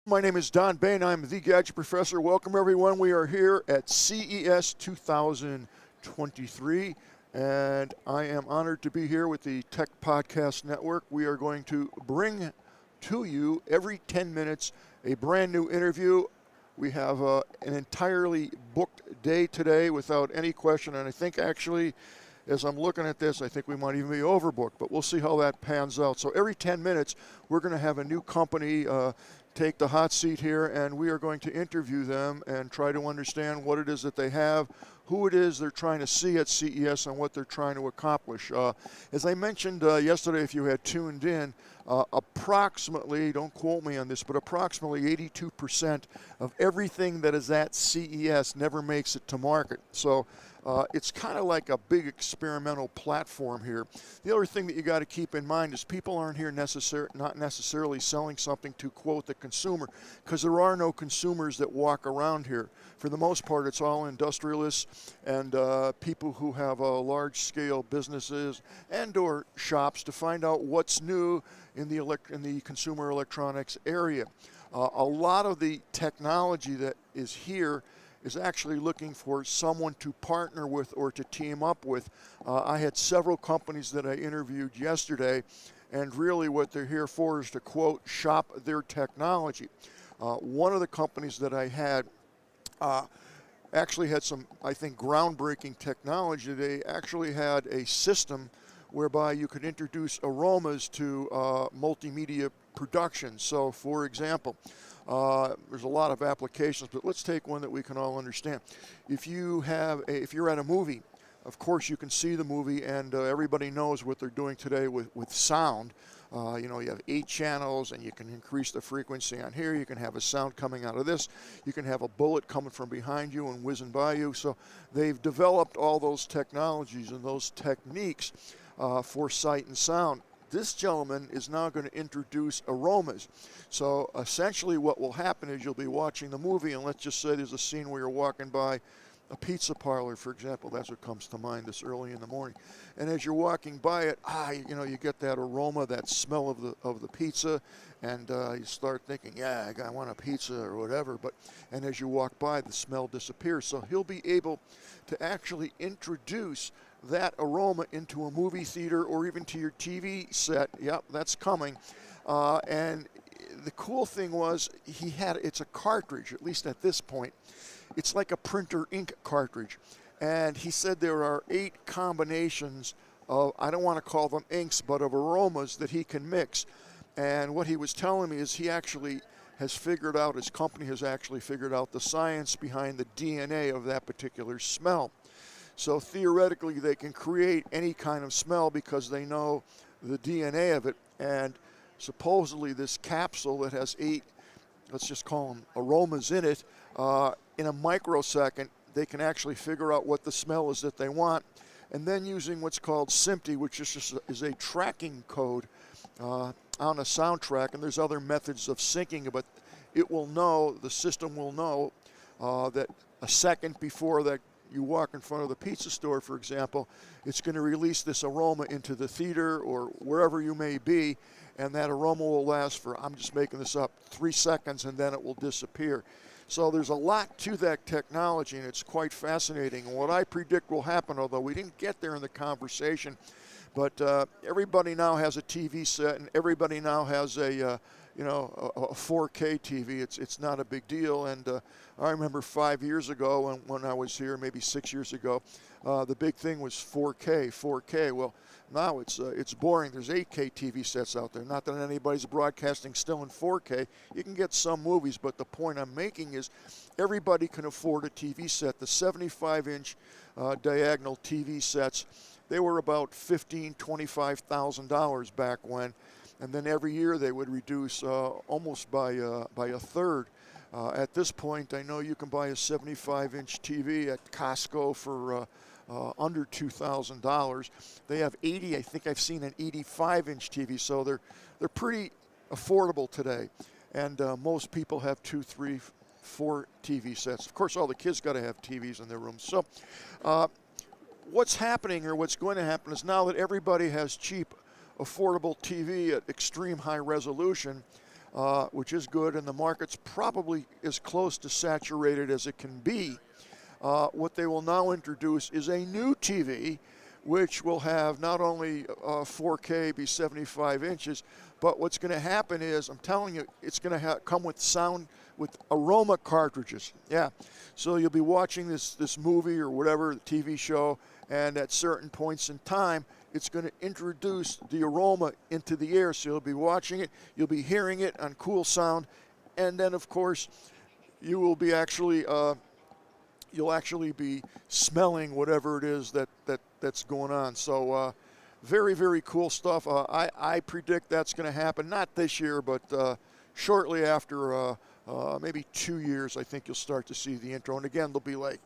My name is Don Bain. I'm the Gadget Professor. Welcome, everyone. We are here at CES 2023, and I am honored to be here with the Tech Podcast Network. We are going to bring to you every 10 minutes a brand new interview. We have an entirely booked day today without any question, and I think actually, as I'm looking at this, I think we might even be overbooked, but we'll see how that pans out. So every 10 minutes, we're going to have a new company take the hot seat here, and we are going to interview them and try to understand what it is that they have, who it is they're trying to see at CES, and what they're trying to accomplish. As I mentioned yesterday, if you had tuned in, approximately, don't quote me on this, but approximately 82% of everything that is at CES never makes it to market. So it's kind of like a big experimental platform here. The other thing that you got to keep in mind is people aren't here not necessarily selling something to, quote, the consumer, because there are no consumers that walk around here. For the most part, it's all industrialists and people who have large-scale businesses and or shops to find out what's new in the consumer electronics area. A lot of the technology that is here is actually looking for someone to partner with or to team up with. I had several companies that I interviewed yesterday, and really what they're here for is to, quote, shop their technology. One of the companies that I had actually had some, I think, groundbreaking technology. They actually had a system whereby you could introduce aromas to multimedia production. So, for example, there's a lot of applications, but let's take one that we can all understand. If you're at a movie, of course you can see the movie, and everybody knows what they're doing today with sound. You have 8 channels, and you can increase the frequency on here. You can have a sound coming out of this. You can have a bullet coming from behind you and whizzing by you. So they've developed all those technologies and those techniques for sight and sound. This gentleman is now going to introduce aromas. So essentially what will happen is you'll be watching the movie, and let's just say there's a scene where you're walking by a pizza parlor, for example. That's what comes to mind this early in the morning. And as you're walking by it, you get that aroma, that smell of the pizza, and you start thinking, yeah, I want a pizza or whatever. And as you walk by, the smell disappears. So he'll be able to actually introduce that aroma into a movie theater or even to your TV set. Yep, that's coming. And the cool thing was it's a cartridge, at least at this point. It's like a printer ink cartridge. And he said there are 8 combinations of, I don't want to call them inks, but of aromas that he can mix. And what he was telling me is his company has actually figured out the science behind the DNA of that particular smell. So theoretically, they can create any kind of smell because they know the DNA of it. And supposedly this capsule that has 8, let's just call them aromas in it, in a microsecond, they can actually figure out what the smell is that they want. And then using what's called SMPTE, which is a tracking code on a soundtrack, and there's other methods of syncing, but the system will know that a second before that you walk in front of the pizza store, for example, it's going to release this aroma into the theater or wherever you may be, and that aroma will last for, I'm just making this up, 3 seconds, and then it will disappear. So there's a lot to that technology, and it's quite fascinating. And what I predict will happen, although we didn't get there in the conversation, but everybody now has a TV set, and everybody now has a 4K TV. It's not a big deal. And I remember 5 years ago when I was here, maybe 6 years ago, the big thing was 4K. Well, now it's boring. There's 8K TV sets out there. Not that anybody's broadcasting still in 4K. You can get some movies, but the point I'm making is everybody can afford a TV set. The 75-inch diagonal TV sets, they were about $15,000, $25,000 back when. And then every year they would reduce almost by a third. At this point, I know you can buy a 75-inch TV at Costco for under $2,000. They have 80. I think I've seen an 85-inch TV, so they're pretty affordable today. And most people have 2, 3, 4 TV sets. Of course, all the kids got to have TVs in their rooms. So what's happening, or what's going to happen, is now that everybody has cheap, affordable TV at extreme high resolution, which is good, and the market's probably as close to saturated as it can be. What they will now introduce is a new TV, which will have not only 4K, be 75 inches, but what's going to happen is, I'm telling you, it's going to come with sound, with aroma cartridges. Yeah, so you'll be watching this movie or whatever, TV show, and at certain points in time, it's going to introduce the aroma into the air. So you'll be watching it, you'll be hearing it on cool sound, and then of course, you will be actually you'll actually be smelling whatever it is that's going on. So very, very cool stuff. I predict that's going to happen, not this year, but shortly after maybe 2 years, I think you'll start to see the intro. And again, they'll be like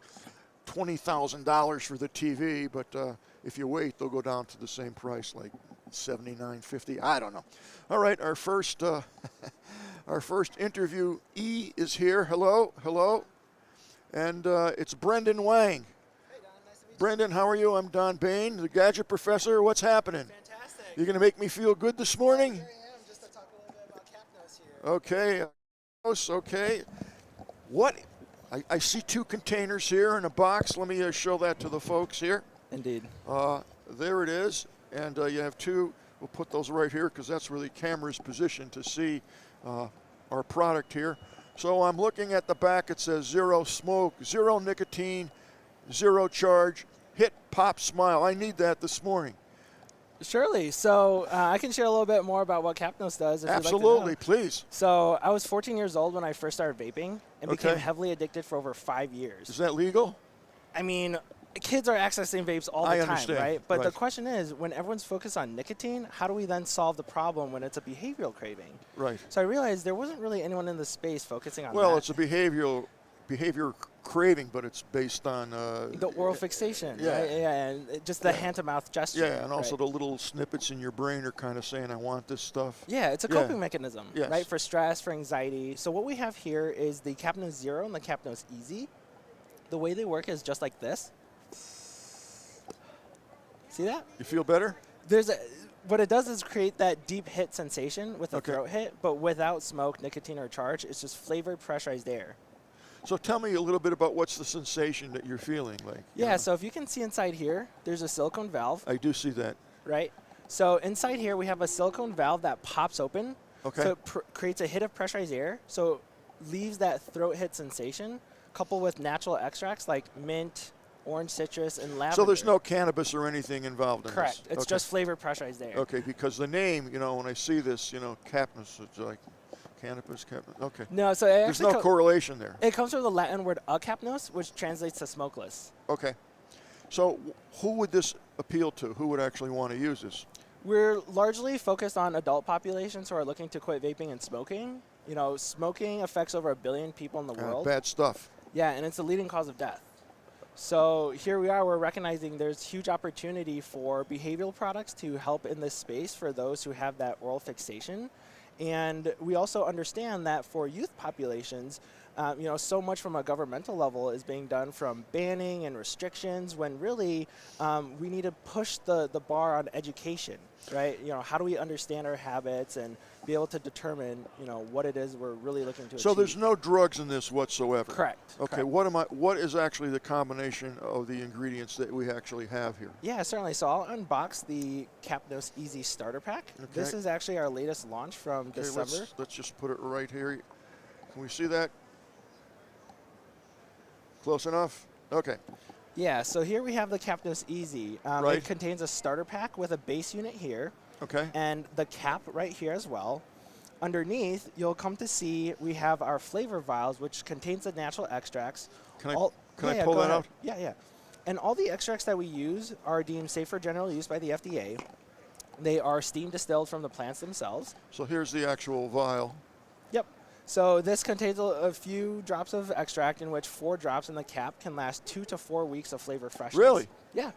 $20,000 for the TV, but if you wait, they'll go down to the same price, like $79.50. I don't know. All right, our first our first interviewee is here. Hello, hello. And it's Brendan Wang. Hey, Don. Nice to meet you. Brendan, how are you? I'm Don Bain, the Gadget Professor. What's happening? Fantastic. You're going to make me feel good this morning? Here I am, just to talk a little bit about Capnos here. Okay. Okay. What? I see 2 containers here in a box. Let me show that to the folks here. Indeed. There it is. And you have 2. We'll put those right here because that's where the camera's positioned to see our product here. So I'm looking at the back. It says 0 smoke, 0 nicotine, 0 charge, hit, pop, smile. I need that this morning. Surely. So I can share a little bit more about what Capnos does. If Absolutely, you'd like to know. please. So I was 14 years old when I first started vaping and became heavily addicted for over 5 years. Is that legal? I mean, kids are accessing vapes all the time, right? But right. The question is, when everyone's focused on nicotine, how do we then solve the problem when it's a behavioral craving? Right. So I realized there wasn't really anyone in the space focusing on that. Well, it's a behavior craving, but it's based on the oral fixation, yeah, right? Yeah, and just the hand-to-mouth gesture. Yeah, and also the little snippets in your brain are kind of saying, "I want this stuff." Yeah, it's a coping mechanism, yes. right? For stress, for anxiety. So what we have here is the Capnos Zero and the Capnos Easy. The way they work is just like this. See that? You feel better? What it does is create that deep hit sensation with a throat hit, but without smoke, nicotine, or charge. It's just flavored pressurized air. So tell me a little bit about what's the sensation that you're feeling like. Yeah, so if you can see inside here, there's a silicone valve. I do see that. Right? So inside here, we have a silicone valve that pops open. Okay. So it creates a hit of pressurized air, so leaves that throat hit sensation, coupled with natural extracts like mint, orange citrus, and lavender. So there's no cannabis or anything involved in Correct. this? It's just flavored pressurized air. Okay, because the name, when I see this, Capnos, it's like cannabis, okay. No, so there's no correlation there. It comes from the Latin word capnos, which translates to smokeless. Okay. So who would this appeal to? Who would actually want to use this? We're largely focused on adult populations who are looking to quit vaping and smoking. Smoking affects over 1 billion people in the world. Bad stuff. Yeah, and it's the leading cause of death. So here we are, we're recognizing there's huge opportunity for behavioral products to help in this space for those who have that oral fixation. And we also understand that for youth populations, so much from a governmental level is being done from banning and restrictions when really we need to push the bar on education, right? How do we understand our habits and be able to determine, what it is we're really looking to achieve. So there's no drugs in this whatsoever? Correct. Okay, correct. What is actually the combination of the ingredients that we actually have here? Yeah, certainly. So I'll unbox the Capnos Easy Starter Pack. Okay. This is actually our latest launch from December. Let's just put it right here. Can we see that? Close enough? Okay. Yeah, so here we have the Capnos Easy. Right. It contains a starter pack with a base unit here. Okay. And the cap right here as well. Underneath, you'll come to see we have our flavor vials, which contains the natural extracts. Can I pull that out? Yeah, yeah. And all the extracts that we use are deemed safe for general use by the FDA. They are steam distilled from the plants themselves. So here's the actual vial. Yep. So this contains a few drops of extract, in which 4 drops in the cap can last 2 to 4 weeks of flavor freshness. Really? Yeah.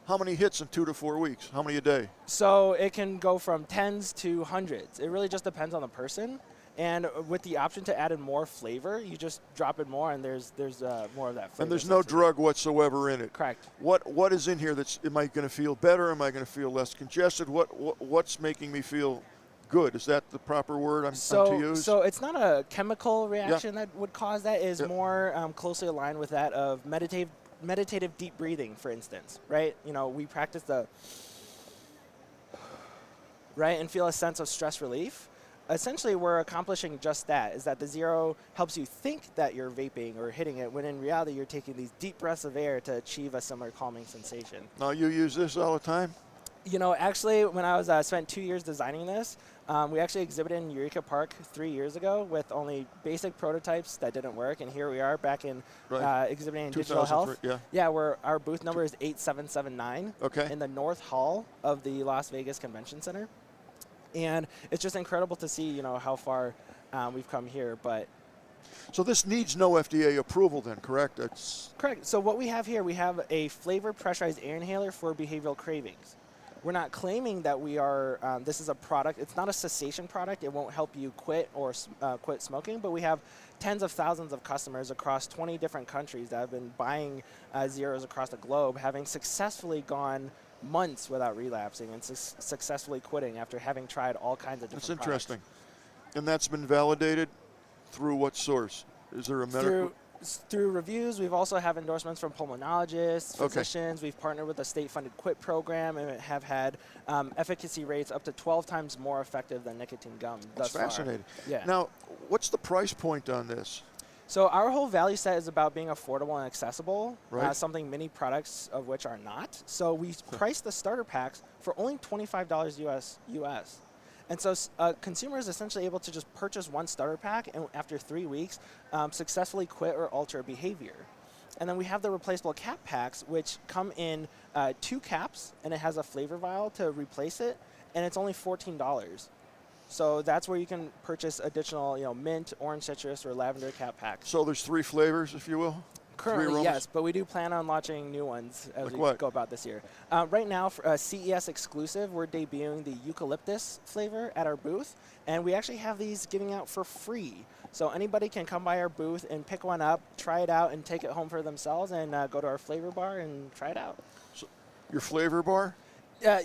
How many hits in 2 to 4 weeks? How many a day? So it can go from tens to hundreds. It really just depends on the person. And with the option to add in more flavor, you just drop it more, and there's more of that flavor. And there's no drug whatsoever in it. Correct. What is in here? Am I going to feel better? Am I going to feel less congested? What's making me feel good. Is that the proper word I'm to use? So it's not a chemical reaction that would cause that. It is more closely aligned with that of meditative deep breathing, for instance, right? You know, we practice the right and feel a sense of stress relief. Essentially, we're accomplishing just that, is that the zero helps you think that you're vaping or hitting it, when in reality you're taking these deep breaths of air to achieve a similar calming sensation. Now, you use this all the time? You know, actually, when I was spent 2 years designing this, we actually exhibited in Eureka Park 3 years ago with only basic prototypes that didn't work, and here we are back in exhibiting in digital health. Yeah, where our booth number is 8779 in the North Hall of the Las Vegas Convention Center. And it's just incredible to see, you know, how far we've come here. But so this needs no FDA approval then, correct? That's correct. So what we have here, we have a flavor pressurized air inhaler for behavioral cravings. We're not claiming that we are, this is a product. It's not a cessation product. It won't help you quit or quit smoking, but we have tens of thousands of customers across 20 different countries that have been buying zeros across the globe, having successfully gone months without relapsing and successfully quitting after having tried all kinds of different That's interesting. products. And that's been validated through what source? Is there a medical? Through reviews. We've also have endorsements from pulmonologists, physicians. We've partnered with a state-funded quit program and have had efficacy rates up to 12 times more effective than nicotine gum thus far. That's fascinating. Yeah. Now, what's the price point on this? So our whole value set is about being affordable and accessible, right. Something many products of which are not. So we price the starter packs for only $25 US. And so consumers are essentially able to just purchase one starter pack and after 3 weeks successfully quit or alter behavior. And then we have the replaceable cap packs, which come in 2 caps, and it has a flavor vial to replace it, and it's only $14. So that's where you can purchase additional, you know, mint, orange citrus, or lavender cap packs. So there's 3 flavors, if you will? Currently, yes, but we do plan on launching new ones as we go about this year. Right now, for CES exclusive, we're debuting the eucalyptus flavor at our booth, and we actually have these giving out for free. So anybody can come by our booth and pick one up, try it out, and take it home for themselves, and go to our flavor bar and try it out. So your flavor bar?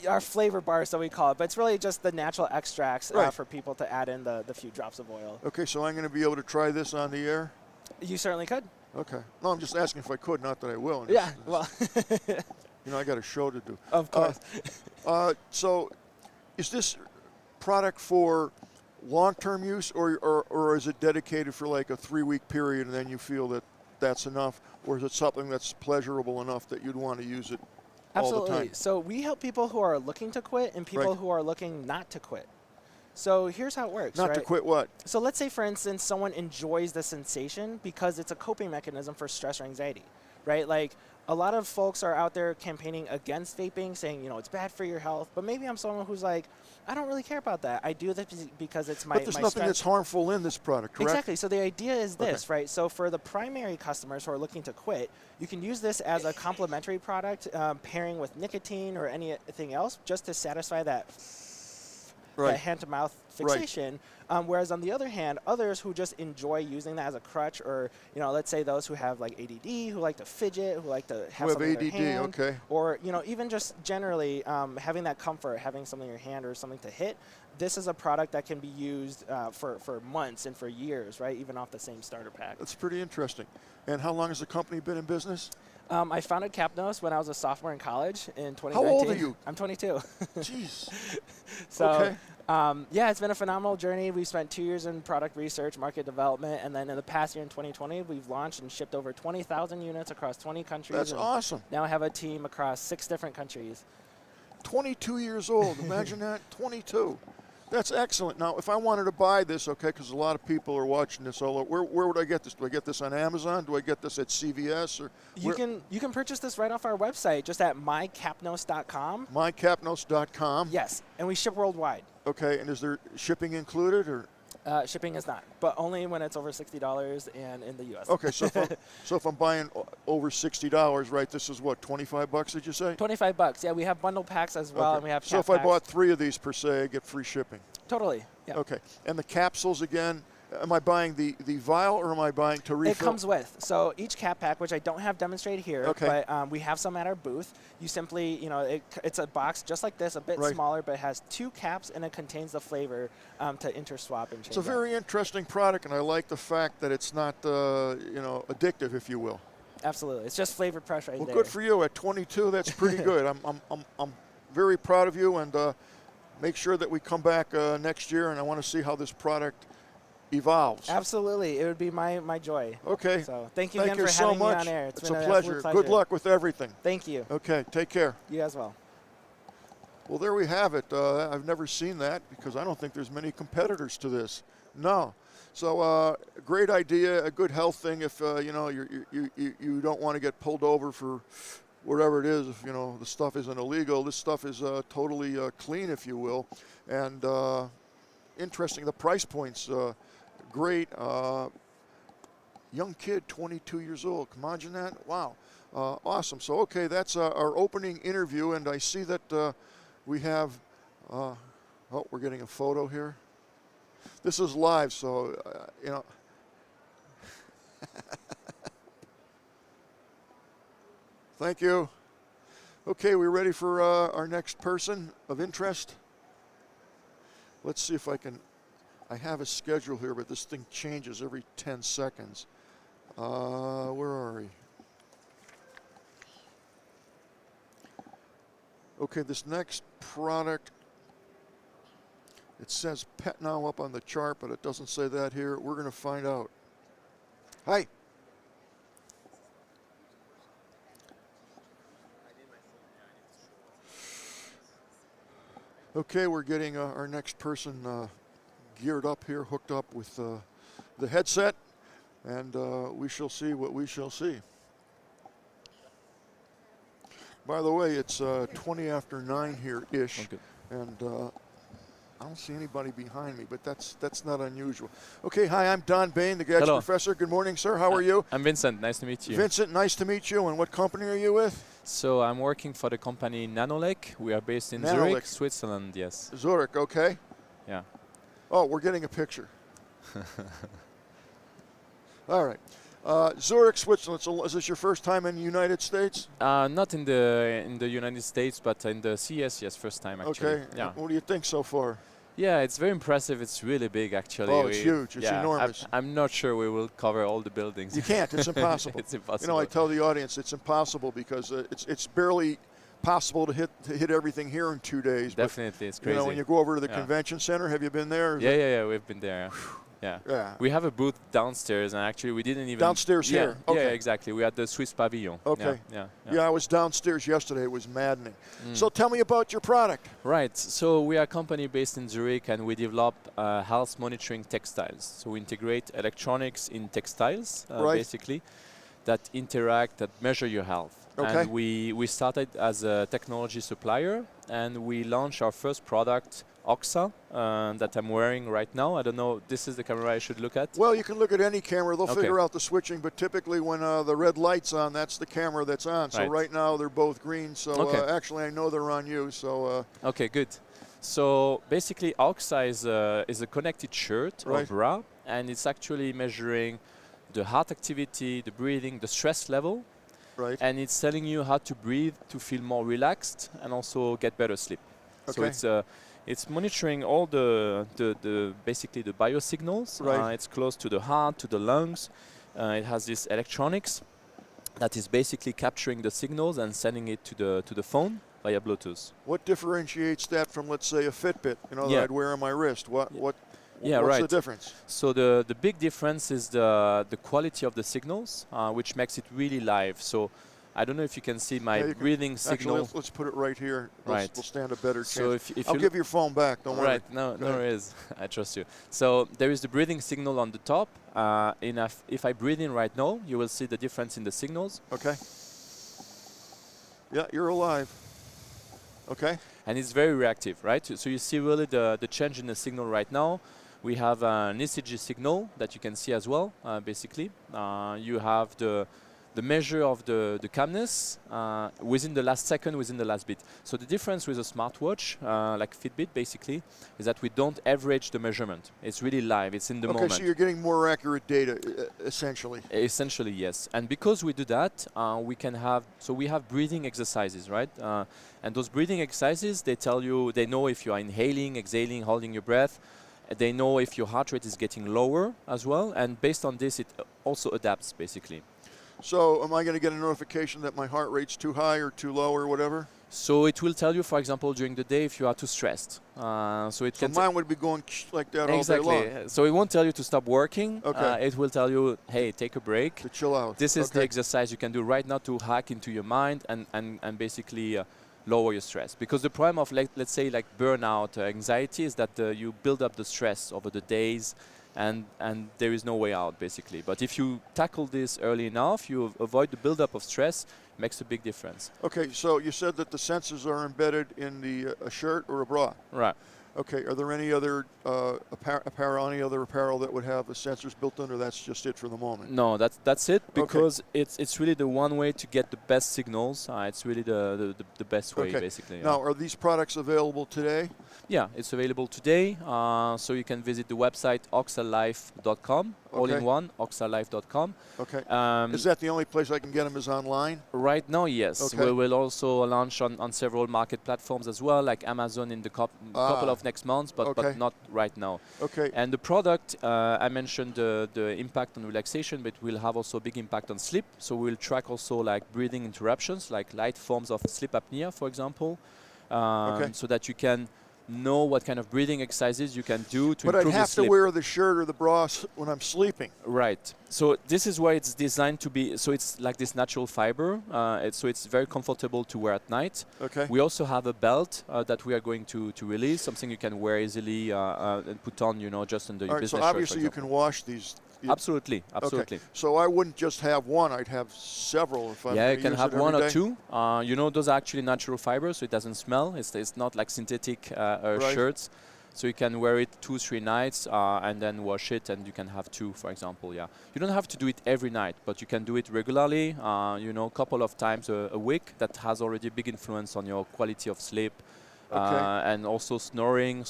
Our flavor bar, so we call it, but it's really just the natural extracts for people to add in the few drops of oil. Okay, so I'm going to be able to try this on the air? You certainly could. Okay. No, I'm just asking if I could, not that I will. Yeah, well. You know, I got a show to do. Of course. So is this product for long-term use, or is it dedicated for like a 3-week period and then you feel that that's enough, or is it something that's pleasurable enough that you'd want to use it all the time? Absolutely. So we help people who are looking to quit and people who are looking not to quit. So here's how it works. Not to quit what? So let's say, for instance, someone enjoys the sensation because it's a coping mechanism for stress or anxiety, right? Like a lot of folks are out there campaigning against vaping, saying, you know, it's bad for your health. But maybe I'm someone who's like, I don't really care about that. I do this because it's my But there's nothing that's harmful in this product, correct? Exactly. So the idea is this, right? So for the primary customers who are looking to quit, you can use this as a complementary product, pairing with nicotine or anything else, just to satisfy that hand-to-mouth fixation. Whereas on the other hand, others who just enjoy using that as a crutch, or, you know, let's say those who have like ADD, who like to fidget, who like to have something in their hand, or, you know, even just generally having that comfort, having something in your hand or something to hit. This is a product that can be used for months and for years, right? Even off the same starter pack. That's pretty interesting. And how long has the company been in business? I founded Capnos when I was a sophomore in college in 2019. How old are you? I'm 22. Jeez. So, yeah, it's been a phenomenal journey. We've spent 2 years in product research, market development, and then in the past year in 2020, we've launched and shipped over 20,000 units across 20 countries. That's awesome. Now I have a team across 6 different countries. 22 years old. Imagine that, 22. That's excellent. Now, if I wanted to buy this, okay, because a lot of people are watching this all over, where would I get this? Do I get this on Amazon? Do I get this at CVS? Or you can purchase this right off our website, just at mycapnos.com. Mycapnos.com. Yes, and we ship worldwide. Okay, and is there shipping included, or? Shipping is not, but only when it's over $60 and in the U.S. Okay, so if I'm buying over $60, right, this is what, $25, did you say? $25, yeah. We have bundle packs as well, and we have cap if I packs. bought 3 of these per se, I get free shipping. Totally, yeah. Okay, and the capsules again, am I buying the vial or am I buying to refill? It comes with. So each cap pack, which I don't have demonstrated here, Okay. but we have some at our booth. You simply, it's a box just like this, a bit Right. smaller, but it has 2 caps and it contains the flavor to interswap and change. It's a out. very interesting product, and I like the fact that it's not, addictive, if you will. Absolutely. It's just flavored fresh right Well, there. good for you. At 22, that's pretty good. I'm very proud of you, and make sure that we come back next year, and I want to see how this product evolves. Absolutely. It would be my joy. Okay. So thank you Thank again you for so having much. me on air. It's been a an pleasure. absolute Good luck with everything. Thank you. Okay. Take care. You as well. Well, there we have it. I've never seen that because I don't think there's many competitors to this. No. So great idea, a good health thing if you don't want to get pulled over for whatever it is. If the stuff isn't illegal, this stuff is totally clean, if you will, and interesting. The price points great. Young kid, 22 years old. Can you imagine that? Wow. Awesome. So okay, that's our opening interview, and I see that we have. We're getting a photo here. This is live, so, Thank you. Okay, we ready for our next person of interest? Let's see if I have a schedule here, but this thing changes every 10 seconds. Where are we? Okay, this next product, it says Pet Now up on the chart, but it doesn't say that here. We're going to find out. Hi. Okay, we're getting our next person geared up here, hooked up with the headset, and we shall see what we shall see. By the way, it's 20 after 9 here-ish, Okay. and I don't see anybody behind me, but that's not unusual. Okay, hi, I'm Don Bain, the Gadget Hello. Professor. Good morning, sir. How are you? I'm Vincent. Nice to meet you. Vincent, nice to meet you. And what company are you with? So I'm working for the company Nanolec. We are based in Nanolec. Zurich, Switzerland. Yes. Zurich, okay. Yeah. Oh, we're getting a picture. All right. Zurich, Switzerland. So is this your first time in the United States? Not in the United States, but in the CES. Yes, first time actually. Okay. Yeah. What do you think so far? Yeah, it's very impressive. It's really big actually. Oh, it's huge. It's yeah, enormous. I'm not sure we will cover all the buildings. You can't. It's impossible. It's impossible. You know, I tell the audience it's impossible because it's barely possible to hit everything here in 2 days. Definitely, it's crazy. You know, when you go over to the Yeah. convention center, have you been there? Yeah, we've been there. Yeah. Yeah. We have a booth downstairs, and actually we didn't even Downstairs yeah, here? Yeah, Okay. exactly. We had the Swiss pavilion. Okay. Yeah. Yeah, I was downstairs yesterday. It was maddening. So tell me about your product. Right. So we are a company based in Zurich, and we develop health monitoring textiles. So we integrate electronics in textiles, Right. basically, that interact, that measure your health. Okay. And we started as a technology supplier, and we launched our first product, Oxa, that I'm wearing right now. I don't know, this is the camera I should look at? Well, you can look at any camera. They'll Okay. figure out the switching, but typically when the red light's on, that's the camera that's on. So Right. right now they're both green. So Okay. actually I know they're on you. So Okay, good. So basically, Oxa is a connected shirt or Right. bra, and it's actually measuring the heart activity, the breathing, the stress level, right. and it's telling you how to breathe to feel more relaxed and also get better sleep. So Okay. it's monitoring all the basically the biosignals. Right. It's close to the heart, to the lungs. It has this electronics that is basically capturing the signals and sending it to the phone via Bluetooth. What differentiates that from, let's say, a Fitbit? You know, Yeah. that I'd wear on my wrist. Yeah, what's right. the difference? So the big difference is the quality of the signals, which makes it really live. So I don't know if you can see my Yeah, you can- breathing signal. Actually, let's put it right here. Right. We'll stand a better chance. So if I'll you give your phone back. Don't worry. right, no Go ahead. worries. I trust you. So there is the breathing signal on the top. If I breathe in right now, you will see the difference in the signals. Okay. Yeah, you're alive. Okay. And it's very reactive, right? So you see really the change in the signal right now. We have an ECG signal that you can see as well, basically. You have the the measure of the calmness within the last second, within the last beat. So the difference with a smartwatch, like Fitbit basically, is that we don't average the measurement. It's really live, it's in the moment. Okay, so you're getting more accurate data, essentially. Essentially, yes. And because we do that, we have breathing exercises, right? And those breathing exercises, they tell you, they know if you are inhaling, exhaling, holding your breath. They know if your heart rate is getting lower as well. And based on this, it also adapts, basically. So am I going to get a notification that my heart rate's too high or too low or whatever? So it will tell you, for example, during the day if you are too stressed. So mine would be going like that all day long. Exactly. So it won't tell you to stop working. Okay. It will tell you, hey, take a break. To chill out. This is the exercise you can do right now to hack into your mind and basically lower your stress. Because the problem of, let's say, like burnout, anxiety is that you build up the stress over the days and there is no way out, basically. But if you tackle this early enough, you avoid the buildup of stress, makes a big difference. Okay, so you said that the sensors are embedded in a shirt or a bra. Right. Okay, are there any other apparel that would have the sensors built in, or that's just it for the moment? No, that's it, because it's really the one way to get the best signals. It's really the best way, basically. Now, are these products available today? Yeah, it's available today. So you can visit the website oxalife.com, all in one, oxalife.com. Okay. Is that the only place I can get them is online? Right now, yes. Okay. We will also launch on several market platforms as well, like Amazon in the couple of next months, but not right now. Okay. And the product, I mentioned the impact on relaxation, but we'll have also a big impact on sleep. So we'll track also like breathing interruptions, like light forms of sleep apnea, for example, so that you can know what kind of breathing exercises you can do to improve your sleep. But I'd have to wear the shirt or the bra when I'm sleeping. Right. So this is why it's designed to be, so it's like this natural fiber, so it's very comfortable to wear at night. Okay. We also have a belt that we are going to release, something you can wear easily and put on, just under your business shirt. So obviously you can wash these. Absolutely, absolutely. Okay. So I wouldn't just have one; I'd have several. If I'm you can have one or two. Day. Those are actually natural fibers, so it doesn't smell. It's not like synthetic shirts. So you can wear it 2-3 nights and then wash it, and you can have two, for example. Yeah, you don't have to do it every night, but you can do it regularly. A couple of times a week. That has already a big influence on your quality of sleep. And also snoring,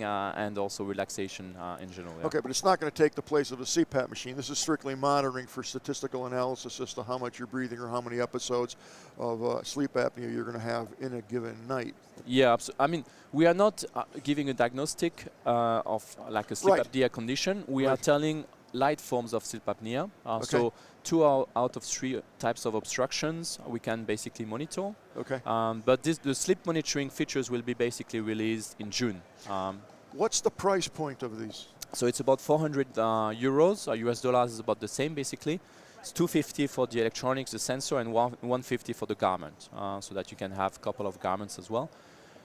and also relaxation in general. Yeah. Okay, but it's not going to take the place of a CPAP machine. This is strictly monitoring for statistical analysis as to how much you're breathing or how many episodes of sleep apnea you're going to have in a given night. Yeah, I mean, we are not giving a diagnostic of like a sleep apnea condition. We are telling light forms of sleep apnea. So 2 out of 3 types of obstructions we can basically monitor. Okay. But the sleep monitoring features will be basically released in June. What's the price point of these? So it's about 400 euros. US dollars is about the same, basically. It's 250 for the electronics, the sensor, and 150 for the garment, so that you can have a couple of garments as well.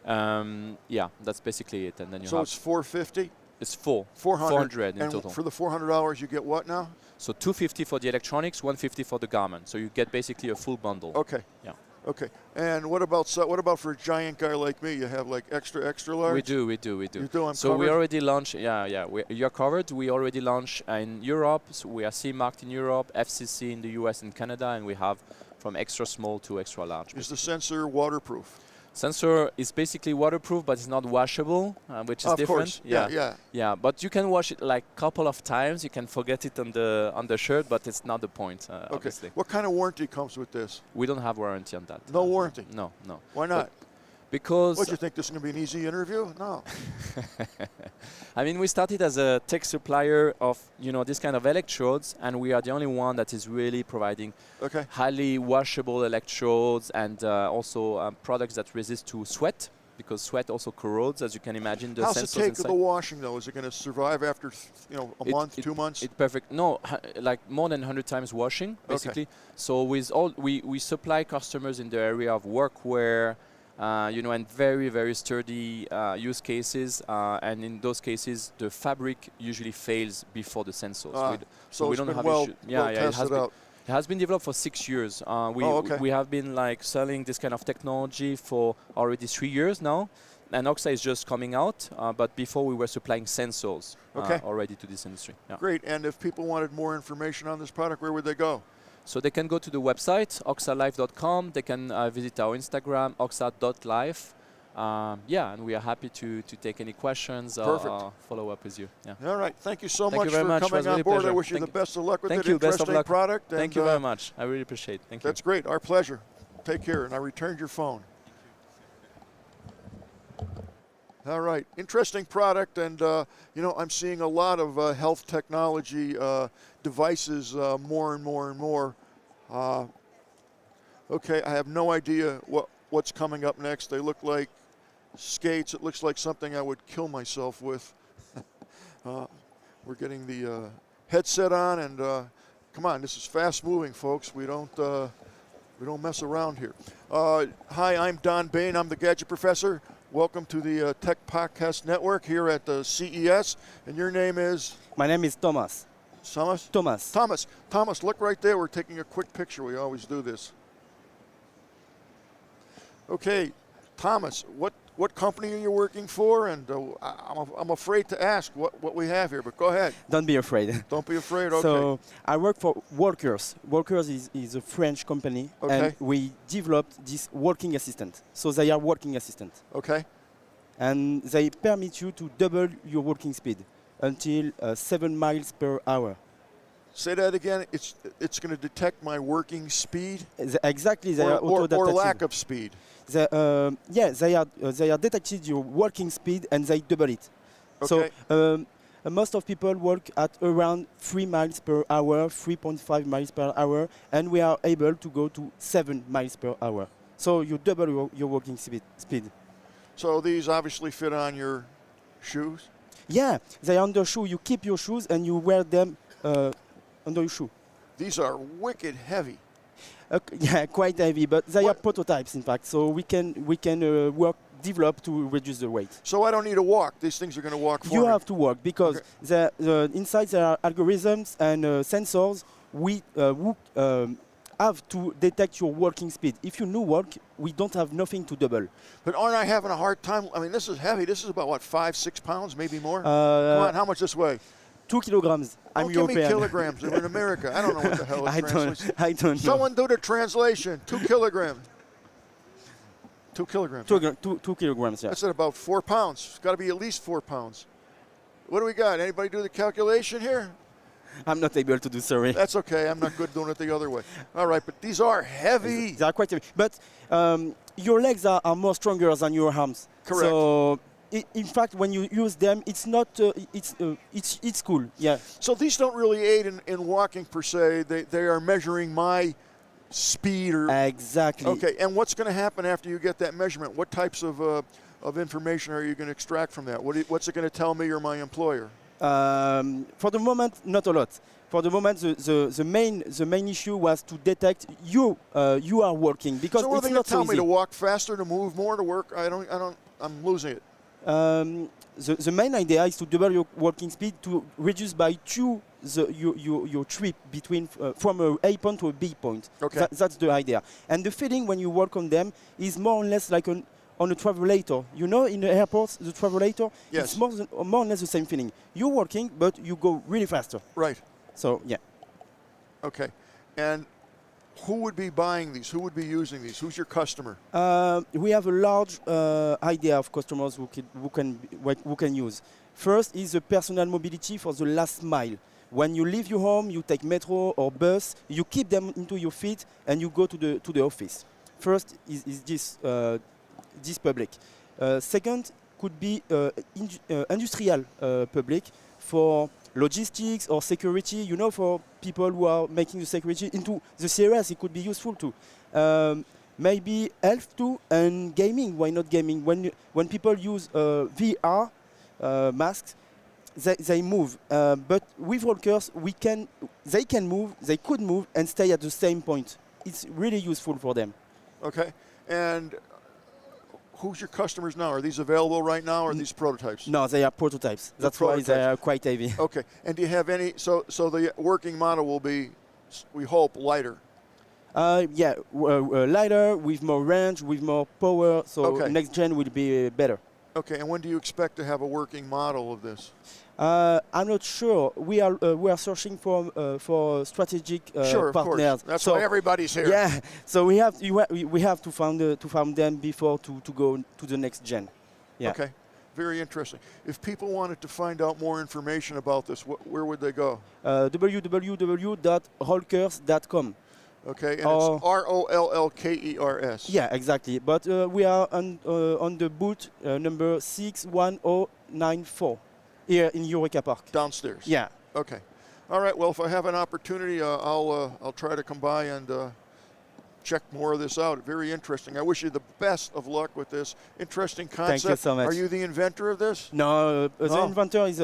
Yeah, that's basically it. And then you it's 450? It's 400 in total. And for the $400, you get what now? So 250 for the electronics, 150 for the garment. So you get basically a full bundle. Okay. Yeah. Okay. And what about for a giant guy like me? You have like extra large? We do. You do. I'm so covered? we already launched. You're covered. We already launched in Europe. So we are CE marked in Europe, FCC in the US and Canada, and we have from extra small to extra large. Is the sensor waterproof? Sensor is basically waterproof, but it's not washable, which is different. Of course. Yeah. But you can wash it like a couple of times. You can forget it on the shirt, but it's not the point. Obviously. What kind of warranty comes with this? We don't have warranty on that. No warranty. No. Why not? Because. What, do you think this is going to be an easy interview? No. I mean, we started as a tech supplier of this kind of electrodes, and we are the only one that is really providing highly washable electrodes and also products that resist to sweat, because sweat also corrodes, as you can imagine. The How's sensors it take inside. the washing though? Is it going to survive after a month, 2 months? It's perfect. No, like more than 100 times washing, basically. So with all we supply customers in the area of workwear. And very, very sturdy use cases. And in those cases, the fabric usually fails before the sensors. So we it's don't been have well issue. Yeah, tested out. It has been developed for 6 years. We have been like selling this kind of technology for already 3 years now. And Oxa is just coming out, but before we were supplying sensors already to this industry. Yeah. Great. And if people wanted more information on this product, where would they go? So they can go to the website, oxalife.com. They can visit our Instagram, oxa.life. Yeah, and we are happy to take any questions or follow up with you. Yeah. All right. Thank you so Thank much you very for much. coming Really on board. pleasure. I wish you the best of luck with Thank it. you. Best of Interesting luck. product. Thank you very much. I really appreciate it. Thank you. That's great. Our pleasure. Take care. And I returned your phone. All right, interesting product, and you know, I'm seeing a lot of health technology devices more and more and more. Okay, I have no idea what's coming up next. They look like skates. It looks like something I would kill myself with. We're getting the headset on, and come on, this is fast moving, folks. We don't mess around here. Hi, I'm Don Bain. I'm the Gadget Professor. Welcome to the Tech Podcast Network here at the CES. And your name is? My name is Thomas. Thomas? Thomas. Thomas. Thomas, look right there. We're taking a quick picture. We always do this. Okay, Thomas, what company are you working for? And I'm afraid to ask what we have here, but go ahead. Don't be afraid. Don't be afraid, okay. So I work for Workers. Workers is a French company, okay. and we developed this walking assistant. So they are walking assistant. Okay. And they permit you to double your walking speed until 7 miles per hour. Say that again. It's going to detect my working speed. Exactly. They are or lack of speed. They are detected your walking speed and they double it. Okay. So most of people walk at around 3 miles per hour, 3.5 miles per hour, and we are able to go to 7 miles per hour. So you double your walking speed. So these obviously fit on your shoes? Yeah, they are under shoe. You keep your shoes and you wear them under your shoe. These are wicked heavy. Yeah, quite heavy, but they are prototypes, in fact. So we can develop to reduce the weight. So I don't need to walk. These things are going to walk for me. You have to walk because inside there are algorithms and sensors. We have to detect your walking speed. If you walk, we don't have nothing to double. But aren't I having a hard time? I mean, this is heavy. This is about, what, 5-6 pounds, maybe more? Come on, how much this weigh? 2 kilograms. I'm Don't European. give me kilograms. We're in America. I don't know what the hell it translates. I don't know. Someone do the translation. 2 kilograms. 2 kilograms. 2 kilograms, yeah. That's at about 4 pounds. It's got to be at least 4 pounds. What do we got? Anybody do the calculation here? I'm not able to do, sorry. That's okay. I'm not good doing it the other way. All right, but these are heavy. They are quite heavy. But your legs are more stronger than your arms. Correct. So, in fact, when you use them, it's not. It's cool. Yeah. So these don't really aid in walking per se. They are measuring my speed or. Exactly. Okay. And what's going to happen after you get that measurement? What types of information are you going to extract from that? What's it going to tell me or my employer? For the moment, not a lot. For the moment, the main issue was to detect you are working because so it's they not tell so me easy. to walk faster, to move more, to work? I'm losing it. The main idea is to double your walking speed to reduce by 2 your trip between from a A point to a B point. Okay. That's the idea. And the feeling when you work on them is more or less like on a travelator. You know, in the airports, the travelator, yes. It's more or less the same feeling. You're working, but you go really faster. Right. So, yeah. Okay. And who would be buying these? Who would be using these? Who's your customer? We have a large idea of customers who can use. First is the personal mobility for the last mile. When you leave your home, you take metro or bus, you keep them into your feet, and you go to the office. First is this public. Second could be industrial public for logistics or security. You know, for people who are making the security into the CRS, it could be useful too. Maybe health too, and gaming. Why not gaming? When people use VR masks, they move. But with walkers, they could move and stay at the same point. It's really useful for them. Okay. And who's your customers now? Are these available right now, or are these prototypes? No, they are prototypes. That's prototypes. Why they are quite heavy. Okay. And do you have any? So the working model will be, we hope, lighter. Lighter, with more range, with more power. So okay. Next gen will be better. Okay. And when do you expect to have a working model of this? I'm not sure. We are searching for strategic Sure, of partners. course. That's why everybody's here. Yeah. So we have to find them before to go to the next gen. Yeah. Okay. Very interesting. If people wanted to find out more information about this, where would they go? www.rollkers.com. Okay, and it's Rollkers. Yeah, exactly. But we are on the booth number 61094 here in Eureka Park. Downstairs. Yeah. Okay. All right. Well, if I have an opportunity, I'll try to come by and check more of this out. Very interesting. I wish you the best of luck with this interesting concept. Thank you so much. Are you the inventor of this? No, the inventor is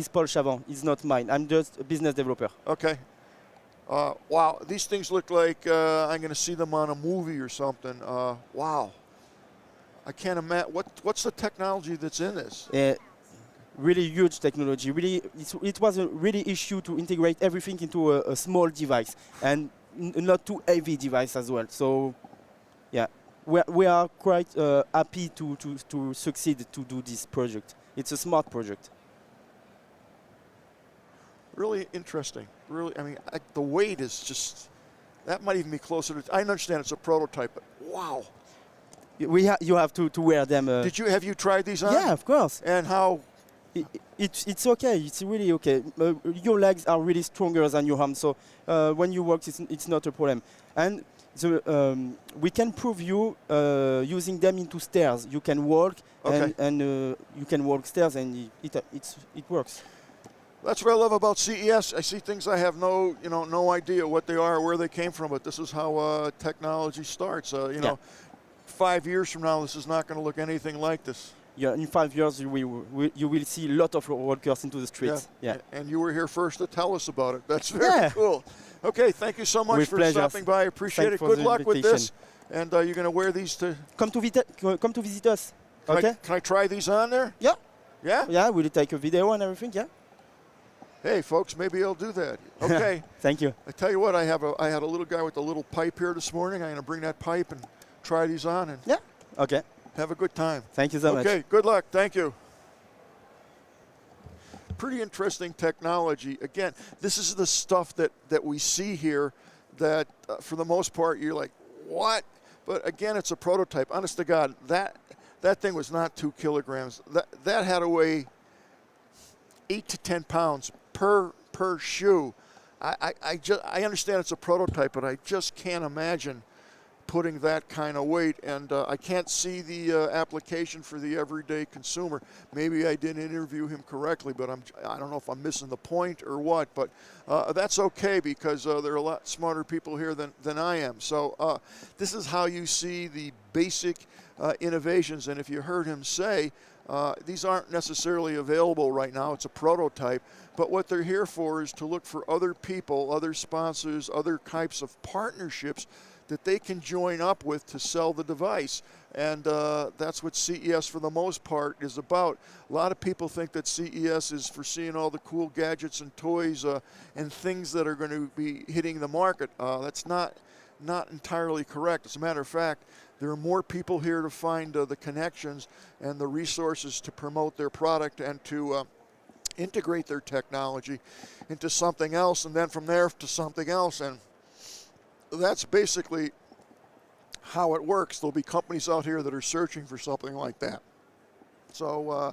Paul Chavant. It's not mine. I'm just a business developer. Okay. Wow, these things look like I'm going to see them on a movie or something. Wow. I can't imagine. What's the technology that's in this? Really huge technology. Really, it was a really issue to integrate everything into a small device and not too heavy device as well. So, yeah, we are quite happy to succeed to do this project. It's a smart project. Really interesting. Really, I mean, the weight is just, that might even be closer to, I understand it's a prototype, but wow. You have to wear them. Have you tried these on? Yeah, of course. And how? It's okay. It's really okay. Your legs are really stronger than your arms, so when you walk, it's not a problem. And we can prove you using them into stairs. You can walk, okay. and you can walk stairs, and it works. That's what I love about CES. I see things I have no idea what they are, where they came from, but this is how technology starts. You know, 5 years from now, this is not going to look anything like this. Yeah, in 5 years you will see a lot of rollers into the streets. Yeah. And you were here first to tell us about it. That's very cool. Okay, thank you so much for stopping by. I appreciate it. Good luck with this. And you're going to wear these to come to visit us. Okay. Can I try these on there? Yeah. Yeah. Yeah. We'll take a video and everything. Yeah. Hey, folks, maybe I'll do that. Okay. Thank you. I tell you what, I had a little guy with a little pipe here this morning. I'm going to bring that pipe and try these on. And yeah. Okay. Have a good time. Thank you so much. Okay, good luck. Thank you. Pretty interesting technology. Again, this is the stuff that we see here that, for the most part, you're like, what? But again, it's a prototype. Honest to God, that thing was not 2 kilograms. That had to weigh 8 to 10 pounds per shoe. I understand it's a prototype, but I just can't imagine putting that kind of weight, and I can't see the application for the everyday consumer. Maybe I didn't interview him correctly, but I don't know if I'm missing the point or what, but that's okay, because there are a lot smarter people here than I am. So this is how you see the basic innovations, and if you heard him say, these aren't necessarily available right now. It's a prototype, but what they're here for is to look for other people, other sponsors, other types of partnerships that they can join up with to sell the device. And that's what CES, for the most part, is about. A lot of people think that CES is for seeing all the cool gadgets and toys and things that are going to be hitting the market. That's not entirely correct. As a matter of fact, there are more people here to find the connections and the resources to promote their product and to integrate their technology into something else, and then from there to something else. And that's basically how it works. There'll be companies out here that are searching for something like that. So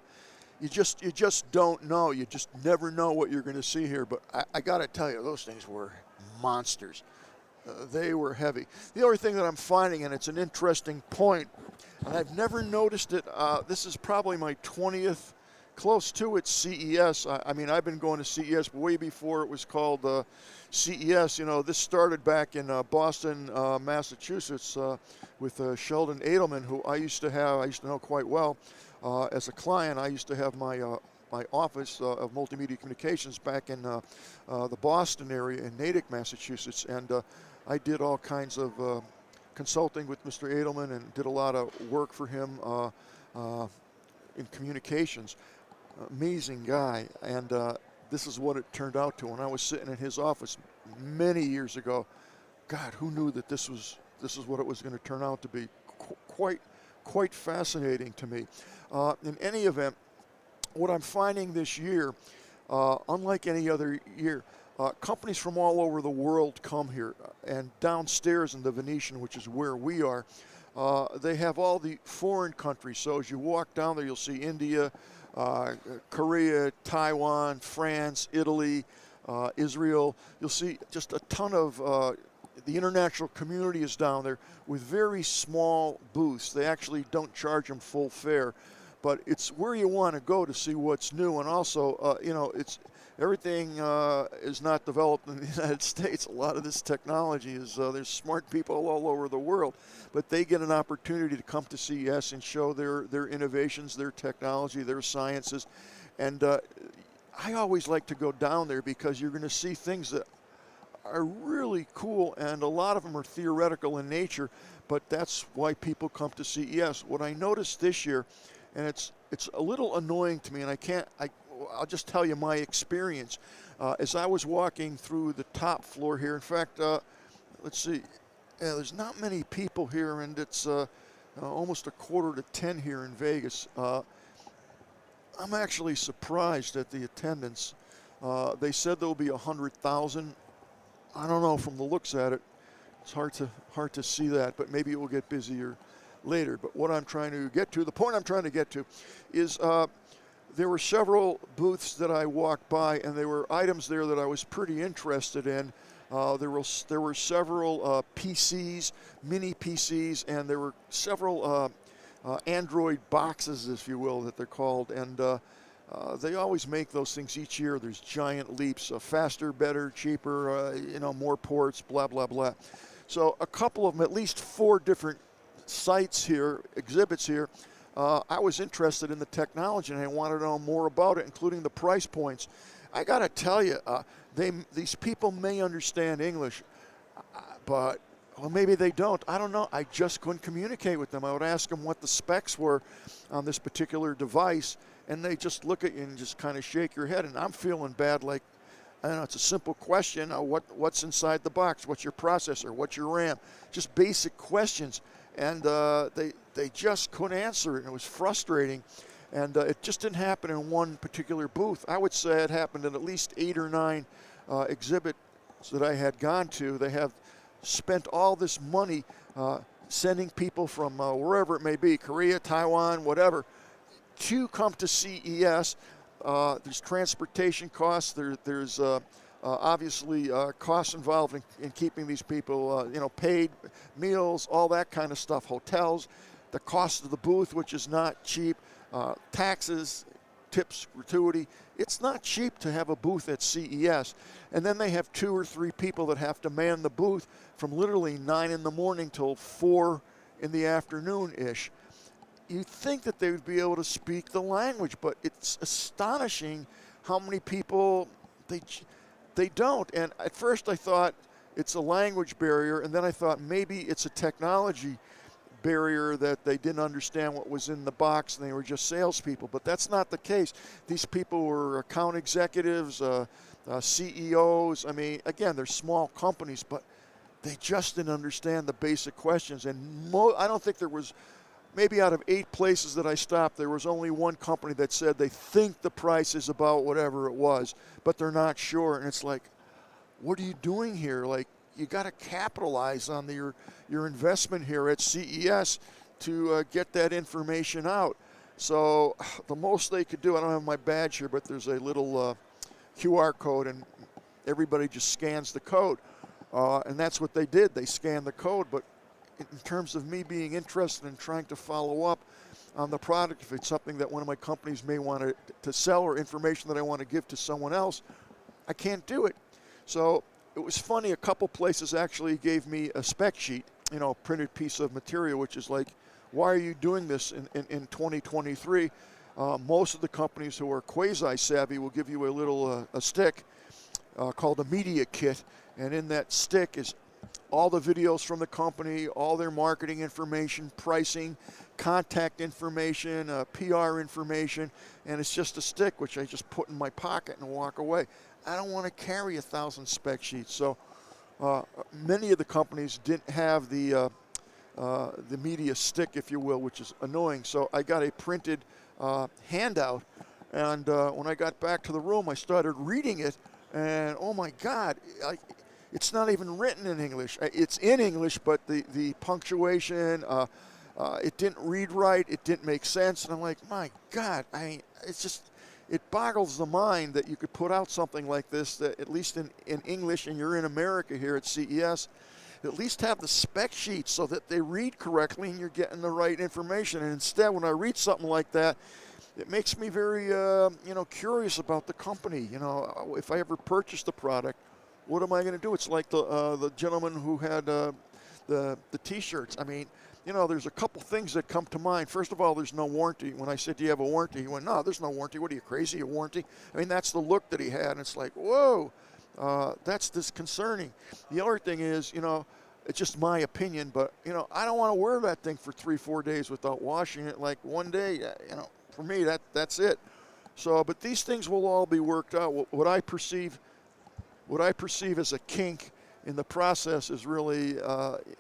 you just don't know. You just never know what you're going to see here. But I got to tell you, those things were monsters. They were heavy. The other thing that I'm finding, and it's an interesting point, and I've never noticed it, this is probably my 20th, close to it, CES. I mean, I've been going to CES way before it was called CES. You know, this started back in Boston, Massachusetts, with Sheldon Edelman, who I used to know quite well as a client. I used to have my office of multimedia communications back in the Boston area in Natick, Massachusetts, and I did all kinds of consulting with Mr. Edelman and did a lot of work for him in communications. Amazing guy, and this is what it turned out to. When I was sitting in his office many years ago, God, who knew that this is what it was going to turn out to be? Quite fascinating to me. In any event, what I'm finding this year, unlike any other year. Companies from all over the world come here, and downstairs in the Venetian, which is where we are, they have all the foreign countries. So as you walk down there, you'll see India, Korea, Taiwan, France, Italy, Israel. You'll see just a ton of the international community is down there with very small booths. They actually don't charge them full fare, but it's where you want to go to see what's new. And also, it's everything is not developed in the United States. A lot of this technology is there's smart people all over the world, but they get an opportunity to come to CES and show their innovations, their technology, their sciences. And I always like to go down there because you're going to see things that are really cool, and a lot of them are theoretical in nature, but that's why people come to CES. What I noticed this year, and it's a little annoying to me, and I'll just tell you my experience. As I was walking through the top floor here, in fact, let's see, there's not many people here, and it's almost 9:45 here in Vegas. I'm actually surprised at the attendance. They said there will be 100,000. I don't know, from the looks at it, it's hard to see that, but maybe it will get busier later. But what I'm trying to get to, the point I'm trying to get to, is there were several booths that I walked by, and there were items there that I was pretty interested in. There were several PCs, mini PCs, and there were several Android boxes, if you will, that they're called, and they always make those things each year. There's giant leaps, faster, better, cheaper, more ports, blah, blah, blah. So a couple of them, at least 4 different sites here, exhibits here, I was interested in the technology, and I wanted to know more about it, including the price points. I got to tell you, these people may understand English, but well, maybe they don't. I don't know. I just couldn't communicate with them. I would ask them what the specs were on this particular device, and they just look at you and just kind of shake your head. And I'm feeling bad, like, I don't know, it's a simple question. What's inside the box? What's your processor? What's your RAM? Just basic questions. And they just couldn't answer it, and it was frustrating. And it just didn't happen in one particular booth. I would say it happened in at least 8 or 9 exhibits that I had gone to. They have spent all this money sending people from wherever it may be, Korea, Taiwan, whatever, to come to CES. There's transportation costs. There's obviously costs involved in keeping these people, paid, meals, all that kind of stuff, hotels, the cost of the booth, which is not cheap, taxes, tips, gratuity. It's not cheap to have a booth at CES. And then they have 2 or 3 people that have to man the booth from literally 9 in the morning till 4 in the afternoon-ish. You'd think that they would be able to speak the language, but it's astonishing how many people they don't. And at first I thought it's a language barrier, and then I thought maybe it's a technology barrier, that they didn't understand what was in the box and they were just salespeople. But that's not the case. These people were account executives, CEOs. I mean, again, they're small companies, but they just didn't understand the basic questions. And I don't think there was, maybe out of 8 places that I stopped, there was only one company that said they think the price is about whatever it was, but they're not sure. And it's like, what are you doing here? Like, you got to capitalize on your investment here at CES to get that information out. So the most they could do, I don't have my badge here, but there's a little QR code, and everybody just scans the code. And that's what they did. They scanned the code. But in terms of me being interested in trying to follow up on the product, if it's something that one of my companies may want to sell, or information that I want to give to someone else, I can't do it. So it was funny, a couple places actually gave me a spec sheet, a printed piece of material, which is like, why are you doing this in 2023? Most of the companies who are quasi-savvy will give you a little a stick called a media kit, and in that stick is all the videos from the company, all their marketing information, pricing, contact information, PR information, and it's just a stick which I just put in my pocket and walk away. I don't want to carry 1,000 spec sheets. So many of the companies didn't have the media stick, if you will, which is annoying. So I got a printed handout, And when I got back to the room, I started reading it, and oh my God, it's not even written in English. It's in English, but the punctuation, it didn't read right. It didn't make sense. And I'm like, my God, it's just, it boggles the mind that you could put out something like this, that at least in English, and you're in America here at CES, at least have the spec sheets so that they read correctly and you're getting the right information. And instead, when I read something like that, it makes me very, curious about the company. If I ever purchase the product, what am I going to do? It's like the gentleman who had the T-shirts. I mean, there's a couple things that come to mind. First of all, there's no warranty. When I said, do you have a warranty? He went, no, there's no warranty. What are you, crazy, a warranty? I mean, that's the look that he had. And it's like, whoa, that's disconcerting. The other thing is, it's just my opinion, but, I don't want to wear that thing for 3-4 days without washing it. Like one day, for me, that's it. So, but these things will all be worked out. What I perceive as a kink in the process is really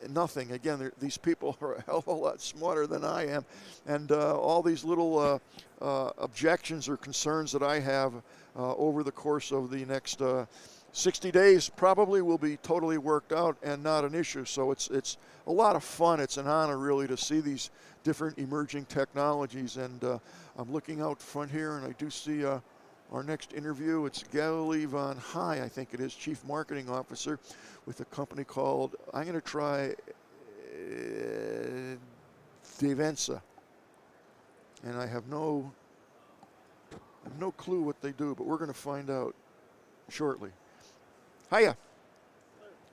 nothing. Again, these people are a hell of a lot smarter than I am, and all these little objections or concerns that I have over the course of the next 60 days probably will be totally worked out and not an issue. So it's a lot of fun. It's an honor really to see these different emerging technologies, and I'm looking out front here, and I do see our next interview. It's Galilee Von High, I think it is, Chief Marketing Officer with a company called, I'm going to try Devensa. And I have no clue what they do, but we're going to find out shortly. Hiya.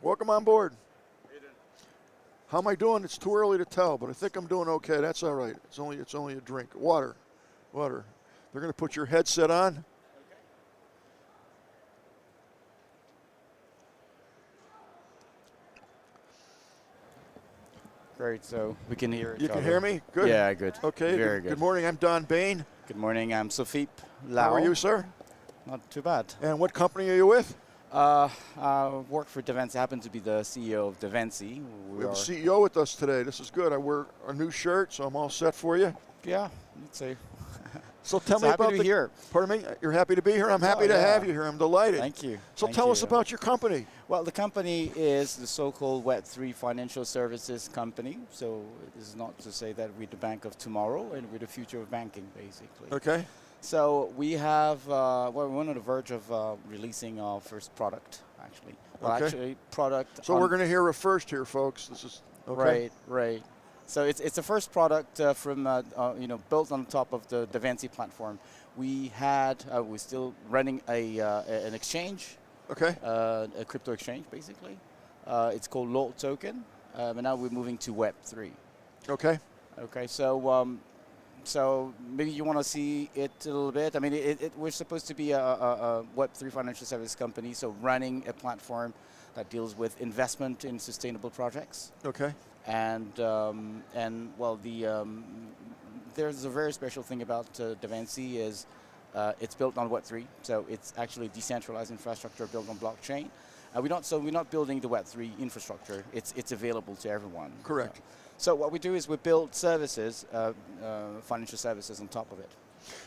Welcome on board. How am I doing? It's too early to tell, but I think I'm doing okay. That's all right. It's only a drink. Water. They're going to put your headset on. Great, so we can hear each You other. can hear me? Good. Yeah, good. Okay. Very good. Good morning. I'm Don Bain. Good morning, I'm Sophie Lau. How are you, sir? Not too bad. And what company are you with? I work for Devency. I happen to be the CEO of Devency. We have the CEO with us today. This is good. I wear a new shirt, so I'm all set for you. Yeah, let's see. So tell me happy about to be here. Pardon me? You're happy to be here? I'm happy to have you here. I'm delighted. Thank you. So Thank tell you. us about your company. Well, the company is the so-called Web3 financial services company. So this is not to say that we're the bank of tomorrow and we're the future of banking, basically. Okay. So we have, we're on the verge of releasing our first product, actually. Well, Okay. actually, product. So we're going to hear it first here, folks. This is okay. Right. So it's the first product from built on top of the Devency platform. We're still running an exchange. Okay. A crypto exchange, basically. It's called Lord Token, and now we're moving to Web3. Okay. Okay, so maybe you want to see it a little bit. I mean, we're supposed to be a Web3 financial service company, so running a platform that deals with investment in sustainable projects. Okay. And there's a very special thing about Devency is it's built on Web3, so it's actually decentralized infrastructure built on blockchain. We're not building the Web3 infrastructure. It's available to everyone. Correct. So what we do is we build services, financial services on top of it.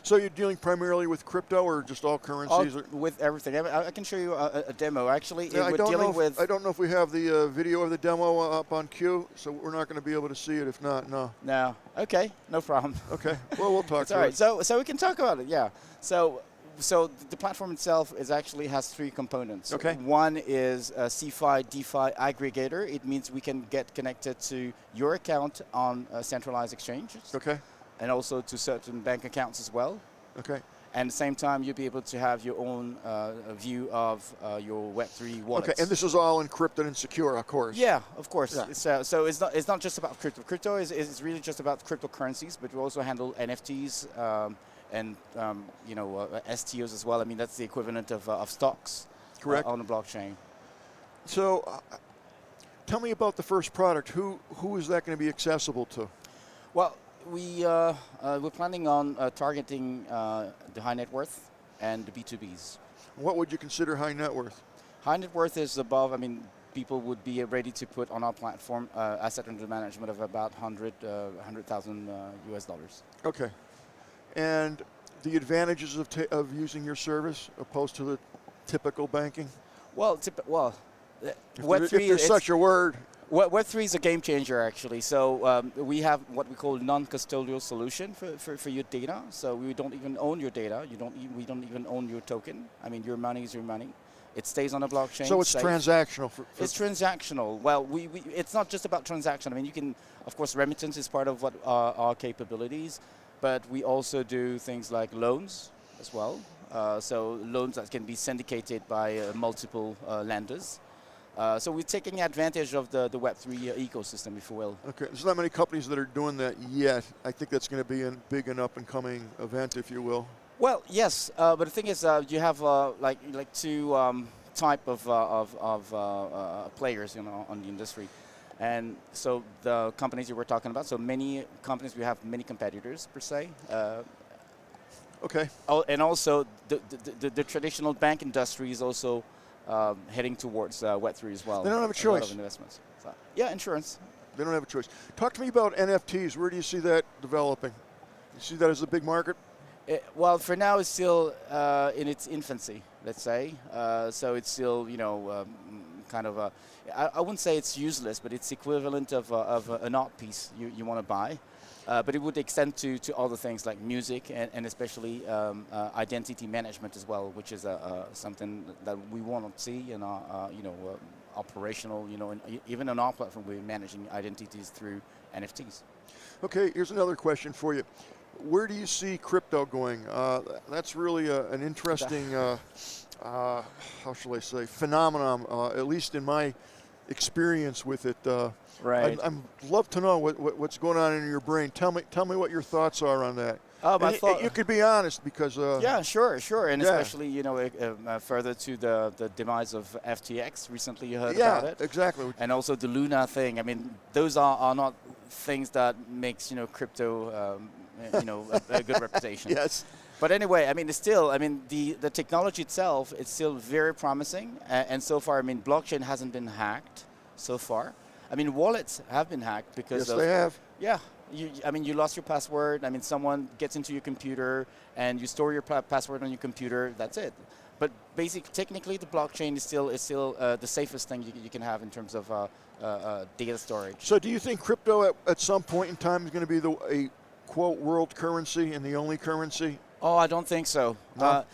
So you're dealing primarily with crypto or just all currencies? With everything. I can show you a demo. Actually, Yeah, we're dealing with. I don't know if we have the video of the demo up on queue, so we're not going to be able to see it. If not, no. No. Okay. No problem. Okay. Well, we'll talk. It's all right. So we can talk about it. Yeah. So the platform itself has 3 components. Okay. One is a CeFi DeFi aggregator. It means we can get connected to your account on centralized exchanges. Okay. And also to certain bank accounts as well. Okay. And at the same time, you'll be able to have your own view of your Web3 wallets. Okay, and this is all encrypted and secure, of course. Yeah, of course. Yeah. So it's not just about crypto. Crypto is really just about cryptocurrencies, but we also handle NFTs and STOs as well. I mean, that's the equivalent of stocks. Correct. On the blockchain. So tell me about the first product. Who is that going to be accessible to? Well, we're planning on targeting the high net worth and the B2Bs. What would you consider high net worth? High net worth is above, people would be ready to put on our platform asset under management of about $100,000 US dollars. Okay. And the advantages of using your service opposed to the typical banking? Well, If there's such a word. Web3 is a game changer, actually. So we have what we call non-custodial solution for your data. So we don't even own your data. We don't even own your token. I mean, your money is your money. It stays on a blockchain. So it's safe. transactional. It's transactional. Well, it's not just about transaction. I mean, you can, of course, remittance is part of what our capabilities, but we also do things like loans as well. So loans that can be syndicated by multiple lenders. So we're taking advantage of the Web3 ecosystem, if you will. Okay, there's not many companies that are doing that yet. I think that's going to be a big and up-and-coming event, if you will. Well, yes, but the thing is, you have like two type of players, on the industry, and so the companies you were talking about. So many companies, we have many competitors per se. Okay. And also the traditional bank industry is also heading towards Web3 as well. They don't have a choice. A lot of investments. So, yeah, insurance. They don't have a choice. Talk to me about NFTs. Where do you see that developing? You see that as a big market? Well, for now, it's still in its infancy, let's say. So it's still, kind of I wouldn't say it's useless, but it's equivalent of an art piece you want to buy. But it would extend to other things like music and especially identity management as well, which is something that we want to see in our, operational, and even on our platform, we're managing identities through NFTs. Okay, here's another question for you. Where do you see crypto going? That's really an interesting, how shall I say, phenomenon, at least in my experience with it. Right. I'd love to know what's going on in your brain. Tell me what your thoughts are on that. You could be honest because. Yeah, sure, and especially further to the demise of FTX. Recently, you heard about it. Yeah, exactly. And also the Luna thing. I mean, those are not things that makes crypto a good reputation. Yes. But anyway, I mean, the technology itself is still very promising, and so far, I mean, blockchain hasn't been hacked so far. I mean, wallets have been hacked because yes, they have. Yeah. You lost your password. I mean, someone gets into your computer and you store your password on your computer. That's it. But technically, the blockchain is still the safest thing you can have in terms of data storage. So, do you think crypto at some point in time is going to be a quote world currency and the only currency? Oh, I don't think so. No?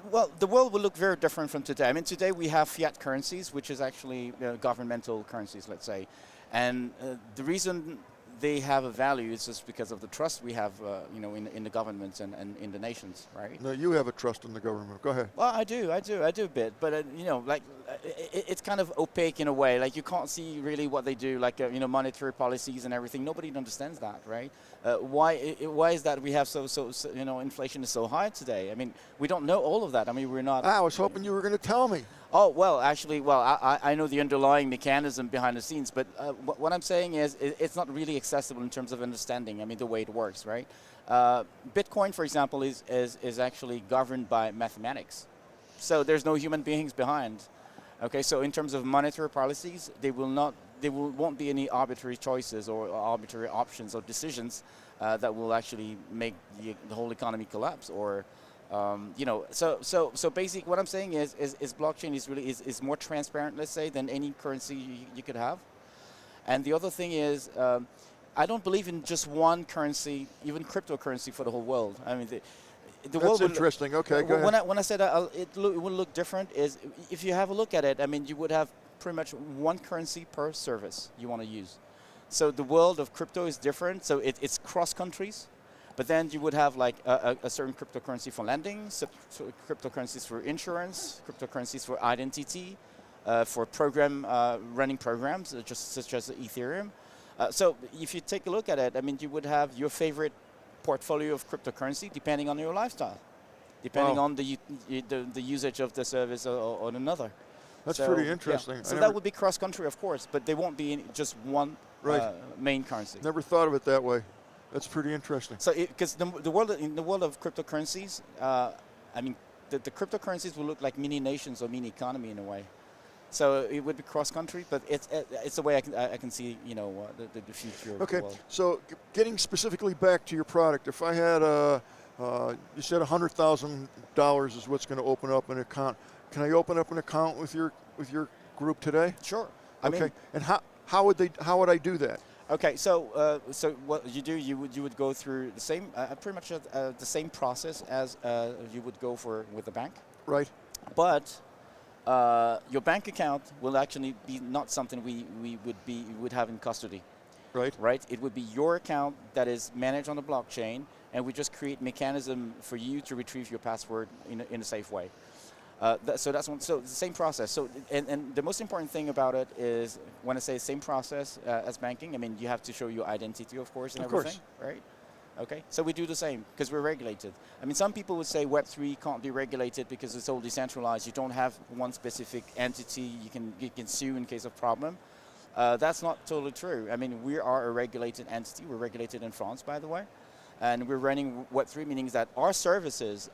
Well, the world will look very different from today. I mean, today we have fiat currencies, which is actually governmental currencies, let's say. And the reason they have a value is just because of the trust we have, in the governments and in the nations, right? No, you have a trust in the government. Go ahead. Well, I do a bit, but it's kind of opaque in a way. Like you can't see really what they do, like monetary policies and everything. Nobody understands that, right? Why is that we have so inflation is so high today? I mean, we don't know all of that. I mean, we're not. I was hoping you were going to tell me. Oh, well, actually, I know the underlying mechanism behind the scenes, but what I'm saying is it's not really accessible in terms of understanding, I mean, the way it works, right? Bitcoin, for example, is actually governed by mathematics. So there's no human beings behind. Okay, so in terms of monetary policies, there won't be any arbitrary choices or arbitrary options or decisions that will actually make the whole economy collapse or so basically what I'm saying is blockchain is more transparent, let's say, than any currency you could have. And the other thing is, I don't believe in just one currency, even cryptocurrency for the whole world. I mean, the world. That's interesting. Okay, go ahead. When I said it will look different, is if you have a look at it, I mean, you would have pretty much one currency per service you want to use. So the world of crypto is different. So it's cross countries. But then you would have like a certain cryptocurrency for lending, cryptocurrencies for insurance, cryptocurrencies for identity, for running programs, such as Ethereum. So if you take a look at it, I mean, you would have your favorite portfolio of cryptocurrency depending on your lifestyle, depending on the usage of the service or another. That's pretty interesting. Yeah. So that would be cross-country, of course, but they won't be just one main currency. Never thought of it that way. That's pretty interesting. So, because in the world of cryptocurrencies, I mean, the cryptocurrencies will look like mini nations or mini economy in a way. So it would be cross-country, but it's the way I can see the future of the world. Okay, so getting specifically back to your product, if I had You said $100,000 is what's going to open up an account. Can I open up an account with your group today? Sure. Okay. And how would I do that? Okay, so so what you do, you would go through the same, pretty much the same process as you would go with a bank. Right. But your bank account will actually be not something we would have in custody. Right. Right. It would be your account that is managed on the blockchain, and we just create mechanism for you to retrieve your password in a safe way. So that's one. So it's the same process. So and the most important thing about it is when I say same process as banking, I mean you have to show your identity, of course, and everything, right? Okay. So we do the same because we're regulated. I mean, some people would say Web3 can't be regulated because it's all decentralized. You don't have one specific entity you can sue in case of problem. That's not totally true. I mean, we are a regulated entity. We're regulated in France, by the way. And we're running Web3, meaning that our services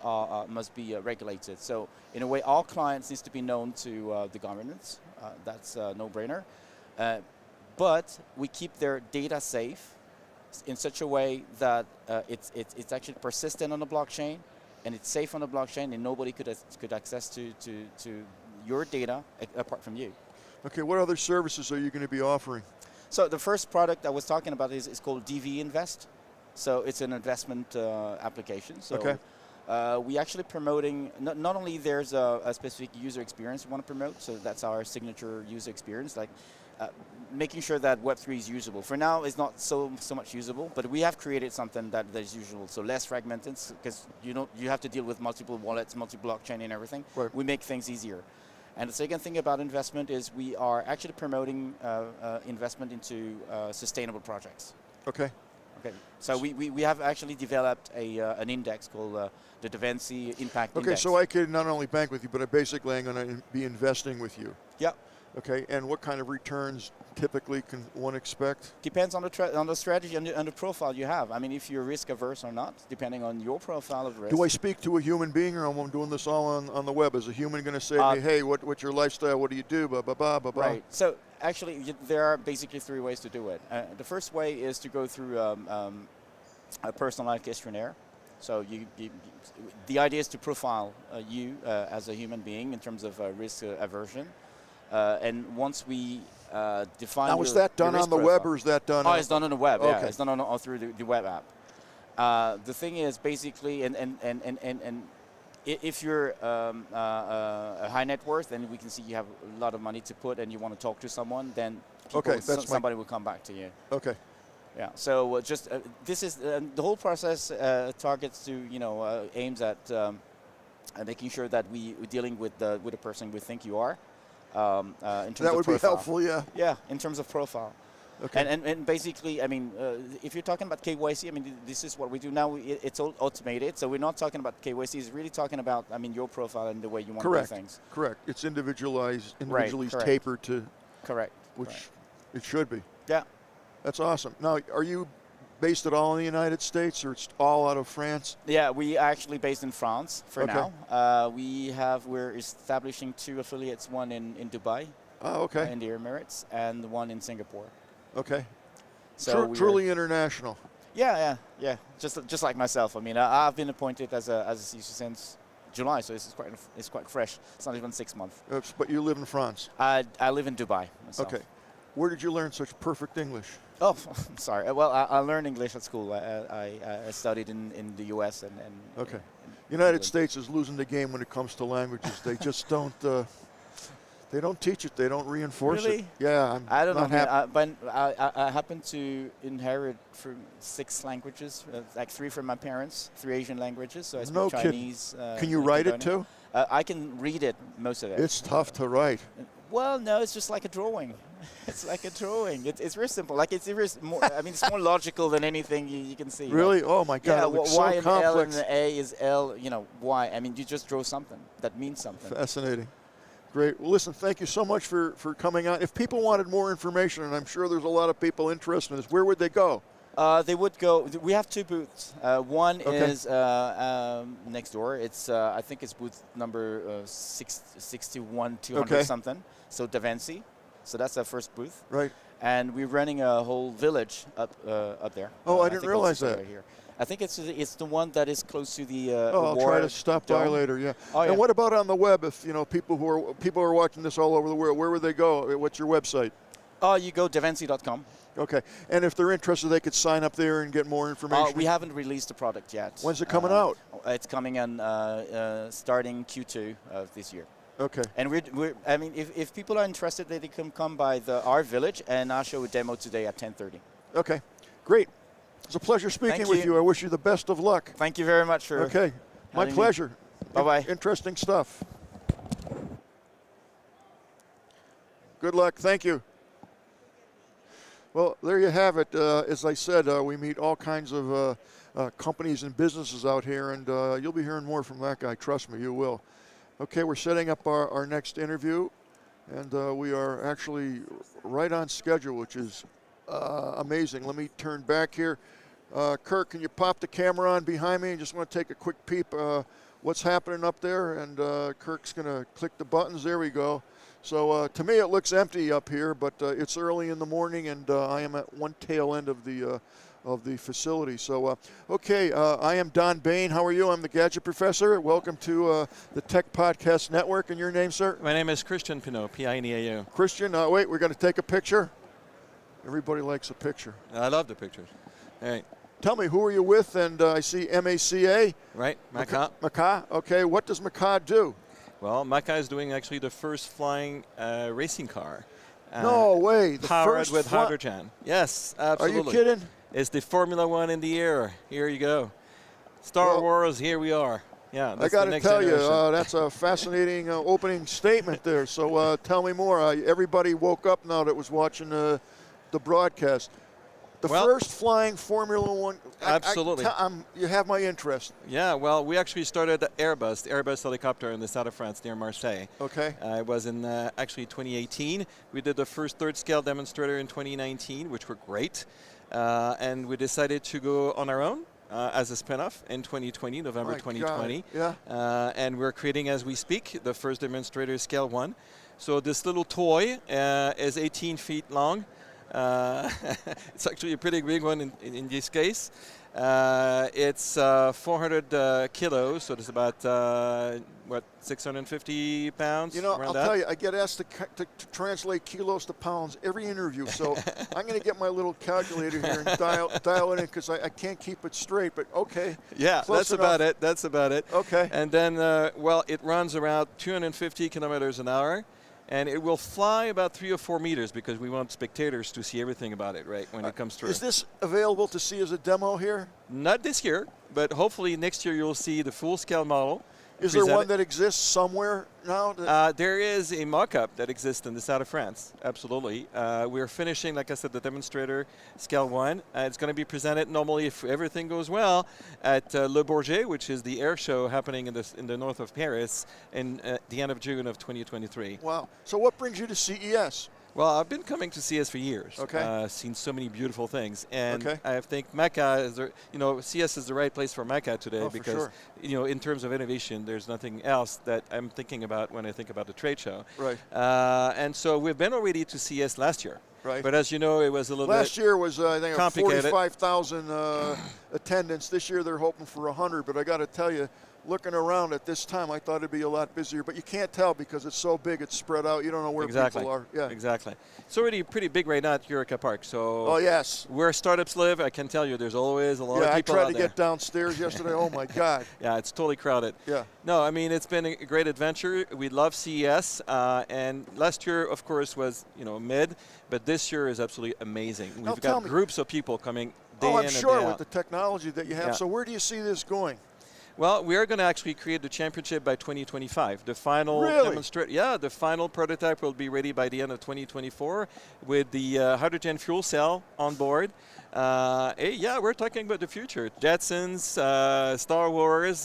must be regulated. So in a way, all clients needs to be known to the governance. That's a no-brainer. But we keep their data safe in such a way that it's actually persistent on the blockchain, and it's safe on the blockchain, and nobody could access to your data apart from you. Okay. What other services are you going to be offering? So the first product I was talking about is called DV Invest. So it's an investment application. So okay. We actually promoting, not only there's a specific user experience we want to promote, so that's our signature user experience, like making sure that Web3 is usable. For now, it's not so much usable, but we have created something that is usable, so less fragmented, because you have to deal with multiple wallets, multi-blockchain and everything. Right. We make things easier. And the second thing about investment is we are actually promoting investment into sustainable projects. Okay. Okay. So we have actually developed an index called the DaVinci Impact Index. Okay, so I could not only bank with you, but basically I'm going to be investing with you. Yeah. Okay, and what kind of returns typically can one expect? Depends on the strategy and the profile you have. I mean, if you're risk averse or not, depending on your profile of risk. Do I speak to a human being, or am I doing this all on the web? Is a human going to say to me, hey, what's your lifestyle? What do you do? Blah, blah, blah, blah, blah. Right. So actually, there are basically three ways to do it. The first way is to go through a personalized questionnaire. So the idea is to profile you as a human being in terms of risk aversion. And once we define now, is that done on the web, or is that done? Oh, it's done on the web. Okay. Yeah, it's done all through the web app. The thing is basically, and if you're a high net worth, and we can see you have a lot of money to put, and you want to talk to someone, then somebody will come back to you. Okay. Yeah. So this is the whole process targets to aims at making sure that we're dealing with the person we think you are. In terms that would of profile. be helpful, yeah. Yeah, in terms of profile. Okay. And basically, I mean, if you're talking about KYC, I mean, this is what we do now. It's all automated, so we're not talking about KYC. It's really talking about, I mean, your profile and the way you want to do things. Correct. It's individually Correct. tapered to. Correct. Which it should be. Yeah. That's awesome. Now, are you based at all in the United States, or it's all out of France? Yeah, we are actually based in France for Okay. now. We're establishing 2 affiliates, one in Dubai, Oh, okay. in the Emirates, and one in Singapore. Okay. So Truly international. Yeah. Just like myself. I mean, I've been appointed as a CISO since July, so it's quite fresh. It's not even 6 months. But you live in France. I live in Dubai myself. Okay. Where did you learn such perfect English? Oh, I'm sorry. Well, I learned English at school. I studied in the U.S. and okay. in United England. States is losing the game when it comes to languages. They just don't. They don't teach it. They don't reinforce Really? it. Yeah, I don't know, happy. man. But I happen to inherit from 6 languages, like 3 from my parents, 3 Asian languages. So I speak No kidding. Chinese. Can you write it too? I can read it, most of it. It's tough to write. Well, no, it's just like a drawing. It's like a drawing. It's very simple. Like it's more. I mean, it's more logical than anything you can see. Really? Like, Oh my God! yeah, it looks Y so and L and complex. the A is L. Y. I mean, you just draw something that means something. Fascinating. Great. Well, listen, thank you so much for coming on. If people wanted more information, and I'm sure there's a lot of people interested in this, where would they go? They would go. We have 2 booths. One Okay. is next door. It's I think it's booth number 61, 200 Okay. something. So DaVinci. So that's our first booth. Right. And we're running a whole village up there. Oh, I think didn't it's realize that. right here. I think it's the one that is close to the I'll try to stop by later. Yeah. Oh, yeah. And what about on the web? If people who are watching this all over the world, where would they go? What's your website? You go davinci.com. Okay. And if they're interested, they could sign up there and get more information. We haven't released the product yet. When's it coming out? It's coming in starting Q2 of this year. Okay. And I mean, if people are interested, they can come by our village, and I'll show a demo today at 10:30. Okay. Great. It's a pleasure speaking with you. I wish you the best of luck. Thank you very much for. Okay. My pleasure. Bye-bye. Interesting stuff. Good luck. Thank you. Well, there you have it. As I said, we meet all kinds of companies and businesses out here, and you'll be hearing more from that guy. Trust me, you will. Okay, we're setting up our next interview, and we are actually right on schedule, which is amazing. Let me turn back here. Kirk, can you pop the camera on behind me? I just want to take a quick peep what's happening up there, and Kirk's going to click the buttons. There we go. So to me, it looks empty up here, but it's early in the morning, and I am at one tail end of the facility. So, okay, I am Don Bain. How are you? I'm the Gadget Professor. Welcome to the Tech Podcast Network. And your name, sir? My name is Christian Pinot, P-I-N-E-A-U. Christian, wait, we're going to take a picture. Everybody likes a picture. I love the pictures. All right. Tell me, who are you with? And I see MACA. Right, Maca. Maca, okay. What does Maca do? Well, Maca is doing actually the first flying racing car. No way. Powered with hydrogen. Yes, absolutely. Are you kidding? It's the Formula One in the air. Here you go. Star Wars, here we are. Yeah, I got to tell you, that's a fascinating opening statement there. So tell me more. Everybody woke up now that was watching the broadcast. The first flying Formula One. Absolutely. You have my interest. Yeah, well, we actually started the Airbus helicopter in the south of France near Marseille. Okay. It was in actually 2018. We did the first third-scale demonstrator in 2019, which were great. And we decided to go on our own as a spin-off in 2020, November 2020. Yeah. And we're creating, as we speak, the first demonstrator scale 1. So this little toy is 18 feet long. It's actually a pretty big one in this case. It's 400 kilos, so it's about 650 pounds. You know, I'll tell you, I get asked to translate kilos to pounds every interview, so I'm going to get my little calculator here and dial it in because I can't keep it straight. But okay. Yeah, that's about it. That's about it. Okay. And then, it runs around 250 kilometers an hour. And it will fly about 3 or 4 meters because we want spectators to see everything about it, right, when it comes through. Is this available to see as a demo here? Not this year, but hopefully next year you'll see the full-scale model. Is there one that exists somewhere now? There is a mock-up that exists in the south of France, absolutely. We're finishing, like I said, the demonstrator scale 1. It's going to be presented normally, if everything goes well, at Le Bourget, which is the air show happening in the north of Paris in the end of June of 2023. Wow. So what brings you to CES? Well, I've been coming to CES for years. Okay. Seen so many beautiful things, and I think Maca is, CES is the right place for Maca today because, in terms of innovation, there's nothing else that I'm thinking about when I think about the trade show. Right. And so we've been already to CES last year. Right. But as you know, it was a little last year was I think 45,000 attendance. This year they're hoping for 100. But I got to tell you, looking around at this time, I thought it'd be a lot busier, but you can't tell because it's so big, it's spread out. You don't know where people are. Yeah, exactly. It's already pretty big right now at Eureka Park. So yes, where startups live, I can tell you, there's always a lot of people I tried to get downstairs yesterday. Oh my God. Yeah, it's totally crowded. Yeah. No, I mean it's been a great adventure. We love CES, and last year, of course, was mid, but this year is absolutely amazing. We've got groups of people coming day in and day out. I'm sure with the technology that you have. Yeah. So where do you see this going? Well, we are going to actually create the championship by 2025. The final the final prototype will be ready by the end of 2024 with the hydrogen fuel cell on board. We're talking about the future. Jetsons, Star Wars,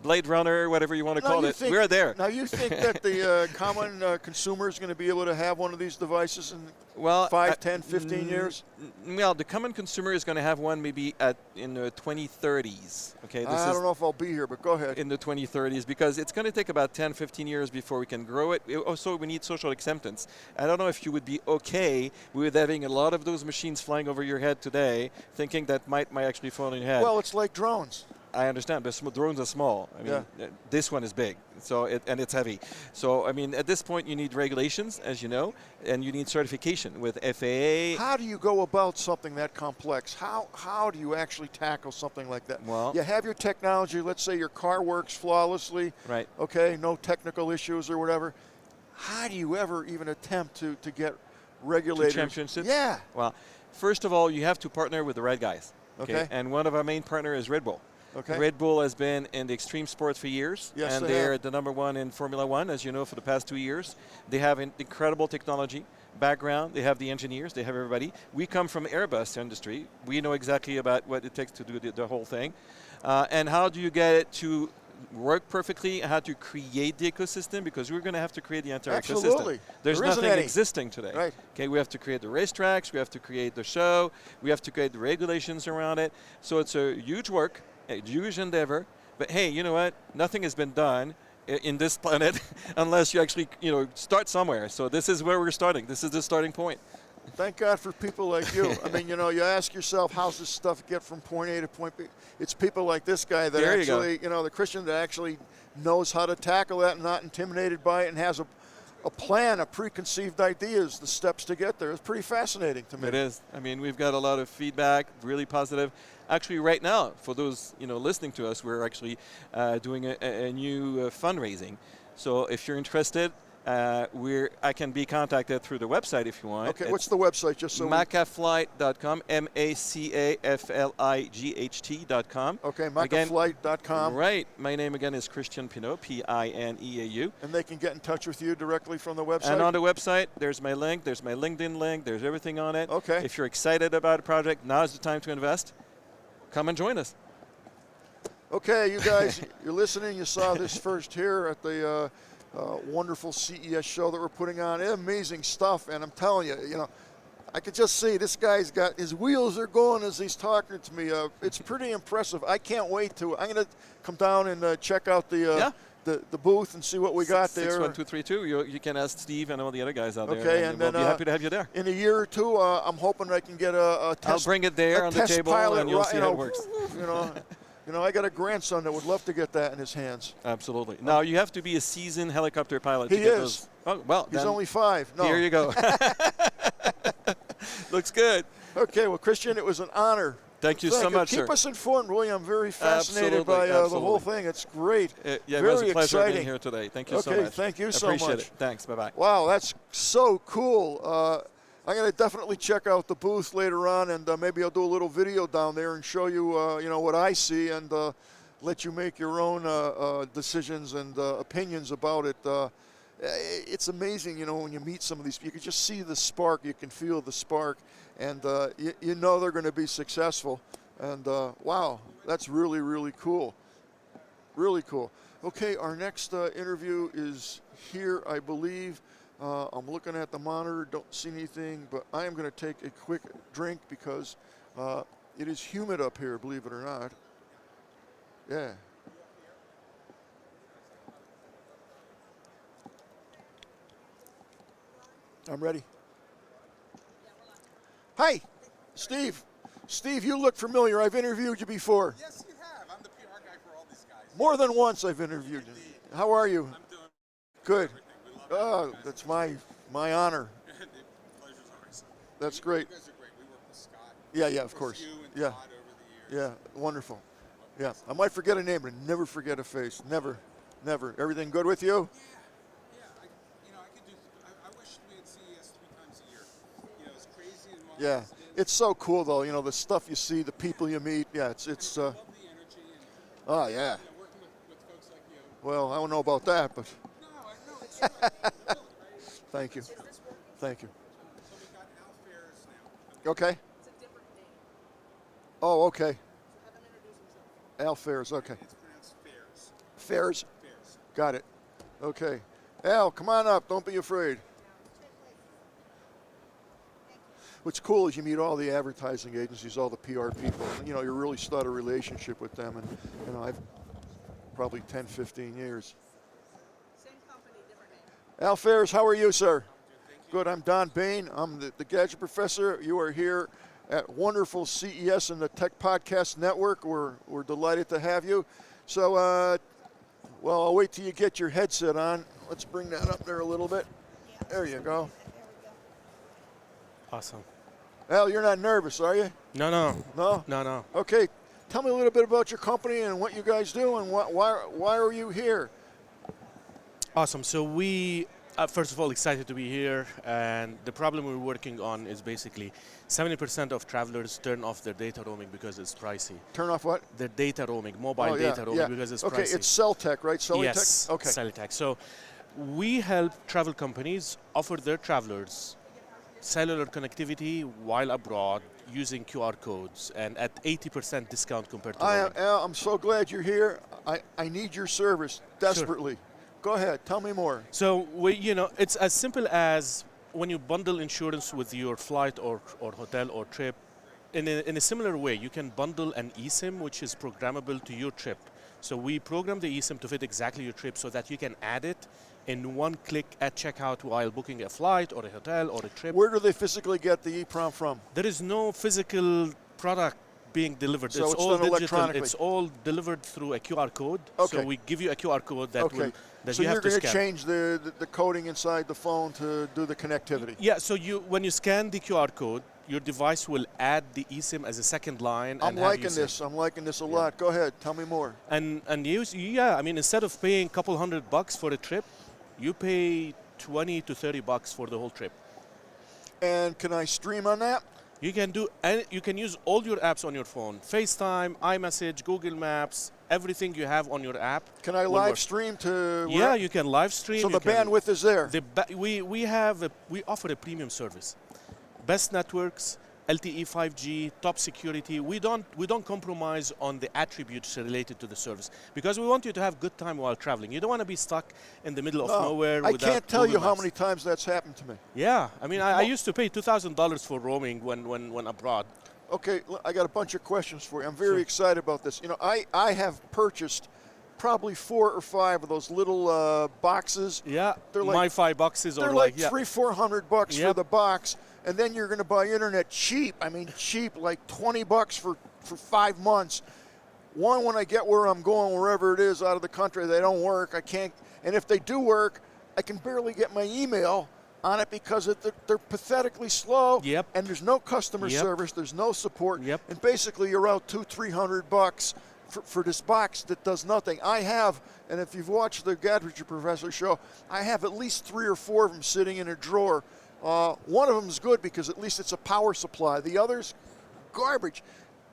Blade Runner, whatever you want to call it. We're there. Now, you think that the common consumer is going to be able to have one of these devices Well, 5, 10, 15 years? Well, the common consumer is going to have one maybe in the 2030s. Okay, I don't know if I'll be here, but go ahead. In the 2030s, because it's going to take about 10, 15 years before we can grow it. Also, we need social acceptance. I don't know if you would be okay with having a lot of those machines flying over your head today, thinking that might actually fall on your head. Well, it's like drones. I understand, but drones are small. I mean, this one is big, and it's heavy. So, I mean, at this point, you need regulations, as you know, and you need certification with FAA. How do you go about something that complex? How do you actually tackle something like that? Well, you have your technology. Let's say your car works flawlessly. Right. Okay, no technical issues or whatever. How do you ever even attempt to get regulators? To championships? Yeah. Well, first of all, you have to partner with the right guys. Okay. And one of our main partners is Red Bull. Okay. Red Bull has been in the extreme sports for years, yes, and they're the #1 in Formula One, as you know, for the past 2 years. They have an incredible technology background. They have the engineers. They have everybody. We come from Airbus industry. We know exactly about what it takes to do the whole thing. And how do you get it to work perfectly, how to create the ecosystem, because we're going to have to create the entire ecosystem. There's nothing existing today. Right. Okay, we have to create the racetracks, we have to create the show, we have to create the regulations around it. So it's a huge work, a huge endeavor. But hey, you know what? Nothing has been done in this planet unless you actually, start somewhere. So this is where we're starting. This is the starting point. Thank God for people like you. I mean, you ask yourself, how's this stuff get from point A to point B? It's people like this guy that actually, the Christian that actually knows how to tackle that and not intimidated by it and has a plan, a preconceived ideas, the steps to get there. It's pretty fascinating to me. It is. I mean, we've got a lot of feedback, really positive. Actually, right now, for those listening to us, we're actually doing a new fundraising. So if you're interested, I can be contacted through the website if you want. Okay, what's the website? Just so macaflight.com, MACAFLIGHT.com. Okay, macaflight.com. Right. My name again is Christian Pinault, Pineau. And they can get in touch with you directly from the website? And on the website, there's my link, there's my LinkedIn link, there's everything on it. Okay. If you're excited about a project, now's the time to invest. Come and join us. Okay, you guys, you're listening. You saw this first here at the wonderful CES show that we're putting on. Amazing stuff, and I'm telling you, I could just see this guy's got his wheels are going as he's talking to me. It's pretty impressive. I can't wait to. I'm going to come down and check out the booth and see what we got there. 61232. You can ask Steve and all the other guys out there. Okay, and we'll be happy to have you there. In a year or two, I'm hoping I can get a test. I'll bring it there on the table, and you'll see how it works. I got a grandson that would love to get that in his hands. Absolutely. Now, you have to be a seasoned helicopter pilot. He is. Oh, well, he's only 5. No. Here you go. Looks good. Okay, well, Christian, it was an honor. Thank you so much, sir. Keep us informed, William. I'm very fascinated by the whole thing. It's great. It very was a pleasure exciting. being here today. Thank you so much. Okay, thank you so much. Appreciate it. Thanks. Bye-bye. Wow, that's so cool. I'm going to definitely check out the booth later on, and maybe I'll do a little video down there and show you, what I see, and let you make your own decisions and opinions about it. It's amazing, when you meet some of these. You can just see the spark. You can feel the spark, and you know they're going to be successful. And wow, that's really, really cool. Really cool. Okay, our next interview is here, I believe. I'm looking at the monitor, don't see anything, but I am going to take a quick drink because it is humid up here, believe it or not. Yeah. I'm ready. Hi, Steve. Steve, you look familiar. I've interviewed you before. Yes, you have. I'm the PR guy for all these guys. More than once I've interviewed you. How are you? I'm doing good. Oh, that's my honor. The pleasure's ours. That's great. You guys are great. We work with Scott. Yeah, of course. You and Yeah. Todd over the years. Yeah, wonderful. Yeah, I might forget a name, but never forget a face. Never, never. Everything good with you? Yeah. I could do. I wish we had CES 3 times a year. As crazy and wild Yeah, as it is. it's so cool though. The stuff you see, the people you meet. Yeah, it's. I love the energy and Oh yeah. working with folks like you. Well, I don't know about that, but No, I know it's really, right? thank you, thank you. So we got Al Ferris now. Okay. It's a different name. Oh, okay. So have him introduce himself. Al Fairs. Okay. It's pronounced Fairs. Fairs. Fairs. Got it. Okay. Al, come on up. Don't be afraid. what's cool is you meet all the advertising agencies, all the PR people, and, you know, you really start a relationship with them. And, you know, I've probably 10, 15 years. Same company, different name. Al Ferris, how are you, sir? Good, I'm Don Bain. I'm the Gadget Professor. You are here at wonderful CES and the Tech Podcast Network. We're delighted to have you. So, well, I'll wait till you get your headset on. Let's bring that up there a little bit. There you go. Awesome. Al, you're not nervous, are you? No, no. No? No, no. Okay, tell me a little bit about your company and what you guys do and why are you here? Awesome. So we, first of all, excited to be here. And the problem we're working on is basically 70% of travelers turn off their data roaming because it's pricey. Turn off what? Their data roaming, mobile data roaming because it's pricey. Okay, it's Celtech, right? Celtech? Yes, Okay. Celtech. So we help travel companies offer their travelers cellular connectivity while abroad using QR codes and at 80% discount compared to roaming. Al, I'm so glad you're here. I need your service desperately. Sure. Go ahead, tell me more. So it's as simple as when you bundle insurance with your flight or hotel or trip, in a similar way, you can bundle an eSIM which is programmable to your trip. So we program the eSIM to fit exactly your trip so that you can add it in one click at checkout while booking a flight or a hotel or a trip. Where do they physically get the EEPROM from? There is no physical product being delivered. So it's all done digital. electronically. It's all delivered through a QR code. Okay. So we give you a QR code that will that so you have you're to going to scan. change the coding inside the phone to do the connectivity. Yeah. So when you scan the QR code, your device will add the eSIM as a second line. I'm liking this. I'm liking this a lot. Go ahead. Tell me more. And I mean, instead of paying a couple $100 for a trip, you pay $20 to $30 for the whole trip. And can I stream on that? You can do, and you can use all your apps on your phone: FaceTime, iMessage, Google Maps, everything you have on your app. Can I live stream to? Yeah, you can live stream. So the bandwidth is there. We offer a premium service, best networks, LTE 5G, top security. We don't compromise on the attributes related to the service because we want you to have good time while traveling. You don't want to be stuck in the middle of nowhere. I without can't tell you Google how Maps. many times that's happened to me. Yeah, I mean, I used to pay $2,000 for roaming when abroad. Okay, I got a bunch of questions for you. I'm very excited about this. You know, I have purchased probably 4 or 5 of those little boxes. Yeah, they're like my 5 boxes they're or like yeah. $300-400 for the box, and then you're going to buy internet cheap. I mean, cheap, like $20 for 5 months. One, when I get where I'm going, wherever it is out of the country, they don't work. I can't, and if they do work, I can barely get my email on it because they're pathetically slow. Yep. And there's no customer service. There's no support. Yep. And basically, you're out $200-300 for this box that does nothing. I have, and if you've watched the Gadget Professor show, I have at least 3 or 4 of them sitting in a drawer. One of them is good because at least it's a power supply. The other's garbage.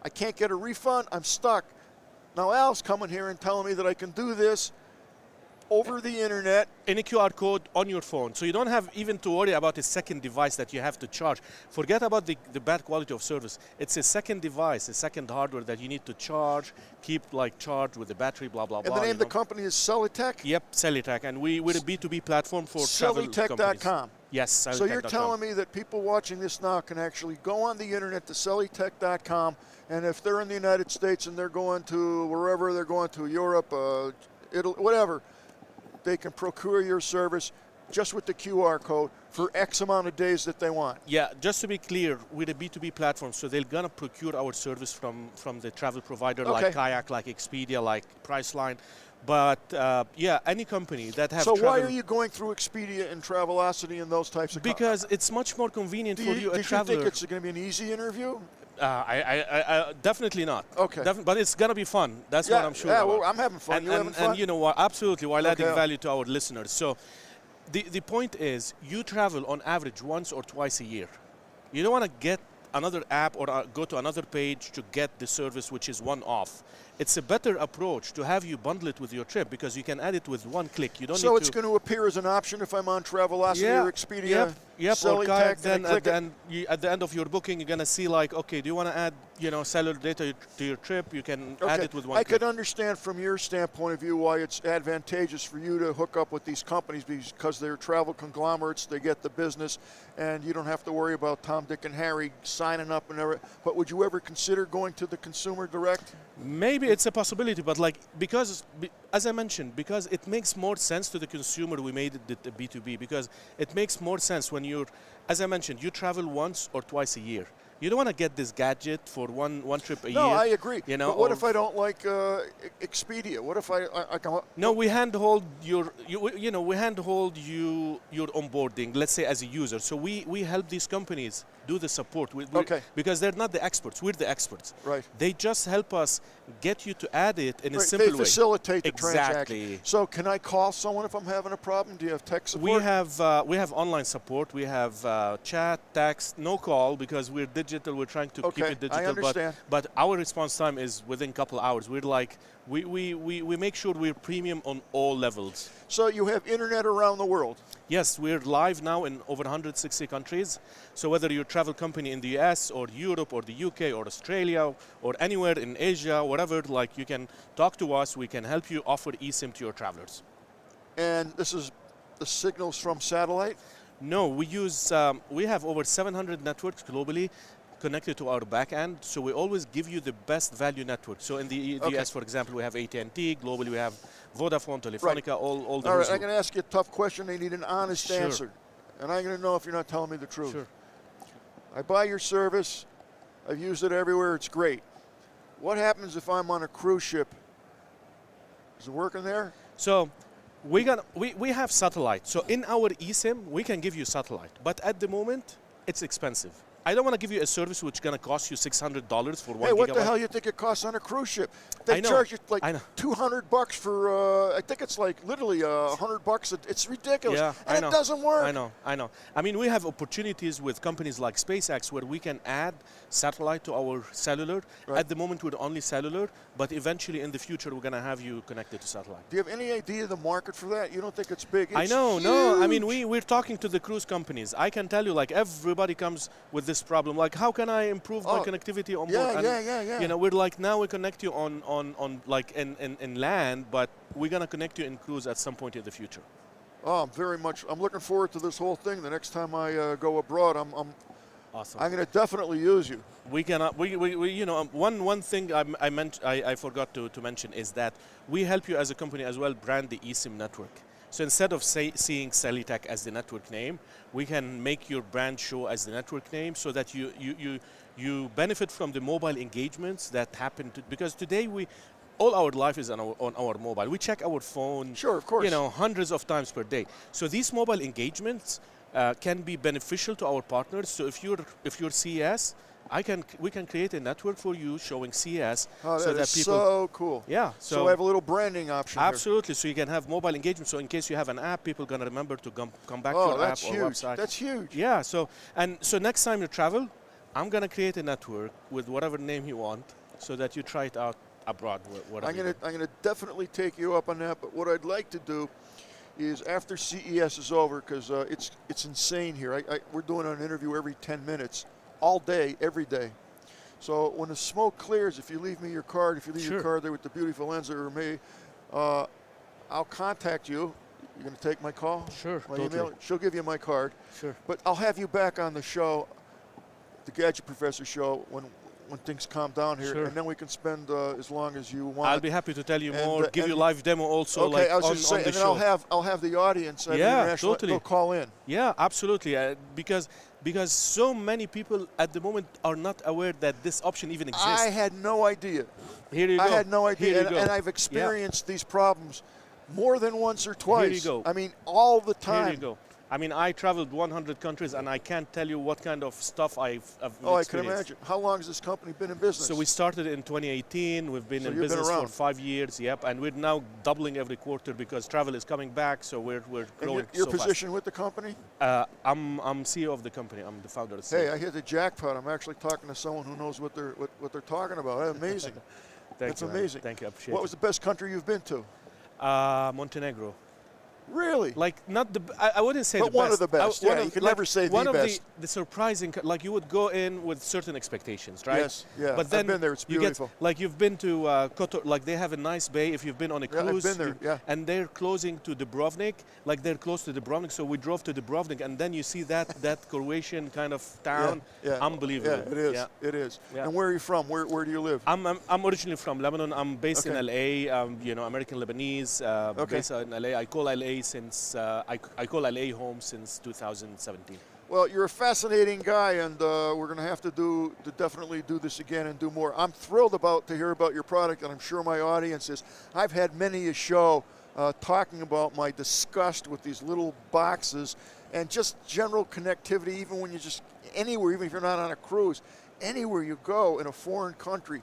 I can't get a refund. I'm stuck. Now Al's coming here and telling me that I can do this over the internet. In a QR code on your phone. So you don't have even to worry about a second device that you have to charge. Forget about the bad quality of service. It's a second device, a second hardware that you need to charge, keep charged with the battery, blah, blah, blah. And the name of the company is Celitech? Yep, Celitech. And we're a B2B platform for travel companies. Celitech.com. Yes, Celitech.com. So you're telling me that people watching this now can actually go on the internet to Celitech.com, and if they're in the United States and they're going to wherever they're going to, Europe, Italy, whatever, they can procure your service just with the QR code for X amount of days that they want. Yeah, just to be clear, we're a B2B platform, so they're going to procure our service from the travel provider like Kayak, like Expedia, like Priceline. But yeah, any company that has So why are you going through Expedia and Travelocity and those types of Because it's much more convenient for you, a traveler. Do you think it's going to be an easy interview? I definitely not. Okay. But it's going to be fun. That's what I'm sure about. Well, I'm having fun. You having fun? And you know what? Absolutely, while adding value to our listeners. So the point is, you travel on average once or twice a year. You don't want to get another app or go to another page to get the service, which is one-off. It's a better approach to have you bundle it with your trip because you can add it with one click. You don't so need it's to going to appear as an option if I'm on Travelocity or Expedia. Yep. Or Selling kayak. tech, Then and at the end of your booking, you're gonna see like, okay, do you want to add cellular data to your trip? You can add it with one I click. could understand from your standpoint of view why it's advantageous for you to hook up with these companies because they're travel conglomerates. They get the business, and you don't have to worry about Tom, Dick, and Harry signing up and everything. But would you ever consider going to the consumer direct? Maybe it's a possibility, but like as I mentioned, because it makes more sense to the consumer, we made it the B2B because it makes more sense when you're, as I mentioned, you travel once or twice a year. You don't want to get this gadget for one trip a year. No, I agree. You know, but what if I don't like Expedia? What if I can? No, we handhold we handhold your onboarding. Let's say as a user. So we help these companies do the support. Because they're not the experts. We're the experts. Right. They just help us get you to add it in a simple way. They facilitate the Exactly. transaction. So can I call someone if I'm having a problem? Do you have tech support? We have online support. We have chat, text, no call because we're digital. We're trying to keep it digital. I understand. But our response time is within a couple of hours. We're like we make sure we're premium on all levels. So you have internet around the world? Yes, we're live now in over 160 countries. So whether you're a travel company in the US or Europe or the UK or Australia or anywhere in Asia, whatever, like you can talk to us. We can help you offer eSIM to your travelers. And this is the signals from satellite? No, we have over 700 networks globally connected to our back end, so we always give you the best value network. So in the US, for example, we have AT&T. Globally, we have Vodafone, Telefonica, all the. All right, I'm going to ask you a tough question. They need an honest answer, and I'm going to know if you're not telling me the truth. Sure. I buy your service. I've used it everywhere. It's great. What happens if I'm on a cruise ship? Is it working there? So we have satellite. So in our eSIM, we can give you satellite, but at the moment, it's expensive. I don't want to give you a service which is going to cost you $600 for 1 gigabyte. Hey, what the hell you think it costs on a cruise ship? They charge you like $200 for, I think it's like literally $100. It's ridiculous. Yeah, and it doesn't work. I know. I mean, we have opportunities with companies like SpaceX where we can add satellite to our cellular. Right. At the moment, we're only cellular, but eventually in the future, we're going to have you connected to satellite. Do you have any idea of the market for that? You don't think it's big? It's I know, huge. no. I mean, we're talking to the cruise companies. I can tell you, like, everybody comes with this problem. Like, how can I improve my connectivity on board? Yeah. You know, we're like, now we connect you on like in land, but we're gonna connect you in cruise at some point in the future. Oh, I'm looking forward to this whole thing. The next time I go abroad, Awesome. I'm going to definitely use you. We cannot. We you know, one thing I forgot to mention is that we help you as a company as well brand the eSIM network. So instead of seeing Celitech as the network name, we can make your brand show as the network name so that you benefit from the mobile engagements that happen. Because today all our life is on our mobile. We check our phone, sure, of course, hundreds of times per day. So these mobile engagements can be beneficial to our partners. So if you're CES, we can create a network for you showing CES. Oh, so that people, so cool. Yeah. So I have a little branding option. Absolutely. Here. So you can have mobile engagement. So in case you have an app, people are going to remember to come back to your app or website. That's huge. Yeah. So next time you travel, I'm going to create a network with whatever name you want so that you try it out abroad. I'm going to definitely take you up on that. But what I'd like to do is after CES is over, because it's insane here. We're doing an interview every 10 minutes. All day, every day. So when the smoke clears, if you leave me your card, your card there with the beautiful Enza or me, I'll contact you. You're going to take my call? Sure, my totally. email? She'll give you my card. Sure. But I'll have you back on the show, the Gadget Professor show, when things calm down here, sure. And then we can spend as long as you want. I'll be happy to tell you more, give you live demo also. Okay, like I was on, just saying, on the and show. then I'll have the audience at international. Totally. They'll call in. Yeah, absolutely. Because so many people at the moment are not aware that this option even exists. I had no idea. Here you go. I had no idea, and I've experienced these problems more than once or twice. Here you go. I mean, all the time. Here you go. I mean, I traveled 100 countries, and I can't tell you what kind of stuff I've Oh, I can experienced. imagine. How long has this company been in business? So we started in 2018. We've been So in you've been business for around. 5 years. Yep, and we're now doubling every quarter because travel is coming back. So we're And growing your so position with the company? fast. I'm CEO of the company. I'm the founder. and Hey, CEO. I hit the jackpot. I'm actually talking to someone who knows what they're talking about. That's amazing. That's you, man. amazing. Thank you. I appreciate What it. was the best country you've been to? Montenegro. Really? Like not the, I wouldn't say But the one best. of the best. One Yeah, of- you can like, never say one the of best. the surprising, like you would go in with certain expectations, right? Yes, yeah. But then I've been there. It's you beautiful. get like you've been to Kotor, like they have a nice bay. If you've been on a Yeah, I've cruise, been there, yeah. and they're closing to Dubrovnik, like they're close to Dubrovnik. So we drove to Dubrovnik, and then you see that Croatian kind of town. yeah. Unbelievable. Yeah, it is. Yeah. It is. Yeah. And where are you from? Where do you live? I'm originally from Lebanon. I'm based Okay. in LA. You know, American Lebanese. Okay. Based in LA. I call LA since I call LA home since 2017. Well, you're a fascinating guy, and we're going to have to definitely do this again and do more. I'm thrilled to hear about your product, and I'm sure my audience is. I've had many a show talking about my disgust with these little boxes and just general connectivity, even when you just anywhere, even if you're not on a cruise, anywhere you go in a foreign country.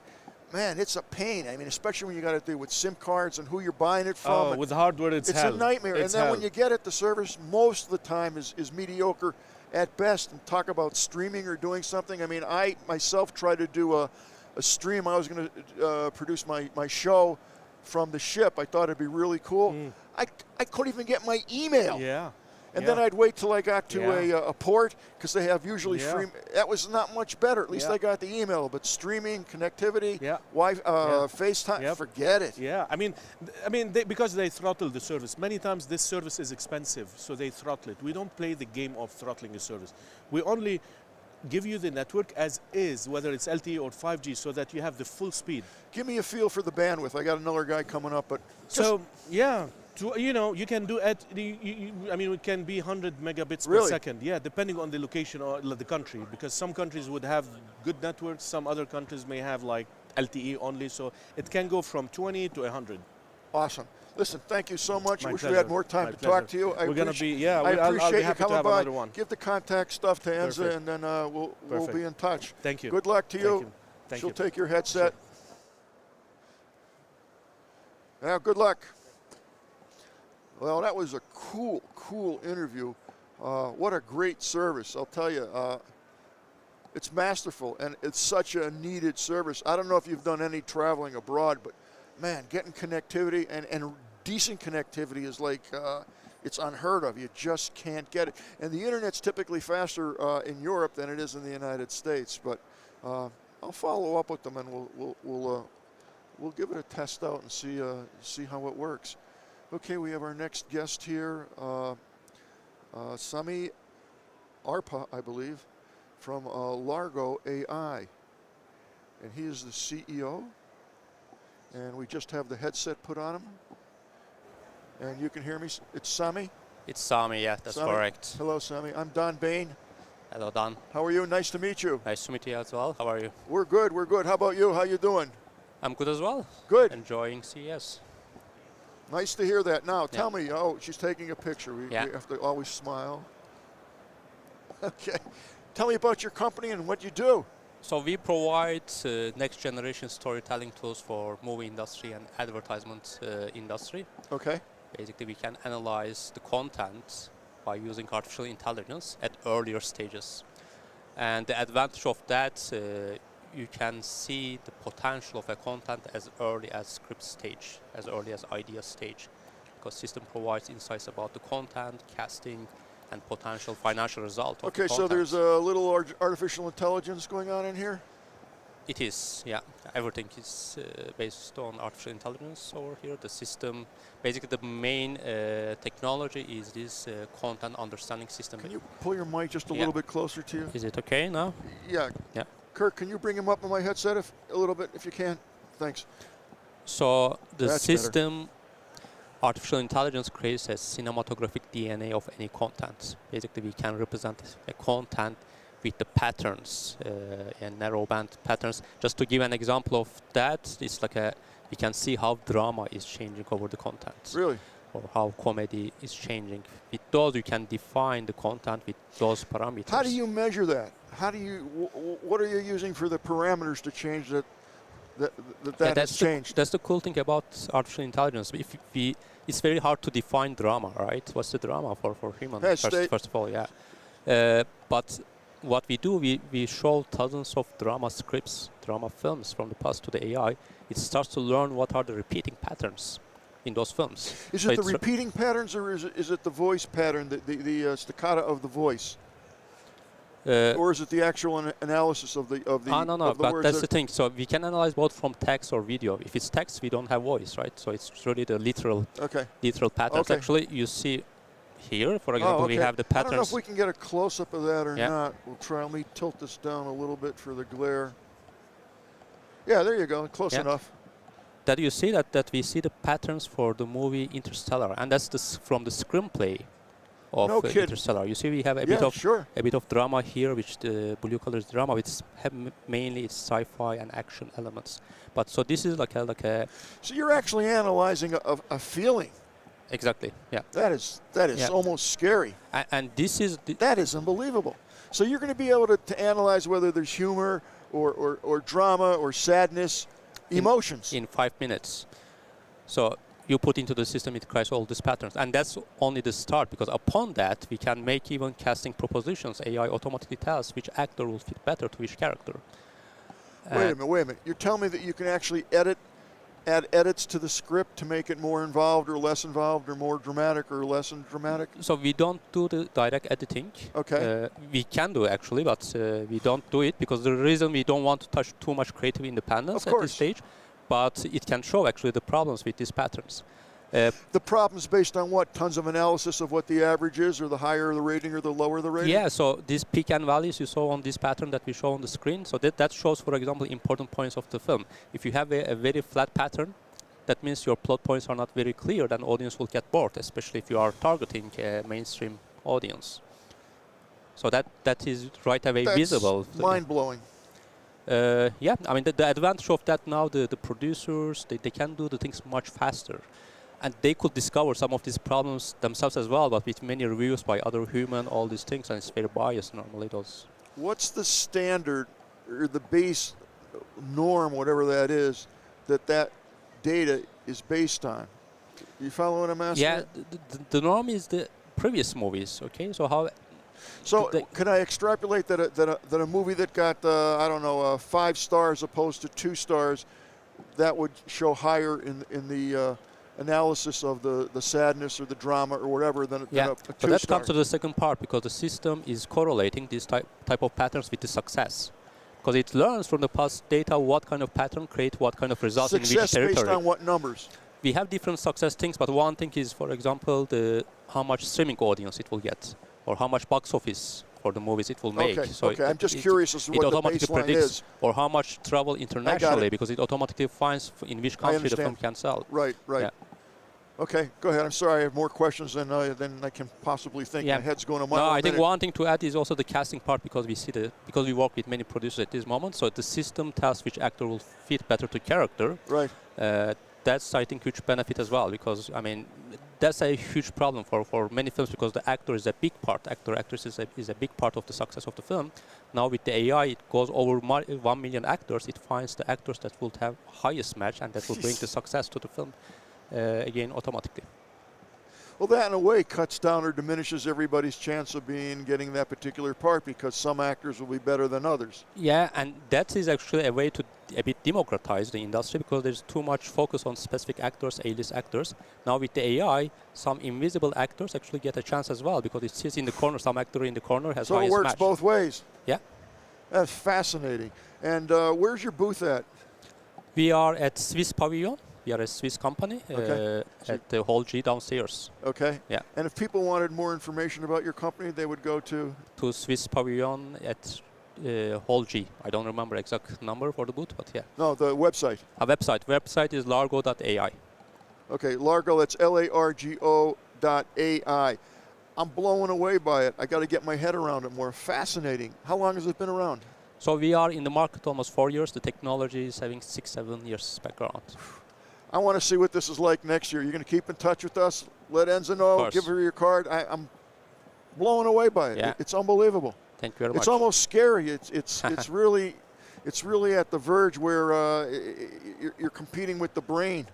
Man, it's a pain. I mean, especially when you got to deal with SIM cards and who you're buying it from. Oh, with hardware, it's hell. a nightmare. It's and then hell. when you get it, the service most of the time is mediocre at best. And talk about streaming or doing something. I mean, I myself tried to do a stream. I was going to produce my show from the ship. I thought it'd be really cool. I couldn't even get my email. Yeah. And yeah. then I'd wait till I got to Yeah. a port because they have usually Yeah. free. That was not much better. At least Yeah. I got the email. But streaming, connectivity, Yeah. Wi-Fi, FaceTime, Yep. forget it. Yeah, I mean, because they throttle the service. Many times this service is expensive, so they throttle it. We don't play the game of throttling a service. We only give you the network as is, whether it's LTE or 5G, so that you have the full speed. Give me a feel for the bandwidth. I got another guy coming up, but So yeah, you know, you can do I mean, it can be 100 megabits per Really? second. Yeah, depending on the location or the country, because some countries would have good networks, some other countries may have like LTE only. So it can go from 20 to 100. awesome. Listen, thank you so much. My Wish we pleasure. had more time My to pleasure. talk to you. We're gonna appreciate- be yeah. I I'll appreciate be you happy to coming have by. another one. Give the contact stuff to Enza, Perfect. and then we'll Perfect. be in touch. Thank you. Good luck to Thank you. you. Thank She'll you. take your headset. Now, good luck. Well, that was a cool interview. What a great service, I'll tell you. It's masterful, and it's such a needed service. I don't know if you've done any traveling abroad, but man, getting connectivity and decent connectivity is like, it's unheard of. You just can't get it. And the internet's typically faster in Europe than it is in the United States. But I'll follow up with them, and we'll give it a test out and see how it works. Okay, we have our next guest here, Sami Arpa, I believe, from Largo AI, and he is the CEO. And we just have the headset put on him, and you can hear me. It's Sami. It's Sami, yeah, that's Sami. correct. Hello, Sami. I'm Don Bain. Hello, Dan. How are you? Nice to meet you. Nice to meet you as well. How are you? We're good. We're good. How about you? How you doing? I'm good as well. Good. Enjoying CES. Nice to hear that. Now, tell me. Oh, she's taking a picture. We Yeah. have to always smile. Okay. Tell me about your company and what you do. So we provide next generation storytelling tools for movie industry and advertisement industry. Okay. Basically, we can analyze the content by using artificial intelligence at earlier stages. And the advantage of that, you can see the potential of a content as early as script stage, as early as idea stage, because system provides insights about the content, casting, and potential financial result of Okay, the so content. there's a little artificial intelligence going on in here? It is, yeah. Everything is based on artificial intelligence over here. The system, basically the main technology is this content understanding system. Can you pull your mic just a Yeah. little bit closer to you? Is it okay now? Yeah. Yeah. Kirk, can you bring him up on my headset a little bit if you can? Thanks. So the That's better. system, artificial intelligence creates a cinematographic DNA of any content. Basically, we can represent a content with the patterns and narrow band patterns. Just to give an example of that, it's like we can see how drama is changing over the content. Really? or how comedy is changing. With those, you can define the content with those parameters. How do you measure that? How do you? What are you using for the parameters to change that? That has changed. That's the cool thing about artificial intelligence. It's very hard to define drama, right? What's the drama for humans? First of all, yeah. But what we do, we show thousands of drama scripts, drama films from the past to the AI. It starts to learn what are the repeating patterns in those films. Is it the repeating patterns, or is it the voice pattern, the staccato of the voice? Or is it the actual analysis of the no, but words? That's the thing. So we can analyze both from text or video. If it's text, we don't have voice, right? So it's really the literal patterns. Okay. Actually, you see here, for example, we have the patterns. I don't know if we can get a close-up of that or not. We'll try. Let me tilt this down a little bit for the glare. Yeah, there you go. Close enough. That you see that we see the patterns for the movie Interstellar, and that's from the screenplay of Interstellar. You see, we have a bit of drama here, which the blue color is drama, which have mainly it's sci-fi and action elements. But so this is like a. So you're actually analyzing a feeling. Exactly. Yeah. That is almost scary. And this is that is unbelievable. So you're going to be able to analyze whether there's humor or drama or sadness, emotions in 5 minutes. So you put into the system, it creates all these patterns. And that's only the start, because upon that, we can make even casting propositions. AI automatically tells which actor will fit better to which character. Wait a minute. You're telling me that you can actually add edits to the script to make it more involved or less involved or more dramatic or less dramatic? So we don't do the direct editing. Okay. We can do actually, but we don't do it because the reason we don't want to touch too much creative independence at this stage. But it can show actually the problems with these patterns. The problems based on what? Tons of analysis of what the average is, or the higher the rating or the lower the rating? Yeah, so these peak and valleys you saw on this pattern that we show on the screen, so that shows, for example, important points of the film. If you have a very flat pattern, that means your plot points are not very clear, then audience will get bored, especially if you are targeting a mainstream audience. So that is right away visible. Mind-blowing. Yeah, I mean, the advantage of that now, the producers, they can do the things much faster. And they could discover some of these problems themselves as well, but with many reviews by other human, all these things, and it's very biased normally. What's the standard, or the base norm, whatever that is, that data is based on? You follow what I'm asking? Yeah, the norm is the previous movies, okay? So how... So can I extrapolate that a movie that got, 5 stars opposed to 2 stars, that would show higher in the analysis of the sadness or the drama or whatever than a 2-star? So that comes to the second part, because the system is correlating this type of patterns with the success. Because it learns from the past data what kind of pattern create what kind of results in which territory. Success based on what numbers? We have different success things, but one thing is, for example, how much streaming audience it will get, or how much box office for the movies it will make. So I'm just curious as to what the baseline is. Or how much travel internationally, because it automatically finds in which country the film can sell. Right. Yeah. Okay, go ahead. I'm sorry, I have more questions than I can possibly think. My head's going a mile a minute. I think one thing to add is also the casting part, because we work with many producers at this moment, so the system tells which actor will fit better to character. Right. That's, I think, huge benefit as well, because, I mean, that's a huge problem for many films, because the actor is a big part. Actress is a big part of the success of the film. Now with the AI, it goes over 1 million actors. It finds the actors that will have highest match and that will bring the success to the film, again, automatically. Well, that in a way cuts down or diminishes everybody's chance of getting that particular part, because some actors will be better than others. Yeah, and that is actually a way to a bit democratize the industry, because there's too much focus on specific actors, A-list actors. Now with the AI, some invisible actors actually get a chance as well, because it sits in the corner. Some actor in the corner has highest match. So it works both ways. Yeah. That's fascinating. And where's your booth at? We are at Swiss Pavilion. We are a Swiss company at the Hall G downstairs. Okay. Yeah. And if people wanted more information about your company, they would go to Swiss Pavilion at Hall G. I don't remember exact number for the booth, but yeah. No, the website. A website. Website is largo.ai. Okay, Largo. That's LARGO.ai. I'm blown away by it. I got to get my head around it more. Fascinating. How long has it been around? So we are in the market almost 4 years. The technology is having 6-7 years background. I want to see what this is like next year. You're going to keep in touch with us. Let Enza know. course. Give her your card. I'm blown away by it. Yeah. It's unbelievable. Thank you very much. It's almost scary. It's really at the verge where you're competing with the brain.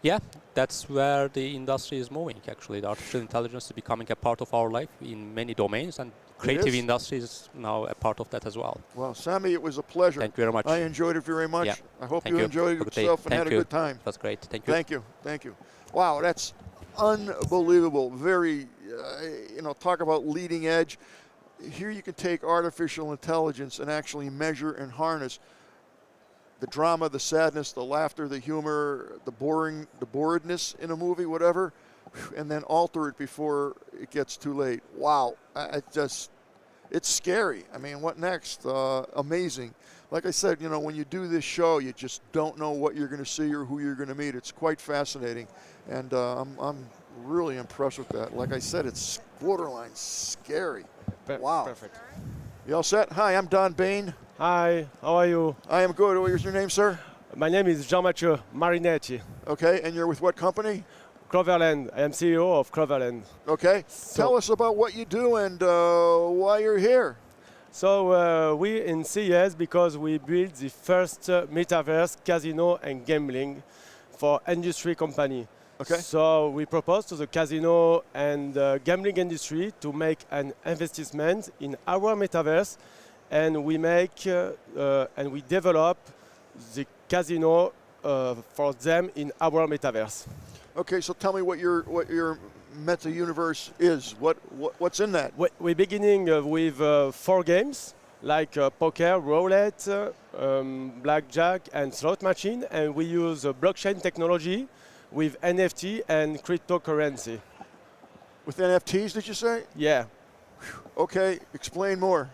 Yeah, that's where the industry is moving, actually. The artificial intelligence is becoming a part of our life in many domains, and creative is. industry is now a part of that as well. Well, Sami, it was a pleasure. Thank you very much. I enjoyed it very much. Yeah. I hope Thank you enjoyed Have a it good day. yourself and Thank had you. a good time. That's great. Thank you. Thank you. Thank you. Wow, that's unbelievable. Very, talk about leading edge. Here you can take artificial intelligence and actually measure and harness the drama, the sadness, the laughter, the humor, the boredness in a movie, whatever, and then alter it before it gets too late. Wow, it's scary. I mean, what next? Amazing. Like I said, when you do this show, you just don't know what you're going to see or who you're going to meet. It's quite fascinating, and I'm really impressed with that. Like I said, it's borderline scary. Wow. Perfect. You all set? Hi, I'm Don Bain. Hi, how are you? I am good. What is your name, sir? My name is Jean-Mathieu Marinetti. Okay, and you're with what company? Cloverland. I am CEO of Cloverland. Okay. Tell us about what you do and why you're here. So we in CES because we built the first metaverse casino and gambling for industry company. Okay. So we propose to the casino and gambling industry to make an investment in our metaverse, and we make and we develop the casino for them in our metaverse. Okay, so tell me what your meta universe is. What's in that? We're beginning with 4 games like poker, roulette, blackjack, and slot machine, and we use blockchain technology with NFT and cryptocurrency. With NFTs, did you say? Yeah. Okay, explain more.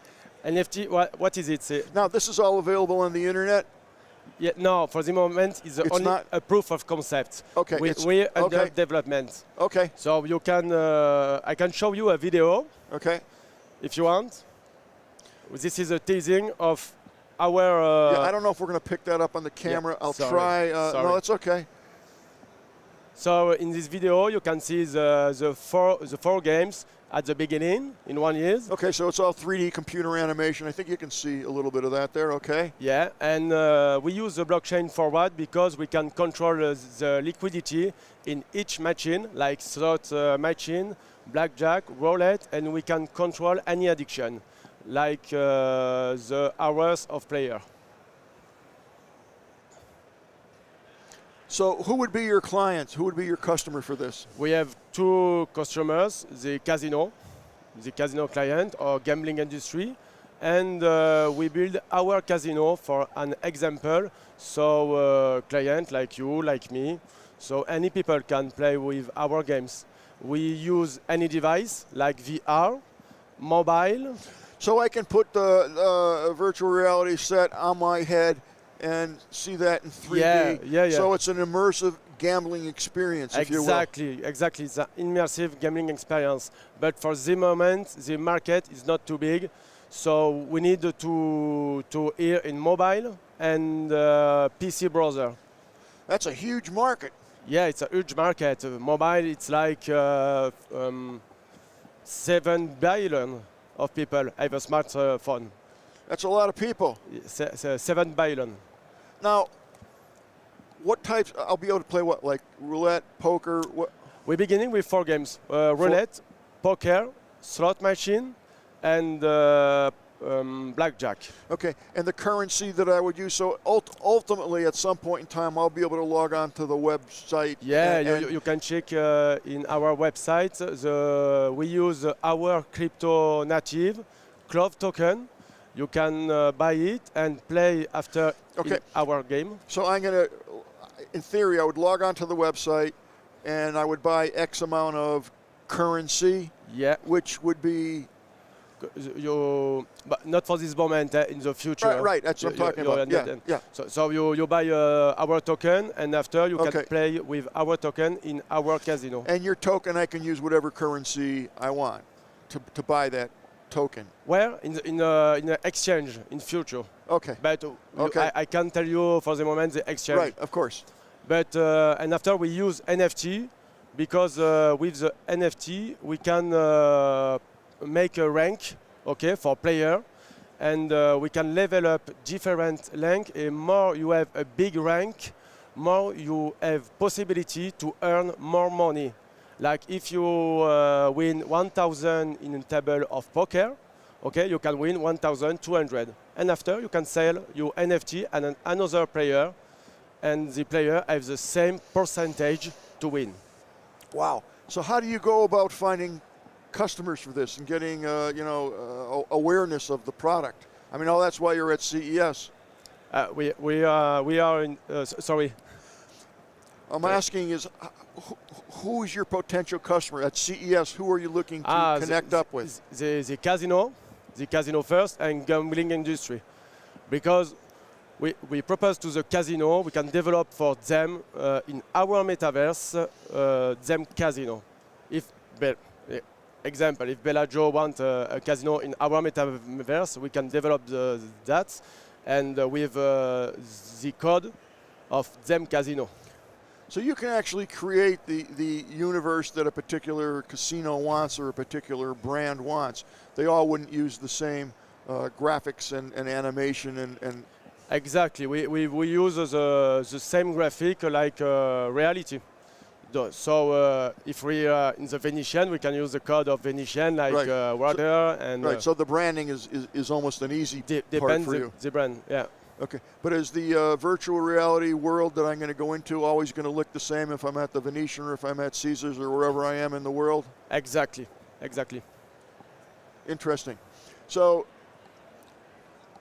NFT, what is it? Now, this is all available on the internet? Yeah, no, for the moment, it's only not a proof of concept. Okay. We're under okay. development. Okay. So you can, I can show you a video. Okay. If you want. This is a teasing of our. Yeah, I don't know if we're going to pick that up on the camera. Yeah, I'll sorry. try. Sorry. No, it's okay. So in this video, you can see the four games at the beginning in 1 year. Okay, so it's all 3D computer animation. I think you can see a little bit of that there, okay? Yeah, and we use the blockchain for what? Because we can control the liquidity in each machine, like slot machine, blackjack, roulette, and we can control any addiction, like the hours of player. So who would be your clients? Who would be your customer for this? We have 2 customers, the casino client or gambling industry, and we build our casino for an example. So client like you, like me, so any people can play with our games. We use any device like VR, mobile. So I can put the virtual reality set on my head and see that in 3D. Yeah. So it's an immersive gambling experience, if you will. Exactly. It's an immersive gambling experience. But for the moment, the market is not too big, so we need to hear in mobile and PC browser. That's a huge market. Yeah, it's a huge market. Mobile, it's like 7 billion of people have a smartphone. That's a lot of people. 7 billion. Now, what types? I'll be able to play what, like roulette, poker? What? We're beginning with 4 games: roulette, poker, slot machine, and blackjack. Okay, and the currency that I would use. So ultimately, at some point in time, I'll be able to log on to the website. Yeah, you can check in our website. We use our crypto native Clove token. You can buy it and play after in our game. So I'm going to, in theory, I would log on to the website and I would buy X amount of currency, which would be... but not for this moment, in the future. Right, that's what I'm talking about. Yeah. So you buy our token, and after you can play with our token in our casino. And your token, I can use whatever currency I want to buy that token. Where? In the exchange in future. Okay. But I can't tell you for the moment the exchange. Right, of course. But and after we use NFT because with the NFT we can make a rank, okay, for player, and we can level up different rank. And more you have a big rank, more you have possibility to earn more money. Like if you win 1,000 in a table of poker, okay, you can win 1,200. And after you can sell your NFT and another player, and the player has the same percentage to win. Wow. So how do you go about finding customers for this and getting awareness of the product? I mean, oh, that's why you're at CES. We are in. Sorry. I'm asking is who is your potential customer at CES? Who are you looking to connect up with? The casino first, and gambling industry, because we propose to the casino we can develop for them in our metaverse them casino. If example, if Bellagio want a casino in our metaverse, we can develop that, and with the code of them casino. So you can actually create the universe that a particular casino wants or a particular brand wants. They all wouldn't use the same graphics and animation and Exactly. We use the same graphic like reality. So if we are in the Venetian, we can use the code of Venetian like right. water and. Right. So the branding is almost an easy part for you. The brand, yeah. Okay, but is the virtual reality world that I'm going to go into always going to look the same if I'm at the Venetian or if I'm at Caesars or wherever I am in the world? Exactly. Interesting. So,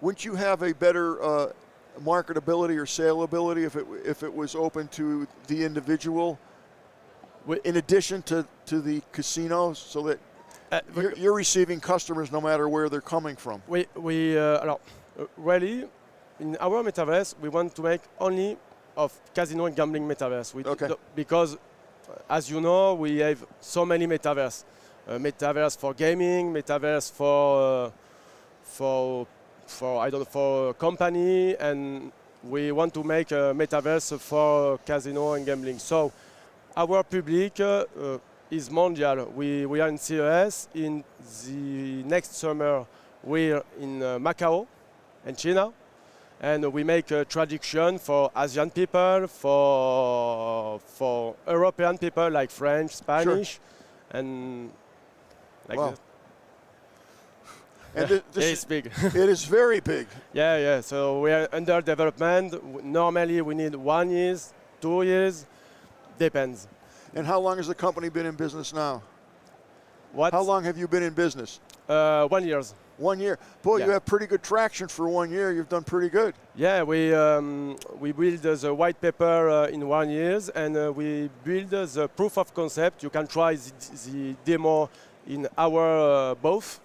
wouldn't you have a better marketability or saleability if it was open to the individual, in addition to the casinos, so that you're receiving customers no matter where they're coming from? Really. In our metaverse, we want to make only of casino and gambling metaverse. Because, as you know, we have so many metaverse. Metaverse for gaming, metaverse for company, and we want to make a metaverse for casino and gambling. So, our public is mondial. We are in CES. In the next summer, we're in Macau and China. And we make a traduction for Asian people, for European people like French, Spanish, and like that. And it's big. It is very big. Yeah. So we are under development. Normally we need 1 year, 2 years, depends. And how long has the company been in business now? What? How long have you been in business? 1 year. 1 year. Boy, Yeah. you have pretty good traction for 1 year. You've done pretty good. Yeah, we build the white paper in 1 year, and we build the proof of concept. You can try the demo in our booth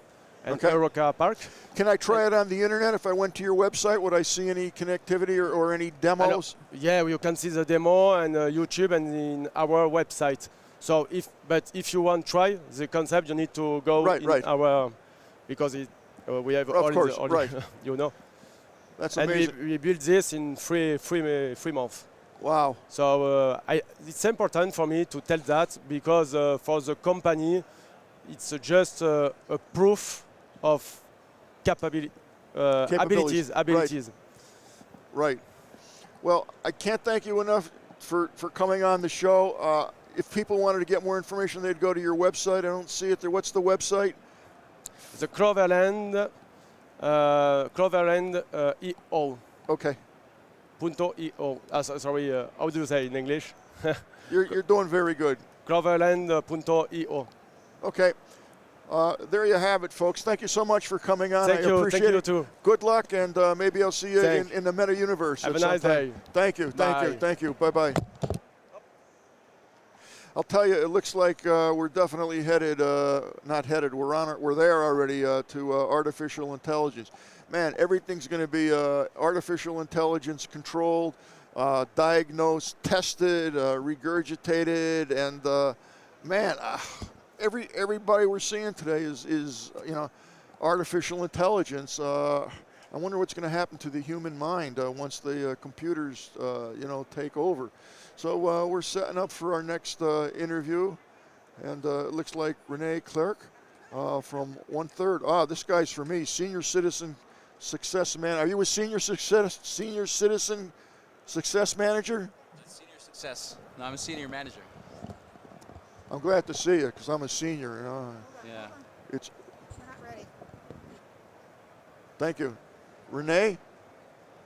and Eurocar Park. Can I try it on the internet? If I went to your website, would I see any connectivity or any demos? Yeah, you can see the demo on YouTube and in our website. So if you want to try the concept, you need to go in our, because we have all you know. That's amazing. And we built this in three months. Wow. So it's important for me to tell that, because for the company, it's just a proof of abilities. Right. Well, I can't thank you enough for coming on the show. If people wanted to get more information, they'd go to your website. I don't see it there. What's the website? The Cloverland EO. Okay. .eo. Sorry, how do you say in English? You're doing very good. Cloverland.eo. Okay. There you have it, folks. Thank you so much for coming on. Thank you. Appreciate Thank you it. too. Good luck, and maybe I'll see you in the meta universe. Have a nice day. Thank you. Bye. Thank you. Bye-bye. I'll tell you, it looks like we're definitely headed, not headed, we're there already to artificial intelligence. Man, everything's going to be artificial intelligence controlled, diagnosed, tested, regurgitated, and man, everybody we're seeing today is artificial intelligence. I wonder what's going to happen to the human mind once the computers, take over. So we're setting up for our next interview, and it looks like Rene Clerc from 1/3. This guy's for me, Senior Citizen Success Man. Are you a Senior Citizen Success Manager? Senior Success. No, I'm a Senior Manager. I'm glad to see you because I'm a senior. Yeah. It's. We're not ready. Thank you. Rene?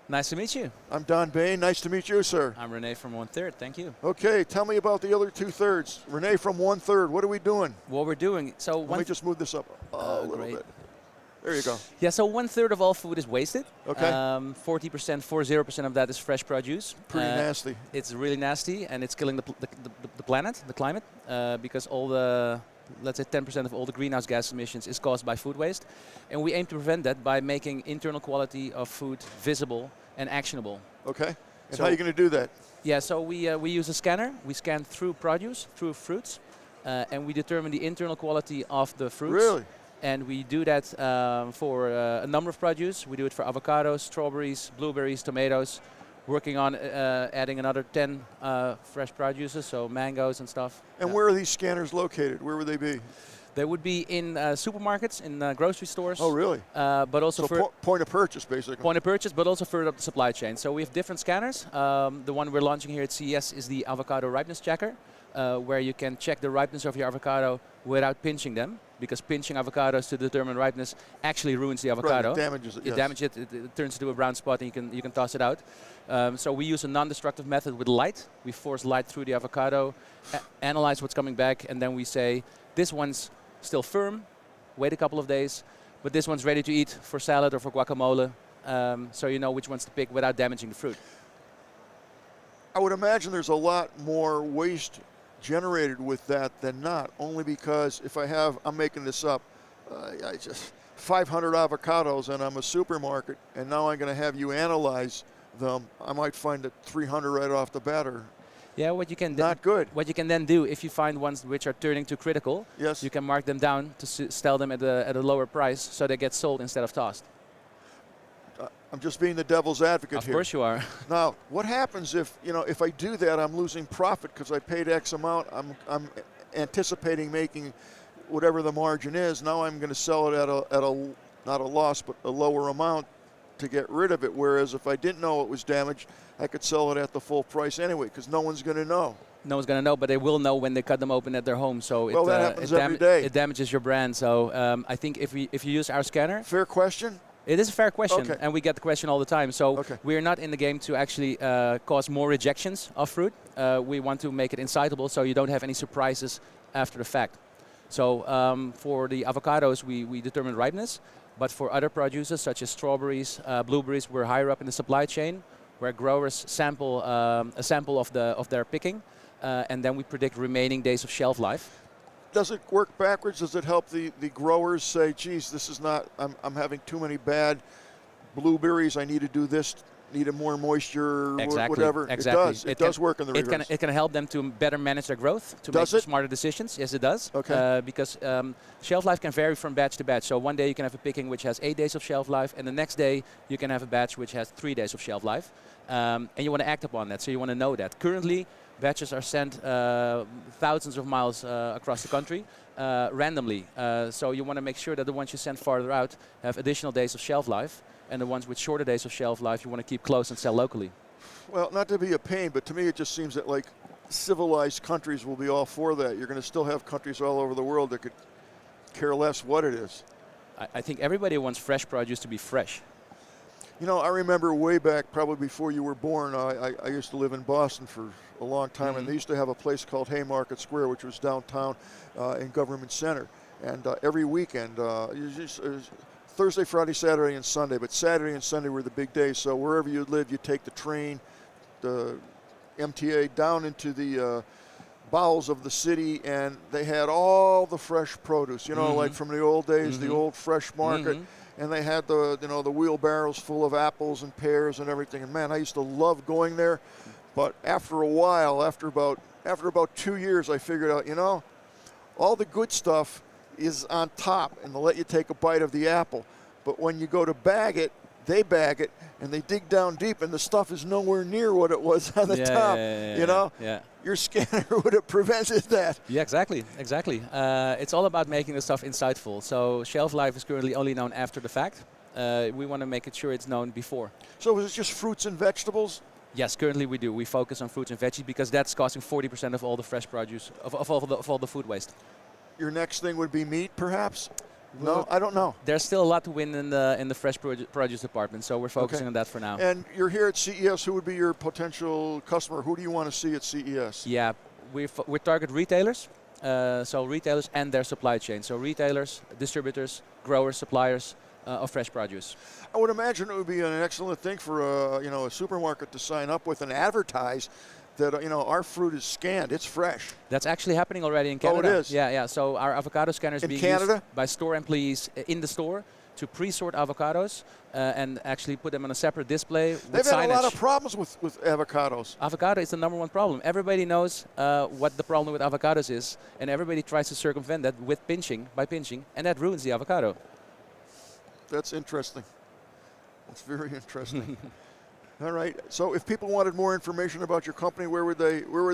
Nice to meet you. I'm Don Bain. Nice to meet you, sir. I'm Rene from 1/3. Thank you. Okay, tell me about the other 2/3. Rene from 1/3. What are we doing? What we're doing. So Let me just move this up a little great. bit. There you go. Yeah, so 1/3 of all food is wasted. Okay. 40% of that is fresh produce. Pretty nasty. It's really nasty, and it's killing the planet, the climate, because all the, let's say 10% of all the greenhouse gas emissions is caused by food waste. And we aim to prevent that by making internal quality of food visible and actionable. Okay. And So- how are you going to do that? Yeah, so we use a scanner. We scan through produce, through fruits, and we determine the internal quality of the fruits. Really? And we do that for a number of produce. We do it for avocados, strawberries, blueberries, tomatoes. Working on adding another 10 fresh produces, so mangoes and stuff. And where are these scanners located? Where would they be? They would be in supermarkets, in grocery stores. Oh, really? But also So point of purchase, basically. point of purchase, but also further up the supply chain. So we have different scanners. The one we're launching here at CES is the avocado ripeness checker, where you can check the ripeness of your avocado without pinching them, because pinching avocados to determine ripeness actually ruins the avocado. Right, it damages it, It yes. damages it. It turns into a brown spot, and you can toss it out. So we use a non-destructive method with light. We force light through the avocado, analyze what's coming back, and then we say, this one's still firm, wait a couple of days, but this one's ready to eat for salad or for guacamole, so you know which ones to pick without damaging the fruit. I would imagine there's a lot more waste generated with that than not, only because if I'm making this up, I just 500 avocados and I'm a supermarket, and now I'm going to have you analyze them, I might find that 300 right off the bat are Yeah, what you can not good. What you can then do, if you find ones which are turning too critical, Yes. you can mark them down to sell them at a lower price, so they get sold instead of tossed. I'm just being the devil's advocate here. Of course you are. Now, what happens if I do that? I'm losing profit because I paid X amount. I'm anticipating making whatever the margin is. Now I'm going to sell it at a not a loss, but a lower amount to get rid of it. Whereas if I didn't know it was damaged, I could sell it at the full price anyway, because no one's going to know. No one's going to know, but they will know when they cut them open at their home. So Well, that happens every day. It damages your brand. So I think if you use our scanner, Fair question. it is a fair question, Okay. and we get the question all the time. So Okay. we're not in the game to actually cause more rejections of fruit. We want to make it insightable, so you don't have any surprises after the fact. So for the avocados, we determine ripeness, but for other produces such as strawberries, blueberries, we're higher up in the supply chain, where growers sample a sample of their picking, and then we predict remaining days of shelf life. Does it work backwards? Does it help the growers say, geez, this is not, I'm having too many bad blueberries, I need to do this, needed more moisture, Exactly. whatever? Exactly. It does work in the reverse. It can help them to better manage their growth, to Does make it? smarter decisions. Yes, it does. Okay. Because shelf life can vary from batch to batch. So one day you can have a picking which has 8 days of shelf life, and the next day you can have a batch which has 3 days of shelf life. And you want to act upon that, so you want to know that. Currently, batches are sent thousands of miles across the country randomly. So you want to make sure that the ones you send farther out have additional days of shelf life, and the ones with shorter days of shelf life you want to keep close and sell locally. Well, not to be a pain, but to me it just seems that like civilized countries will be all for that. You're going to still have countries all over the world that could care less what it is. I think everybody wants fresh produce to be fresh. You know, I remember way back, probably before you were born, I used to live in Boston for a long time, and they used to have a place called Haymarket Square, which was downtown in Government Center. And every weekend, Thursday, Friday, Saturday, and Sunday, but Saturday and Sunday were the big days. So wherever you live, you take the train, the MTA, down into the bowels of the city, and they had all the fresh produce, you know, like from the old days, the old fresh market. And they had the wheelbarrows full of apples and pears and everything. And man, I used to love going there. But after a while, after about 2 years, I figured out, all the good stuff is on top, and they'll let you take a bite of the apple. But when you go to bag it, they bag it, and they dig down deep, and the stuff is nowhere near what it was on the top. You know, your scanner would have prevented that. Yeah, exactly. It's all about making the stuff insightful. So shelf life is currently only known after the fact. We want to make it sure it's known before. So is it just fruits and vegetables? Yes, currently we do. We focus on fruits and veggies because that's causing 40% of all the fresh produce, of all the food waste. Your next thing would be meat, perhaps? No, I don't know. There's still a lot to win in the fresh produce department, so we're focusing on that for now. And you're here at CES. Who would be your potential customer? Who do you want to see at CES? Yeah, we target retailers, so retailers and their supply chain. So retailers, distributors, growers, suppliers of fresh produce. I would imagine it would be an excellent thing for a supermarket to sign up with and advertise that our fruit is scanned, it's fresh. That's actually happening already in Canada. Oh, it is? Yeah. So our avocado scanner is being used by store employees in the store to pre-sort avocados and actually put them on a separate display with They've signage. had a lot of problems with avocados. Avocado is the #1 problem. Everybody knows what the problem with avocados is, and everybody tries to circumvent that with by pinching, and that ruins the avocado. That's interesting. That's very interesting. All right. So if people wanted more information about your company, where would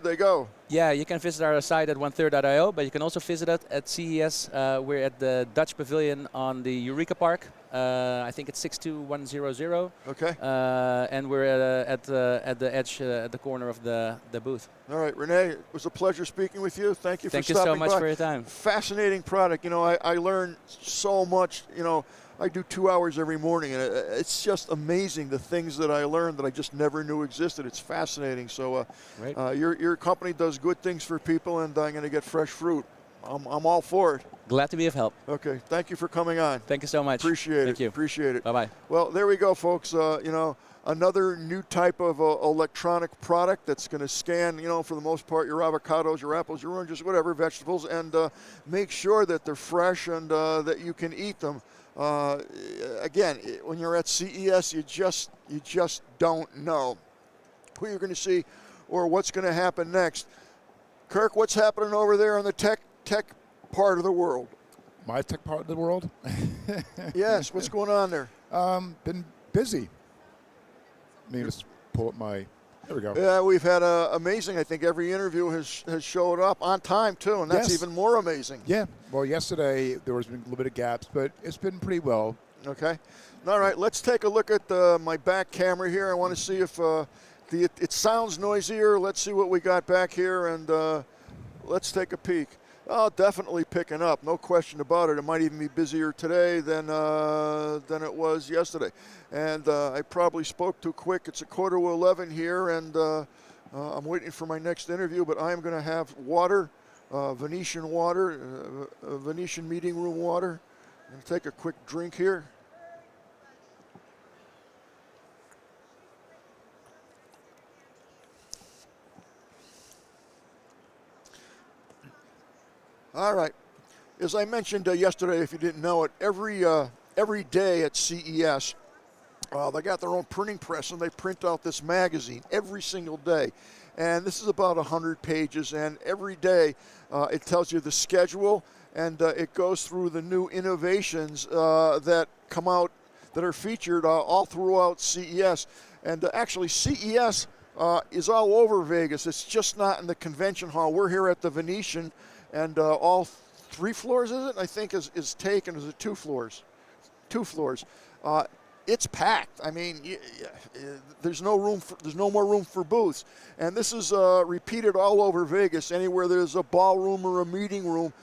they go? Yeah, you can visit our site at 1/3.io, but you can also visit us at CES. We're at the Dutch Pavilion on the Eureka Park. I think it's 62100. Okay. And we're at the edge, at the corner of the booth. All right, Rene, it was a pleasure speaking with you. Thank you for stopping by. Thank you so much for your time. Fascinating product. I learned so much. I do 2 hours every morning, and it's just amazing the things that I learned that I just never knew existed. It's fascinating. So your company does good things for people, and I'm going to get fresh fruit. I'm all for it. Glad to be of help. Okay, thank you for coming on. Thank you so much. Appreciate it. Thank you. Appreciate it. Bye-bye. Well, there we go, folks. Another new type of electronic product that's going to scan, for the most part, your avocados, your apples, your oranges, whatever, vegetables, and make sure that they're fresh and that you can eat them. Again, when you're at CES, you just don't know who you're going to see or what's going to happen next. Kirk, what's happening over there in the tech part of the world? My tech part of the world? Yes, what's going on there? Been busy. Let me just pull up my. There we go. Yeah, we've had amazing. I think every interview has showed up on time too, and that's even more amazing. Yeah. Well, yesterday there was a little bit of gaps, but it's been pretty well. Okay. All right. Let's take a look at my back camera here. I want to see if it sounds noisier. Let's see what we got back here, and let's take a peek. Oh, definitely picking up, no question about it. It might even be busier today than it was yesterday. And I probably spoke too quick. It's 10:45 here, and I'm waiting for my next interview, but I'm going to have water, Venetian water, Venetian meeting room water. I'm going to take a quick drink here. All right. As I mentioned yesterday, if you didn't know it, every day at CES, they got their own printing press, and they print out this magazine every single day. And this is about 100 pages, and every day it tells you the schedule, and it goes through the new innovations that come out that are featured all throughout CES. And actually, CES is all over Vegas. It's just not in the convention hall. We're here at the Venetian. And all 3 floors, is it? I think is taken. Is it 2 floors? 2 floors. It's packed. I mean, there's no more room for booths. And this is repeated all over Vegas. Anywhere there's a ballroom or a meeting room,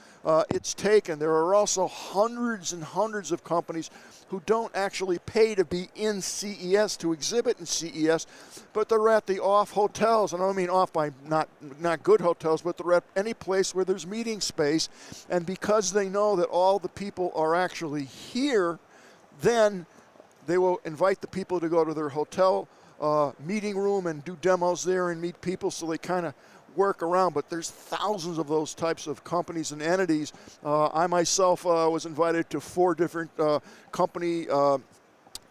it's taken. There are also hundreds and hundreds of companies who don't actually pay to be in CES, to exhibit in CES, but they're at the off hotels. And I don't mean off by not good hotels, but they're at any place where there's meeting space. And because they know that all the people are actually here, then they will invite the people to go to their hotel meeting room and do demos there and meet people, so they kind of work around. But there's thousands of those types of companies and entities. I myself was invited to 4 different company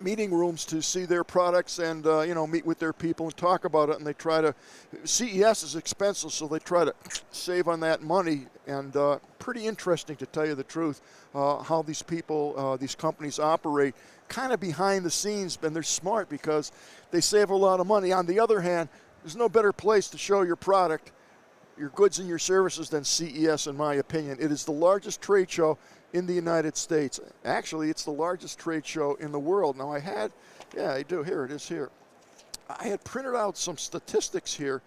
meeting rooms to see their products and meet with their people and talk about it. And they try to, CES is expensive, so they try to save on that money. And pretty interesting, to tell you the truth, how these people, these companies operate kind of behind the scenes, and they're smart because they save a lot of money. On the other hand, there's no better place to show your product, your goods and your services than CES, in my opinion. It is the largest trade show in the United States. Actually, it's the largest trade show in the world. Now I had, yeah, I do, here it is here. I had printed out some statistics here.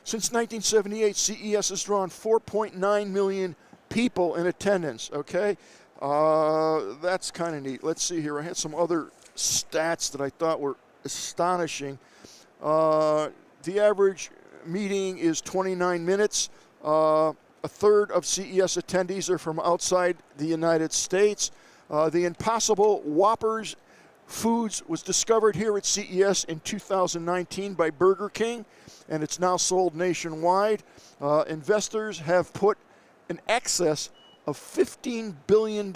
Since 1978, CES has drawn 4.9 million people in attendance, okay? That's kind of neat. Let's see here. I had some other stats that I thought were astonishing. The average meeting is 29 minutes. A third of CES attendees are from outside the United States. The Impossible Whoppers Foods was discovered here at CES in 2019 by Burger King, and it's now sold nationwide. Investors have put an excess of $15 billion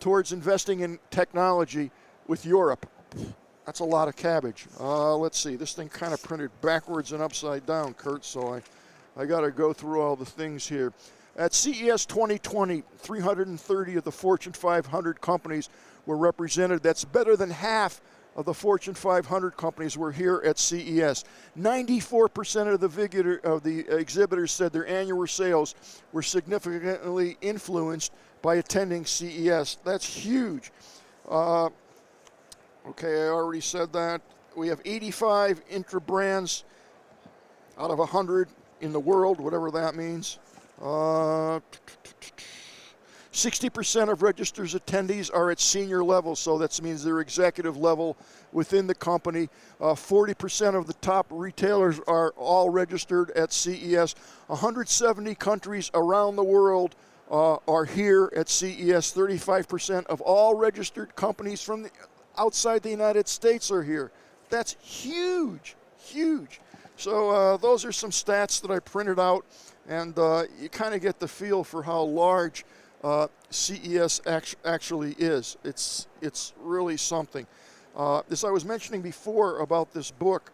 towards investing in technology with Europe. That's a lot of cabbage. Let's see. This thing kind of printed backwards and upside down, Kurt, so I got to go through all the things here. At CES 2020, 330 of the Fortune 500 companies were represented. That's better than half of the Fortune 500 companies were here at CES. 94% of the exhibitors said their annual sales were significantly influenced by attending CES. That's huge. Okay, I already said that. We have 85 intra-brands out of 100 in the world, whatever that means. 60% of registered attendees are at senior level, so that means they're executive level within the company. 40% of the top retailers are all registered at CES. 170 countries around the world are here at CES. 35% of all registered companies from outside the United States are here. That's huge, huge. So those are some stats that I printed out, and you kind of get the feel for how large CES actually is. It's really something. As I was mentioning before about this book,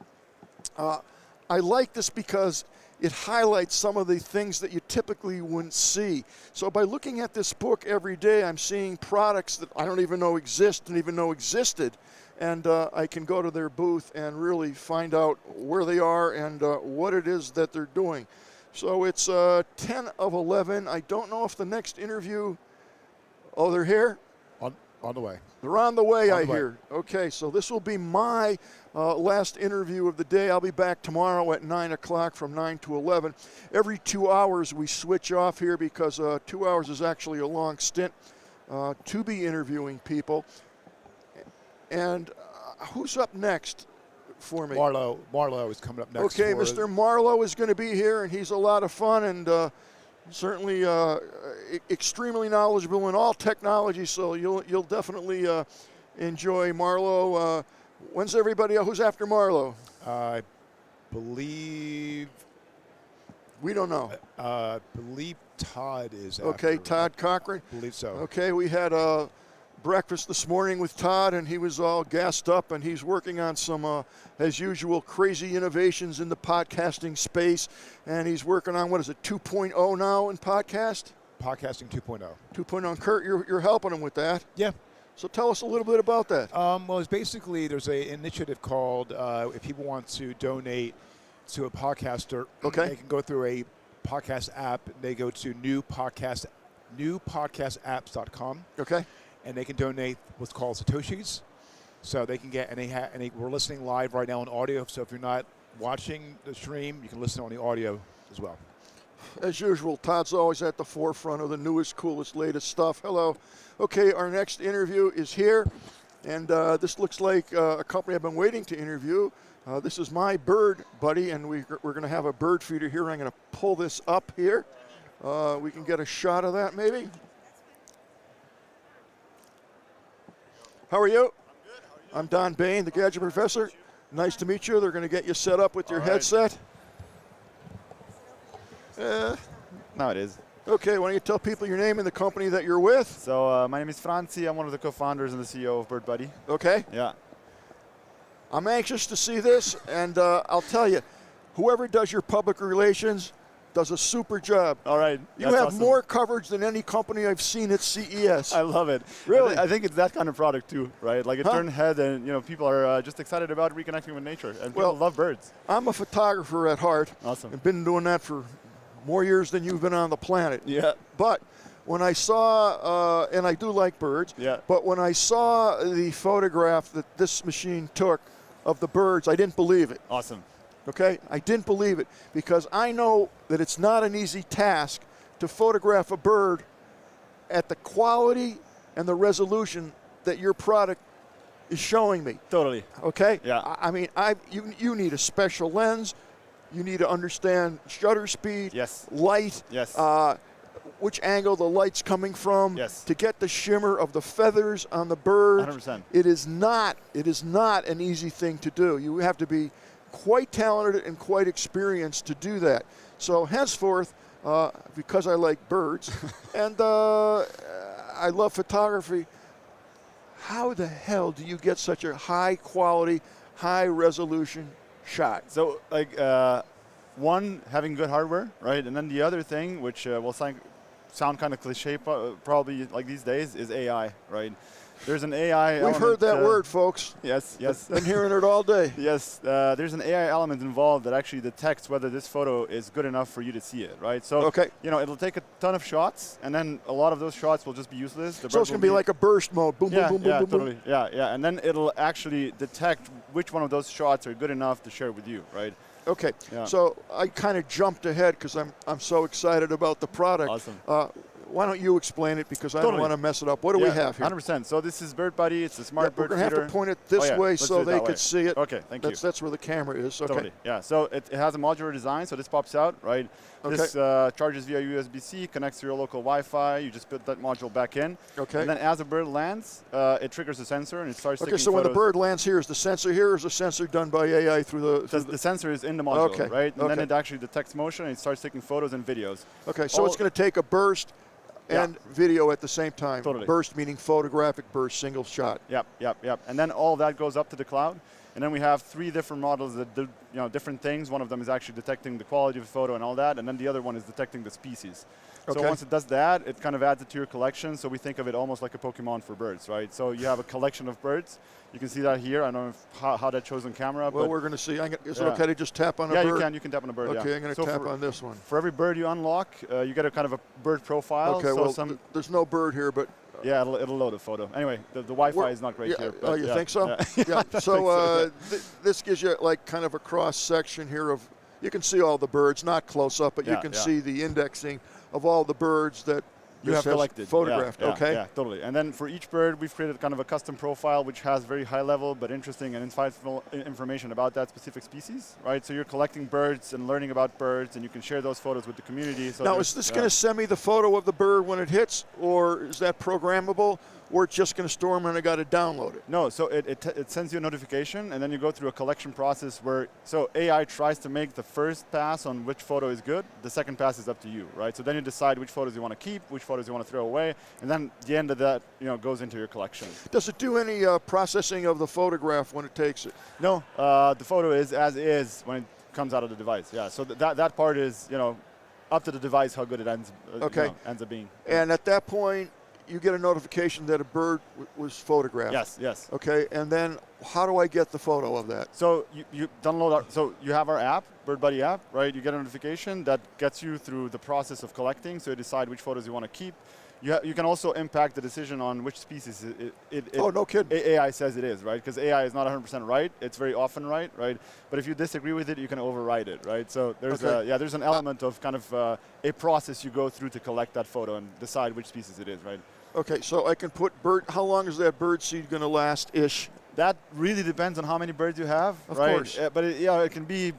I like this because it highlights some of the things that you typically wouldn't see. So by looking at this book every day, I'm seeing products that I don't even know exist, didn't even know existed, and I can go to their booth and really find out where they are and what it is that they're doing. So it's 10 of 11. I don't know if the next interview, oh, they're here? On the way. They're on the way, I hear. Okay, so this will be my last interview of the day. I'll be back tomorrow at 9 o'clock from 9 to 11. Every 2 hours we switch off here because 2 hours is actually a long stint to be interviewing people. And who's up next for me? Marlo is coming up next. Okay, Mr. Marlo is going to be here, and he's a lot of fun and certainly extremely knowledgeable in all technology, so you'll definitely enjoy Marlo. When's everybody, who's after Marlo? I believe... We don't know. I believe Todd is okay, after. Todd Cochran? I believe so. Okay, we had breakfast this morning with Todd, and he was all gassed up, and he's working on some, as usual, crazy innovations in the podcasting space, and he's working on, what is it, 2.0 now in podcast? Podcasting 2.0. 2.0. And Kurt, you're helping him with that. Yeah. So tell us a little bit about that. Well, it's basically, there's an initiative called, if people want to donate to a podcaster, okay, they can go through a podcast app. They go to newpodcastapps.com. Okay. And they can donate what's called Satoshis. So they can get, and we're listening live right now on audio. So if you're not watching the stream, you can listen on the audio as well. As usual, Todd's always at the forefront of the newest, coolest, latest stuff. Hello. Okay, our next interview is here. And this looks like a company I've been waiting to interview. This is my bird buddy, and we're going to have a bird feeder here. I'm going to pull this up here. We can get a shot of that maybe. How are you? I'm good. How are you? I'm Don Bain, the gadget professor. Nice to meet you. They're going to get you set up with your headset. No, it is. Okay, why don't you tell people your name and the company that you're with? So my name is Franzi. I'm one of the co-founders and the CEO of BirdBuddy. Okay. Yeah. I'm anxious to see this, and I'll tell you, whoever does your public relations, does a super job. All right. You have more coverage than any company I've seen at CES. I love it. Really? I think it's that kind of product too, right? Like it turned head, and people are just excited about reconnecting with nature, and people love birds. I'm a photographer at heart. Awesome. I've been doing that for more years than you've been on the planet. Yeah. But when I saw, and I do like birds, but when I saw the photograph that this machine took of the birds, I didn't believe it. Awesome. Okay? I didn't believe it because I know that it's not an easy task to photograph a bird at the quality and the resolution that your product is showing me. Totally. Okay? Yeah. I mean, you need a special lens. You need to understand shutter speed, light, which angle the light's coming from, to get the shimmer of the feathers on the bird. 100%. It is not an easy thing to do. You have to be quite talented and quite experienced to do that. So henceforth, because I like birds and I love photography, how the hell do you get such a high quality, high resolution shot? So like one, having good hardware, right? And then the other thing, which will sound kind of cliche probably like these days, is AI, right? There's an AI We've heard that word, folks. Yes, yes. Been hearing it all day. Yes, there's an AI element involved that actually detects whether this photo is good enough for you to see it, right? So, it'll take a ton of shots, and then a lot of those shots will just be useless. So it's going to be like a burst mode. Boom, boom, boom, boom, boom, totally. boom. Yeah. And then it'll actually detect which one of those shots are good enough to share with you, right? Okay, Yeah. so I kind of jumped ahead because I'm so excited about the product. Awesome. Why don't you explain it because I don't want to mess it up. What do we have here? 100%. So this is Bird Buddy. It's a smart bird feeder. We're going to have to point it this way so they could see it. Okay, thank you. That's where the camera is. Okay. Totally. Yeah. So it has a modular design. So this pops out, right? Okay. This charges via USB-C, connects to your local Wi-Fi. You just put that module back in. Okay. And then as a bird lands, it triggers a sensor and it starts taking so when the photos. bird lands here, is the sensor here or is the sensor done by AI through the... The sensor is in the module, right? And then it actually detects motion and it starts taking photos and videos. Okay, so it's going to take a burst and video at the same time. Totally. Burst meaning photographic burst, single shot. Yep. And then all that goes up to the cloud. And then we have 3 different models that do different things. One of them is actually detecting the quality of the photo and all that. And then the other one is detecting the species. So once it does that, it kind of adds it to your collection. So we think of it almost like a Pokemon for birds, right? So you have a collection of birds. You can see that here. I don't know how that shows on camera. Well, we're going to see. Is it okay to just tap on a bird? Yeah, you can tap on a bird. Okay, I'm going to tap on this one. For every bird you unlock, you get a kind of a bird profile. Okay, so there's no bird here, but... Yeah, it'll load a photo. Anyway, the Wi-Fi is not great here. Oh, you think so? Yeah. So this gives you like kind of a cross section here of, you can see all the birds, not close up, but you can see the indexing of all the birds that you have collected, photographed. Yeah, totally. And then for each bird, we've created kind of a custom profile which has very high level but interesting and insightful information about that specific species, right? So you're collecting birds and learning about birds, and you can share those photos with the community. So now, is this going to send me the photo of the bird when it hits, or is that programmable? Or it's just going to store them and I got to download it? No, so it sends you a notification, and then you go through a collection process where, so AI tries to make the first pass on which photo is good. The second pass is up to you, right? So then you decide which photos you want to keep, which photos you want to throw away, and then the end of that, goes into your collection. Does it do any processing of the photograph when it takes it? No, the photo is as is when it comes out of the device. Yeah, so that part is, up to the device how good it ends up being. And at that point, you get a notification that a bird was photographed. Yes. Okay, and then how do I get the photo of that? So you download so you have our app, Bird Buddy app, right? You get a notification that gets you through the process of collecting, so you decide which photos you want to keep. You can also impact the decision on which species oh, no kidding. AI says it is, right? Because AI is not 100% right. It's very often right? But if you disagree with it, you can override it, right? So there's there's an element of kind of a process you go through to collect that photo and decide which species it is, right? Okay, so I can put bird. How long is that bird seed going to last-ish? That really depends on how many birds you have, of right? Course. But it can be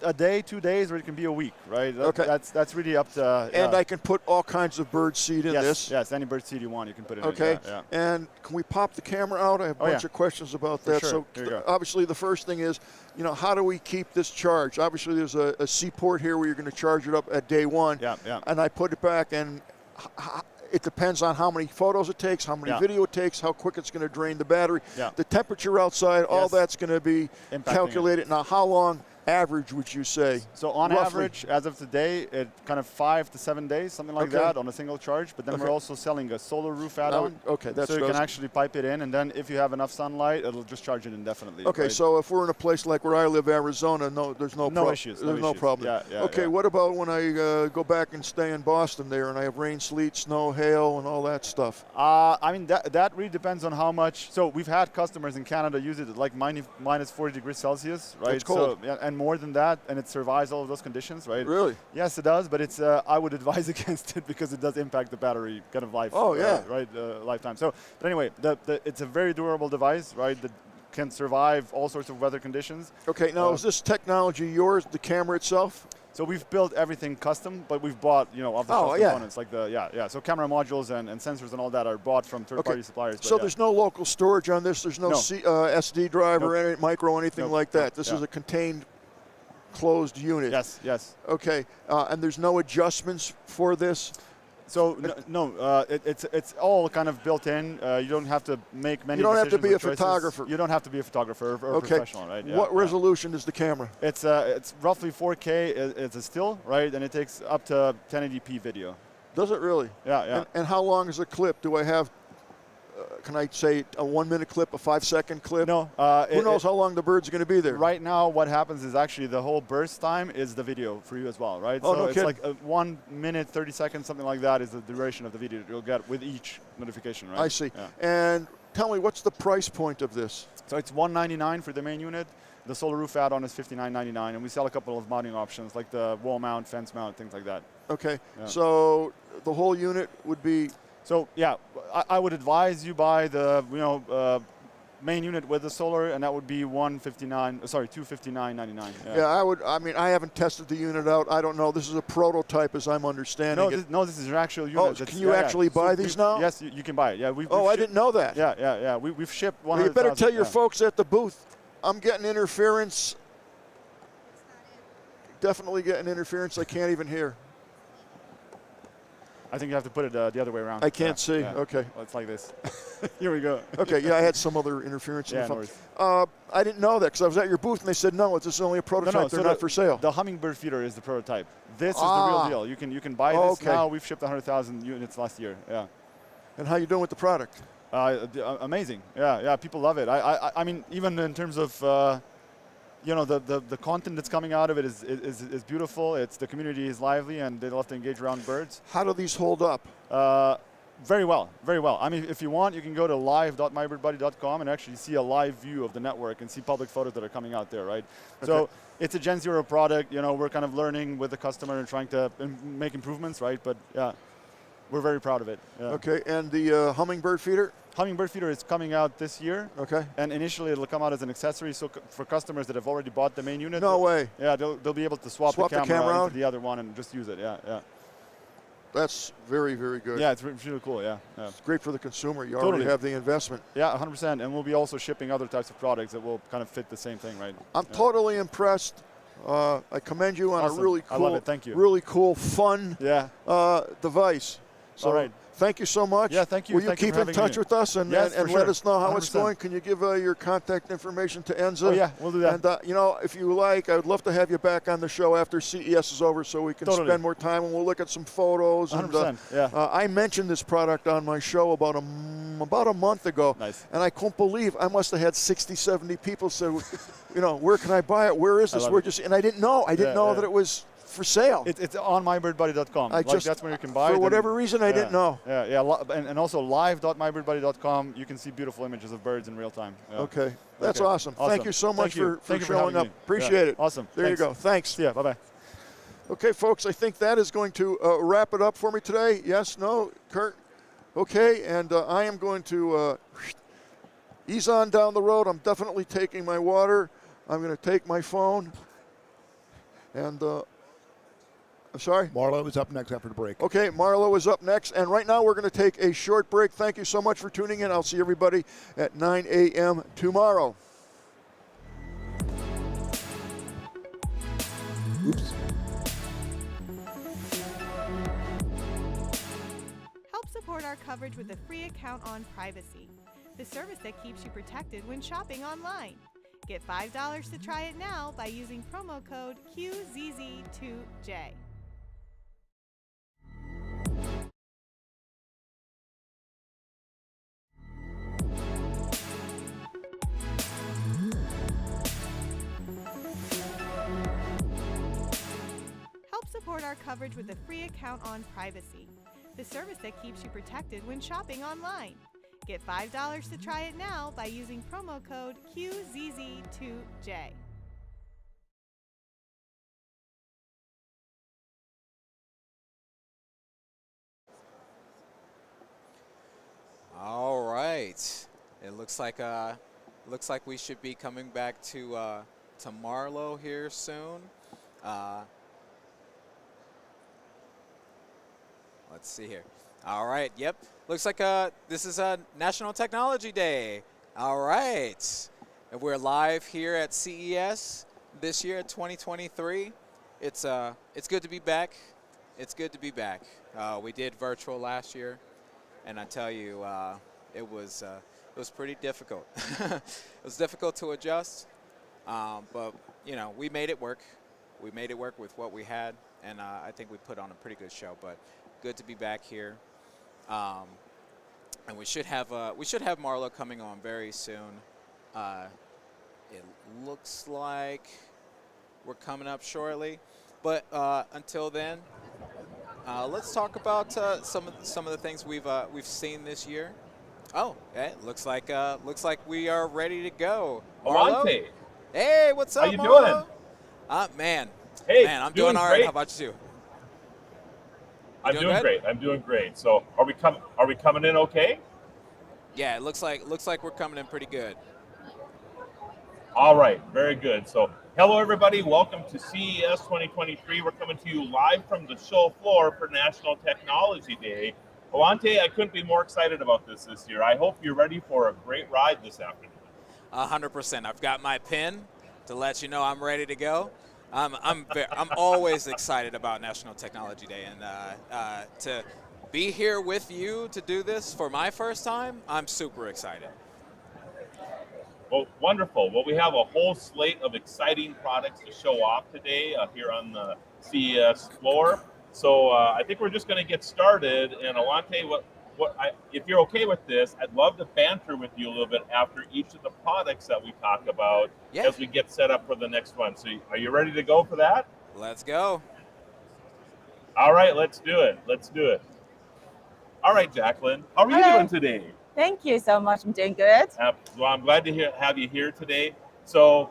a day, 2 days, or it can be a week, right? That's really up to. And I can put all kinds of bird seed in this. Yes, any bird seed you want, you can put it in. Okay. And can we pop the camera out? I have a bunch of questions about that. Sure. So obviously the first thing is, how do we keep this charged? Obviously there's a C port here where you're going to charge it up at day 1. Yeah. And I put it back, and it depends on how many photos it takes, how many video it takes, how quick it's going to drain the battery. The temperature outside, all that's going to be calculated. Now, how long average would you say? So on roughly? average, as of today, it kind of 5 to 7 days, something like Okay. that, on a single charge. But then Okay. we're also selling a solar roof add-on. Okay, that's so you what I can was- actually pipe it in, and then if you have enough sunlight, it'll just charge it indefinitely. Okay, right? so if we're in a place like where I live, Arizona, there's no issues. There's no issues. problem. Yeah, okay, yeah. what about when I go back and stay in Boston there, and I have rain, sleet, snow, hail, and all that stuff? I mean, that really depends on how much. So we've had customers in Canada use it at like minus 40 degrees Celsius, right? That's cold. So, yeah, and more than that, and it survives all of those conditions, right? Really? Yes, it does, but it's I would advise against it because it does impact the battery kind of life. Oh, yeah. Right, lifetime. So, but anyway, it's a very durable device, right? That can survive all sorts of weather conditions. Okay, now is this technology yours, the camera itself? So we've built everything custom, but we've bought, off-the-shelf yeah. components like So camera modules and sensors and all that are bought from third-party suppliers. So but there's no local storage on this? There's no, No. SD drive or any micro, anything Nope. like that? Nope. This Yeah. is a contained, closed unit? Yes, yes. Okay, and there's no adjustments for this? So it's all kind of built in. You don't have to make many. You don't have to decisions be or a choices. photographer. You don't have to be a photographer or Okay. professional, right? Yeah, What yeah. resolution is the camera? It's roughly 4K. It's a still, right? And it takes up to 1080p video. Does it really? Yeah, yeah. And how long is a clip? Do I have? Can I say a 1 minute clip, a 5 second clip? No. Who knows how long the bird's going to be there? Right now, what happens is actually the whole burst time is the video for you as well, right? Oh, so no it's kidding. like 1 minute, 30 seconds, something like that is the duration of the video you'll get with each notification, right? I see. Yeah. And tell me, what's the price point of this? So it's $199 for the main unit. The solar roof add-on is $59.99, and we sell a couple of mounting options like the wall mount, fence mount, things like that. Okay, Yeah. so the whole unit would be. So yeah, I would advise you buy the main unit with the solar, and that would be $259.99. Yeah, I would. I mean, I haven't tested the unit out. I don't know. This is a prototype, as I'm understanding it. This is your actual unit. Oh, That's- can you actually buy these now? Yes, you can buy it. Yeah, I didn't know that. Yeah. We've shipped Well, 100,000. you better tell your yeah. folks at the booth. I'm getting interference. Definitely getting interference. I can't even hear. I think you have to put it the other way around. I can't see. Yeah. Okay. Well, it's like this. Here we go. Okay, yeah, I had some other interference in Yeah, the no phone. I didn't know that because I was at your booth and they said, no, this is only a prototype. They're not for sale. The hummingbird feeder is the prototype. This is the real deal. You can buy this Okay. now. We've shipped 100,000 units last year. Yeah. And how you doing with the product? Amazing. Yeah. People love it. I mean, even in terms of the content that's coming out of it is beautiful. The community is lively and they love to engage around birds. How do these hold up? Very well, very well. I mean, if you want, you can go to live.mybirdbuddy.com and actually see a live view of the network and see public photos that are coming out there, right? Okay. So it's a Gen Zero product. We're kind of learning with the customer and trying to make improvements, right? But yeah, we're very proud of it. Yeah. Okay, and the hummingbird feeder? Hummingbird feeder is coming out this year. Okay. And initially it'll come out as an accessory, so for customers that have already bought the main unit. No way. Yeah, they'll be able to swap the camera out? into the other one and just use it. Yeah. That's very, very good. Yeah, it's really cool. Yeah. It's great for the consumer. You Totally. already have the investment. Yeah, 100%. And we'll be also shipping other types of products that will kind of fit the same thing, right? I'm totally impressed. I commend you on Awesome. a really I cool, love it. Thank you. really cool, fun device. So All right. thank you so much. Yeah, thank you. Will you Thank you keep for in having touch me. with us and Yes, for let sure. us know how it's 100%. going? Can you give your contact information to Enza? Oh, yeah, we'll do that. And, if you like, I would love to have you back on the show after CES is over so we can Totally. spend more time and we'll look at some photos. 100%, And, yeah. I mentioned this product on my show about a month ago. Nice. And I couldn't believe I must have had 60, 70 people say, where can I buy it? Where is this? love We're it. just, and I didn't know. I didn't know that it was for sale. It's on mybirdbuddy.com. That's where you can buy it. For whatever reason, I didn't know. And also live.mybirdbuddy.com, you can see beautiful images of birds in real time. Yeah. Okay. That's awesome. Thank you so much for Thank you showing having up. me. Appreciate it. Awesome. There you go. Thanks. Yeah, bye-bye. Okay, folks, I think that is going to wrap it up for me today. Yes, no, Kurt? Okay, and I am going to ease on down the road. I'm definitely taking my water. I'm going to take my phone. And I'm sorry? Marlo is up next after the break. Okay, Marlo is up next. And right now we're going to take a short break. Thank you so much for tuning in. I'll see everybody at 9 a.m. tomorrow. Oops. Help support our coverage with a free account on Privacy, the service that keeps you protected when shopping online. Get $5 to try it now by using promo code QZZ2J. Help support our coverage with a free account on Privacy, the service that keeps you protected when shopping online. Get $5 to try it now by using promo code QZZ2J. All right. It looks like we should be coming back to Marlow here soon. Let's see here. All right. Yep. Looks like this is a National Technology Day. All right. And we're live here at CES this year, 2023. It's good to be back. It's good to be back. We did virtual last year, and I tell you, it was pretty difficult. It was difficult to adjust, but you know, we made it work. We made it work with what we had, and I think we put on a pretty good show. But good to be back here, and we should have Marlo coming on very soon. It looks like we're coming up shortly, but until then, let's talk about some of the things we've seen this year. Oh, it looks like we are ready to go. Marlo? Hey, what's up, How you Marlo? doing? Man, Hey, I'm doing all right. How about you? I'm doing great. I'm doing great. So, are we coming in okay? Yeah, it looks like we're coming in pretty good. All right, very good. So, hello everybody. Welcome to CES 2023. We're coming to you live from the show floor for National Technology Day. Awante, I couldn't be more excited about this year. I hope you're ready for a great ride this afternoon. 100%. I've got my pin to let you know I'm ready to go. I'm always excited about National Technology Day, and to be here with you to do this for my first time, I'm super excited. Well, wonderful. Well, we have a whole slate of exciting products to show off today here on the CES floor. So I think we're just going to get started. And Awante, if you're okay with this, I'd love to banter with you a little bit after each of the products that we talk about as we get set up for the next one. So are you ready to go for that? Let's go. All right, let's do it. Let's do it. All right, Jacqueline, how are you doing today? Thank you so much. I'm doing good. Well, I'm glad to have you here today. So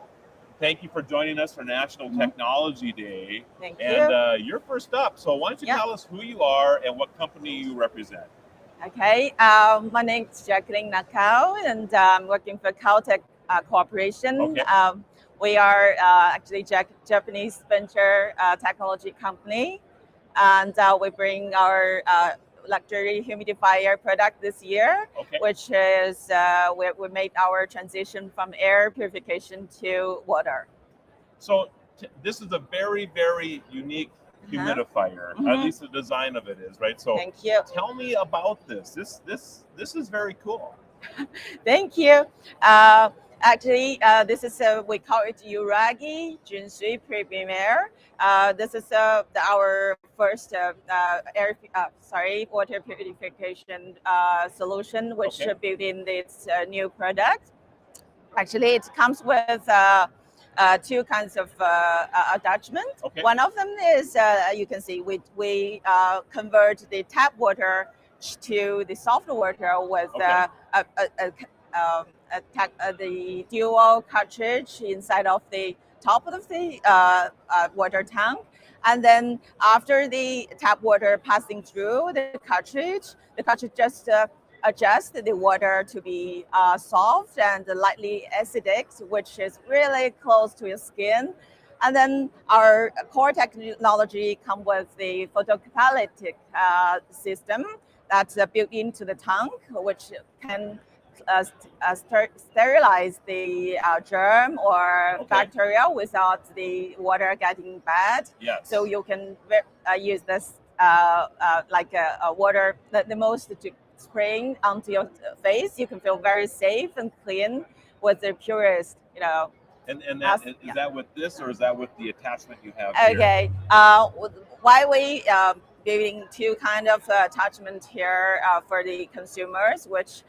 thank you for joining us for National Technology Day. Thank you. And you're first up. So why don't you tell us who you are and what company you represent? Okay. My name is Jacqueline Nakao, and I'm working for Caltech Corporation. Okay. We are actually Japanese venture technology company, and we bring our luxury humidifier product this year, which is we made our transition from air purification to water. So this is a very, very unique humidifier. At least the design of it is, right? So thank you. Tell me about this. This is very cool. Thank you. Actually, this is we call it Uragi Junsui Premium Air. This is our first water purification solution, which built in this new product. Actually, it comes with two kinds of attachment. One of them is you can see we convert the tap water to the soft water with the dual cartridge inside of the top of the water tank. And then after the tap water passing through the cartridge just adjusts the water to be soft and lightly acidic, which is really close to your skin. And then our core technology comes with the photocatalytic system that's built into the tank, which can sterilize the germ or bacteria without the water getting bad. Yes. So you can use this like a water, the most spraying onto your face. You can feel very safe and clean with the purest, And that, is that with this, or is that with the attachment you have here? Okay. Why we building two kind of attachment here for the consumers, which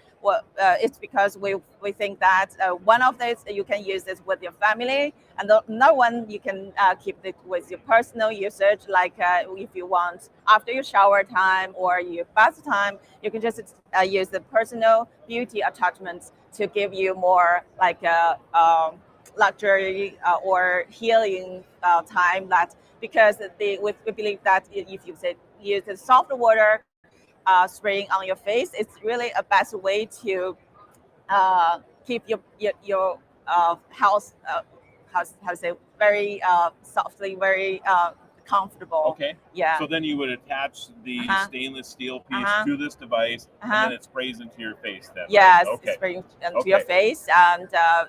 it's because we think that one of these you can use this with your family, and another one you can keep it with your personal usage. Like if you want after your shower time or your bath time, you can just use the personal beauty attachments to give you more like luxury or healing time. That because we believe that if you use the soft water spraying on your face, it's really a best way to keep your house how to say very softly, very comfortable. Okay. Yeah. So then you would attach the stainless steel piece to this device, and then it sprays into your face. Then. Yes, right? Okay. spraying into your face, and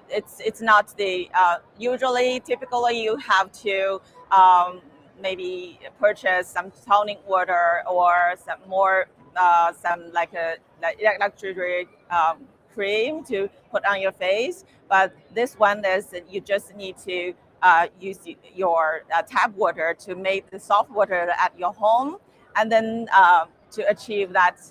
it's not the usually typically you have to maybe purchase some toning water or some more some like a luxury cream to put on your face. But this one is you just need to use your tap water to make the soft water at your home, and then to achieve that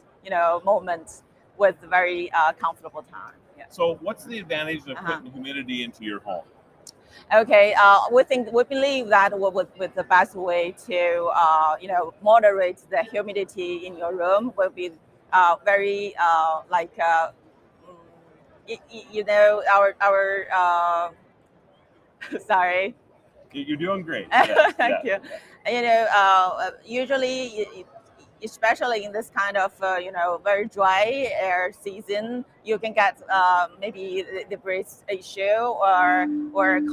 moment with very comfortable time. Yeah. So what's the advantage of putting humidity into your home? Okay, we believe that with the best way to moderate the humidity in your room will be very our sorry. You're doing great. Yeah, Thank you. Usually, especially in this kind of very dry air season, you can get maybe the breath issue or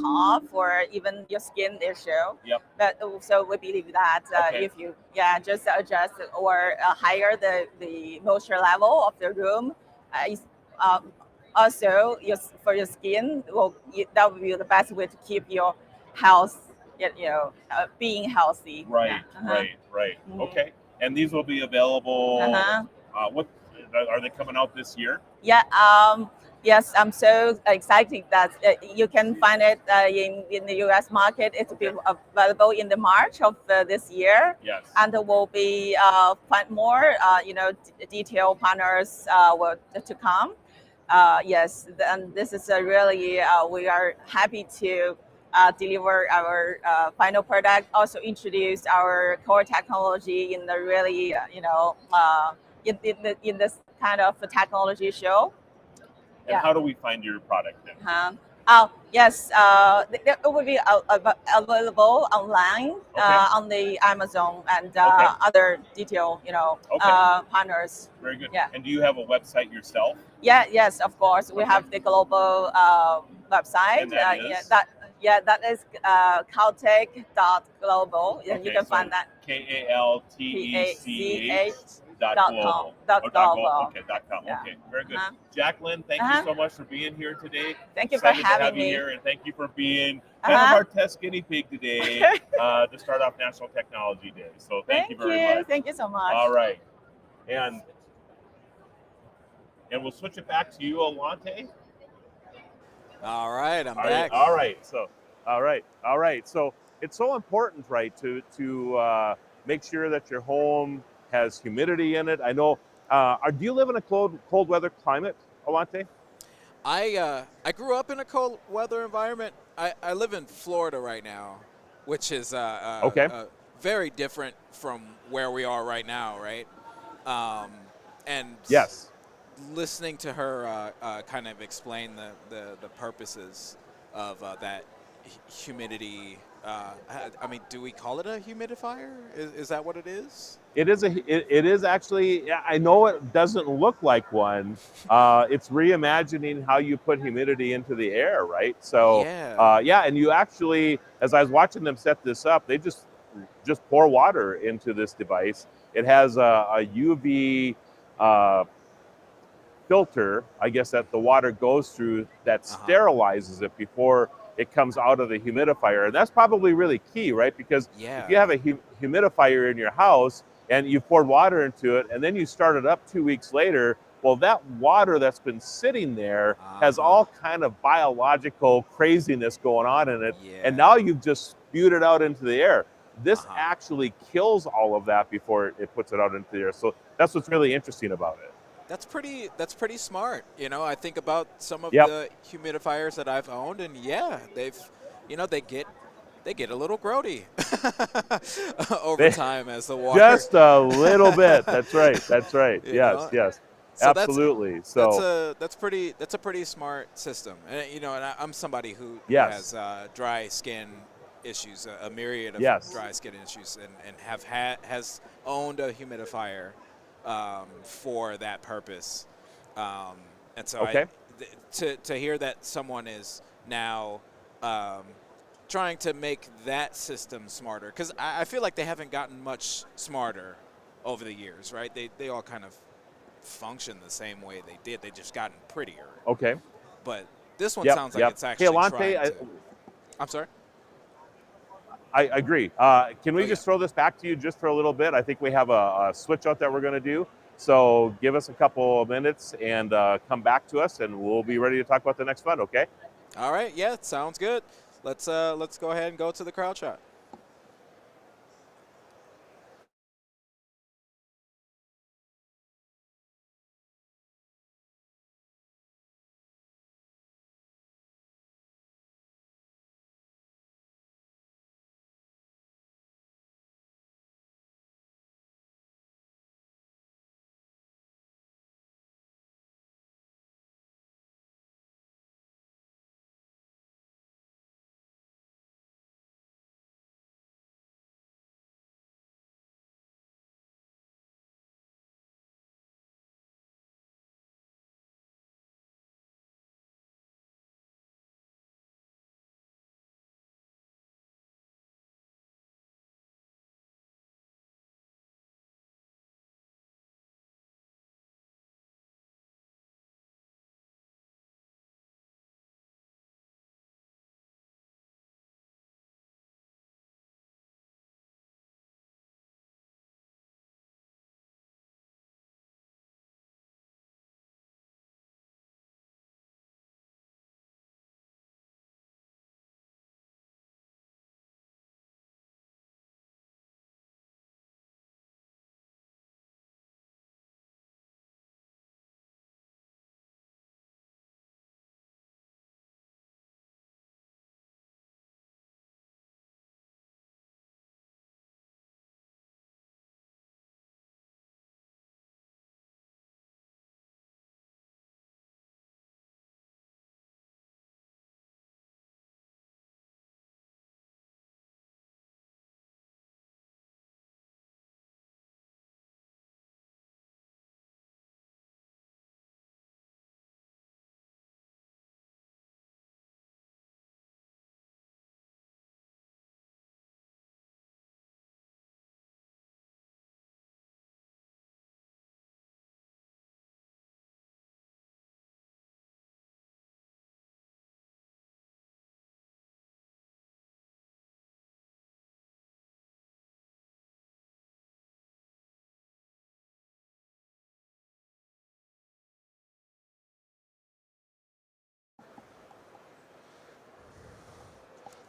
cough or even your skin issue. Yep. But so we believe that if you just adjust or higher the moisture level of the room, also for your skin, that would be the best way to keep your health, being healthy. Right, Yeah. right. Okay. And these will be available. What are they coming out this year? Yeah. Yes, I'm so excited that you can find it in the U.S. market. It will be available in the March of this year. Yes. And there will be find more detailed partners to come. Yes, and this is really we are happy to deliver our final product. Also introduce our core technology in the really in this kind of technology show. And how do we find your product then? Yes, it will be available online on the Amazon and other detail, partners. Very good. Yeah. And do you have a website yourself? Yeah. Yes, of course. We have the global website. And that is? That is Caltech.global. Okay, you can find that. KALTECH.global. .global. Okay, .com. Yeah. Okay, very good. Jacqueline, thank you so much for being here today. Thank you for Excited to having have you me. here, and thank you for being kind of our test guinea pig today to start off National Technology Day. So thank you very much. Thank you so much. All right, and we'll switch it back to you, Alante. All right, I'm back. All right. So it's so important, right, to make sure that your home has humidity in it. I know. Do you live in a cold weather climate, Alante? I grew up in a cold weather environment. I live in Florida right now, which is very different from where we are right now, right? And yes, listening to her kind of explain the purposes of that humidity. I mean, do we call it a humidifier? Is that what it is? It is actually. I know it doesn't look like one. It's reimagining how you put humidity into the air, right? So and you actually, as I was watching them set this up, they just pour water into this device. It has a UV filter, I guess, that the water goes through that sterilizes it before it comes out of the humidifier. And that's probably really key, right? Because if you have a humidifier in your house and you poured water into it and then you start it up 2 weeks later, Well, that water that's been sitting there has all kind of biological craziness going on in it, and now you've just spewed it out into the air. This actually kills all of that before it puts it out into the air. So that's what's really interesting about it. That's pretty smart. You know, I think about some of the humidifiers that I've owned, and yeah, they've, you know, they get a little grody over time as the water. Just a little bit. That's right. That's right. Yes, yes. So absolutely. That's a pretty smart system. And you know, and I'm somebody who Yes. has dry skin issues, a myriad of Yes. dry skin issues, and has owned a humidifier for that purpose. And so Okay. to hear that someone is now trying to make that system smarter, because I feel like they haven't gotten much smarter over the years, right? They all kind of function the same way they did. They just gotten prettier. Okay. But this one sounds like it's actually trying to. I'm sorry? I agree. Can we just throw this back to you just for a little bit? I think we have a switch out that we're going to do. So give us a couple of minutes and come back to us, and we'll be ready to talk about the next fund, okay? All right. Yeah, sounds good. Let's go ahead and go to the crowd shot.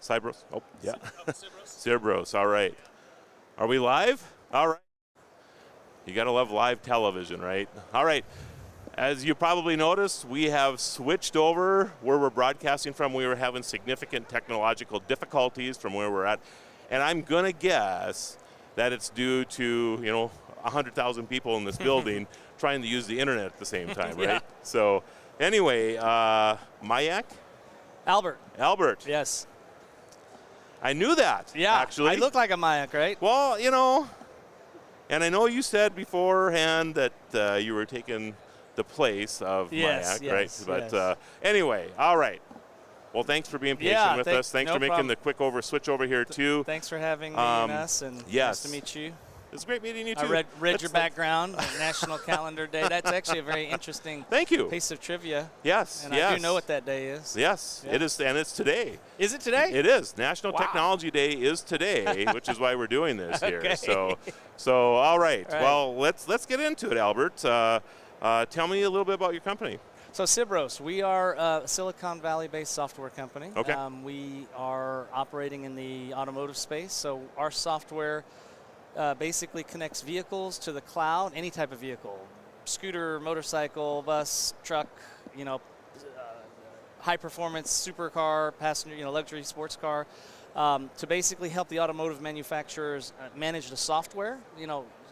Cybros? Oh, yeah. Cybros, all right. Are we live? All right. You got to love live television, right? All right. As you probably noticed, we have switched over where we're broadcasting from. We were having significant technological difficulties from where we're at. And I'm going to guess that it's due to, 100,000 people in this building trying to use the internet at the same time, right? Yeah. So anyway, Mayak? Albert. Yes. I knew that, Yeah, actually. I look like a Mayak, right? Well, and I know you said beforehand that you were taking the place of Yes, Mayak, right? yes, But yes. Anyway, all right. Well, thanks for being patient with us. Thanks no for making problem. the quick switch over here, too. Thanks for having me and us, and yes. nice to meet you. It's great meeting you, too. I read your background, National Calendar Day. That's actually a very interesting Thank you. piece of trivia. Yes, and yes. I do know what that day is. Yes, Yeah. it is, and it's today. Is it today? It is. National Wow. Technology Day is today, which is why we're doing this here. Okay. So all right. All right. Well, let's get into it, Albert. Tell me a little bit about your company. So Sibros, we are a Silicon Valley-based software company. Okay. We are operating in the automotive space. So our software basically connects vehicles to the cloud, any type of vehicle, scooter, motorcycle, bus, truck, high-performance supercar, passenger, luxury sports car, to basically help the automotive manufacturers manage the software,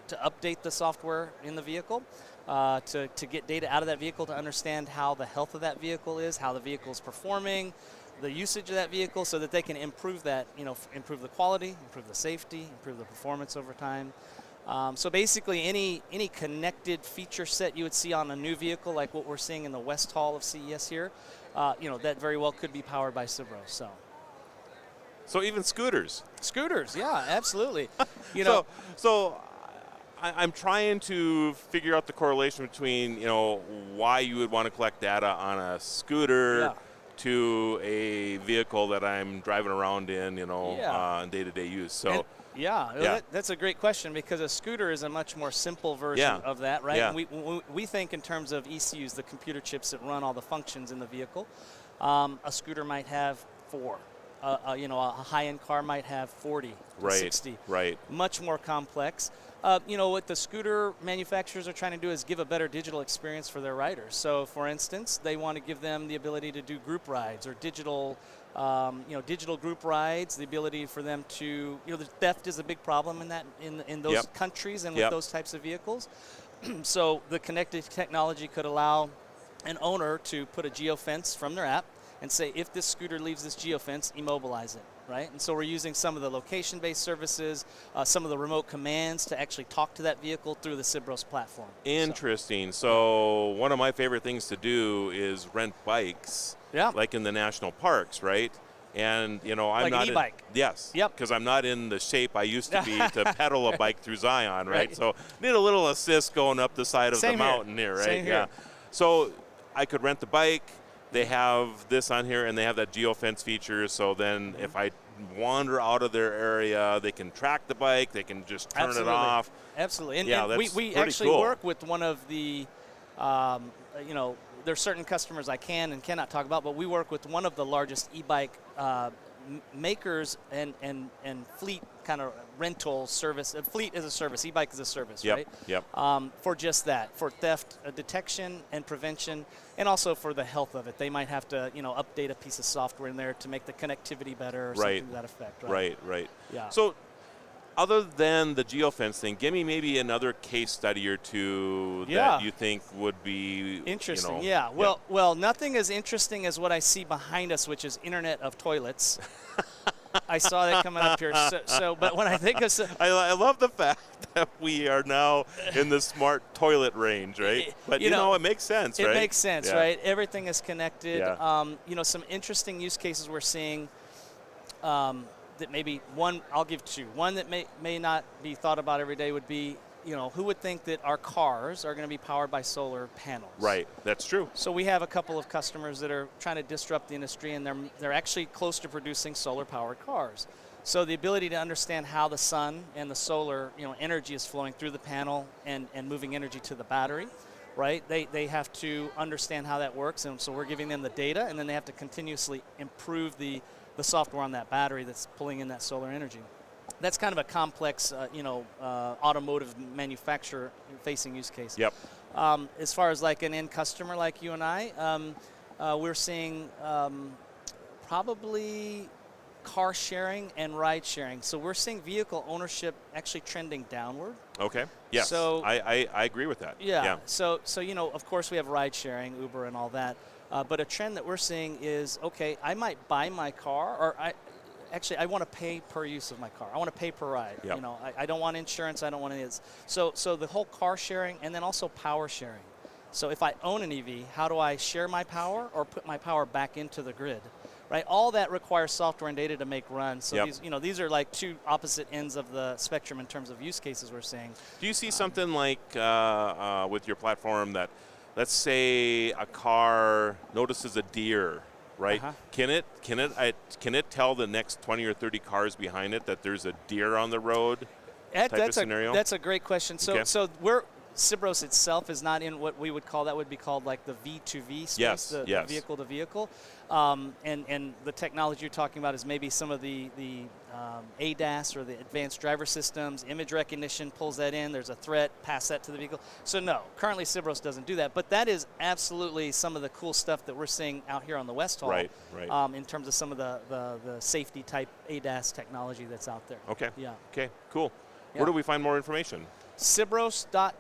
to update the software in the vehicle, to get data out of that vehicle, to understand how the health of that vehicle is, how the vehicle is performing, the usage of that vehicle, so that they can improve that, improve the quality, improve the safety, improve the performance over time. So basically any connected feature set you would see on a new vehicle, like what we're seeing in the West Hall of CES here, that very well could be powered by Sibros. So even scooters. Scooters, yeah, absolutely. So I'm trying to figure out the correlation between, why you would want to collect data on a scooter to a vehicle that I'm driving around in, in day-to-day use. So. That's a great question, because a scooter is a much more simple version of that, right? Yeah. And we think in terms of ECUs, the computer chips that run all the functions in the vehicle. A scooter might have 4. A high-end car might have 40 to 60. Right. Much more complex. What the scooter manufacturers are trying to do is give a better digital experience for their riders. So, for instance, they want to give them the ability to do group rides or digital group rides. The ability for them to, the theft is a big problem in those countries and with those types of vehicles. So, the connected technology could allow an owner to put a geofence from their app and say, if this scooter leaves this geofence, immobilize it, right? And so we're using some of the location-based services, some of the remote commands to actually talk to that vehicle through the Sibros platform. Interesting. So one of my favorite things to do is rent bikes, like in the national parks, right? And, I'm like not an e-bike. Yes. Yep. Because I'm not in the shape I used to be to pedal a bike through Zion, right? So need a little assist going up the side of the mountain here, right? Same here. So I could rent the bike. They have this on here, and they have that geofence feature, so then if I wander out of their area, they can track the bike, they can just turn it off. Absolutely. And, that's we pretty actually cool. work with one of the, there's certain customers I can and cannot talk about, but we work with one of the largest e-bike makers and fleet kind of rental service. Fleet is a service, e-bike is a service, right? Yep. For just that, for theft detection and prevention, and also for the health of it. They might have to, update a piece of software in there to make the connectivity better or something to that effect, right? Right. Yeah. So other than the geofence thing, give me maybe another case study or two that you think would be interesting. Well, nothing as interesting as what I see behind us, which is Internet of Toilets. I saw that coming up here. But when I think of, I love the fact that we are now in the smart toilet range, right? But it makes sense, right? It makes sense, right? Everything is connected. Yeah. Some interesting use cases we're seeing. That maybe I'll give 2. One that may not be thought about every day would be, who would think that our cars are going to be powered by solar panels? Right, that's true. So we have a couple of customers that are trying to disrupt the industry, and they're actually close to producing solar-powered cars. So the ability to understand how the sun and the solar, energy is flowing through the panel and moving energy to the battery, right? They have to understand how that works, and so we're giving them the data, and then they have to continuously improve the software on that battery that's pulling in that solar energy. That's kind of a complex, automotive manufacturer-facing use case. Yep. As far as like an end customer like you and I, we're seeing probably car sharing and ride sharing. So we're seeing vehicle ownership actually trending downward. Okay. Yes. So I agree with that. Yeah. So of course we have ride sharing, Uber and all that. But a trend that we're seeing is, okay, I might buy my car, or I want to pay per use of my car. I want to pay per ride. Yep. I don't want insurance. I don't want any of this. So the whole car sharing, and then also power sharing. So if I own an EV, how do I share my power or put my power back into the grid? Right? All that requires software and data to make run. So these are like 2 opposite ends of the spectrum in terms of use cases we're seeing. Do you see something like with your platform that, let's say a car notices a deer, right? Can it tell the next 20 or 30 cars behind it that there's a deer on the road? Type of scenario? That's a great question. So we're Sibros itself is not in what we would call, that would be called like the V2V space, Yes, the yes. vehicle to vehicle. And the technology you're talking about is maybe some of the ADAS or the advanced driver systems, image recognition pulls that in, there's a threat, pass that to the vehicle. So no, currently Sibros doesn't do that, but that is absolutely some of the cool stuff that we're seeing out here on the West Hall. Right. In terms of some of the safety type ADAS technology that's out there. Okay. Yeah. Okay, cool. Yeah. Where do we find more information? Sibros.tech.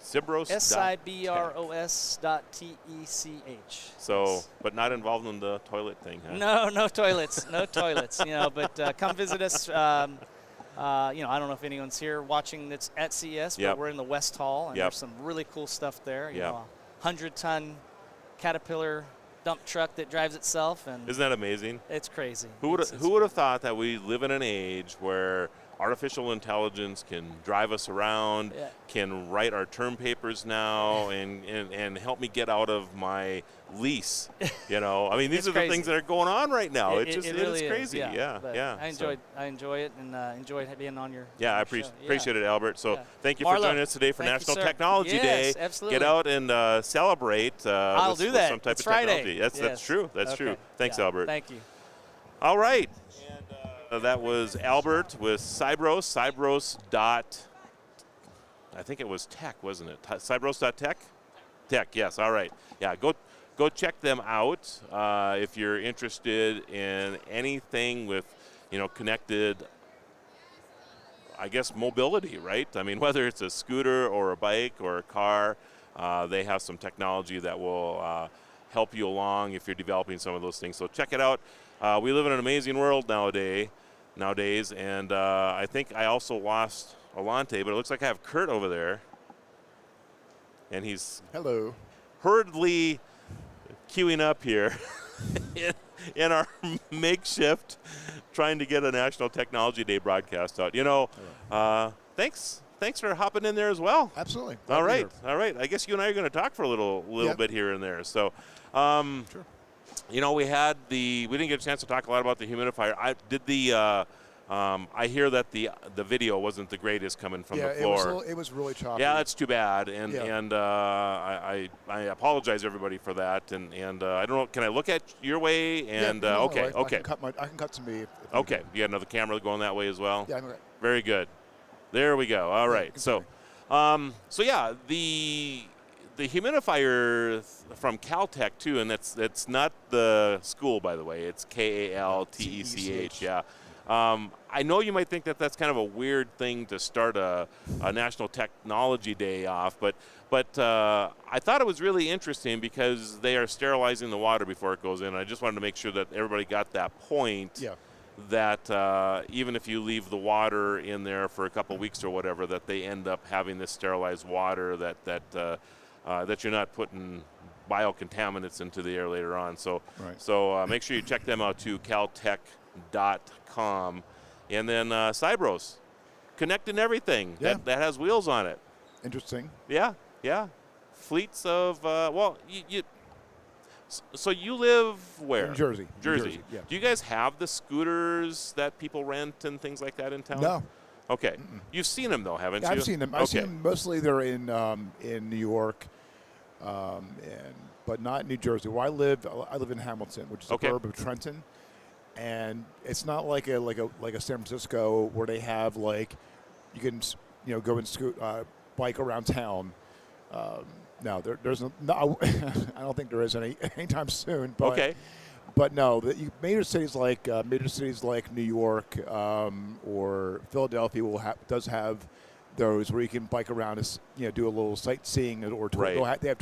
Sibros.tech. SIBROS.TECH. So, but not involved in the toilet thing, huh? No toilets, no toilets. But come visit us. I don't know if anyone's here watching that's at CES, but we're in the West Hall, and there's some really cool stuff there. You know, a 100-ton Caterpillar dump truck that drives itself, and isn't that amazing? It's crazy. Who would have thought that we live in an age where artificial intelligence can drive us around, can write our term papers now, and help me get out of my lease. I mean, these are the things that are going on right now. It really is crazy. Is, Yeah. I enjoy it, and enjoyed being on your. Yeah, I appreciate it, Albert. So thank you for Marlo, joining us today for thank National you, sir. Absolutely Yes, Day. absolutely. Get out and celebrate. I'll do that. With some type It's of technology. Friday. That's true. That's true. Thanks, Albert. Thank you. All right. And that was Albert with Sibros. Sibros. I think it was tech, wasn't it? Sibros.tech? Tech, yes. All right. Yeah, go check them out if you're interested in anything with, connected, I guess, mobility, right? I mean, whether it's a scooter or a bike or a car, they have some technology that will help you along if you're developing some of those things. So check it out. We live in an amazing world nowadays, and I think I also lost Alante, but it looks like I have Kurt over there, and he's hurriedly queuing up here in our makeshift, trying to get a National Technology Day broadcast out. Thanks for hopping in there as well. Absolutely. All right. I guess you and I are going to talk for a little bit here and there. So, sure. We didn't get a chance to talk a lot about the humidifier. I hear that the video wasn't the greatest coming from the floor. It was really choppy. Yeah, that's too bad, and I apologize everybody for that. And I don't know. Can I look at your way? And okay. I can cut to me. If okay, you got another camera going that way as well. Yeah, I'm right. Very good. There we go. All right. So the humidifier from Caltech too, and that's not the school, by the way. It's KALTECH. Yeah. I know you might think that that's kind of a weird thing to start a National Technology Day off, but I thought it was really interesting because they are sterilizing the water before it goes in. I just wanted to make sure that everybody got that point. Yeah. That even if you leave the water in there for a couple weeks or whatever, that they end up having this sterilized water that you're not putting biocontaminants into the air later on. So make sure you check them out too, caltech.com. And then Sibros, connecting everything that has wheels on it. Interesting. Yeah. Fleets of, so you live where? In Jersey. Jersey. Yeah. Do you guys have the scooters that people rent and things like that in town? No. Okay. You've seen them though, haven't you? I've seen them. I've seen them mostly. They're in New York, but not New Jersey. Where I live in Hamilton, which is a suburb of Trenton, and it's not like a San Francisco where they have you can go and bike around town. No, there's no. I don't think there is anytime soon. But, But no, major cities like New York or Philadelphia does have those where you can bike around and do a little sightseeing or tour. Right. They have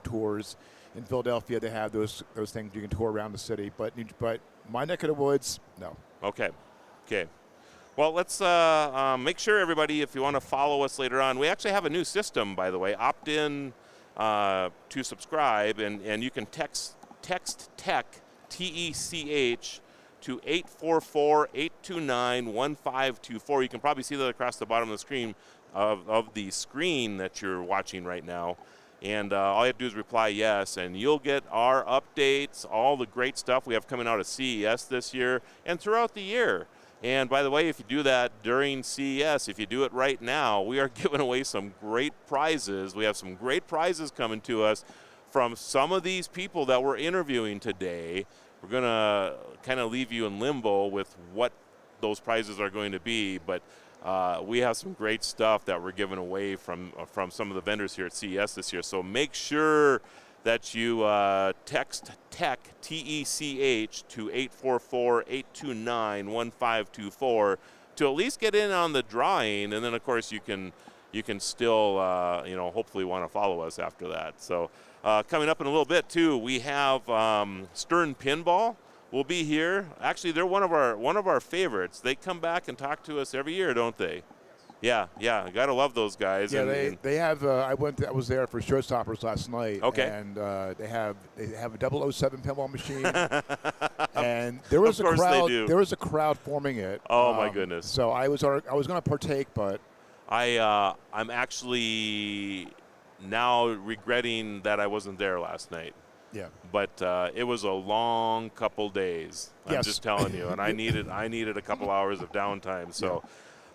tours in Philadelphia. They have those things you can tour around the city. But my neck of the woods, no. Okay. Well, let's make sure everybody, if you want to follow us later on, we actually have a new system, by the way. Opt in to subscribe, and you can text tech. TECH to 844-829-1524. You can probably see that across the bottom of the screen of the screen that you're watching right now. And all you have to do is reply yes, and you'll get our updates, all the great stuff we have coming out of CES this year and throughout the year. And by the way, if you do that during CES, if you do it right now, we are giving away some great prizes. We have some great prizes coming to us from some of these people that we're interviewing today. We're going to kind of leave you in limbo with what those prizes are going to be, but we have some great stuff that we're giving away from some of the vendors here at CES this year. So make sure that you text TECH, T-E-C-H, to 844-829-1524 to at least get in on the drawing, and then of course you can still hopefully want to follow us after that. So coming up in a little bit too, we have Stern Pinball will be here. Actually, they're one of our favorites. They come back and talk to us every year, don't they? Yeah, gotta love those guys. Yeah, they have. I was there for Showstoppers last night. Okay. And they have a 007 pinball machine. And there was a crowd. There was a crowd forming it. Oh my goodness. So I was going to partake, but I'm actually now regretting that I wasn't there last night. Yeah. But it was a long couple days. I'm Yes. just telling you, and I needed a couple hours of downtime. So.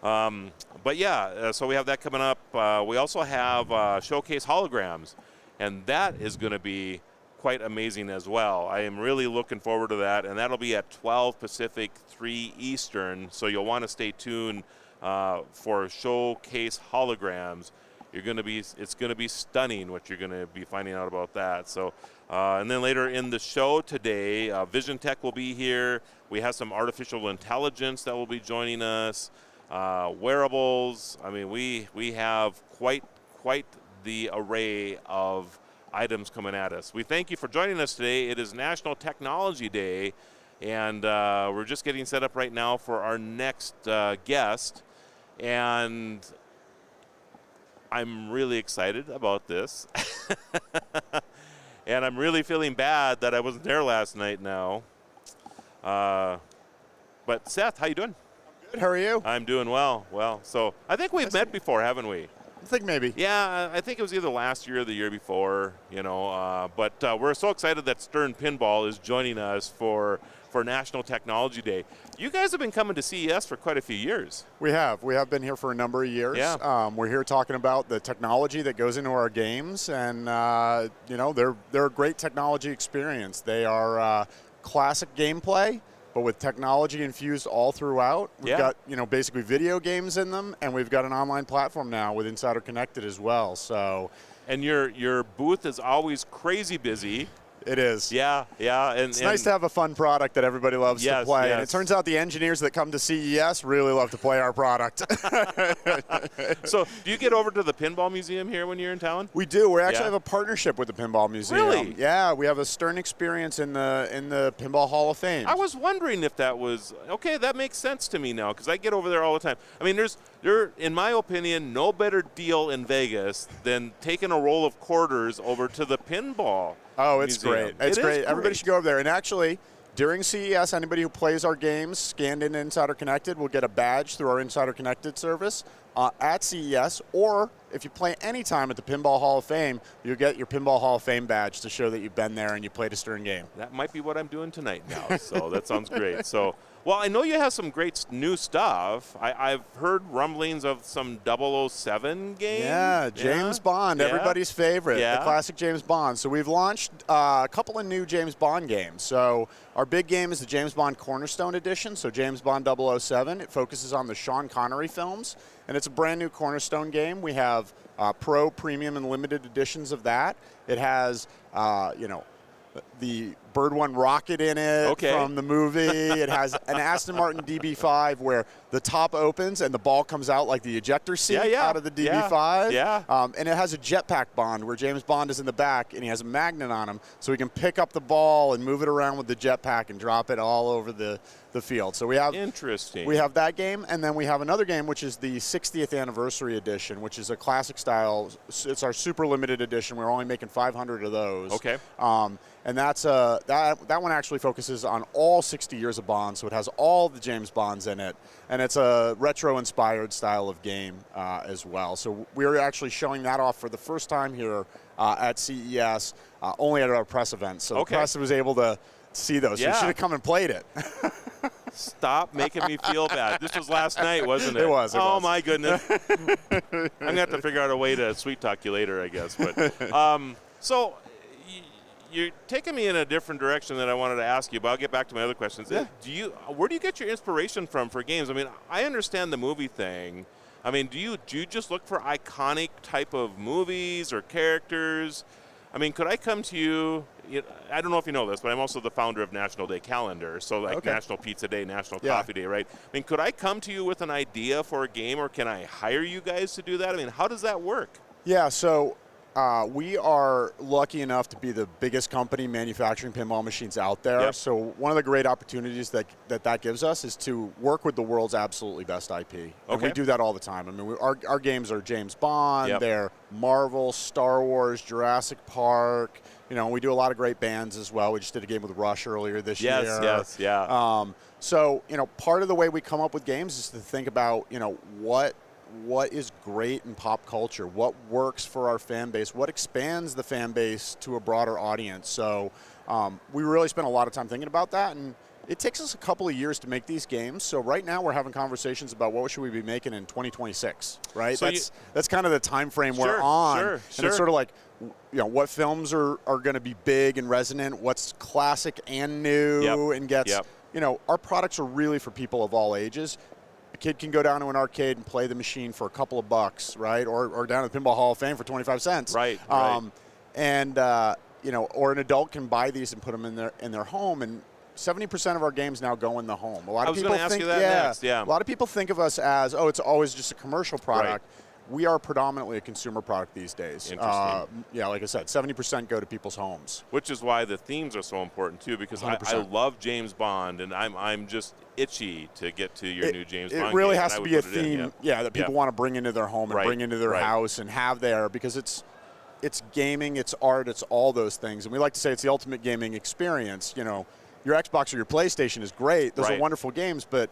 Yeah. So we have that coming up. We also have Showcase Holograms, and that is going to be quite amazing as well. I am really looking forward to that, and that'll be at 12 Pacific, 3 Eastern, so you'll want to stay tuned for Showcase Holograms. It's going to be stunning what you're going to be finding out about that. So, and then later in the show today, Vision Tech will be here. We have some artificial intelligence that will be joining us. Wearables. I mean, we have quite the array of items coming at us. We thank you for joining us today. It is National Technology Day, and we're just getting set up right now for our next guest. And I'm really excited about this. And I'm really feeling bad that I wasn't there last night now. But Seth, how you doing? How are you? I'm doing well. So I think we've met before, haven't we? I think maybe. Yeah, I think it was either last year or the year before, But we're so excited that Stern Pinball is joining us for National Technology Day. You guys have been coming to CES for quite a few years. We have been here for a number of years. Yeah. We're here talking about the technology that goes into our games, and they're a great technology experience. They are classic gameplay, but with technology infused all throughout. We've got, basically video games in them, and we've got an online platform now with Insider Connected as well. So, and your booth is always crazy busy. It is. Yeah. And it's nice to have a fun product that everybody loves to play. Yes. And it turns out the engineers that come to CES really love to play our product. So do you get over to the Pinball Museum here when you're in town? We do. We actually have a partnership with the Pinball Museum. Really? Yeah, we have a Stern experience in the Pinball Hall of Fame. I was wondering if that was okay. That makes sense to me now because I get over there all the time. I mean, there's in my opinion, no better deal in Vegas than taking a roll of quarters over to the Pinball. Oh, it's Museum. great. It's great. Everybody should go over there. And actually, during CES, anybody who plays our games scanned in Insider Connected will get a badge through our Insider Connected service at CES. Or if you play any time at the Pinball Hall of Fame, you'll get your Pinball Hall of Fame badge to show that you've been there and you played a Stern game. That might be what I'm doing tonight now. So that sounds great. So, well, I know you have some great new stuff. I've heard rumblings of some 007 games. Yeah, James Bond, everybody's favorite, the classic James Bond. So we've launched a couple of new James Bond games. So our big game is the James Bond Cornerstone Edition, so James Bond 007. It focuses on the Sean Connery films, and it's a brand new Cornerstone game. We have Pro, Premium, and Limited editions of that. It has, the Bird One rocket in it from the movie. It has an Aston Martin DB5 where the top opens and the ball comes out like the ejector seat out of the DB5. And it has a jetpack Bond where James Bond is in the back and he has a magnet on him so he can pick up the ball and move it around with the jetpack and drop it all over the field. So we have We have that game, and then we have another game which is the 60th anniversary edition, which is a classic style. It's our super limited edition. We're only making 500 of those. Okay. And that's that one actually focuses on all 60 years of Bond, so it has all the James Bonds in it, and it's a retro-inspired style of game as well. So we're actually showing that off for the first time here at CES, only at our press event. So the press was able to see those. So you should have come and played it. Stop making me feel bad. This was last night, wasn't it? It was. Oh, my goodness. I'm going to have to figure out a way to sweet talk you later, I guess. But so you're taking me in a different direction that I wanted to ask you, but I'll get back to my other questions. Yeah. Where do you get your inspiration from for games? I mean, I understand the movie thing. I mean, do you just look for iconic type of movies or characters? I mean, could I come to you? I don't know if you know this, but I'm also the founder of National Day Calendar. So like National Pizza Day, National Coffee Day, right? I mean, could I come to you with an idea for a game, or can I hire you guys to do that? I mean, how does that work? Yeah, so we are lucky enough to be the biggest company manufacturing pinball machines out there. Yep. So one of the great opportunities that gives us is to work with the world's absolutely best IP. And we do that all the time. I mean, our games are James Bond, they're Marvel, Star Wars, Jurassic Park. You know, we do a lot of great bands as well. We just did a game with Rush earlier this year. Yes, yeah. So, you know, part of the way we come up with games is to think about, you know, what is great in pop culture, what works for our fan base, what expands the fan base to a broader audience. So we really spent a lot of time thinking about that, and it takes us a couple of years to make these games. So right now we're having conversations about what should we be making in 2026, right? So that's kind of the time frame we're on. Sure. And it's sort of like, you know, what films are going to be big and resonant, what's classic and new and gets, you know, our products are really for people of all ages. A kid can go down to an arcade and play the machine for a couple of bucks, right? Or down to the Pinball Hall of Fame for 25 cents. Right. And you know, or an adult can buy these and put them in their home. And 70% of our games now go in the home. A lot of people think, ask you that next. Yeah. A lot of people think of us as, oh, it's always just a commercial product. Right. We are predominantly a consumer product these days. Interesting. Yeah, like I said, 70% go to people's homes. Which is why the themes are so important too, because I love James Bond, and I'm just itchy to get to your new James Bond. It really game, has to be a theme, that people want to bring into their home and bring into their house and have there, because it's gaming, it's art, it's all those things. And we like to say it's the ultimate gaming experience. You know, your Xbox or your PlayStation is great. Those are wonderful games, but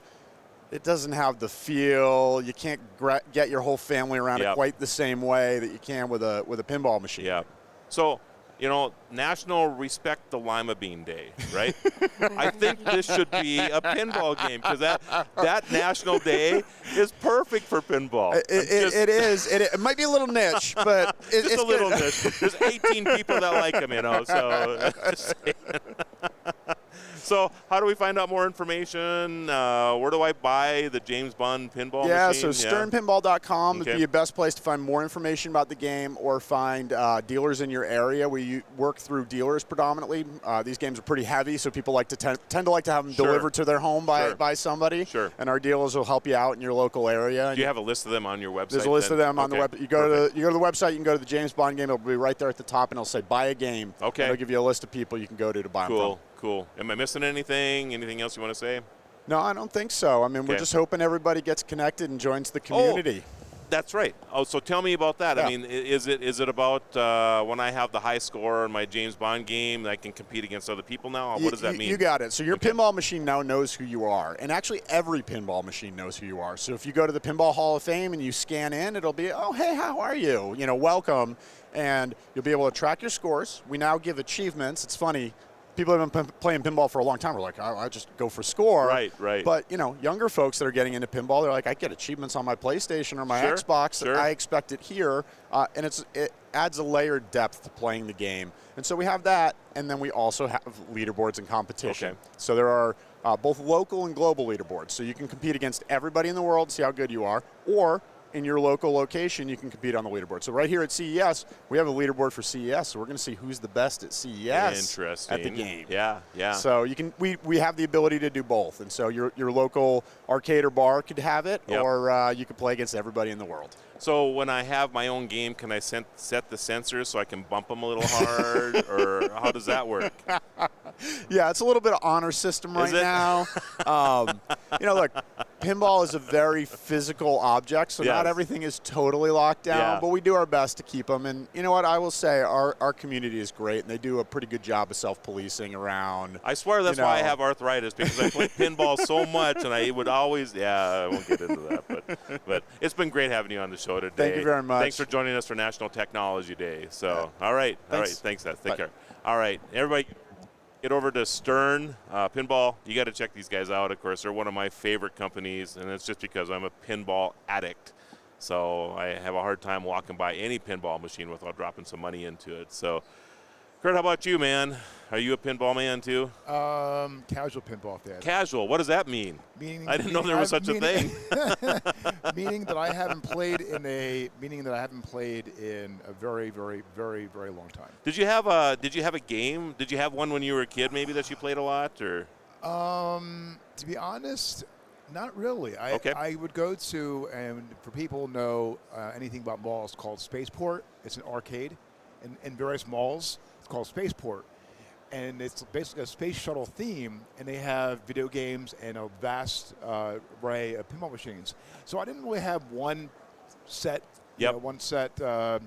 it doesn't have the feel. You can't get your whole family around it quite the same way that you can with a pinball machine. Yeah. So, you know, National Respect the Lima Bean Day, right? I think this should be a pinball game, because that National Day is perfect for pinball. It is. It might be a little niche, but it's a little niche. There's 18 people that like them, you know. So. So how do we find out more information? Where do I buy the James Bond pinball machine? So sternpinball.com would be your best place to find more information about the game, or find dealers in your area. We work through dealers predominantly. These games are pretty heavy, so people like to tend to like to have them delivered to their home by somebody. Sure. And our dealers will help you out in your local area. Do you have a list of them on your website? There's a list of them on the web. You go to the website. You can go to the James Bond game. It'll be right there at the top, and it'll say buy a game. Okay. And it'll give you a list of people you can go to buy them from. Cool. Am I missing anything? Anything else you want to say? No, I don't think so. I mean, we're just hoping everybody gets connected and joins the community. That's right. Oh, so tell me about that. I mean, is it about when I have the high score in my James Bond game, I can compete against other people now? What does that mean? You got it. So your pinball machine now knows who you are. And actually, every pinball machine knows who you are. So if you go to the Pinball Hall of Fame and you scan in, it'll be, oh, hey, how are you? You know, welcome. And you'll be able to track your scores. We now give achievements. It's funny. People have been playing pinball for a long time. We're like, I just go for score. Right. But, you know, younger folks that are getting into pinball, they're like, I get achievements on my PlayStation or my Xbox. I expect it here. And it adds a layered depth to playing the game. And so we have that. And then we also have leaderboards and competition. Okay. So there are both local and global leaderboards. So you can compete against everybody in the world, see how good you are. Or in your local location, you can compete on the leaderboard. So right here at CES, we have a leaderboard for CES. So we're going to see who's the best at CES at the game. Yeah. So you can we have the ability to do both. And so your local arcade or bar could have it, or you could play against everybody in the world. So when I have my own game, can I set the sensors so I can bump them a little hard, or how does that work? Yeah, it's a little bit of honor system right now. You know, look, pinball is a very physical object, so not everything is totally locked down, but we do our best to keep them. And you know what? I will say our community is great, and they do a pretty good job of self-policing around. I swear that's why I have arthritis, because I play pinball so much, and I would always, I won't get into that. But it's been great having you on the show today. Thank you very much. Thanks for joining us for National Technology Day. So, all right. Thanks, Seth. Take care. All right, everybody. get over to Stern Pinball. You got to check these guys out. Of course, they're one of my favorite companies, and it's just because I'm a pinball addict. So I have a hard time walking by any pinball machine without dropping some money into it. So, Kurt, how about you, man? Are you a pinball man too? Casual pinball fan. Casual. What does that mean? I didn't know there was such a thing. Meaning that I haven't played in a very, very, very, very long time. Did you have a game? Did you have one when you were a kid, maybe, that you played a lot, or? To be honest, not really. I would go to, and for people who know anything about malls, called Spaceport. It's an arcade in various malls. It's called Spaceport. And it's basically a space shuttle theme, and they have video games and a vast array of pinball machines. So I didn't really have one set, one set pinball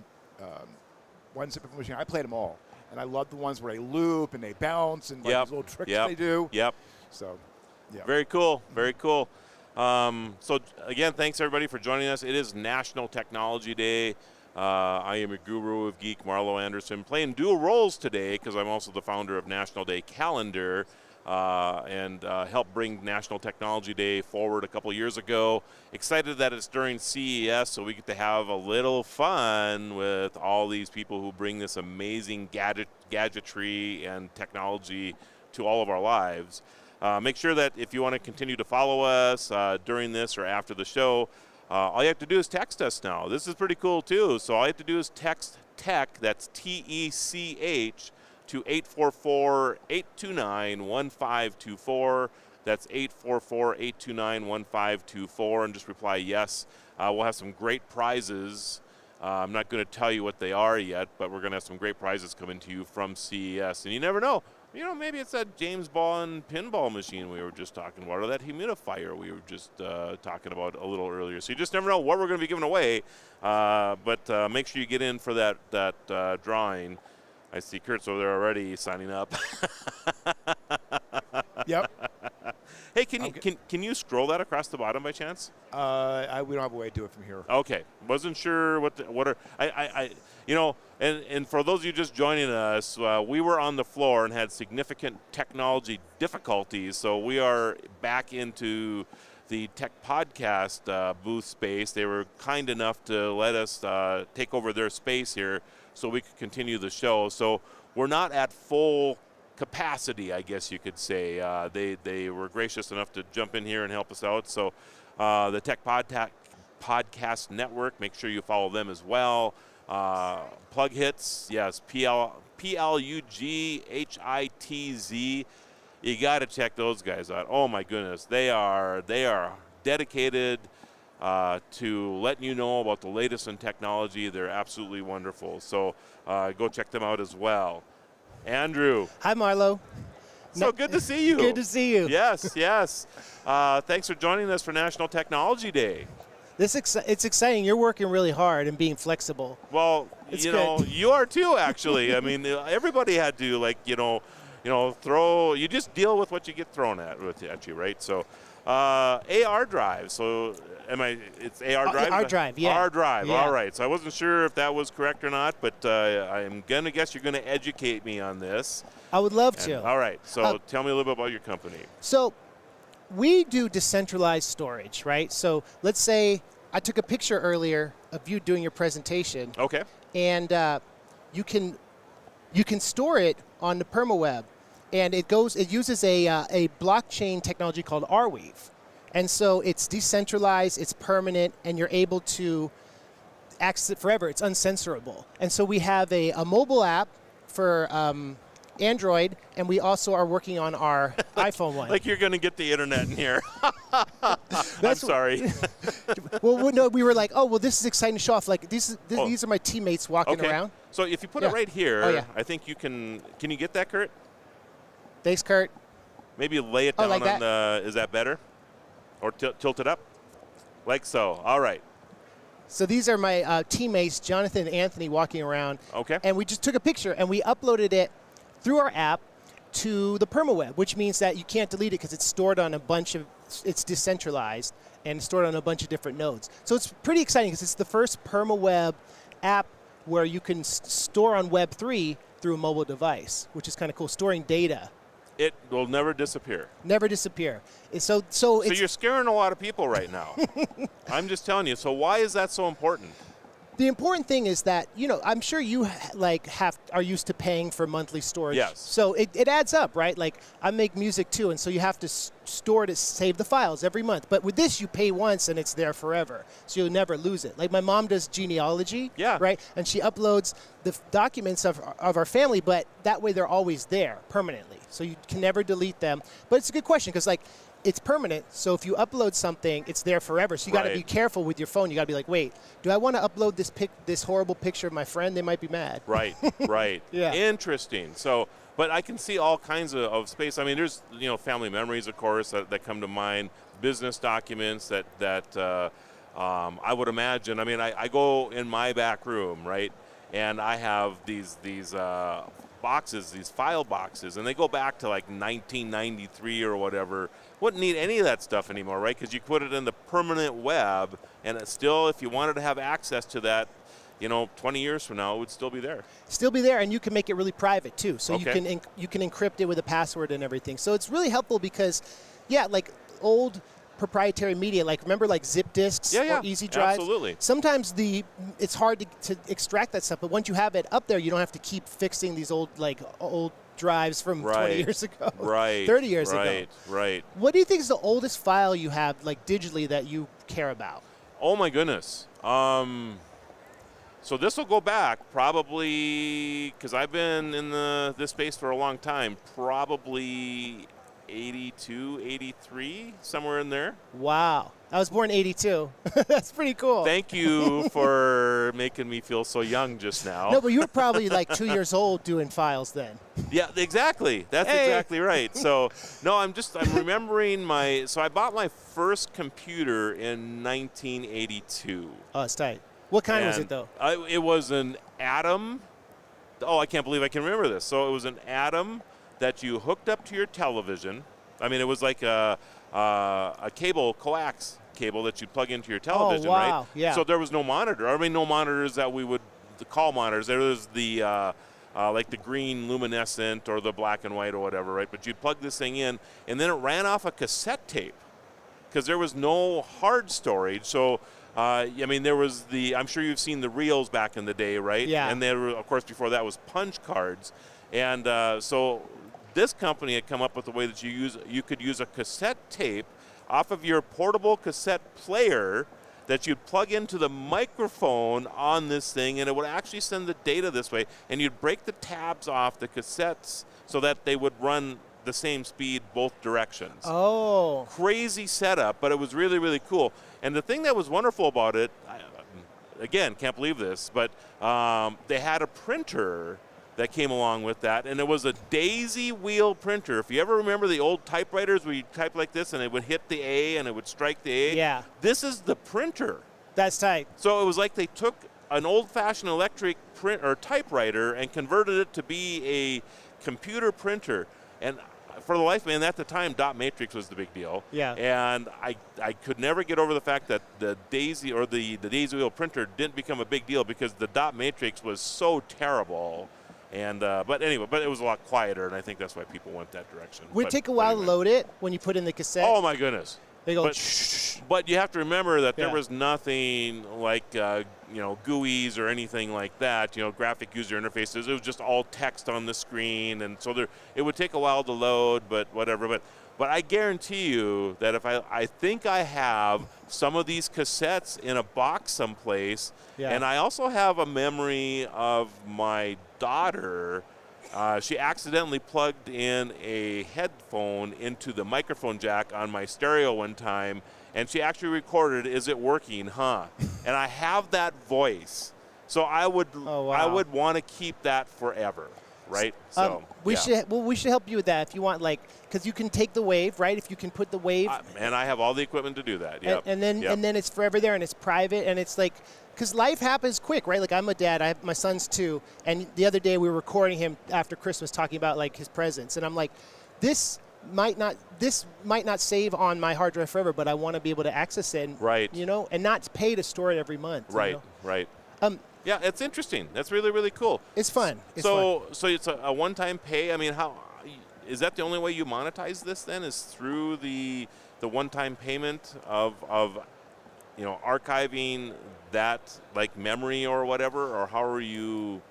machine. I played them all, and I loved the ones where they loop and they bounce and like these little tricks they do. So, yeah. Very cool. Very cool. So again, thanks everybody for joining us. It is National Technology Day. I am your guru of geek, Marlo Anderson, playing dual roles today because I'm also the founder of National Day Calendar and helped bring National Technology Day forward a couple years ago. Excited that it's during CES, so we get to have a little fun with all these people who bring this amazing gadgetry and technology to all of our lives. Make sure that if you want to continue to follow us during this or after the show, all you have to do is text us now. This is pretty cool, too. So all you have to do is text TECH, that's TECH, to 844-829-1524. That's 844-829-1524, and just reply yes. We'll have some great prizes. I'm not going to tell you what they are yet, but we're going to have some great prizes coming to you from CES. And you never know. You know, maybe it's that James Bond pinball machine we were just talking about, or that humidifier we were just talking about a little earlier. So you just never know what we're going to be giving away. But make sure you get in for that drawing. I see Kurt's over there already signing up. Yep. Hey, can you scroll that across the bottom by chance? We don't have a way to do it from here. Okay, wasn't sure what are and for those of you just joining us, we were on the floor and had significant technology difficulties, so we are back into the Tech Podcast booth space. They were kind enough to let us take over their space here so we could continue the show. So we're not at full capacity, I guess you could say. They were gracious enough to jump in here and help us out. So the Tech Podcast Network, make sure you follow them as well. Plug Hits, yes, PLUGHITZ. You got to check those guys out. Oh my goodness, they are dedicated to letting you know about the latest in technology. They're absolutely wonderful. So go check them out as well. Andrew. Hi, Marlo. So good to see you. Good to see you. Yes, yes. Thanks for joining us for National Technology Day. It's exciting. You're working really hard and being flexible. Well, it's you are too, actually. I mean, everybody had to, throw. You just deal with what you get thrown at you, right? So, AR Drive. So, it's AR Drive? AR Drive, yeah. AR Drive, yeah. All right. So I wasn't sure if that was correct or not, but I'm going to guess you're going to educate me on this. I would love to. All right. So tell me a little bit about your company. So we do decentralized storage, right? So let's say I took a picture earlier of you doing your presentation. Okay. And you can store it on the PermaWeb. And it uses a blockchain technology called Arweave. And so it's decentralized, it's permanent, and you're able to access it forever. It's uncensorable. And so we have a mobile app for Android, and we also are working on our iPhone one. Like you're going to get the internet in here. I'm sorry. Well, no, we were like, oh, well, this is exciting to show off. Like these are my teammates walking around. So if you put it right here, I think you can. Can you get that, Kurt? Thanks, Kurt. Maybe lay it down like on the. Is that better? Or tilt it up? Like so. All right. So these are my teammates, Jonathan and Anthony, walking around. Okay. And we just took a picture, and we uploaded it through our app to the PermaWeb, which means that you can't delete it because it's stored on it's decentralized and stored on a bunch of different nodes. So it's pretty exciting because it's the first PermaWeb app where you can store on Web3 through a mobile device, which is kind of cool, storing data It will never disappear. Never disappear. So you're scaring a lot of people right now. I'm just telling you. So why is that so important? The important thing is that, I'm sure you are used to paying for monthly storage. Yes. So it adds up, right? Like I make music too, and so you have to store to save the files every month. But with this, you pay once and it's there forever, so you'll never lose it. Like my mom does genealogy, right? And she uploads the documents of our family, but that way they're always there permanently, so you can never delete them. But it's a good question because it's permanent, so if you upload something, it's there forever. So you got to be careful with your phone. You got to be like, wait, do I want to upload this horrible picture of my friend? They might be mad. Right, right. Yeah. Interesting. So, but I can see all kinds of space. I mean, there's family memories, of course, that come to mind. Business documents that I would imagine. I mean, I go in my back room, right, and I have these boxes, these file boxes, and they go back to like 1993 or whatever. Wouldn't need any of that stuff anymore, right? Because you put it in the permanent web, and it's still, if you wanted to have access to that, 20 years from now, it would still be there. Still be there, and you can make it really private too. So Okay. you can encrypt it with a password and everything. So it's really helpful because, like old proprietary media, like remember like zip disks or easy drives? Absolutely. Sometimes it's hard to extract that stuff, but once you have it up there, you don't have to keep fixing these old drives from 20 years ago, 30 years ago. Right. What do you think is the oldest file you have, like digitally, that you care about? Oh my goodness. So this will go back probably, because I've been in this space for a long time, probably 82, 83, somewhere in there. Wow. I was born in 82. That's pretty cool. Thank you for making me feel so young just now. No, but you were probably like 2 years old doing files then. Yeah, exactly. That's exactly right. So, no, I'm remembering so I bought my first computer in 1982. Oh, it's tight. What kind was it, though? It was an Atom. Oh, I can't believe I can remember this. So it was an Atom that you hooked up to your television. I mean, it was like a coax cable that you'd plug into your television, wow. right? Yeah. So there was no monitor. I mean, no monitors that we would call monitors. There was the like the green luminescent or the black and white or whatever, right? But you'd plug this thing in, and then it ran off a cassette tape because there was no hard storage. So, I mean, there was I'm sure you've seen the reels back in the day, right? Yeah. And there were, of course, before that was punch cards. And so this company had come up with a way that you could use a cassette tape off of your portable cassette player that you'd plug into the microphone on this thing, and it would actually send the data this way, and you'd break the tabs off the cassettes so that they would run the same speed both directions. Oh. Crazy setup, but it was really, really cool. And the thing that was wonderful about it, again, can't believe this, but they had a printer that came along with that, and it was a daisy wheel printer. If you ever remember the old typewriters where you type like this and it would hit the A and it would strike the A? Yeah. This is the printer. That's tight. So it was like they took an old-fashioned electric print or typewriter and converted it to be a computer printer. And for the life of me, at the time, dot matrix was the big deal. Yeah. And I could never get over the fact that the daisy or the daisy wheel printer didn't become a big deal because the dot matrix was so terrible. And but anyway, it was a lot quieter, and I think that's why people went that direction. Would it take a while to load it when you put in the cassette? Oh my goodness! They go. But you have to remember that there Yeah. was nothing like GUIs or anything like that. Graphic user interfaces. It was just all text on the screen, and so it would take a while to load. But whatever. But I guarantee you that if I think I have some of these cassettes in a box someplace, and I also have a memory of my daughter. She accidentally plugged in a headphone into the microphone jack on my stereo one time, and she actually recorded, "Is it working, huh?" And I have that voice, so I would want to keep that forever. Right, so we should help you with that if you want, because you can take the wave, right? If you can put the wave, and I have all the equipment to do that. Yep. And then it's forever there, and it's private, and it's like, because life happens quick, right? Like I'm a dad, I have my sons too, and the other day we were recording him after Christmas talking about like his presents, and I'm like, this might not save on my hard drive forever, but I want to be able to access it, and, and not pay to store it every month. Right. Yeah, it's interesting. That's really, really cool. It's fun. So it's a one-time pay. I mean, is that the only way you monetize this then? Is through the one-time payment of archiving that like memory or whatever, or how are you?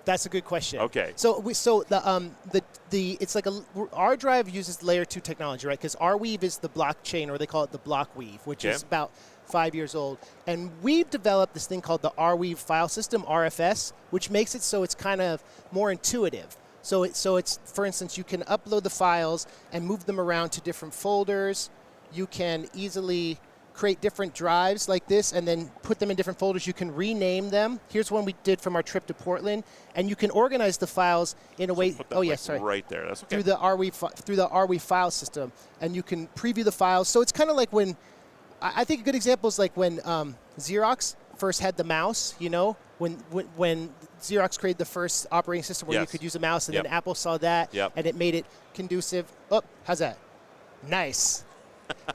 That's a good question. Okay. So it's like our drive uses layer 2 technology, right? Because Arweave is the blockchain, or they call it the block weave, which is about 5 years old. And we've developed this thing called the Arweave file system, RFS, which makes it so it's kind of more intuitive. So it's, for instance, you can upload the files and move them around to different folders. You can easily create different drives like this and then put them in different folders. You can rename them. Here's one we did from our trip to Portland, and you can organize the files in a way. Right there. That's okay. Through the Arweave file system, and you can preview the files. So it's kind of like when I think a good example is like when Xerox first had the mouse. You know, when Xerox created the first operating system where you could use a mouse, and then Apple saw that, and it made it conducive. Oh, how's that? Nice.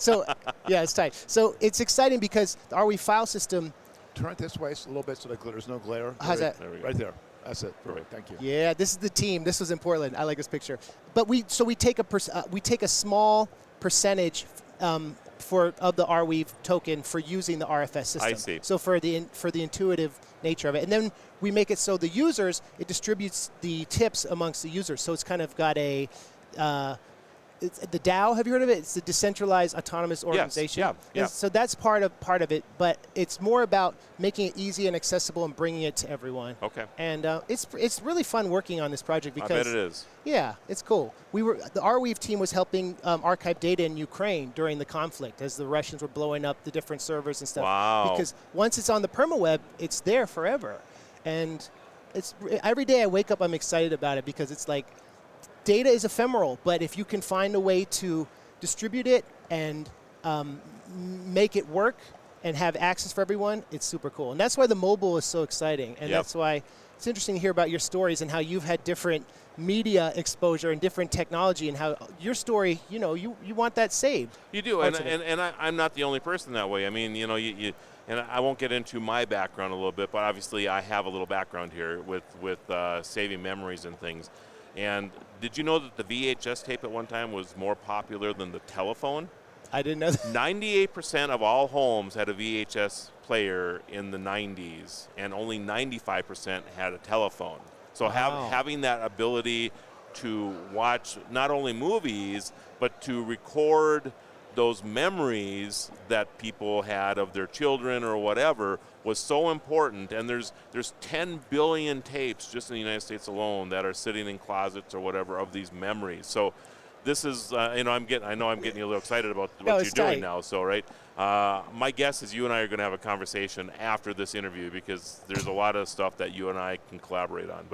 So, yeah, it's tight. So it's exciting because the Arweave file system. Turn it this way a little bit so that there's no glare. How's that? Right there. That's it. Perfect. Thank you. Yeah, this is the team. This was in Portland. I like this picture. But we take a small percentage of the Arweave token for using the RFS system. I see. So for the intuitive nature of it, and then we make it so the users, it distributes the tips amongst the users. So it's kind of got a it's the DAO. Have you heard of it? It's the decentralized autonomous organization. Yes. Yeah. So that's part of it, but it's more about making it easy and accessible and bringing it to everyone. Okay. And it's really fun working on this project because I bet it is. Yeah, it's cool. The Arweave team was helping archive data in Ukraine during the conflict as the Russians were blowing up the different servers and stuff. Wow. Because once it's on the permaweb, it's there forever, and it's every day I wake up, I'm excited about it because it's like. Data is ephemeral, but if you can find a way to distribute it and make it work and have access for everyone, it's super cool. And that's why the mobile is so exciting. And that's why it's interesting to hear about your stories and how you've had different media exposure and different technology and how your story, you want that saved. You do, and I'm not the only person that way. I mean, you and I won't get into my background a little bit, but obviously I have a little background here with saving memories and things. And did you know that the VHS tape at one time was more popular than the telephone? I didn't know that. 98% of all homes had a VHS player in the 90s, and only 95% had a telephone. So having that ability to watch not only movies, but to record those memories that people had of their children or whatever was so important. And there's 10 billion tapes just in the United States alone that are sitting in closets or whatever of these memories. So this is, I know I'm getting you a little excited about what you're doing now. So my guess is you and I are going to have a conversation after this interview because there's a lot of stuff that you and I can collaborate on.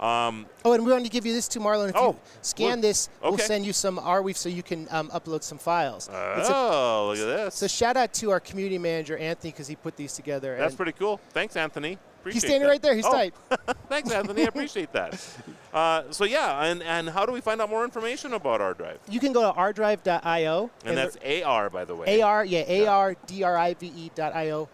And we wanted to give you this too, Marlon. If you scan this, we'll send you some Arweave so you can upload some files. Look at this. So shout out to our community manager, Anthony, because he put these together. That's pretty cool. Thanks, Anthony. Appreciate He's standing right there. He's tight. Thanks, Anthony. I appreciate that. And how do we find out more information about ArDrive? You can go to ardrive.io. And that's AR, by the way. ARDRIVE.io.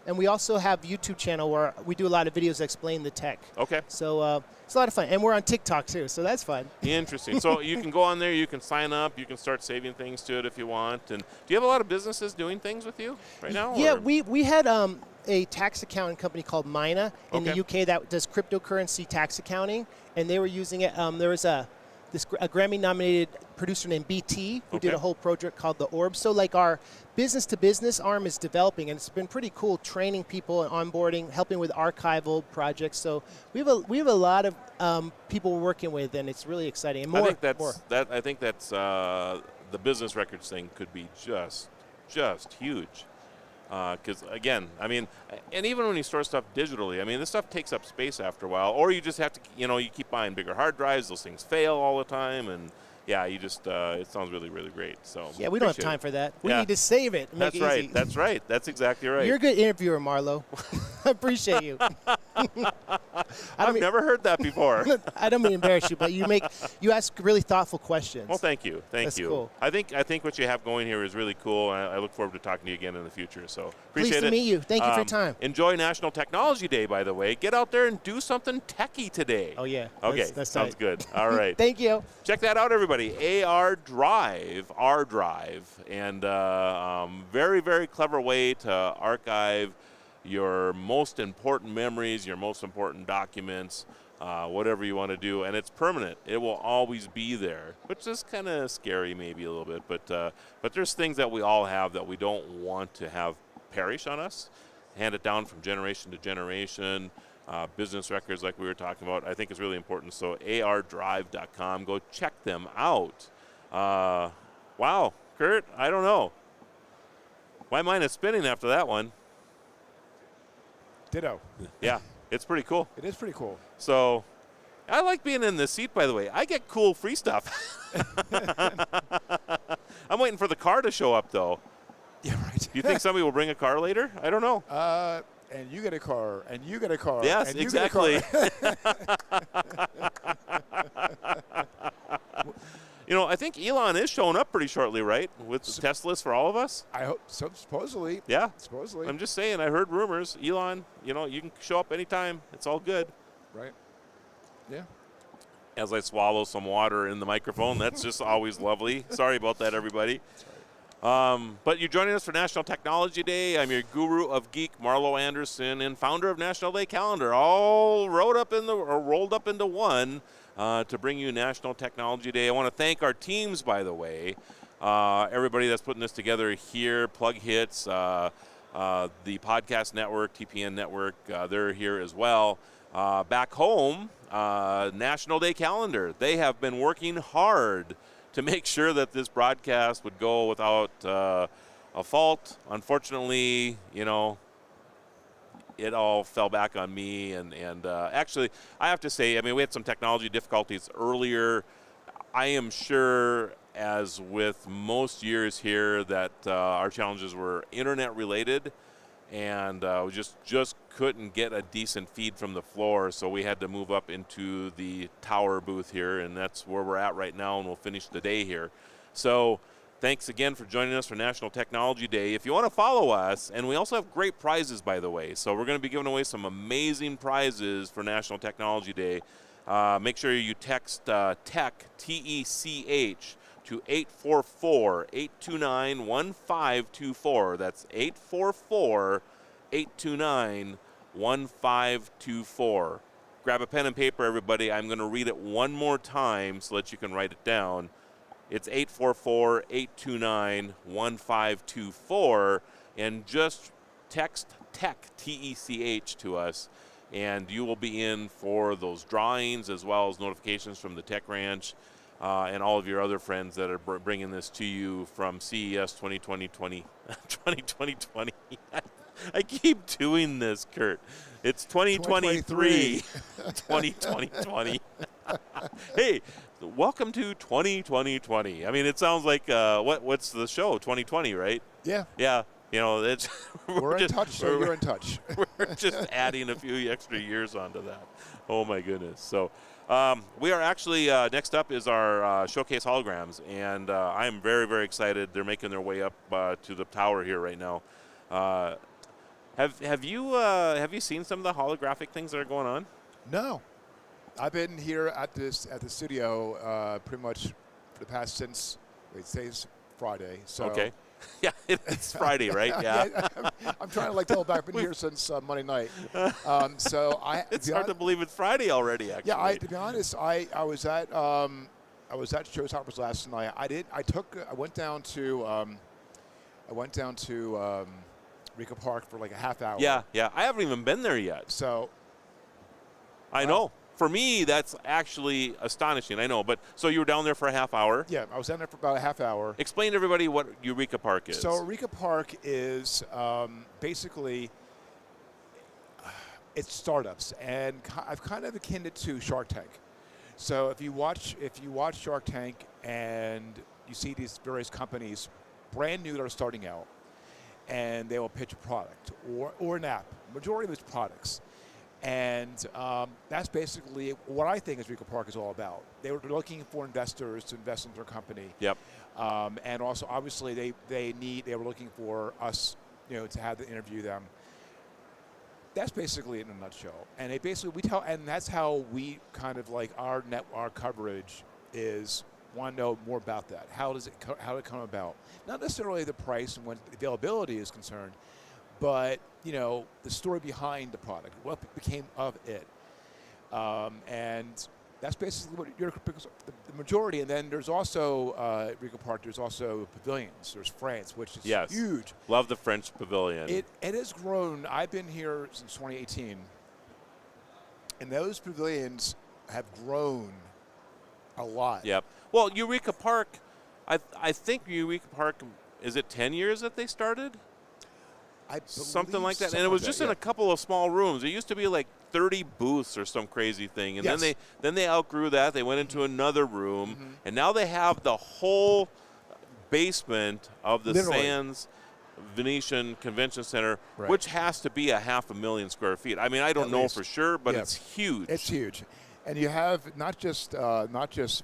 And we also have a YouTube channel where we do a lot of videos that explain the tech. Okay. So it's a lot of fun. And we're on TikTok, too, so that's fun. Interesting. So you can go on there. You can sign up. You can start saving things to it if you want. And do you have a lot of businesses doing things with you right now? Yeah, we had a tax accounting company called Mina in the UK that does cryptocurrency tax accounting, and they were using it. There was a Grammy-nominated producer named BT who did a whole project called The Orb. So like our business-to-business arm is developing, and it's been pretty cool training people and onboarding, helping with archival projects. So we have a lot of people we're working with, and it's really exciting. And I think that's the business records thing could be just huge. Because, again, I mean, and even when you store stuff digitally, I mean, this stuff takes up space after a while. Or you just have to, you keep buying bigger hard drives. Those things fail all the time. And, you just, it sounds really, really great. So yeah, we don't have time for that. We need to save it and make it easy. That's right. That's exactly right. You're a good interviewer, Marlo. I appreciate you. I've never heard that before. I don't mean to embarrass you, but you ask really thoughtful questions. Well, thank you. Thank you. Cool. I think what you have going here is really cool, and I look forward to talking to you again in the future. So appreciate Pleased it. to meet you. Thank you for your time. Enjoy National Technology Day, by the way. Get out there and do something techie today. Oh, yeah. Okay, That's sounds tight. good. All right. Thank you. Check that out, everybody. AR Drive, and very, very clever way to archive your most important memories, your most important documents, whatever you want to do, and it's permanent. It will always be there, which is kind of scary maybe a little bit, but there's things that we all have that we don't want to have perish on us. Hand it down from generation to generation. Business records like we were talking about, I think is really important. So ardrive.com, go check them out. Wow, Kurt, I don't know. My mind is spinning after that one. Ditto. Yeah, it's pretty cool. It is pretty cool. So I like being in this seat, by the way. I get cool free stuff. I'm waiting for the car to show up, though. Yeah, right. Do you think somebody will bring a car later? I don't know. And you get a car, and you get a car. Yes, and you exactly. Get a car. You know, I think Elon is showing up pretty shortly, right? With the Teslas for all of us. I hope so. Supposedly. Yeah. Supposedly. I'm just saying. I heard rumors. Elon, you can show up anytime. It's all good. Right. Yeah. As I swallow some water in the microphone, that's just always lovely. Sorry about that, everybody. But you're joining us for National Technology Day. I'm your guru of geek, Marlo Anderson, and founder of National Day Calendar, all rolled up into one to bring you National Technology Day. I want to thank our teams, by the way, everybody that's putting this together here, Plug Hits, the podcast network, TPN network, they're here as well. Back home, National Day Calendar. They have been working hard to make sure that this broadcast would go without a fault. Unfortunately, it all fell back on me. And actually, I have to say, we had some technology difficulties earlier. I am sure, as with most years here, that our challenges were internet related. And we just couldn't get a decent feed from the floor, so we had to move up into the tower booth here, and that's where we're at right now, and we'll finish the day here. So thanks again for joining us for National Technology Day. If you want to follow us, and we also have great prizes, by the way, so we're going to be giving away some amazing prizes for National Technology Day. Make sure you text TECH, T-E-C-H, to 844-829-1524. That's 844-829-1524. Grab a pen and paper, everybody. I'm going to read it one more time so that you can write it down. It's 844-829-1524, and just text TECH, T-E-C-H, to us, and you will be in for those drawings as well as notifications from the Tech Ranch. And all of your other friends that are bringing this to you from CES 2020. I keep doing this, Kurt. It's 2023. 2020. Hey, welcome to 2020. It sounds like what's the show? 2020, right? Yeah. Yeah. It's we're in touch, so you're in touch. We're just adding a few extra years onto that. Oh my goodness. So. We are actually, next up is our showcase holograms, and I am very, very excited. They're making their way up to the tower here right now. Have you seen some of the holographic things that are going on? No. I've been here at the studio pretty much for the past since, today's Friday. So okay. Yeah, it's Friday, right? Yeah. I'm trying to tell back. I've been here since Monday night. It's hard to believe it's Friday already. Actually. Yeah. To be honest, I was at Showstoppers last night. I went down to Rica Park for like a half hour. Yeah. I haven't even been there yet. So. I know. For me, that's actually astonishing. I know, but so you were down there for a half hour? Yeah, I was down there for about a half hour. Explain to everybody what Eureka Park is. So Eureka Park is basically it's startups, and I've kind of akin it to Shark Tank. So if you watch Shark Tank and you see these various companies, brand new that are starting out, and they will pitch a product or an app. Majority of it's products. And that's basically what I think Ricoh Park is all about. They were looking for investors to invest in their company. Yep. And also, obviously, they were looking for us, to have to interview them. That's basically it in a nutshell. And and that's how we kind of like our coverage is. Want to know more about that? How did it come about? Not necessarily the price and when the availability is concerned, but the story behind the product, what became of it, and that's basically what the majority. And then there's also Ricoh Park. There's also pavilions. There's France, which is huge. Love the French pavilion. It has grown. I've been here since 2018, and those pavilions have grown a lot. Yep. Well, Eureka Park, I think Eureka Park, is it 10 years that they started? Something like that. And it was just in a couple of small rooms. It used to be like 30 booths or some crazy thing. And then they outgrew that. They went into another room. And now they have the whole basement of the Sands Venetian Convention Center, which has to be 500,000 square feet. I mean, I don't know for sure, but it's huge. It's huge. And you have not just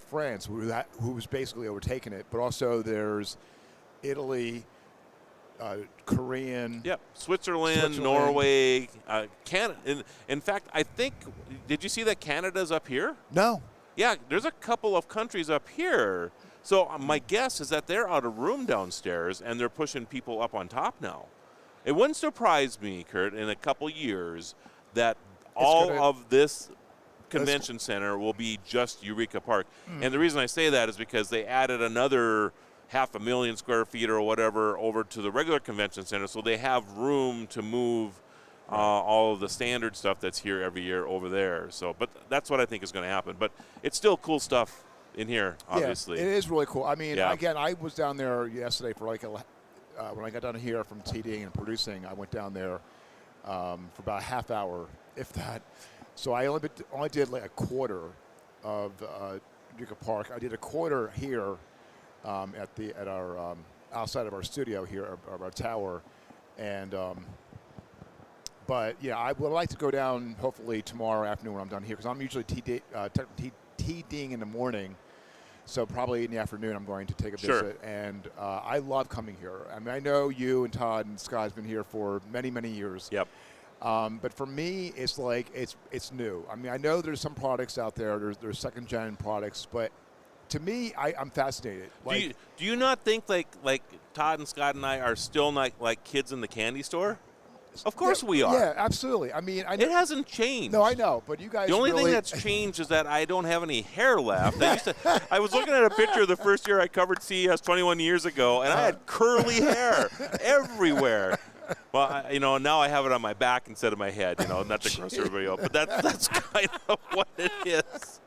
France, who's basically overtaken it, but also there's Italy, Korean. Yep, Switzerland, Norway, Canada. In fact, I think, did you see that Canada's up here? No. Yeah, there's a couple of countries up here. So my guess is that they're out of room downstairs and they're pushing people up on top now. It wouldn't surprise me, Kurt, in a couple years that all of this convention center will be just Eureka Park. And the reason I say that is because they added another 500,000 square feet or whatever over to the regular convention center, so they have room to move all of the standard stuff that's here every year over there. So, but that's what I think is going to happen. But it's still cool stuff in here, obviously. Yeah, it is really cool. I mean, again, I was down there yesterday for when I got down here from TDing and producing, I went down there for about a half hour, if that. So I only did like a quarter of Eureka Park. I did a quarter here at our outside of our studio here, of our tower, and but yeah, I would like to go down hopefully tomorrow afternoon when I'm done here, because I'm usually TDing in the morning. So probably in the afternoon I'm going to take a visit, and I love coming here. I mean, I know you and Todd and Scott has been here for many, many years. Yep. But for me, it's like it's new. I mean, I know there's some products out there. There's second gen products, but to me, I'm fascinated. Like, do you not think like Todd and Scott and I are still not like kids in the candy store? Of course we are. Yeah, absolutely. I mean, it hasn't changed. No, I know, but you guys. The only thing that's changed is that I don't have any hair left. I was looking at a picture the first year I covered CES 21 years ago, and I had curly hair everywhere. Well, now I have it on my back instead of my head, not to gross everybody out, but that's kind of what it is.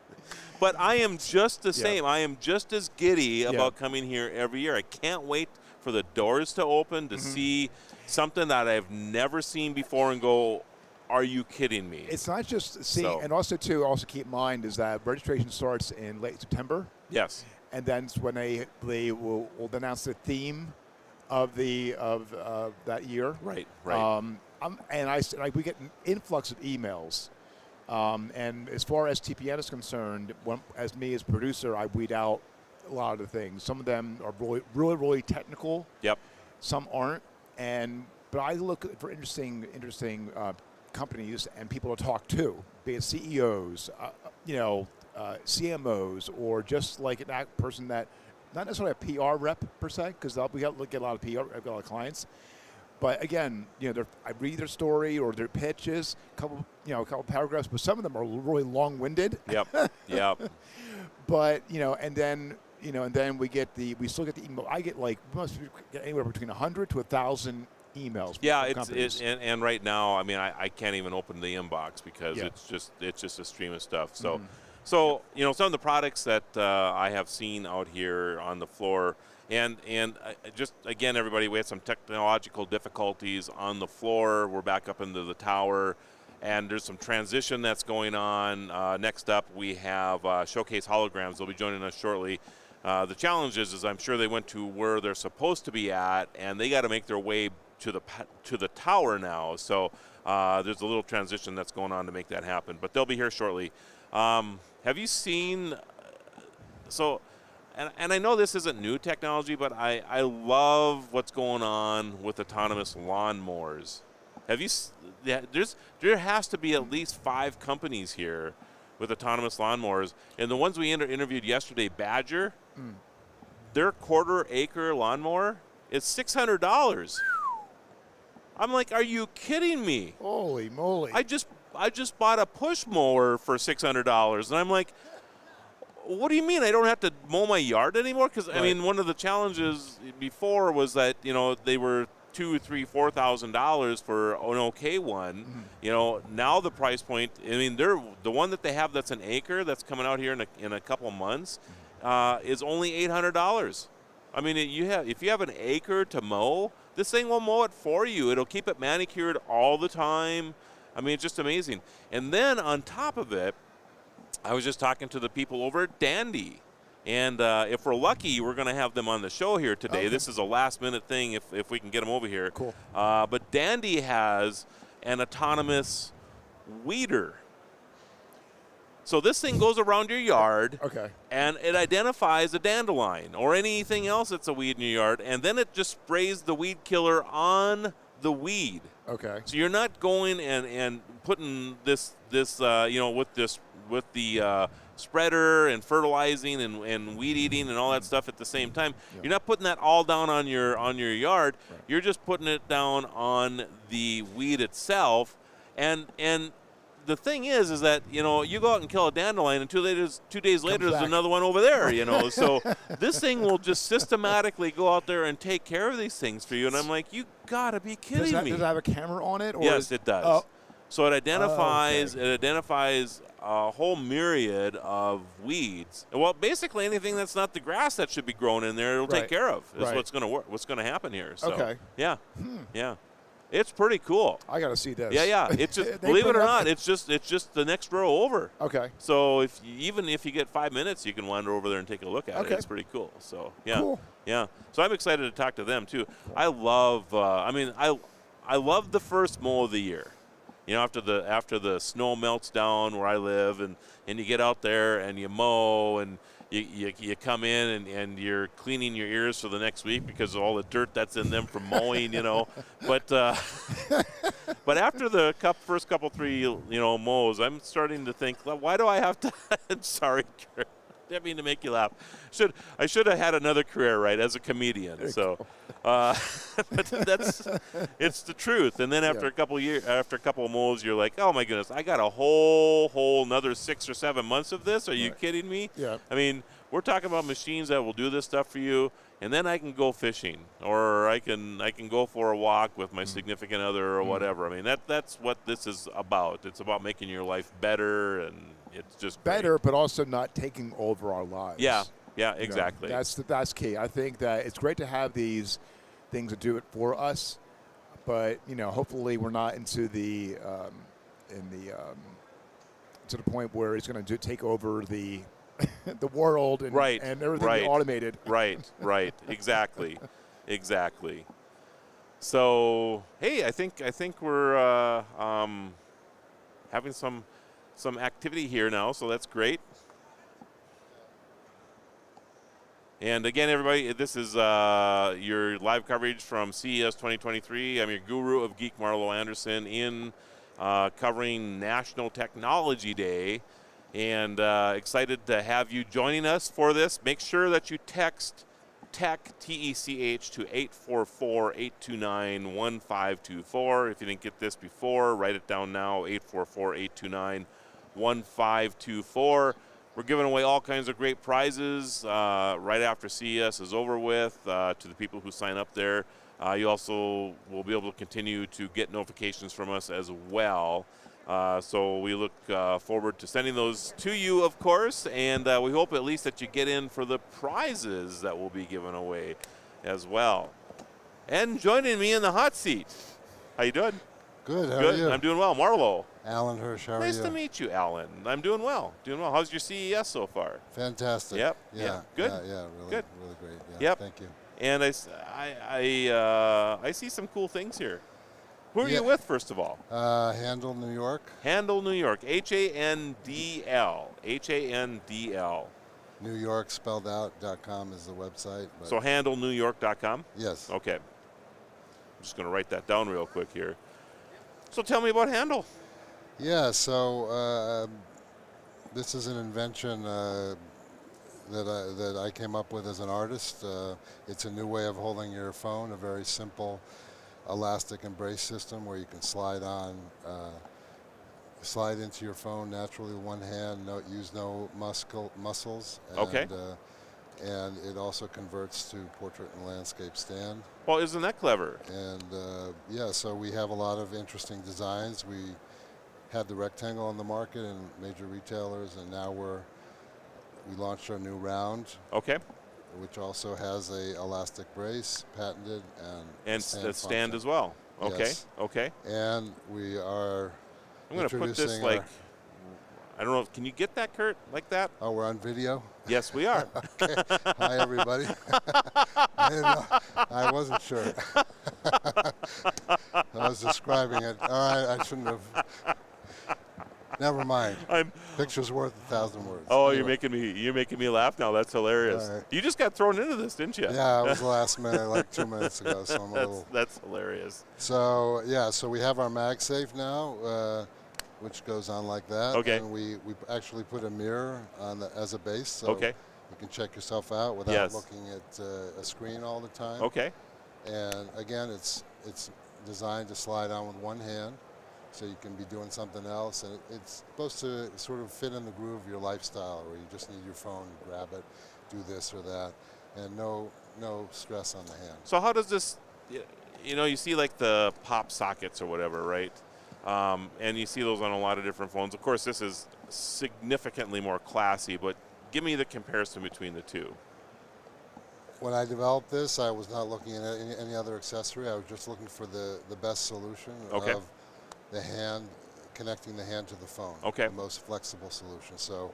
But I am just the same. I am just as giddy about coming here every year. I can't wait for the doors to open to see something that I've never seen before and go, are you kidding me? It's not just seeing, and also keep in mind is that registration starts in late September. Yes. And then when they will announce the theme of that year. Right. We get an influx of emails. And as far as TPN is concerned, as me as producer, I weed out a lot of the things. Some of them are really, really technical. Yep. Some aren't. But I look for interesting companies and people to talk to, be it CEOs, CMOs, or just like a person that, not necessarily a PR rep per se, because we get a lot of PR, I've got a lot of clients. But again, I read their story or their pitches, a couple paragraphs, but some of them are really long-winded. Yep. But and then we still get the email. I get we must get anywhere between 100 to 1,000 emails. Yeah, and right now, I mean, I can't even open the inbox because it's just a stream of stuff. So, some of the products that I have seen out here on the floor. And just, again, everybody, we had some technological difficulties on the floor. We're back up into the tower, and there's some transition that's going on. Next up, we have Showcase Holograms. They'll be joining us shortly. The challenge is I'm sure they went to where they're supposed to be at, and they got to make their way to the tower now. So there's a little transition that's going on to make that happen. But they'll be here shortly. Have you seen? And I know this isn't new technology, but I love what's going on with autonomous lawnmowers. There has to be at least 5 companies here with autonomous lawnmowers, and the ones we interviewed yesterday, Badger, their 1/4 acre lawnmower is $600. I'm like, are you kidding me? Holy moly! I just bought a push mower for $600, and I'm like, what do you mean I don't have to mow my yard anymore? Because I mean, one of the challenges before was that they were $2,000, $3,000, $4,000 for an okay one. Now the price point. I mean, the one that they have that's an acre that's coming out here in a couple months is only $800. I mean, if you have an acre to mow, this thing will mow it for you. It'll keep it manicured all the time. I mean, it's just amazing. And then on top of it, I was just talking to the people over at Dandy. And if we're lucky, we're going to have them on the show here today. Okay. This is a last-minute thing if we can get them over here. Cool. But Dandy has an autonomous weeder. So this thing goes around your yard, and it identifies a dandelion or anything else that's a weed in your yard, and then it just sprays the weed killer on the weed. Okay. So you're not going and putting this with the spreader and fertilizing and weed eating and all that stuff at the same time. Yeah. You're not putting that all down on your yard. Right. You're just putting it down on the weed itself. And the thing is that you go out and kill a dandelion, and 2 days later there's another one over there. So this thing will just systematically go out there and take care of these things for you. And I'm like, you gotta be kidding me. Does it have a camera on it? Or yes, it does. Oh. So it identifies a whole myriad of weeds. Well, basically anything that's not the grass that should be grown in there, it'll take care of. Is what's going to work. What's going to happen here? So, yeah, yeah, it's pretty cool. I got to see this. Yeah. It's just believe it or not, it's just the next row over. Okay. So even if you get 5 minutes, you can wander over there and take a look at it. It's pretty cool. So yeah, yeah. So I'm excited to talk to them too. I love. I love the first mow of the year. After the snow melts down where I live, and you get out there and you mow, and you come in and you're cleaning your ears for the next week because of all the dirt that's in them from mowing, But but after the first couple 3 mows, I'm starting to think, why do I have to? Sorry, Kurt. Didn't mean to make you laugh. I should have had another career, right, as a comedian. So, but it's the truth. And then after a couple of mows, you're like, oh my goodness, I got a whole another 6 or 7 months of this. Are you kidding me? Yeah. I mean, we're talking about machines that will do this stuff for you, and then I can go fishing, or I can go for a walk with my significant other or whatever. I mean, that's what this is about. It's about making your life better, and it's just better, but also not taking over our lives. Yeah, exactly. That's key. I think that it's great to have these things that do it for us, but hopefully we're not into the to the point where it's going to take over the the world and everything be automated. Right. Exactly. So hey, I think we're having some activity here now, so that's great. And again, everybody, this is your live coverage from CES 2023. I'm your guru of geek, Marlo Anderson, covering National Technology Day, and excited to have you joining us for this. Make sure that you text TECH, T-E-C-H, to 844-829-1524. If you didn't get this before, write it down now, 844-829-1524. We're giving away all kinds of great prizes right after CES is over with to the people who sign up there. You also will be able to continue to get notifications from us as well. So we look forward to sending those to you, of course, and we hope at least that you get in for the prizes that will be given away as well. And joining me in the hot seat, how you doing? Good. How are you? I'm doing well. Marlo. Alan Hirsch, how are you? Nice to meet you, Alan. I'm doing well. How's your CES so far? Fantastic. Yep. Yeah. Good. Yeah. Really. Good. Really great. Yeah. Yep. Thank you. And I see some cool things here. Who are you with, first of all? Handle, New York. Handle, New York. Handl. Handl. New York spelled out.com is the website. So handlenewyork.com? Yes. Okay. I'm just going to write that down real quick here. So tell me about Handle. Yeah, so this is an invention that I came up with as an artist. It's a new way of holding your phone, a very simple elastic embrace system where you can slide into your phone naturally with one hand, use no muscles. And, okay. And it also converts to portrait and landscape stand. Well, isn't that clever? And yeah, so we have a lot of interesting designs. We had the rectangle on the market in major retailers, and now we launched our new round. Okay. Which also has a elastic brace, patented, and stand as well. Okay. Yes. Okay. And we are. I'm going to put this like. I don't know. Can you get that, Kurt, like that? Oh, we're on video? Yes, we are. Okay. Hi, everybody. I didn't know. I wasn't sure. I was describing it. All right, I shouldn't have. Never mind. Picture's worth 1,000 words. Oh, anyway. you're making me laugh now. That's hilarious. Right. You just got thrown into this, didn't you? Yeah, it was the last minute, like 2 minutes ago. So I'm a little. That's hilarious. So yeah, so we have our MagSafe now, which goes on like that. Okay. And we actually put a mirror on as a base, so okay. you can check yourself out without looking at a screen all the time. Okay. And again, it's designed to slide on with one hand. So you can be doing something else, and it's supposed to sort of fit in the groove of your lifestyle, where you just need your phone, grab it, do this or that, and no stress on the hand. So how does this, you see like the pop sockets or whatever, right? And you see those on a lot of different phones. Of course, this is significantly more classy, but give me the comparison between the two. When I developed this, I was not looking at any other accessory. I was just looking for the best solution of the hand, connecting the hand to the phone. Okay. The most flexible solution. So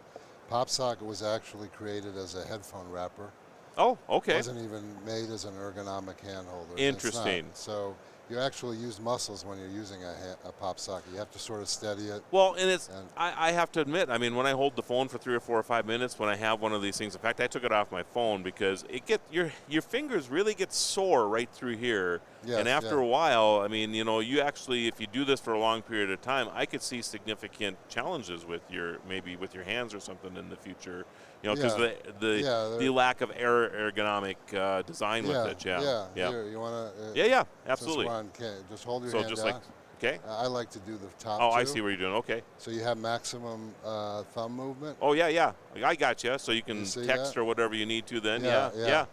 Pop Socket was actually created as a headphone wrapper. Oh, okay. It wasn't even made as an ergonomic hand holder. Interesting. So you actually use muscles when you're using a Pop Socket. You have to sort of steady it. Well, and I have to admit, I mean, when I hold the phone for 3 or 4 or 5 minutes, when I have one of these things, in fact, I took it off my phone because your fingers really get sore right through here. Yes, and after a while, I mean, you actually, if you do this for a long period of time, I could see significant challenges with maybe with your hands or something in the future. Because the lack of ergonomic design with it. Yeah. Here, you want to? Yeah. Absolutely. Just hold your hand just out. like, okay. I like to do the top. Oh, I see what you're doing. Okay. So you have maximum thumb movement. Oh yeah. I got you. So you can text or whatever you need to. Then yeah.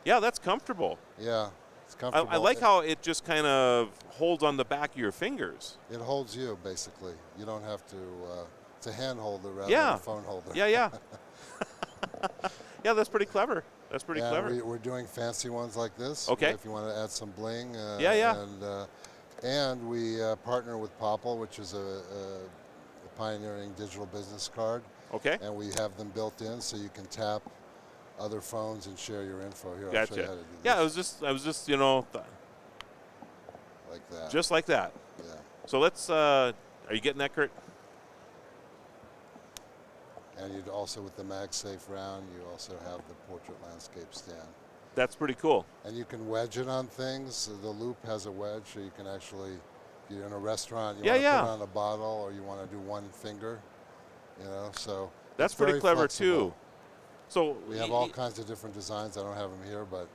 That's comfortable. Yeah. It's comfortable. I like how it just kind of holds on the back of your fingers. It holds you basically. You don't have to. It's a hand holder rather than a phone holder. Yeah. Yeah, that's pretty clever. That's pretty clever. We're doing fancy ones like this. Okay. If you want to add some bling. Yeah. And we partner with Popple, which is a pioneering digital business card. Okay. And we have them built in, so you can tap other phones and share your info. Here, gotcha. I'll show you how to do this. Yeah, I was just like that. Just like that. Yeah. So let's. Are you getting that, Kurt? And you'd also, with the MagSafe round, you also have the portrait landscape stand. That's pretty cool. And you can wedge it on things. The loop has a wedge, so you can actually, if you're in a restaurant, you want to put it on a bottle, or you want to do one finger, so. That's pretty clever, flexible. too. So we have all kinds of different designs. I don't have them here, but.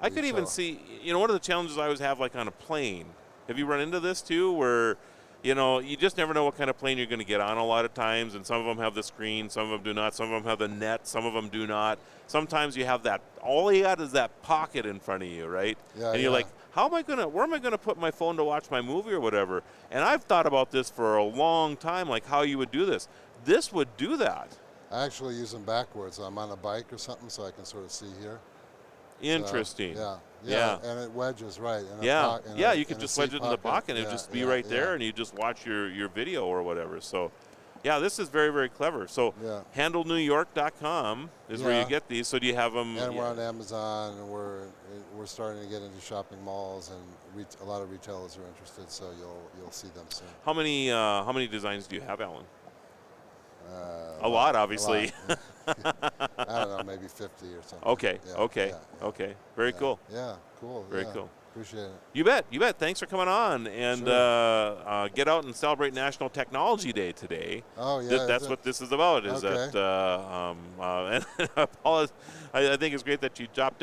I could even see, one of the challenges I always have, like on a plane. Have you run into this, too, where you just never know what kind of plane you're going to get on a lot of times, and some of them have the screen, some of them do not, some of them have the net, some of them do not. Sometimes you have that, all you got is that pocket in front of you, right? Yeah, and you're like, where am I going to put my phone to watch my movie or whatever? And I've thought about this for a long time, like how you would do this. This would do that. I actually use them backwards. I'm on a bike or something, so I can sort of see here. Interesting. Yeah, and it wedges right. You could just wedge it in the pocket and it would just be right there, and you just watch your video or whatever. So, Yeah, this is very, very clever. So handlenewyork.com is where you get these. So do you have them? And we're on Amazon, and we're starting to get into shopping malls, and a lot of retailers are interested. So you'll see them soon. How many designs do you have, Alan? A lot, obviously. A lot. I don't know, maybe 50 or something. Okay. Yeah, okay. yeah, Okay. Very cool. Yeah. Cool. Very yeah. cool. Appreciate it. You bet. You bet. Thanks for coming on, and get out and celebrate National Technology Day today. Oh yeah. That's what this is about. Is okay. that and Paula, I think it's great that you dropped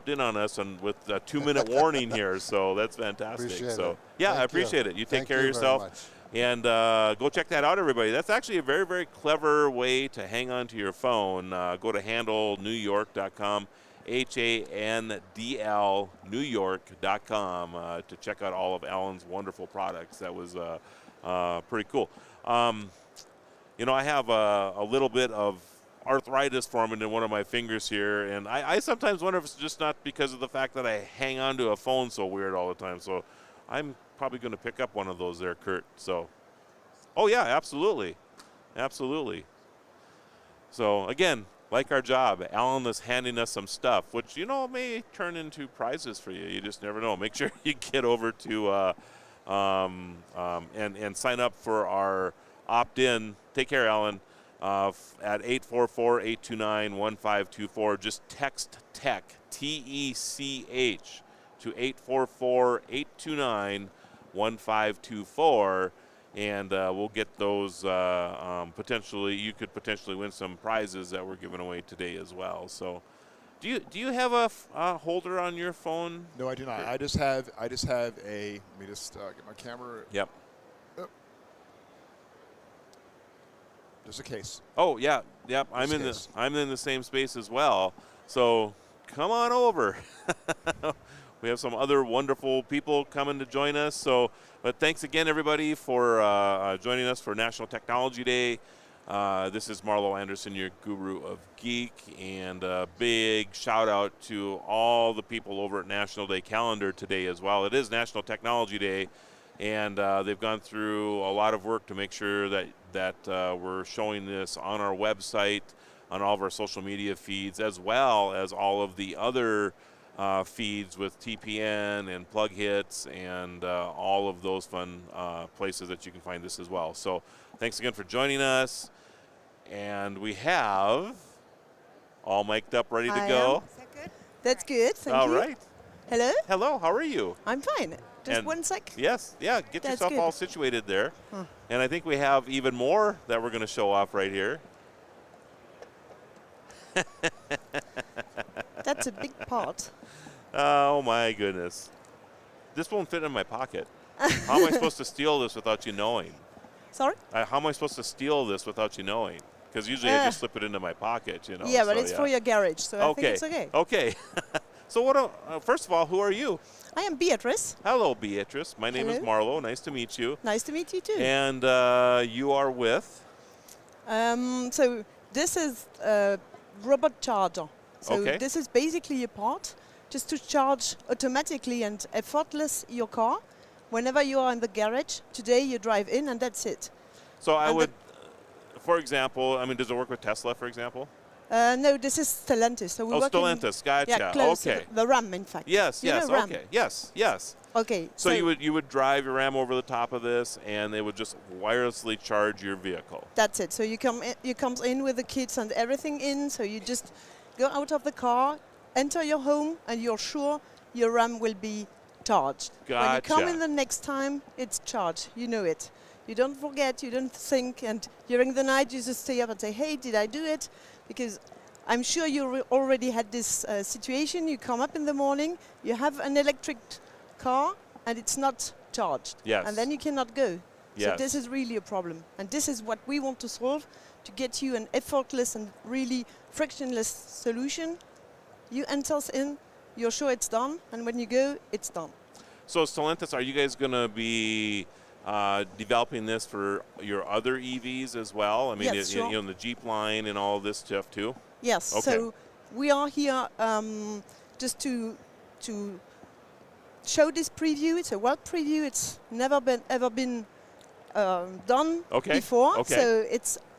in on us and with a 2-minute warning here. So that's fantastic. Appreciate so it. yeah, Thank I appreciate it. You take care of yourself. And go check that out, everybody. That's actually a very, very clever way to hang on to your phone. Go to handlenewyork.com, HANDL Newyork.com to check out all of Alan's wonderful products. That was pretty cool. I have a little bit of arthritis forming in one of my fingers here, and I sometimes wonder if it's just not because of the fact that I hang on to a phone so weird all the time. So I'm probably going to pick up one of those there, Kurt. So, oh yeah, absolutely. So again, like our job, Alan is handing us some stuff, which may turn into prizes for you. You just never know. Make sure you get over to and sign up for our opt-in. Take care, Alan. At 844-829-1524. Just text TECH, TECH, to 844-829-1524, and we'll get those potentially. You could potentially win some prizes that we're giving away today as well. So, do you have a holder on your phone? No, I do not. I just have a. Let me just get my camera. Yep. Oh. Just a case. Oh yeah, yep. I'm in the same space as well. So come on over. We have some other wonderful people coming to join us. So, but thanks again, everybody, for joining us for National Technology Day. This is Marlo Anderson, your guru of geek, and a big shout out to all the people over at National Day Calendar today as well. It is National Technology Day, and they've gone through a lot of work to make sure that we're showing this on our website, on all of our social media feeds, as well as all of the other feeds with TPN and Plug Hits and all of those fun places that you can find this as well. So thanks again for joining us. And we have all mic'd up, ready to go. Is that good? That's good. Thank you. All right. Hello? Hello. How are you? I'm fine. Just And one sec. Yes. Yeah. Get That's yourself good. all situated there. Huh. And I think we have even more that we're going to show off right here. That's a big pot. Oh, my goodness. This won't fit in my pocket. How am I supposed to steal this without you knowing? Sorry? How am I supposed to steal this without you knowing? Because usually I just slip it into my pocket, Yeah, but so, it's for your garage, so I think it's okay. Okay. So first of all, who are you? I am Beatrice. Hello, Beatrice. My name is Hello. Marlo. Nice to meet you. Nice to meet you too. And you are with? So this is a robot charger. So Okay. this is basically a part just to charge automatically and effortless your car. Whenever you are in the garage, today you drive in and that's it. So I would, for example, does it work with Tesla, for example? No, this is Stellantis. So we work in- Stellantis. Gotcha. Yeah, close. Okay. The RAM, in fact. Yes, You yes, know RAM? okay. Yes. Okay. So you would drive your Ram over the top of this, and they would just wirelessly charge your vehicle. That's it. So you comes in with the kids and everything in. So you just go out of the car, enter your home, and you're sure your RAM will be charged. When you come Gotcha. in the next time, it's charged. You know it. You don't forget. You don't think. And during the night, you just stay up and say, "Hey, did I do it?" Because I'm sure you already had this situation. You come up in the morning, you have an electric car, and it's not charged. Yes. And then you cannot go. So Yes. this is really a problem. And this is what we want to solve, to get you an effortless and really frictionless solution. You enter in, you're sure it's done, and when you go, it's done. So Stellantis, are you guys going to be developing this for your other EVs as well? Yes, sure. In the Jeep line and all this stuff too? Yes, Okay. so we are here just to show this preview. It's a world preview. It's never been done Okay. before. Okay. So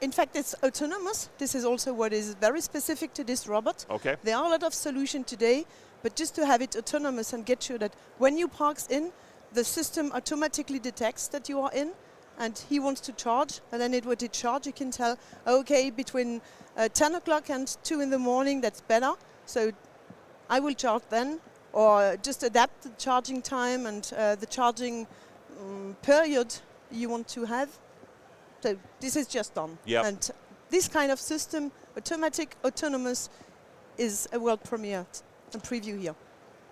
in fact, it's autonomous. This is also what is very specific to this robot. Okay. There are a lot of solutions today, but just to have it autonomous and get sure that when you park in, the system automatically detects that you are in, and he wants to charge, and then it would charge. You can tell, okay, between 10 o'clock and 2 in the morning, that's better. So I will charge then, or just adapt the charging time and the charging period you want to have. So this is just done. Yep. And this kind of system, automatic, autonomous, is a world premiere and preview here.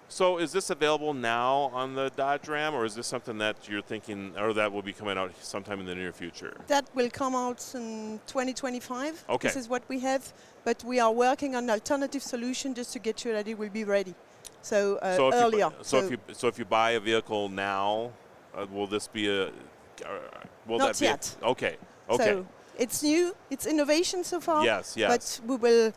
So is this available now on the Dodge Ram, or is this something that you're thinking, or that will be coming out sometime in the near future? That will come out in 2025. Okay. This is what we have, but we are working on an alternative solution just to get sure that it will be ready. So, earlier. If you buy a vehicle now, will this be a? Will not that be yet. Okay. Okay. So it's new. It's innovation so far. Yes. Yes. But we will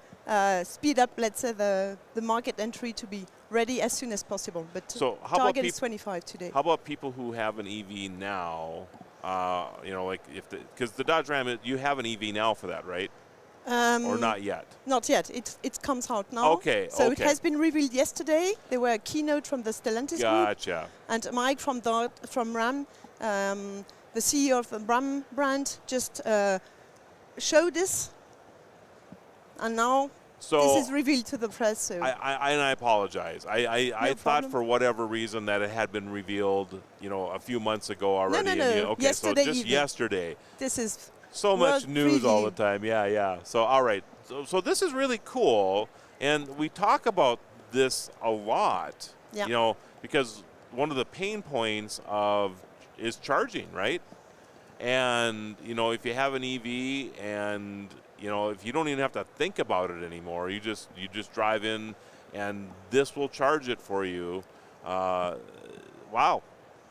speed up, let's say, the market entry to be ready as soon as possible. But so how target about is 25 today. How about people who have an EV now? Like because the Dodge Ram, you have an EV now for that, right? Or not yet? Not yet. It comes out now. Okay. So it has been revealed yesterday. There were a keynote from the Stellantis Gotcha. group. And Mike from RAM, the CEO of the RAM brand, just showed this. And now this is revealed to the press. So I apologize. I thought for whatever reason that it had been revealed, a few months ago already. No. Okay, yesterday so just evening. yesterday. This is so much news preview. all the time. Yeah. So all right. So this is really cool, and we talk about this a lot. Yeah. Because one of the pain points is charging, right? And if you have an EV and if you don't even have to think about it anymore, you just drive in, and this will charge it for you. Wow.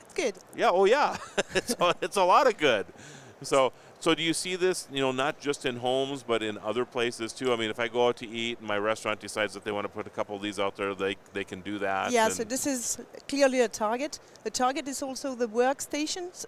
It's good. Yeah. Oh, yeah. it's a lot of good. So do you see this, not just in homes, but in other places too? I mean, if I go out to eat and my restaurant decides that they want to put a couple of these out there, they can do that. Yeah. So this is clearly a target. The target is also the workstations.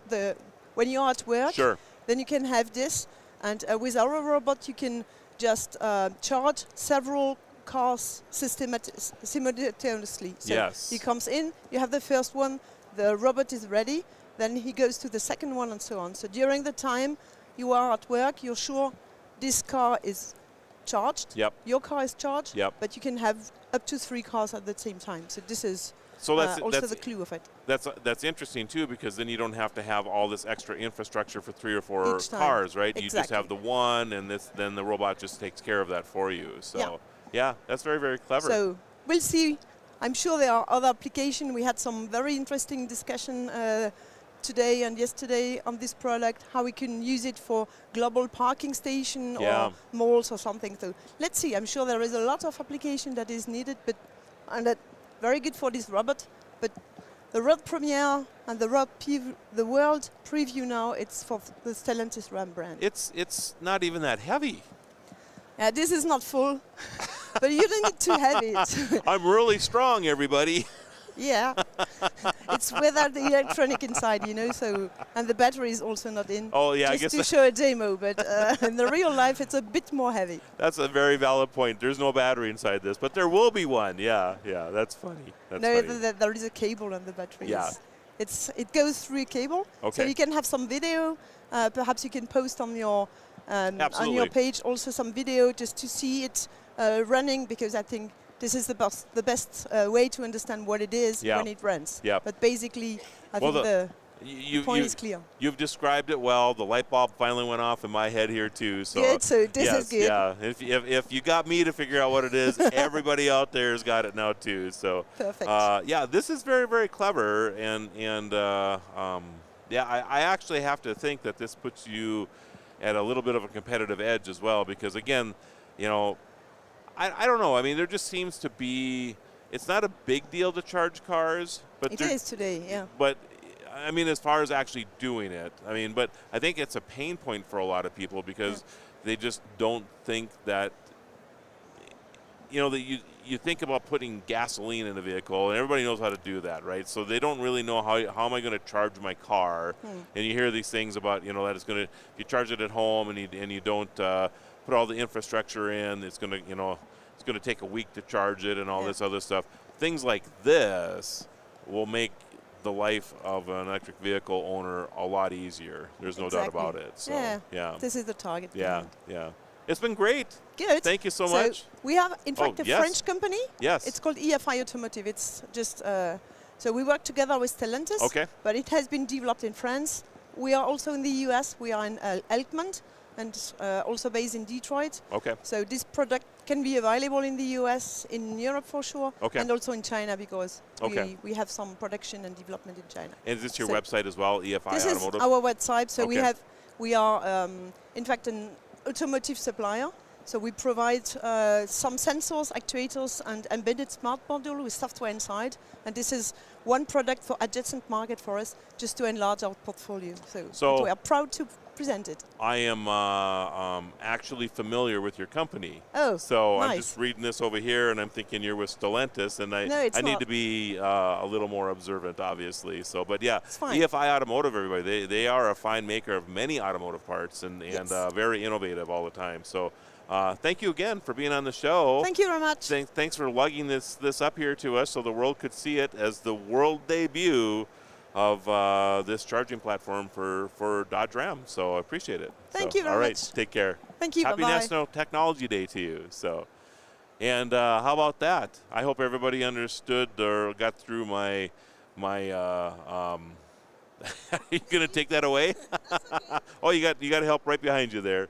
When you're at work, sure. Then you can have this. And with our robot, you can just charge several cars simultaneously. So yes. he comes in, you have the first one, the robot is ready, then he goes to the second one and so on. So during the time you are at work, you're sure this car is charged, yep. Your car is charged, yep. But you can have up to 3 cars at the same time. So this is that's the clue of it. That's interesting too, because then you don't have to have all this extra infrastructure for 3 or 4 cars, right? Exactly. You just have the one, and then the robot just takes care of that for you. So yeah, that's very, very clever. So we'll see. I'm sure there are other applications. We had some very interesting discussion today and yesterday on this product, how we can use it for global parking station or malls or something. So let's see. I'm sure there is a lot of application that is needed, and that very good for this robot. But the world premiere and the world preview now, it's for the Stellantis RAM brand. It's not even that heavy. Yeah, this is not full, but you don't need to have it. I'm really strong, everybody. Yeah, it's without the electronic inside, so, and the battery is also not in. Oh, yeah, I guess to show a demo, but in the real life, it's a bit more heavy. That's a very valid point. There's no battery inside this, but there will be one. Yeah, that's funny. There is a cable on the battery. Yeah. It goes through a cable, okay. So you can have some video. Perhaps you can post on your page also some video just to see it running, because I think this is the best way to understand what it is when it runs. Yeah. But basically, I think the point is clear. You've described it well. The light bulb finally went off in my head here too. So good. So this is good. Yeah. If you got me to figure out what it is, everybody out there has got it now too. So perfect. This is very, very clever, and I actually have to think that this puts you at a little bit of a competitive edge as well, because again, I don't know. I mean, there just seems to be. It's not a big deal to charge cars, but it is today. Yeah. But I mean, as far as actually doing it, but I think it's a pain point for a lot of people, because they just don't think that. That you think about putting gasoline in a vehicle, and everybody knows how to do that, right? So they don't really know how am I going to charge my car, and you hear these things about that it's going to, if you charge it at home and you don't put all the infrastructure in, it's going to it's going to take a week to charge it and all this other stuff. Things like this will make the life of an electric vehicle owner a lot easier. There's no doubt about it. So, yeah. This is the target. Yeah, yeah. It's been great. Good. Thank you so much. We have, in fact, a yes. French company. Yes. It's called EFI Automotive. It's just, so we work together with Stellantis. Okay. But it has been developed in France. We are also in the US. We are in Elkmont and also based in Detroit. Okay. So this product can be available in the US, in Europe for sure, and also in China because we have some production and development in China. And is this your website as well, EFI Automotive? This is our website. So we are in fact an automotive supplier. So we provide some sensors, actuators, and embedded smart module with software inside. And this is one product for adjacent market for us, just to enlarge our portfolio. So we are proud to present it. I am actually familiar with your company. Oh, so nice. I'm just reading this over here, and I'm thinking you're with Stellantis, and I need to be a little more observant, obviously. So, but yeah, EFI Automotive, everybody, they are a fine maker of many automotive parts and very innovative all the time. So. Thank you again for being on the show. Thank you very much. Thanks for lugging this up here to us so the world could see it as the world debut of this charging platform for Dodge Ram. So I appreciate it. Thank you very much. All right, much. take care. Thank you. Happy Bye-bye. National Technology Day to you. So, and how about that? I hope everybody understood or got through my. Are you gonna take that away? Oh, you got help right behind you there.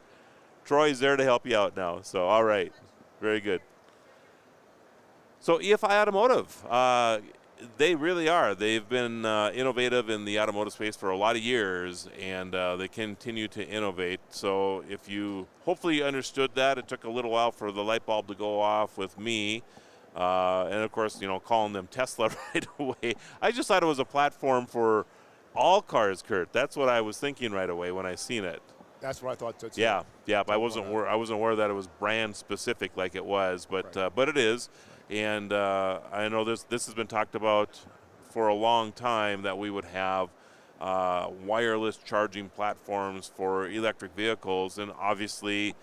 Troy's there to help you out now. So, all right. Very good. So, EFI Automotive, they really are. They've been innovative in the automotive space for a lot of years, and they continue to innovate. So, if you hopefully understood that, it took a little while for the light bulb to go off with me. And, of course, calling them Tesla right away. I just thought it was a platform for all cars, Kurt. That's what I was thinking right away when I seen it. That's what I thought too. Yeah. But I wasn't aware that it was brand specific like it was, but it is, and I know this has been talked about for a long time that we would have wireless charging platforms for electric vehicles, and obviously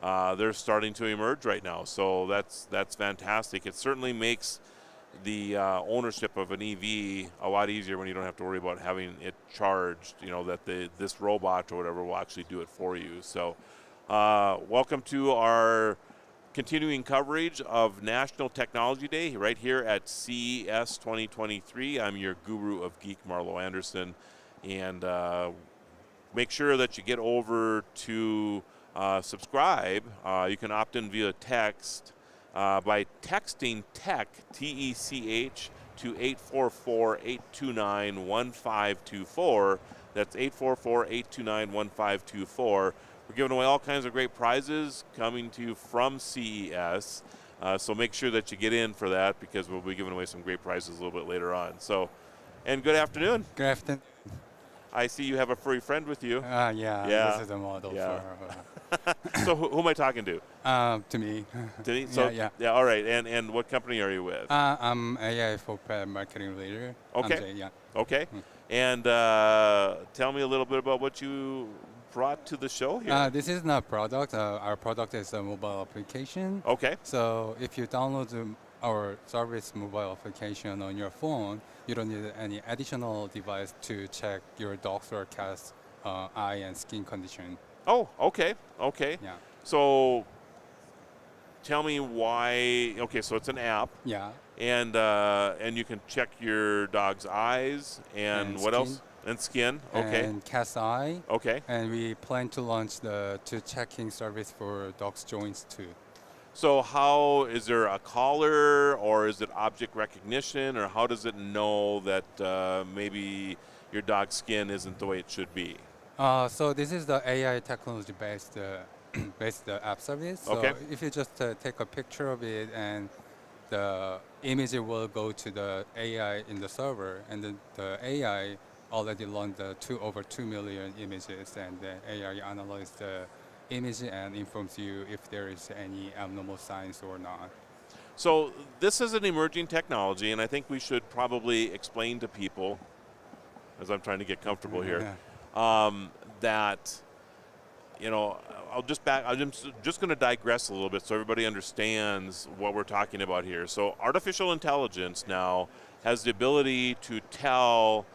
they're starting to emerge right now. So that's fantastic. It certainly makes the ownership of an EV a lot easier when you don't have to worry about having it charged, that this robot or whatever will actually do it for you. So welcome to our continuing coverage of National Technology Day right here at CES 2023. I'm your guru of geek, Marlo Anderson, and make sure that you get over to subscribe. You can opt in via text by texting TECH, T-E-C-H, to 844-829-1524. That's 844-829-1524. We're giving away all kinds of great prizes coming to you from CES. So make sure that you get in for that because we'll be giving away some great prizes a little bit later on. So, and good afternoon. Good afternoon. I see you have a furry friend with you. Yeah. This is the model for. So who am I talking to? To me. To me? So, yeah. All right. And what company are you with? I'm AI for marketing leader. Okay. Okay. And tell me a little bit about what you brought to the show here. This is not a product. Our product is a mobile application. Okay. So if you download our service mobile application on your phone, you don't need any additional device to check your dog's or cat's eye and skin condition. Oh, okay. Yeah. So tell me why. Okay, so it's an app. Yeah. And you can check your dog's eyes and what skin. else? And skin. Okay. And cat's eye. Okay. And we plan to launch the checking service for dog's joints too. So how is there a collar or is it object recognition or how does it know that maybe your dog's skin isn't the way it should be? So this is the AI technology based app service. So if you just take a picture of it and the image will go to the AI in the server, and then the AI already learned over 2 million images, and the AI analyzes the image and informs you if there is any abnormal signs or not. So this is an emerging technology, and I think we should probably explain to people, as I'm trying to get comfortable here, that, you know, I'm just going to digress a little bit so everybody understands what we're talking about here. So artificial intelligence now has the ability to tell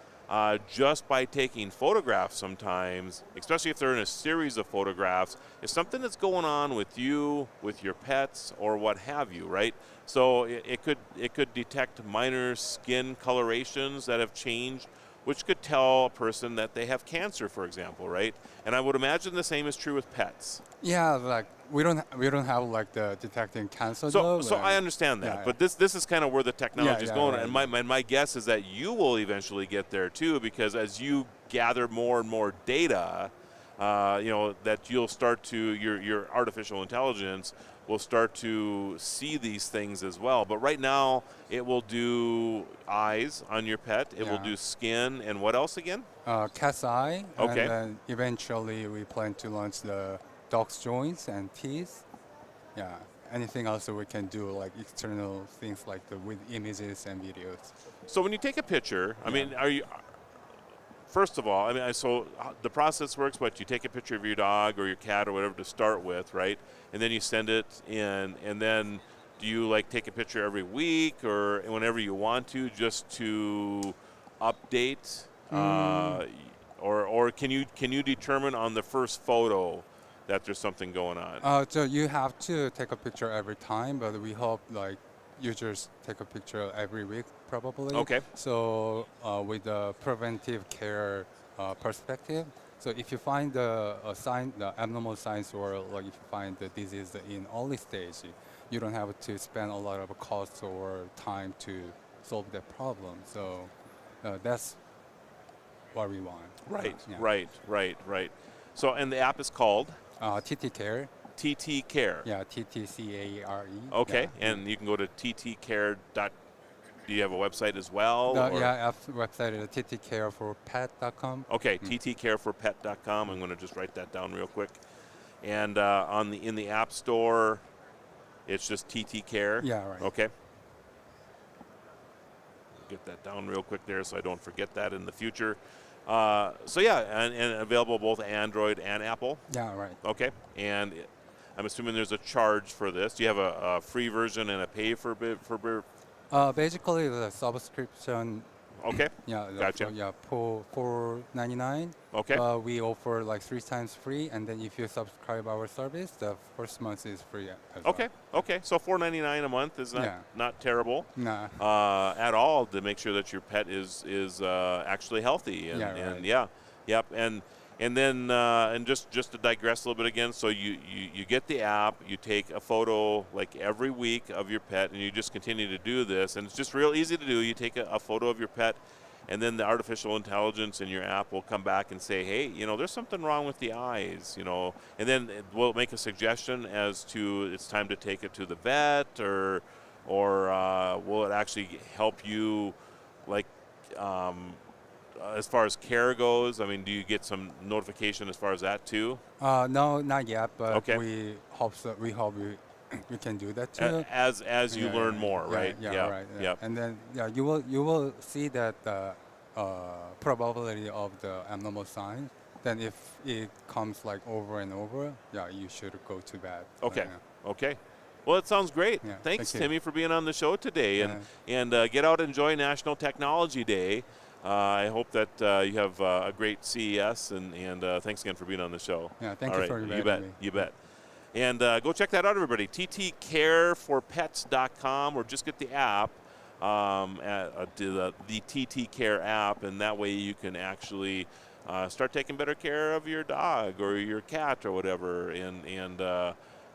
just by taking photographs sometimes, especially if they're in a series of photographs, if something that's going on with you, with your pets, or what have you, right? So it could detect minor skin colorations that have changed, which could tell a person that they have cancer, for example, right? And I would imagine the same is true with pets. Yeah, like we don't have like the detecting cancer. So I understand that, but this is kind of where the technology is going, and my guess is that you will eventually get there too, because as you gather more and more data, you know, that you'll start to your artificial intelligence will start to see these things as well. But right now, it will do eyes on your pet. It will do skin, and what else again? Cat's eye. Okay. And then eventually, we plan to launch the dog's joints and teeth. Yeah. Anything else that we can do, like external things like with images and videos. So when you take a picture, I mean, are you? First of all, I mean, so the process works, but you take a picture of your dog or your cat or whatever to start with, right? And then you send it in, and then do you like take a picture every week or whenever you want to, just to update, or can you determine on the first photo that there's something going on? So you have to take a picture every time, but we hope like users take a picture every week probably. Okay. So with the preventive care perspective, so if you find the abnormal signs, or like if you find the disease in early stage, you don't have to spend a lot of cost or time to solve that problem. So that's what we want. Right, right. So, and the app is called? TT Care. TT Care. Yeah, TTCARE. Okay, yeah. And you can go to ttcare. Do you have a website as well? Yeah, website is ttcareforpet.com. Okay, ttcareforpet.com. I'm going to just write that down real quick. And in the App Store, it's just TT Care. Yeah, right. Okay. Get that down real quick there so I don't forget that in the future. So yeah, and available both Android and Apple. Yeah, right. Okay, and I'm assuming there's a charge for this. Do you have a free version and a pay for? Basically, the subscription. Okay. Yeah. Gotcha. Yeah, for $4.99. Okay. We offer like 3 times free, and then if you subscribe our service, the first month is free as well. Okay. So $4.99 a month is not terrible. No. At all, to make sure that your pet is actually healthy. And yep. And then just to digress a little bit again, so you get the app, you take a photo like every week of your pet, and you just continue to do this, and it's just real easy to do. You take a photo of your pet, and then the artificial intelligence in your app will come back and say, hey, you know, there's something wrong with the eyes, you know, and then we'll make a suggestion as to it's time to take it to the vet, or will it actually help you, like, as far as care goes? I mean, do you get some notification as far as that too? No, not yet, but okay. we hope we can do that too. As you learn more, right? Yeah, right. Yeah. Yep. And then you will see that the probability of the abnormal sign. Then if it comes like over and over, you should go to vet. Okay. Well, it sounds great. Yeah, Thanks, thank you. Timmy, for being on the show today, and get out and enjoy National Technology Day. I hope that you have a great CES, and thanks again for being on the show. Yeah, thank you for inviting me. You bet. And go check that out, everybody. ttcareforpets.com, or just get the app, the TT Care app, and that way you can actually start taking better care of your dog or your cat or whatever. And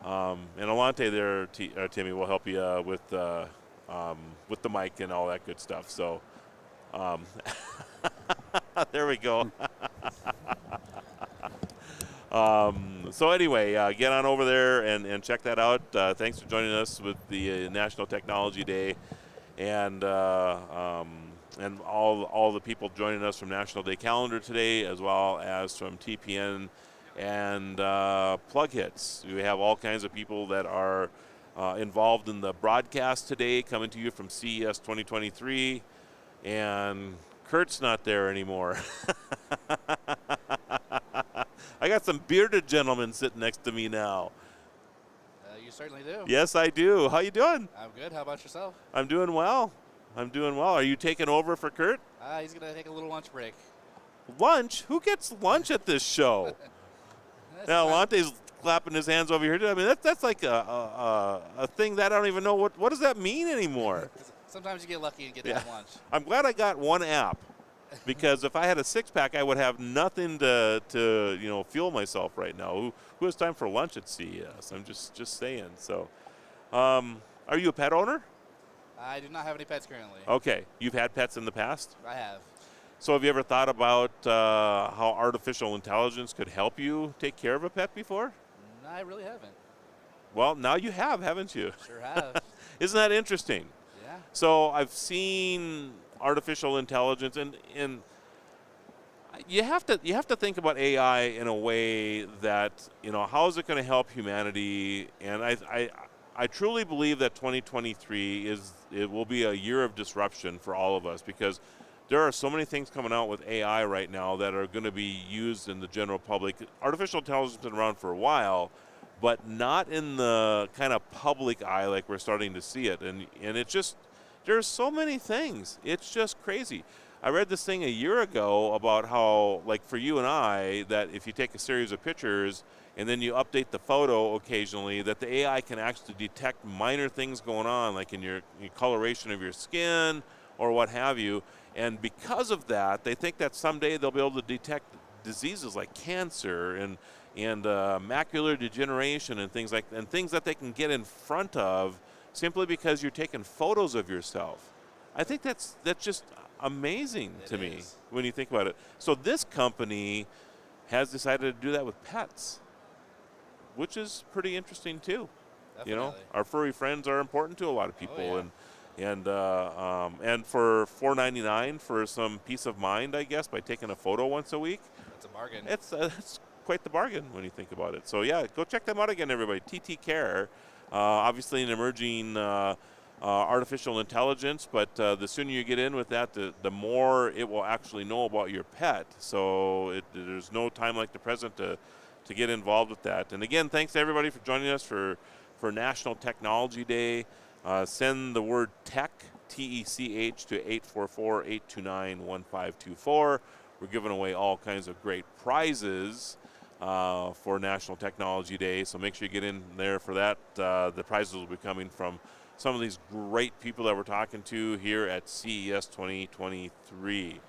Alante there, Timmy, will help you with the mic and all that good stuff. So. There we go. So anyway, get on over there and check that out. Thanks for joining us with the National Technology Day, and all the people joining us from National Day Calendar today, as well as from TPN and Plug Hits. We have all kinds of people that are involved in the broadcast today, coming to you from CES 2023. And Kurt's not there anymore. I got some bearded gentlemen sitting next to me now. You certainly do. Yes, I do. How you doing? I'm good. How about yourself? I'm doing well. I'm doing well. Are you taking over for Kurt? He's going to take a little lunch break. Lunch? Who gets lunch at this show? Now, Lante's clapping his hands over here. I mean, that's like a thing that I don't even know. What does that mean anymore? Sometimes you get lucky and get that lunch. I'm glad I got one app, because if I had a six-pack, I would have nothing to fuel myself right now. Who has time for lunch at CES? I'm just saying. So, are you a pet owner? I do not have any pets currently. Okay. You've had pets in the past? I have. So have you ever thought about how artificial intelligence could help you take care of a pet before? No, I really haven't. Well, now you have, haven't you? Sure have. Isn't that interesting? Yeah. So I've seen artificial intelligence, and you have to think about AI in a way that, how is it going to help humanity? And I truly believe that 2023 will be a year of disruption for all of us, because there are so many things coming out with AI right now that are going to be used in the general public. Artificial intelligence has been around for a while, but not in the kind of public eye like we're starting to see it. And it's just, there's so many things. It's just crazy. I read this thing a year ago about how, like for you and I, that if you take a series of pictures and then you update the photo occasionally, that the AI can actually detect minor things going on, like in your coloration of your skin or what have you. And because of that, they think that someday they'll be able to detect diseases like cancer and macular degeneration and things that they can get in front of simply because you're taking photos of yourself. I think that's just amazing to me when you think about it. So this company has decided to do that with pets, which is pretty interesting too. Definitely. Our furry friends are important to a lot of people. Oh, yeah. And for $4.99 for some peace of mind, I guess, by taking a photo once a week. That's a bargain. It's quite the bargain when you think about it. So yeah, go check them out again, everybody. TT Care, obviously an emerging artificial intelligence, but the sooner you get in with that, the more it will actually know about your pet. So there's no time like the present to get involved with that. And again, thanks to everybody for joining us for National Technology Day. Send the word TECH, T-E-C-H, to 844-829-1524. We're giving away all kinds of great prizes for National Technology Day, so make sure you get in there for that. The prizes will be coming from some of these great people that we're talking to here at CES 2023.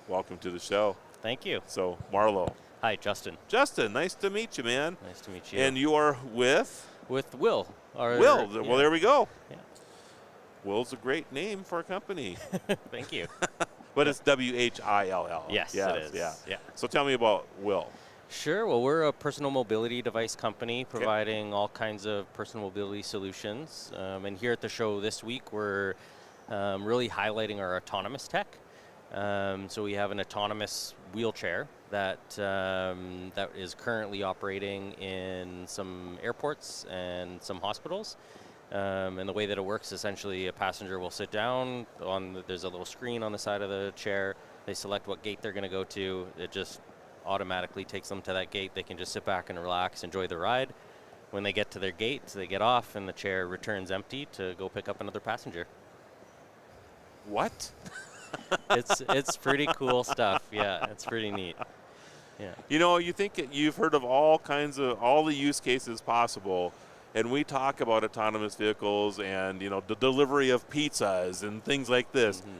Welcome to the show. Thank you. So, Marlo. Hi, Justin. Justin, nice to meet you, man. Nice to meet you. And you are with? With Will. Will. Yeah. Well, there we go. Yeah. Will's a great name for a company. Thank you. But it's W-H-I-L-L. Yes, it is. Yeah. So tell me about Will. Sure. Well, we're a personal mobility device company providing all kinds of personal mobility solutions. And here at the show this week, we're really highlighting our autonomous tech. So we have an autonomous wheelchair that is currently operating in some airports and some hospitals. And the way that it works, essentially, a passenger will sit down. There's a little screen on the side of the chair. They select what gate they're going to go to. It just automatically takes them to that gate. They can just sit back and relax, enjoy the ride. When they get to their gate, they get off, and the chair returns empty to go pick up another passenger. What? It's pretty cool stuff. Yeah, it's pretty neat. Yeah. You think you've heard of all the use cases possible, and we talk about autonomous vehicles and the delivery of pizzas and things like this. Mm-hmm.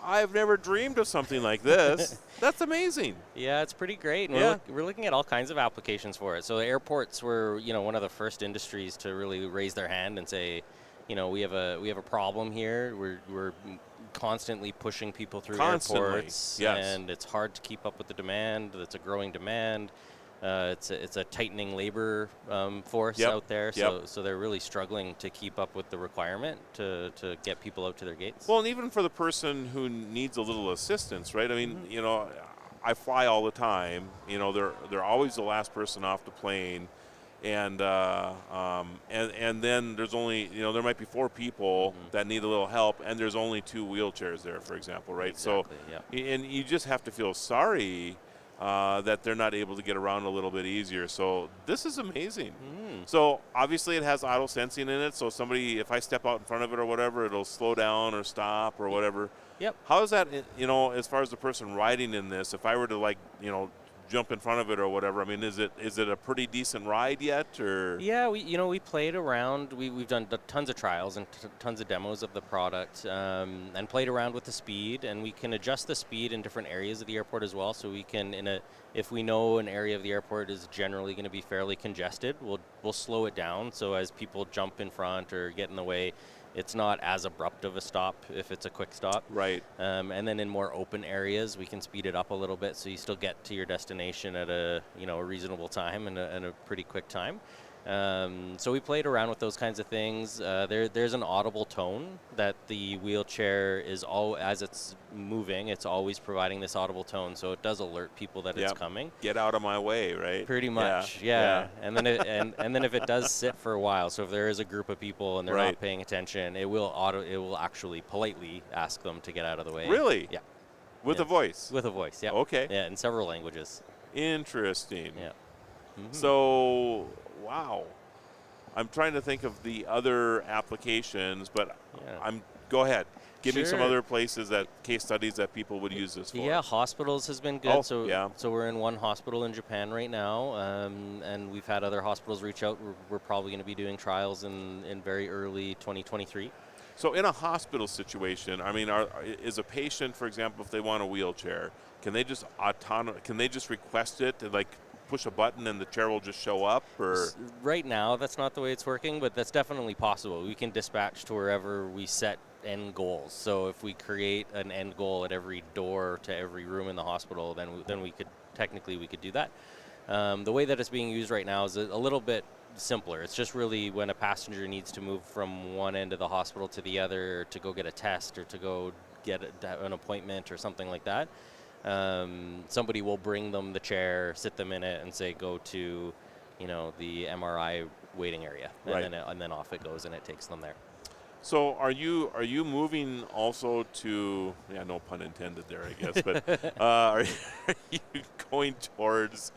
I've never dreamed of something like this. That's amazing. Yeah, it's pretty great. And we're looking at all kinds of applications for it. So the airports were one of the first industries to really raise their hand and say, we have a problem here. We're constantly pushing people through airports, and it's hard to keep up with the demand. It's a growing demand. It's a tightening labor force out there, so they're really struggling to keep up with the requirement to get people out to their gates. Well, and even for the person who needs a little assistance, right? I mean, I fly all the time. They're always the last person off the plane, and then there's only, there might be 4 people that need a little help, and there's only 2 wheelchairs there, for example, right? Exactly, and you just have to feel sorry that they're not able to get around a little bit easier. So this is amazing. So obviously it has auto sensing in it. So if I step out in front of it or whatever, it'll slow down or stop or whatever. Yep. How is that, as far as the person riding in this, if I were to jump in front of it or whatever, I mean, is it a pretty decent ride yet, or? Yeah, we played around. We've done tons of trials and tons of demos of the product, and played around with the speed, and we can adjust the speed in different areas of the airport as well. So we can, if we know an area of the airport is generally going to be fairly congested, we'll slow it down. So as people jump in front or get in the way, it's not as abrupt of a stop if it's a quick stop. Right. And then in more open areas, we can speed it up a little bit so you still get to your destination at a reasonable time and a pretty quick time. So we played around with those kinds of things. There's an audible tone that the wheelchair is as it's moving, it's always providing this audible tone, so it does alert people that it's coming. Get out of my way, right? Pretty much, yeah. And then and then if it does sit for a while, so if there is a group of people and they're not paying attention, it will actually politely ask them to get out of the way. Really? Yeah. With a voice? With a voice, yeah. Okay. Yeah, in several languages. Interesting. Yeah. So, wow. I'm trying to think of the other applications, but go ahead. Give me some other places case studies that people would use this for. Yeah, hospitals has been good. So we're in one hospital in Japan right now, and we've had other hospitals reach out. We're probably going to be doing trials in very early 2023. So in a hospital situation, I mean, is a patient, for example, if they want a wheelchair, can they just request it and push a button and the chair will just show up? Or right now, that's not the way it's working, but that's definitely possible. We can dispatch to wherever we set end goals. So if we create an end goal at every door to every room in the hospital, then we could do that. The way that it's being used right now is a little bit simpler. It's just really when a passenger needs to move from one end of the hospital to the other to go get a test or to go get an appointment or something like that. Somebody will bring them the chair, sit them in it, and say, go to, the MRI waiting area, and then off it goes, and it takes them there. So are you moving also to, no pun intended there, I guess, but are you going towards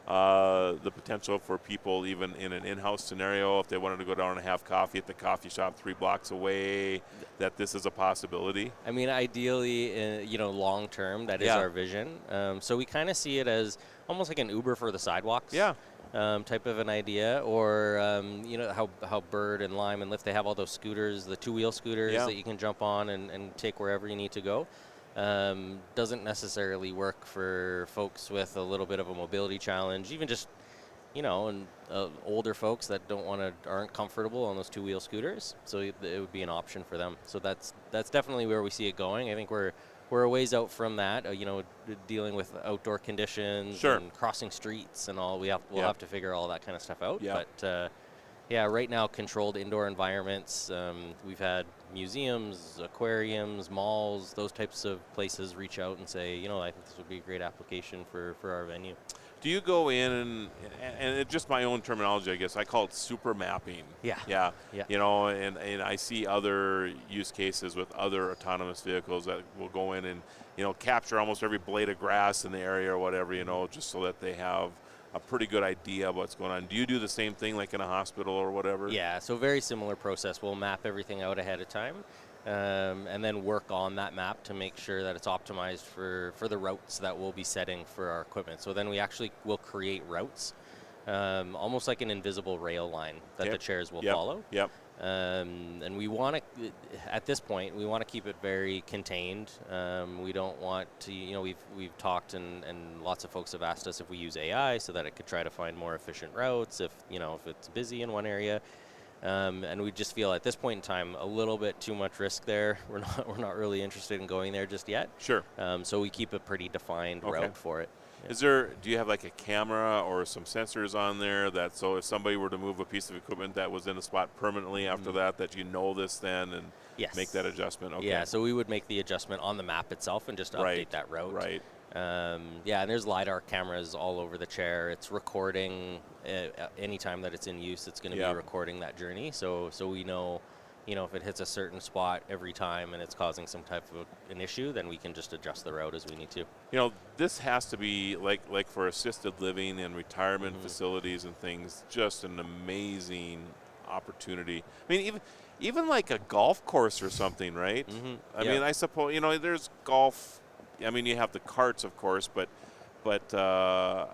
the potential for people, even in an in-house scenario, if they wanted to go down and have coffee at the coffee shop 3 blocks away, that this is a possibility? I mean, ideally, long term, that is our vision. So we kind of see it as almost like an Uber for the sidewalks. Yeah. Type of an idea, or how Bird and Lime and Lyft, they have all those scooters, the 2-wheel scooters that you can jump on and take wherever you need to go. Doesn't necessarily work for folks with a little bit of a mobility challenge, even just older folks that aren't comfortable on those 2-wheel scooters. So it would be an option for them. So that's definitely where we see it going. I think we're a ways out from that. Dealing with outdoor conditions and crossing streets and all. We'll have to figure all that kind of stuff out. Yeah. But right now, controlled indoor environments. We've had museums, aquariums, malls, those types of places reach out and say, I think this would be a great application for our venue. Do you go in and it's just my own terminology, I guess, I call it super mapping. Yeah. And I see other use cases with other autonomous vehicles that will go in and, capture almost every blade of grass in the area or whatever, just so that they have a pretty good idea of what's going on. Do you do the same thing like in a hospital or whatever? Yeah, so very similar process. We'll map everything out ahead of time. And then work on that map to make sure that it's optimized for the routes that we'll be setting for our equipment. So then we actually will create routes, almost like an invisible rail line that the chairs will follow. Yep. And we want to, at this point, we want to keep it very contained. We don't want to, we've talked and lots of folks have asked us if we use AI so that it could try to find more efficient routes if it's busy in one area. And we just feel at this point in time a little bit too much risk there. We're not really interested in going there just yet. Sure. So we keep a pretty defined route for it. Yeah. Do you have like a camera or some sensors on there so if somebody were to move a piece of equipment that was in a spot permanently after that this then and make that adjustment? Okay. Yeah, so we would make the adjustment on the map itself and just update that route. Right. Yeah, and there's LiDAR cameras all over the chair. It's recording anytime that it's in use. It's going to be recording that journey. So we know, if it hits a certain spot every time and it's causing some type of an issue, then we can just adjust the route as we need to. This has to be like for assisted living and retirement facilities and things, just an amazing opportunity. I mean, even like a golf course or something, right? I mean, I suppose there's golf. I mean, you have the carts, of course, but the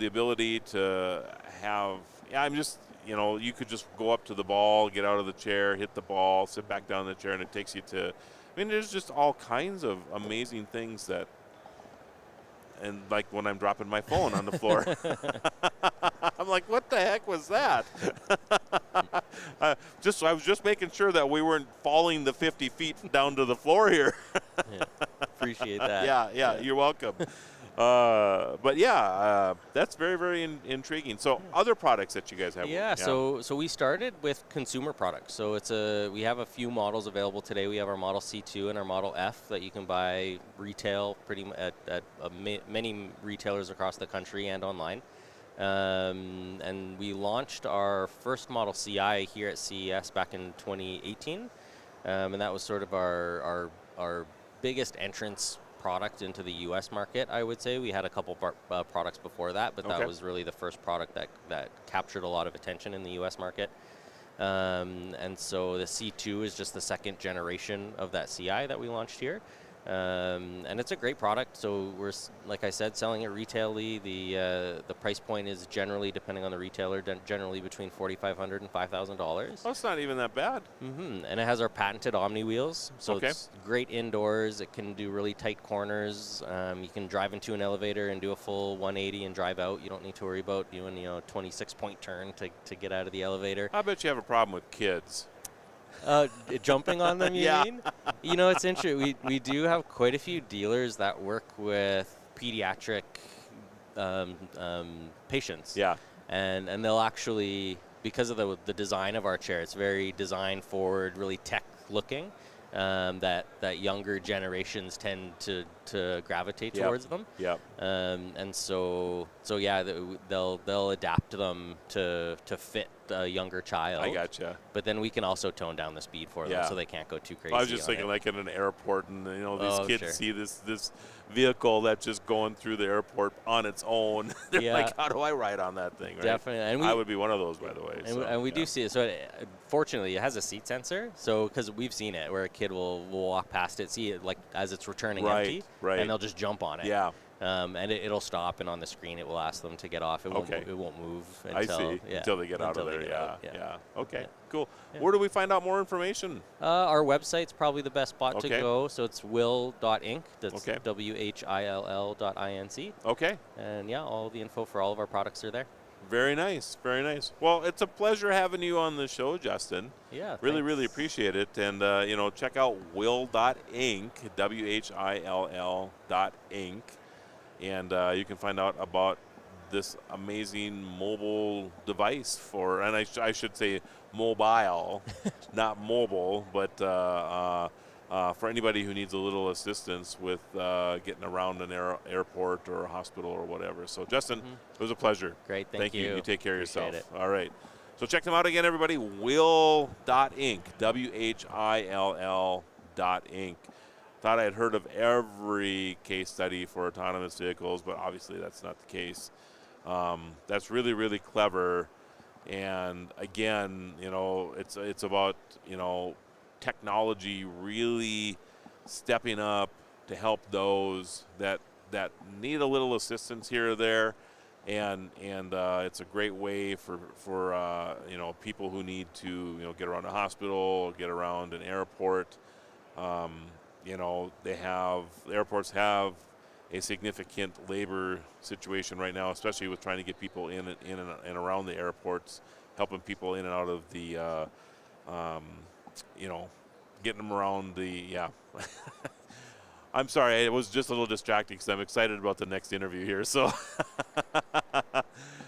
ability to have. I'm just. You could just go up to the ball, get out of the chair, hit the ball, sit back down in the chair, and it takes you to. I mean, there's just all kinds of amazing things that. And like when I'm dropping my phone on the floor, I'm like, "What the heck was that?" I was just making sure that we weren't falling the 50 feet down to the floor here. Appreciate that. Yeah, you're welcome. But that's very, very intriguing. So other products that you guys have. Yeah, so we started with consumer products. So we have a few models available today. We have our Model C2 and our Model F that you can buy retail at many retailers across the country and online. And we launched our first Model CI here at CES back in 2018. And that was sort of our biggest entrance product into the U.S. market, I would say. We had a couple products before that, but that was really the first product that captured a lot of attention in the U.S. market. And so the C2 is just the second generation of that CI that we launched here. And it's a great product. So we're, like I said, selling it retailly. The price point is generally, depending on the retailer, generally between $4,500 and $5,000. That's not even that bad. And it has our patented Omni wheels, so it's great indoors. It can do really tight corners. You can drive into an elevator and do a full 180 and drive out. You don't need to worry about doing a 26-point turn to get out of the elevator. I bet you have a problem with kids. Jumping on them, you mean? It's interesting. We do have quite a few dealers that work with pediatric patients. Yeah. And they'll actually, because of the design of our chair, it's very design forward, really tech looking. That younger generations tend to gravitate towards them. Yep. And so they'll adapt them to fit a younger child. I gotcha. But then we can also tone down the speed for them so they can't go too crazy. I was just thinking like in an airport, and these kids see this vehicle that's just going through the airport on its own. They're like, how do I ride on that thing? Right? Definitely. And I would be one of those, by the way. And we do see it. So fortunately, it has a seat sensor. So because we've seen it where a kid will walk past it, see it like as it's returning empty, and they'll just jump on it. Yeah. And it'll stop, and on the screen it will ask them to get off. It won't move until they get out of there. Yeah. Okay. Cool. Where do we find out more information? Our website's probably the best spot to go. So it's will.inc. That's WHILL.inc. Okay. And all the info for all of our products are there. Very nice. Very nice. Well, it's a pleasure having you on the show, Justin. Yeah. Really, really appreciate it. And, check out will.inc, WHILL.inc. And you can find out about this amazing mobile device and I should say mobile, not mobile, but for anybody who needs a little assistance with getting around an airport or a hospital or whatever. So, Justin, it was a pleasure. Great, thank you. You take care of yourself. It. All right. So check them out again, everybody. Will.inc, WHILL.inc. Thought I had heard of every case study for autonomous vehicles, but obviously that's not the case. That's really, really clever. And again, it's about, technology really stepping up to help those that need a little assistance here or there. And it's a great way for people who need to, get around a hospital, get around an airport. The airports have a significant labor situation right now, especially with trying to get people in and around the airports, helping people in and out of the, getting them around the, I'm sorry, it was just a little distracting because I'm excited about the next interview here. So,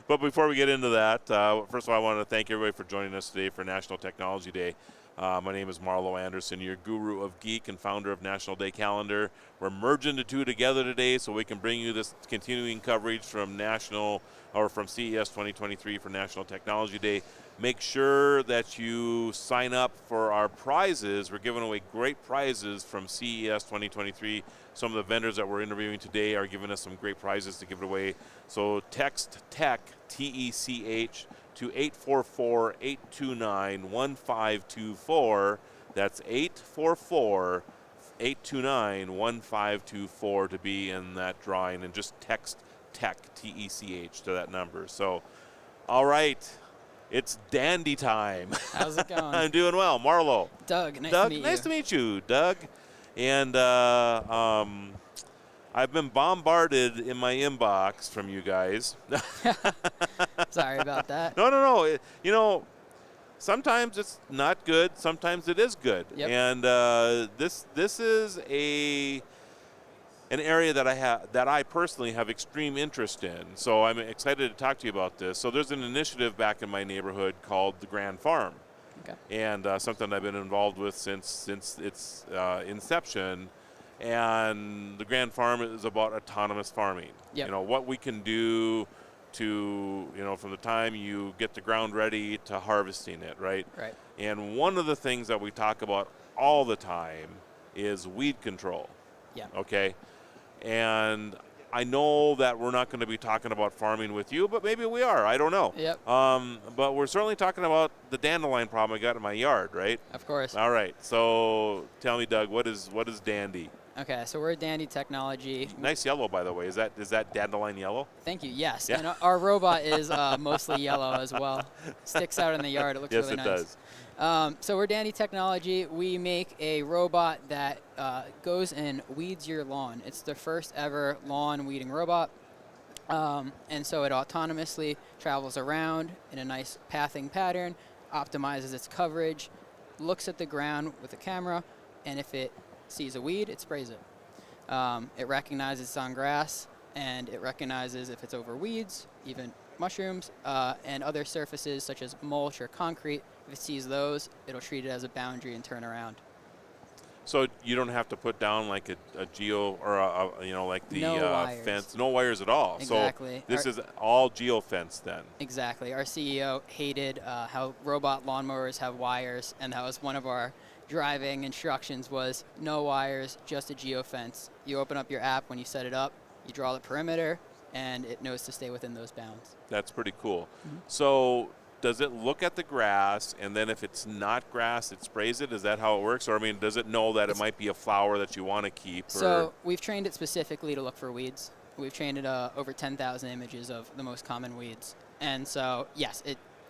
but before we get into that, first of all, I want to thank everybody for joining us today for National Technology Day. My name is Marlo Anderson, your guru of geek and founder of National Day Calendar. We're merging the two together today so we can bring you this continuing coverage from from CES 2023 for National Technology Day. Make sure that you sign up for our prizes. We're giving away great prizes from CES 2023. Some of the vendors that we're interviewing today are giving us some great prizes to give it away. So text TECH, T-E-C-H, to 844-829-1524. That's 844-829-1524 to be in that drawing, and just text TECH, T-E-C-H, to that number. So, all right. It's dandy time. How's it going? I'm doing well. Marlo. Doug, nice to meet you. Doug. And I've been bombarded in my inbox from you guys. Sorry about that. No. Sometimes it's not good. Sometimes it is good. Yep. And this is an area that I personally have extreme interest in. So I'm excited to talk to you about this. So there's an initiative back in my neighborhood called the Grand Farm. Okay. And something I've been involved with since its inception. And the Grand Farm is about autonomous farming. Yep. What we can do to, from the time you get the ground ready to harvesting it, right? Right. And one of the things that we talk about all the time is weed control. Yeah. Okay. And I know that we're not going to be talking about farming with you, but maybe we are. I don't know. Yep. But we're certainly talking about the dandelion problem I got in my yard, right? Of course. All right. So tell me, Doug, what is dandy? Okay, so we're Dandy Technology. Nice yellow, by the way. Is that dandelion yellow? Thank you. Yes. Yeah. And our robot is mostly yellow as well. Sticks out in the yard. It looks yes, really it nice. does. So we're Dandy Technology. We make a robot that goes and weeds your lawn. It's the first ever lawn weeding robot. And so it autonomously travels around in a nice pathing pattern, optimizes its coverage, looks at the ground with a camera, and if it sees a weed, it sprays it. It recognizes it's on grass, and it recognizes if it's over weeds, even mushrooms, and other surfaces such as mulch or concrete. If it sees those, it'll treat it as a boundary and turn around. So you don't have to put down like a geo or like the fence, no wires at all. Exactly. So this is all geofence then. Exactly. Our CEO hated how robot lawnmowers have wires, and that was one of our driving instructions was no wires, just a geofence. You open up your app when you set it up, you draw the perimeter, and it knows to stay within those bounds. That's pretty cool. Mm-hmm. So does it look at the grass, and then if it's not grass, it sprays it? Is that how it works? Or, does it know that it might be a flower that you want to keep? So we've trained it specifically to look for weeds. We've trained it over 10,000 images of the most common weeds. And so, yes,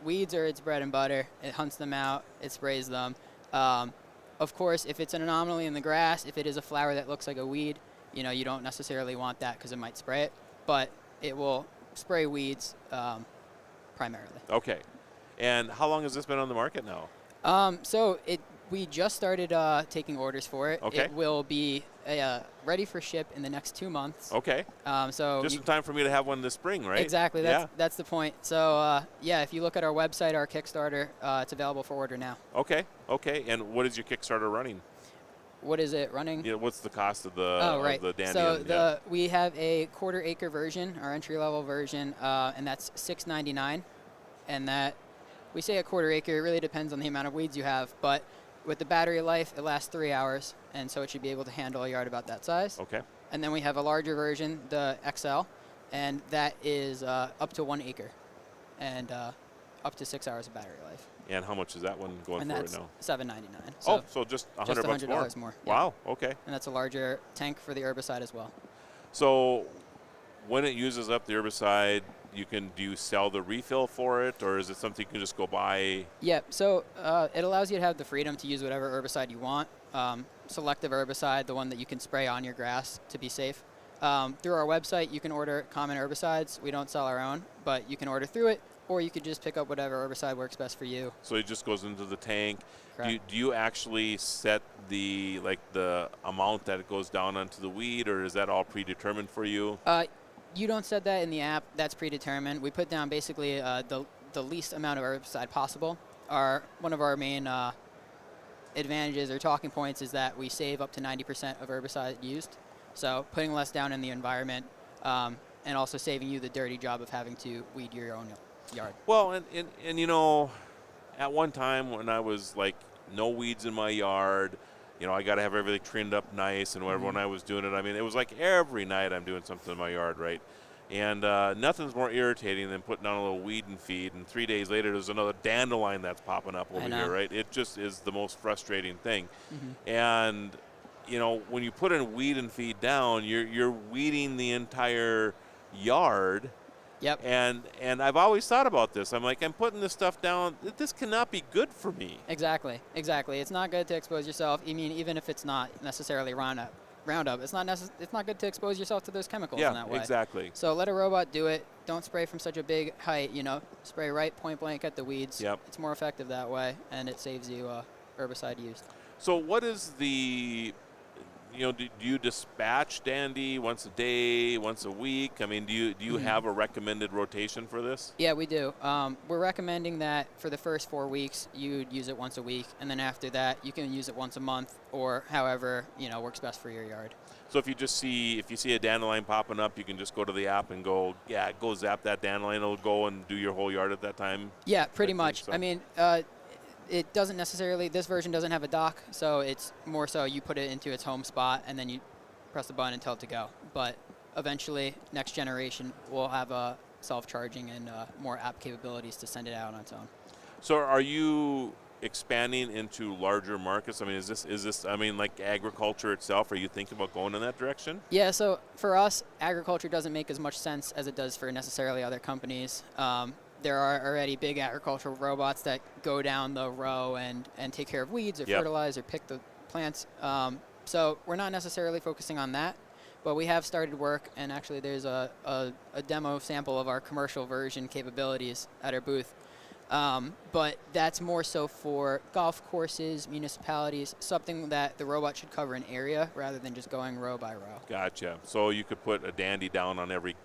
weeds are its bread and butter. It hunts them out. It sprays them. Of course, if it's an anomaly in the grass, if it is a flower that looks like a weed, you don't necessarily want that because it might spray it. But it will spray weeds primarily. Okay. And how long has this been on the market now? We just started taking orders for it. Okay. It will be ready for ship in the next 2 months. Okay. Just in time for me to have one this spring, right? Exactly. That's the point. So if you look at our website, our Kickstarter, it's available for order now. Okay. And what is your Kickstarter running? What is it running? What's the cost of the right. of the Dandy? So we have a quarter-acre version, our entry-level version, and that's $6.99. And that we say a quarter acre. It really depends on the amount of weeds you have, but with the battery life, it lasts 3 hours, and so it should be able to handle a yard about that size. Okay. And then we have a larger version, the XL, and that is up to 1 acre, and up to 6 hours of battery life. And how much is that one going and for that's right now? $7.99. So just $100 more. Wow. Okay. And that's a larger tank for the herbicide as well. So when it uses up the herbicide, do you sell the refill for it, or is it something you can just go buy? Yeah, so it allows you to have the freedom to use whatever herbicide you want. Selective herbicide, the one that you can spray on your grass to be safe. Through our website, you can order common herbicides. We don't sell our own, but you can order through it, or you could just pick up whatever herbicide works best for you. So it just goes into the tank. Correct. Do you actually set the amount that it goes down onto the weed, or is that all predetermined for you? You don't set that in the app. That's predetermined. We put down basically the least amount of herbicide possible. One of our main advantages or talking points is that we save up to 90% of herbicide used. So putting less down in the environment and also saving you the dirty job of having to weed your own yard. Well, and you know, at one time when I was like, no weeds in my yard, you know, I got to have everything trimmed up nice and whatever. When I was doing it, I mean, it was like every night I'm doing something in my yard, right? And nothing's more irritating than putting on a little weed and feed, and 3 days later there's another dandelion that's popping up over here, right? It just is the most frustrating thing. And you know, when you put in weed and feed down, you're weeding the entire yard. Yep. And I've always thought about this. I'm like, I'm putting this stuff down. This cannot be good for me. Exactly. It's not good to expose yourself. I mean, even if it's not necessarily Roundup, it's not good to expose yourself to those chemicals in that way. Yeah, exactly. So let a robot do it. Don't spray from such a big height. You know, spray right point blank at the weeds. Yep. It's more effective that way, and it saves you herbicide use. So what is the, you know, do you dispatch Dandy once a day, once a week? I mean, do you have a recommended rotation for this? Yeah, we do. We're recommending that for the first 4 weeks, you'd use it once a week, and then after that, you can use it once a month, or however, you know, works best for your yard. So if you see a dandelion popping up, you can just go to the app and go zap that dandelion. It'll go and do your whole yard at that time. Yeah, pretty much. So. I mean, it doesn't necessarily, this version doesn't have a dock, so it's more so you put it into its home spot and then you press the button and tell it to go. But eventually, next generation will have a self-charging and more app capabilities to send it out on its own. So are you expanding into larger markets? I mean, is this I mean, like agriculture itself, are you thinking about going in that direction? Yeah, so for us, agriculture doesn't make as much sense as it does for necessarily other companies. There are already big agricultural robots that go down the row and take care of weeds or fertilize or pick the plants. So we're not necessarily focusing on that, but we have started work, and actually there's a demo sample of our commercial version capabilities at our booth. But that's more so for golf courses, municipalities, something that the robot should cover an area rather than just going row by row. Gotcha. So you could put a Dandy down on every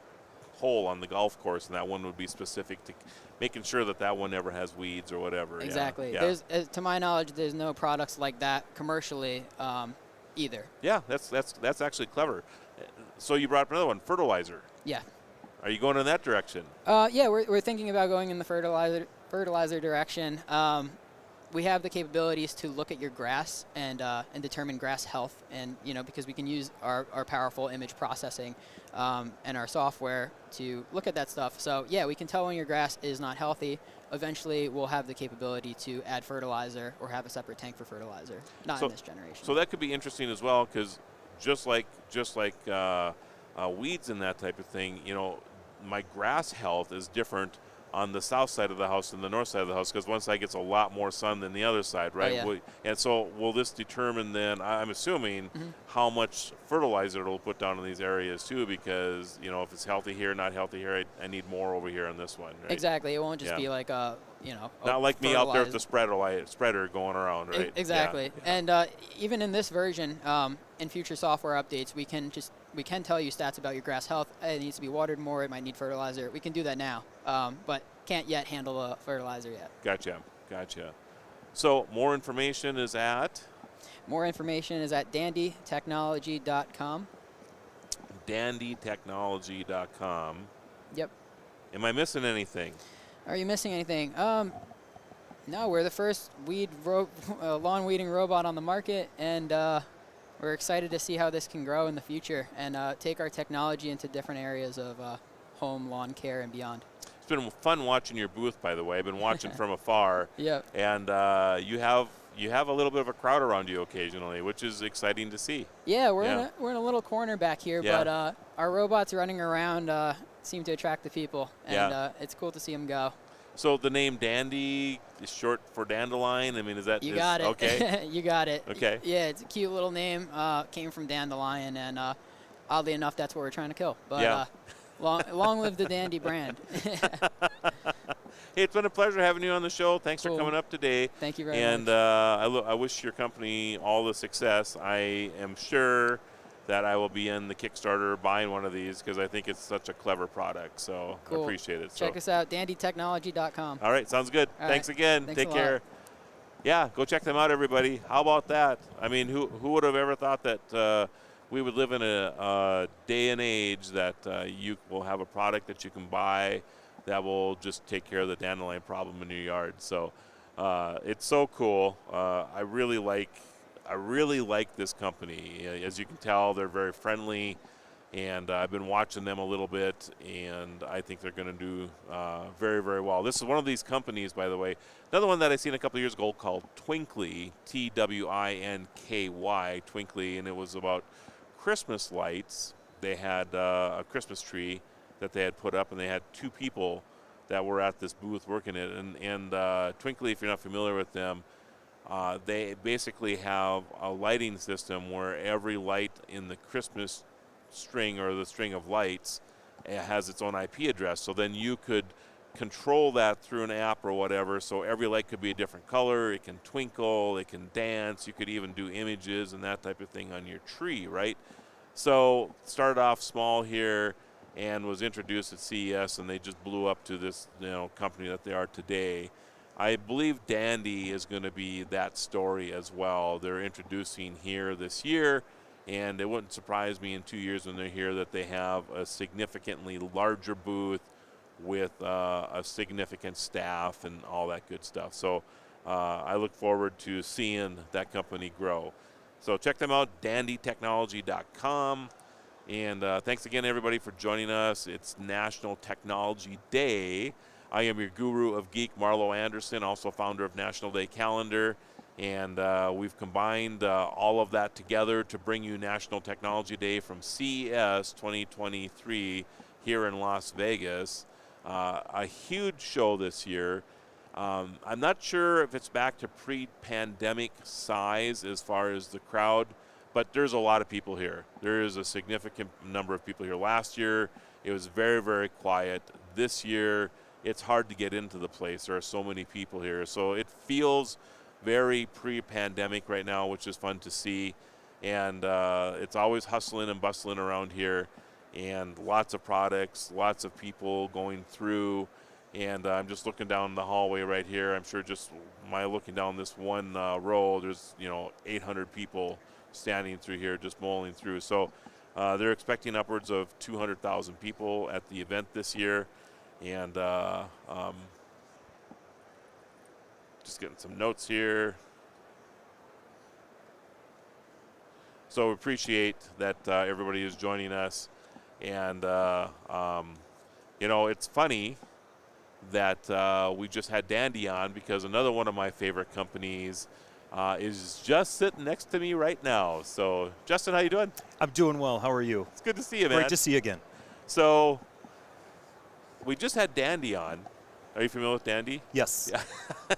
hole on the golf course, and that one would be specific to making sure that one never has weeds or whatever. Exactly. Yeah. There's, to my knowledge, there's no products like that commercially either. Yeah, that's actually clever. So you brought up another one, fertilizer. Yeah. Are you going in that direction? Yeah, we're thinking about going in the fertilizer direction. We have the capabilities to look at your grass and determine grass health, and because we can use our powerful image processing and our software to look at that stuff. So yeah, we can tell when your grass is not healthy. Eventually, we'll have the capability to add fertilizer or have a separate tank for fertilizer. Not in this generation. So that could be interesting as well, because just like weeds and that type of thing, my grass health is different on the south side of the house than the north side of the house, because one side gets a lot more sun than the other side, right? Oh, yeah. And so will this determine then, I'm assuming, how much fertilizer it'll put down in these areas too, because, if it's healthy here, not healthy here, I need more over here on this one, right? Exactly. It won't just be like not like me out there with the spreader going around, right? Exactly. Yeah. And even in this version, in future software updates, we can tell you stats about your grass health. It needs to be watered more. It might need fertilizer. We can do that now, but can't yet handle a fertilizer yet. Gotcha. So more information is at? More information is at dandytechnology.com. dandytechnology.com. Yep. Am I missing anything? Are you missing anything? No, we're the first lawn weeding robot on the market, and we're excited to see how this can grow in the future and take our technology into different areas of home lawn care and beyond. It's been fun watching your booth, by the way. I've been watching from afar. Yep. And you have a little bit of a crowd around you occasionally, which is exciting to see. Yeah, we're in a little corner back here, but our robots running around seem to attract the people, and it's cool to see them go. So the name Dandy is short for dandelion? I mean, You got it. Okay. You got it. Okay. Yeah, it's a cute little name. Came from dandelion, and oddly enough, that's what we're trying to kill. But long live the Dandy brand. Hey, it's been a pleasure having you on the show. Thanks for coming up today. Thank you very much. And I wish your company all the success. I am sure that I will be in the Kickstarter buying one of these, because I think it's such a clever product. So cool. I appreciate it. Check us out, dandytechnology.com. All right, sounds good. Thanks again. Thanks Take care. Yeah, go check them out, everybody. How about that? I mean, who would have ever thought that we would live in a day and age that you will have a product that you can buy that will just take care of the dandelion problem in your yard. So it's so cool. I really like this company. As you can tell, they're very friendly, and I've been watching them a little bit, and I think they're going to do very, very well. This is one of these companies, by the way. Another one that I seen a couple of years ago called Twinkly, Twinky, Twinkly, and it was about Christmas lights. They had a Christmas tree that they had put up, and they had 2 people that were at this booth working it. And Twinkly, if you're not familiar with them, they basically have a lighting system where every light in the Christmas string or the string of lights has its own IP address. So then you could control that through an app or whatever. So every light could be a different color. It can twinkle. It can dance. You could even do images and that type of thing on your tree, right? So started off small here and was introduced at CES, and they just blew up to this company that they are today. I believe Dandy is going to be that story as well. They're introducing here this year, and it wouldn't surprise me in 2 years when they're here that they have a significantly larger booth with a significant staff and all that good stuff. So I look forward to seeing that company grow. So check them out, dandytechnology.com. And thanks again, everybody, for joining us. It's National Technology Day. I am your guru of geek, Marlo Anderson, also founder of National Day Calendar. And we've combined all of that together to bring you National Technology Day from CES 2023 here in Las Vegas. A huge show this year. I'm not sure if it's back to pre-pandemic size as far as the crowd, but there's a lot of people here. There is a significant number of people here. Last year, it was very, very quiet. This year, it's hard to get into the place. There are so many people here. So it feels very pre-pandemic right now, which is fun to see. And it's always hustling and bustling around here. And lots of products, lots of people going through. And I'm just looking down the hallway right here. I'm sure just my looking down this one row, there's 800 people standing through here, just mulling through. So they're expecting upwards of 200,000 people at the event this year. And just getting some notes here. So we appreciate that everybody is joining us. And, it's funny that we just had Dandy on because another one of my favorite companies is just sitting next to me right now. So, Justin, how you doing? I'm doing well. How are you? It's good to see you, man. Great to see you again. So, we just had Dandy on. Are you familiar with Dandy? Yes. Yeah.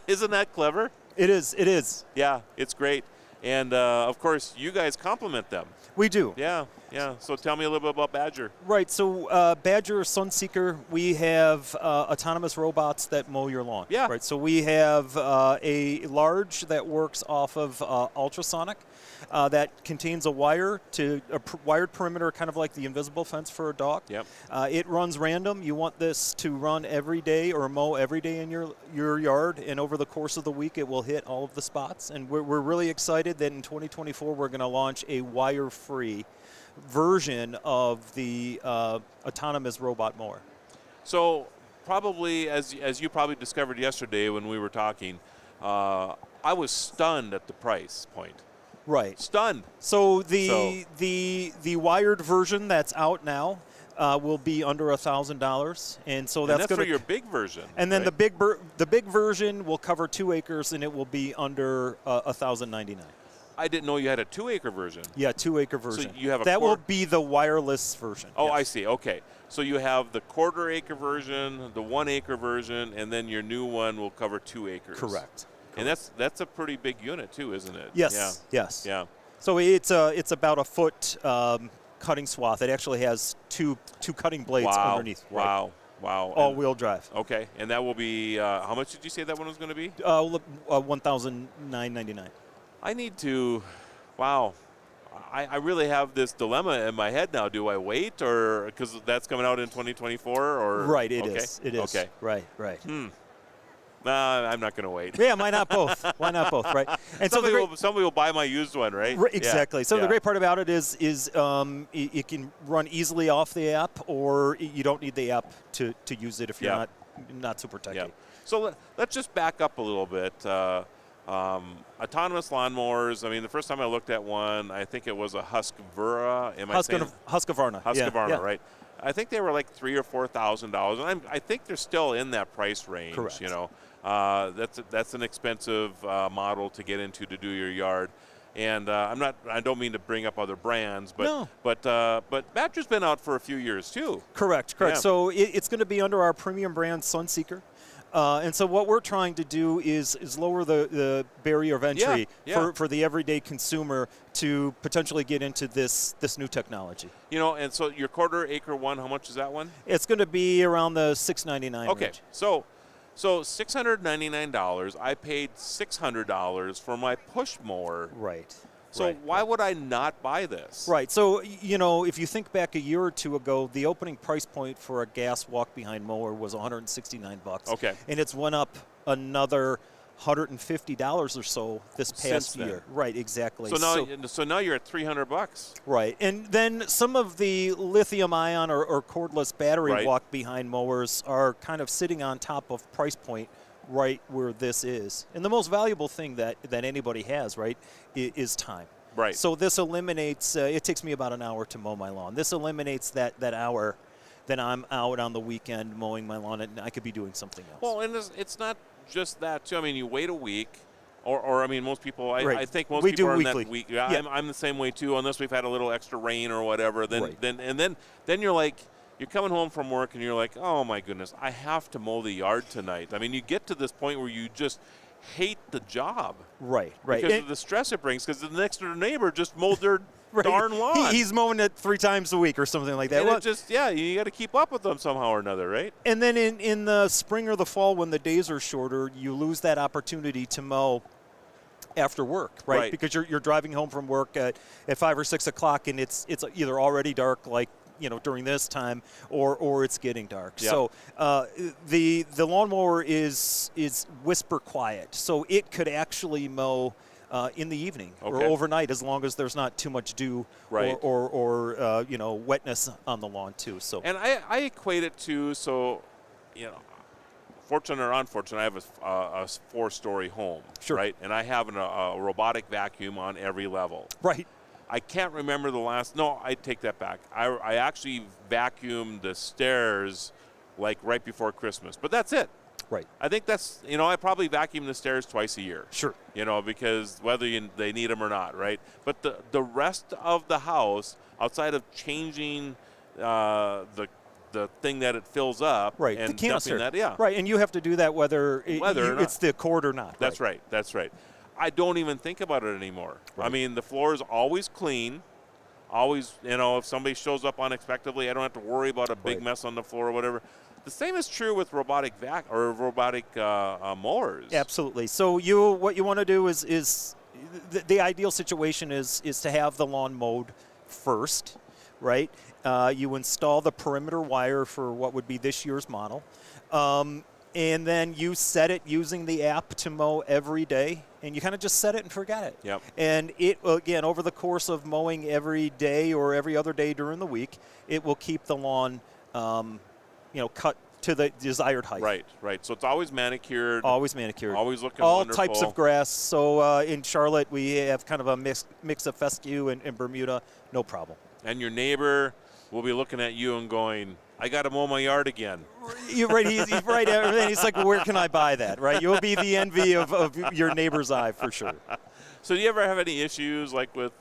Isn't that clever? It is. It is. Yeah, it's great. And, of course, you guys compliment them. We do. Yeah, yeah. So tell me a little bit about Badger. Right. So Badger, Sunseeker, we have autonomous robots that mow your lawn. Yeah. Right. So we have a large that works off of ultrasonic that contains a wired perimeter, kind of like the invisible fence for a dog. Yep. It runs random. You want this to run every day or mow every day in your yard, and over the course of the week, it will hit all of the spots. And we're really excited that in 2024 we're going to launch a wire-free version of the autonomous robot mower. So probably, as you probably discovered yesterday when we were talking, I was stunned at the price point. Right. Stunned. So the wired version that's out now will be under $1,000, and so that's for your big version. And then right? the big version will cover 2 acres, and it will be under $1,099. I didn't know you had a 2-acre version. Yeah, 2-acre version. So you have that will be the wireless version. Oh, yes. I see. Okay. So you have the 1/4-acre version, the 1-acre version, and then your new one will cover 2 acres. Correct. And that's a pretty big unit too, isn't it? Yes. Yeah. Yes. Yeah. So it's about a foot cutting swath. It actually has two cutting blades underneath. Right. Wow. Wow. All-wheel drive. Okay. And that will be how much did you say that one was going to be? $1,999. I need to. Wow. I really have this dilemma in my head now. Do I wait, or because that's coming out in 2024, or right? It is. It is. Okay. Right. Nah, I'm not going to wait. Yeah, why not both? Why not both, right? And somebody will buy my used one, right? Exactly. Yeah. So the great part about it is it can run easily off the app, or you don't need the app to use it if you're not super techy. Yeah. So let's just back up a little bit. Autonomous lawnmowers. I mean, the first time I looked at one, I think it was a Husqvarna. Husqvarna. Husqvarna, right? I think they were like $3,000 or $4,000, and I think they're still in that price range. Correct. You know, that's an expensive model to get into to do your yard. And I don't mean to bring up other brands, but Badger's been out for a few years too. Correct. Yeah. So it's going to be under our premium brand Sunseeker. And so what we're trying to do is lower the barrier of entry for the everyday consumer to potentially get into this new technology. You know, and so your quarter-acre one, how much is that one? It's going to be around the $699 Okay, range. so $699. I paid $600 for my push mower. Right. So why would I not buy this? Right. So, you know, if you think back a year or two ago, the opening price point for a gas walk-behind mower was $169. Okay. And it's went up another $150 or so this past year. Right, exactly. So now you're at $300. Right. And then some of the lithium-ion or cordless battery walk-behind mowers are kind of sitting on top of price point right where this is. And the most valuable thing that anybody has, right, is time. Right. So this eliminates, it takes me about an hour to mow my lawn. This eliminates that hour that I'm out on the weekend mowing my lawn, and I could be doing something else. Well, and it's not just that, too. I mean, you wait a week, or I mean, most people, I think most we people do are weekly. in that week. Yeah. I'm the same way, too, unless we've had a little extra rain or whatever. Then you're like, you're coming home from work and you're like, oh my goodness, I have to mow the yard tonight. I mean, you get to this point where you just hate the job. Right. Because of the stress it brings, because the next door neighbor just mowed their darn lawn. He's mowing it 3 times a week or something like that. And you got to keep up with them somehow or another, right? And then in the spring or the fall when the days are shorter, you lose that opportunity to mow after work, right? Because you're driving home from work at 5 or 6 o'clock, and it's either already dark, like, you know, during this time, or it's getting dark. Yep. So the lawnmower is whisper quiet, so it could actually mow in the evening or overnight, as long as there's not too much dew or you know, wetness on the lawn too. So and I equate it to, so, you know, fortunate or unfortunate, I have a 4-story home, right? And I have a robotic vacuum on every level. Right. I can't remember the last. No, I take that back. I actually vacuumed the stairs like right before Christmas, but that's it. Right. I think that's, you know, I probably vacuum the stairs twice a year. Sure. You know, because whether they need them or not, right? But the rest of the house, outside of changing the thing that it fills up, right, and the canister, dumping that, right, and you have to do that whether it's the cord or not. That's right. That's right. I don't even think about it anymore. Right. I mean, the floor is always clean. Always, you know, if somebody shows up unexpectedly, I don't have to worry about a big mess on the floor or whatever. The same is true with robotic mowers. Absolutely. So what you want to do is the ideal situation is to have the lawn mowed first, right? You install the perimeter wire for what would be this year's model. And then you set it using the app to mow every day, and you kind of just set it and forget it. Yep. And it, again, over the course of mowing every day or every other day during the week, it will keep the lawn, you know, cut to the desired height. Right, right. So it's always manicured. Always manicured. Always looking all wonderful. types of grass. So in Charlotte, we have kind of a mix of fescue and Bermuda, no problem. And your neighbor will be looking at you and going, I got to mow my yard again. You're right. He's right. And he's like, well, where can I buy that? Right. You'll be the envy of your neighbor's eye for sure. So do you ever have any issues like with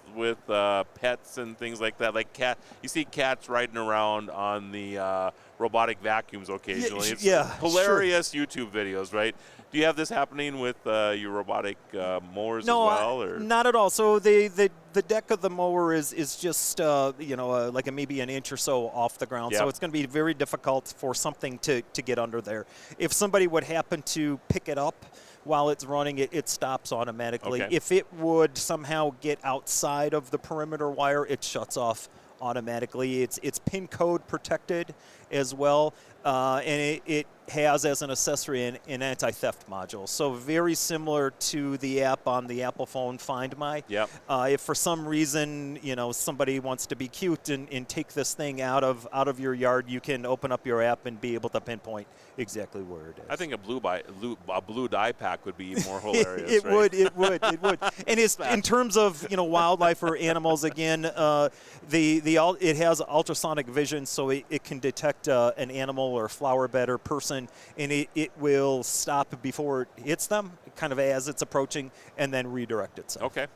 pets and things like that? Like you see cats riding around on the robotic vacuums occasionally. It's hilarious YouTube videos, right? Do you have this happening with your robotic mowers as well? Or? Not at all. So the deck of the mower is just you know, like maybe an inch or so off the ground. Yep. So it's going to be very difficult for something to get under there. If somebody would happen to pick it up while it's running, it stops automatically. Okay. If it would somehow get outside of the perimeter wire, it shuts off automatically. It's pin code protected as well, and it has as an accessory an anti-theft module. So very similar to the app on the Apple phone, Find My. Yep. If for some reason, somebody wants to be cute and take this thing out of your yard, you can open up your app and be able to pinpoint exactly where it is. I think a blue dye pack would be more hilarious. It right? would. And it's in terms of wildlife or animals. Again, it has ultrasonic vision, so it can detect an animal or flower bed or person, and it will stop before it hits them, kind of as it's approaching, and then redirect itself. Okay.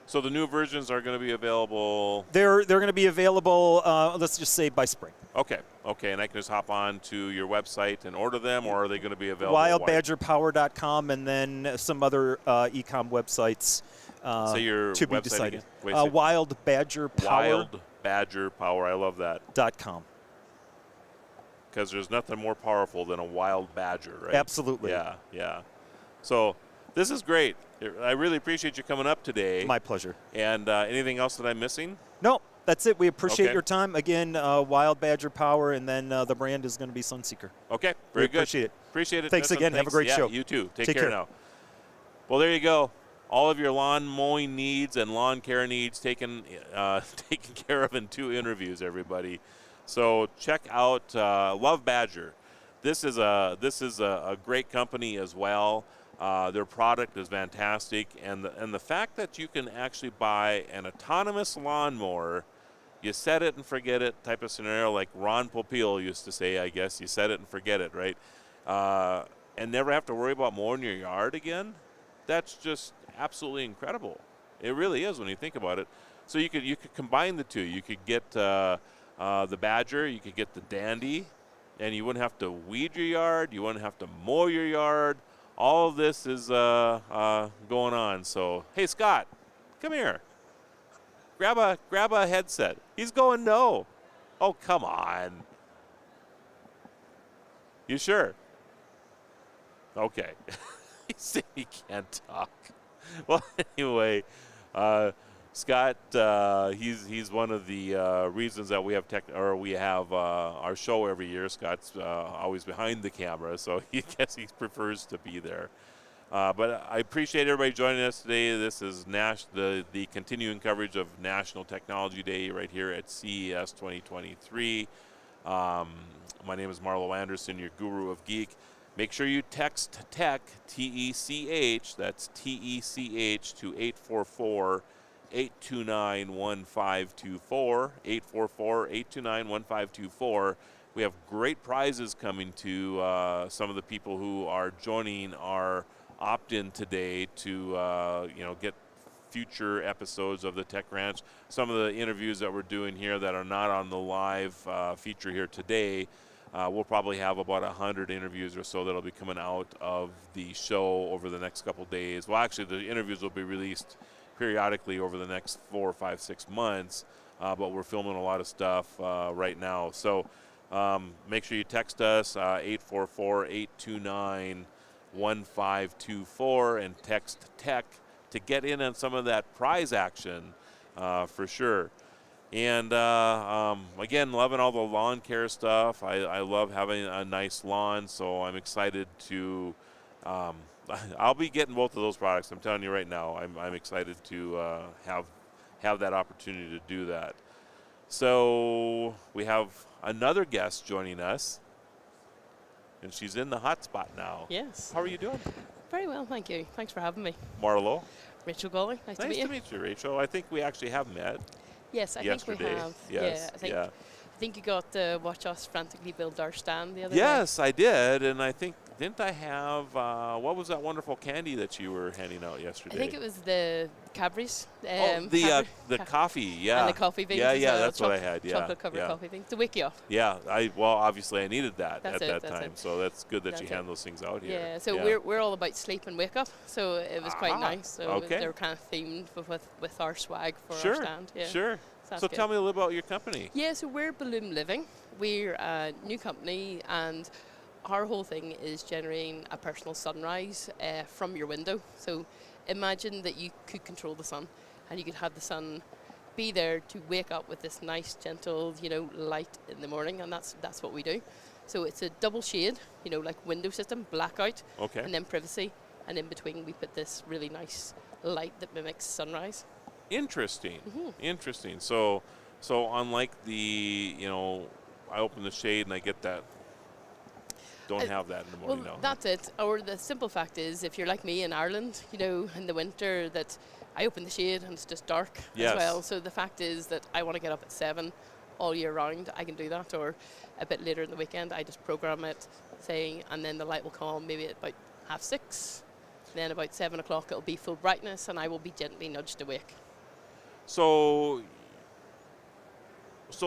So the new versions are going to be available. They're going to be available. Let's just say by spring. Okay, and I can just hop on to your website and order them, or are they going to be available? WildBadgerPower.com, and then some other e-com websites. So your to be website decided. again? Wild Badger Power. Wild Badger Power. I love that. .com. Because there's nothing more powerful than a wild badger, right? Absolutely. Yeah. So this is great. I really appreciate you coming up today. My pleasure. And anything else that I'm missing? No, that's it. We appreciate Okay. your time. Again, Wild Badger Power, and then the brand is going to be Sunseeker. Okay, very good. Appreciate it. Thanks Justin. again. Have a great Yeah, show. You too. Take Take care care now. Well, there you go. All of your lawn mowing needs and lawn care needs taken care of in 2 interviews, everybody. So check out Love Badger. This is a great company as well. Their product is fantastic, and the fact that you can actually buy an autonomous lawnmower, you set it and forget it type of scenario, like Ron Popeil used to say, I guess, you set it and forget it, right? And never have to worry about mowing your yard again. That's just absolutely incredible. It really is when you think about it. So you could combine the two. You could get the Badger, you could get the Dandy, and you wouldn't have to weed your yard. You wouldn't have to mow your yard. All of this is going on. So, hey, Scott, come here. Grab a headset. He's going no. Oh, come on. You sure? Okay. He said he can't talk. Well, anyway, Scott, he's one of the reasons that we have our show every year. Scott's always behind the camera, so he prefers to be there. But I appreciate everybody joining us today. This is the continuing coverage of National Technology Day right here at CES 2023. My name is Marlo Anderson, your guru of geek. Make sure you text TECH, T-E-C-H, that's T-E-C-H, to 844-829-1524, 844-829-1524. We have great prizes coming to some of the people who are joining our opt-in today to get future episodes of the Tech Ranch. Some of the interviews that we're doing here that are not on the live feature here today, we'll probably have about 100 interviews or so that'll be coming out of the show over the next couple days. Well, actually, the interviews will be released periodically over the next 4, 5, 6 months, but we're filming a lot of stuff right now. So make sure you text us 844-829-1524 and text TECH to get in on some of that prize action for sure. And again, loving all the lawn care stuff. I love having a nice lawn, so I'm excited to. I'll be getting both of those products. I'm telling you right now. I'm excited to have that opportunity to do that. So we have another guest joining us, and she's in the hot spot now. Yes. How are you doing? Very well, thank you. Thanks for having me. Marlo. Rachel Gawley, nice to meet you. Nice to meet you, Rachel. I think we actually have met. Yes, I think we have. Yes, I think you got to watch us frantically build our stand the other day. Yes, I did, and I think didn't I have what was that wonderful candy that you were handing out yesterday? I think it was the Cadbury's. The coffee, yeah. And the coffee beans. Yeah, that's what I had. Yeah, chocolate covered coffee beans to wake you up. Yeah, obviously I needed that That's at it, that time, so that's good that you hand those things out here. Yeah, so we're all about sleep and wake up, so it was quite nice. So they were kind of themed with our swag for our stand. Yeah. Sure. So tell me a little about your company. Yeah, so we're Bloom Living. We're a new company, and our whole thing is generating a personal sunrise from your window. So imagine that you could control the sun, and you could have the sun be there to wake up with this nice, gentle, light in the morning, and that's what we do. So it's a double shade, like window system, blackout, and then privacy, and in between we put this really nice light that mimics sunrise. Interesting. Interesting. So unlike the, I open the shade and I get that. Don't have that in the morning now. That's it. Or the simple fact is, if you're like me in Ireland, in the winter, that I open the shade and it's just dark as well. So the fact is that I want to get up at 7 all year round. I can do that. Or a bit later in the weekend, I just program it, and then the light will come on maybe at about 6:30. Then about 7 o'clock, it'll be full brightness, and I will be gently nudged awake. So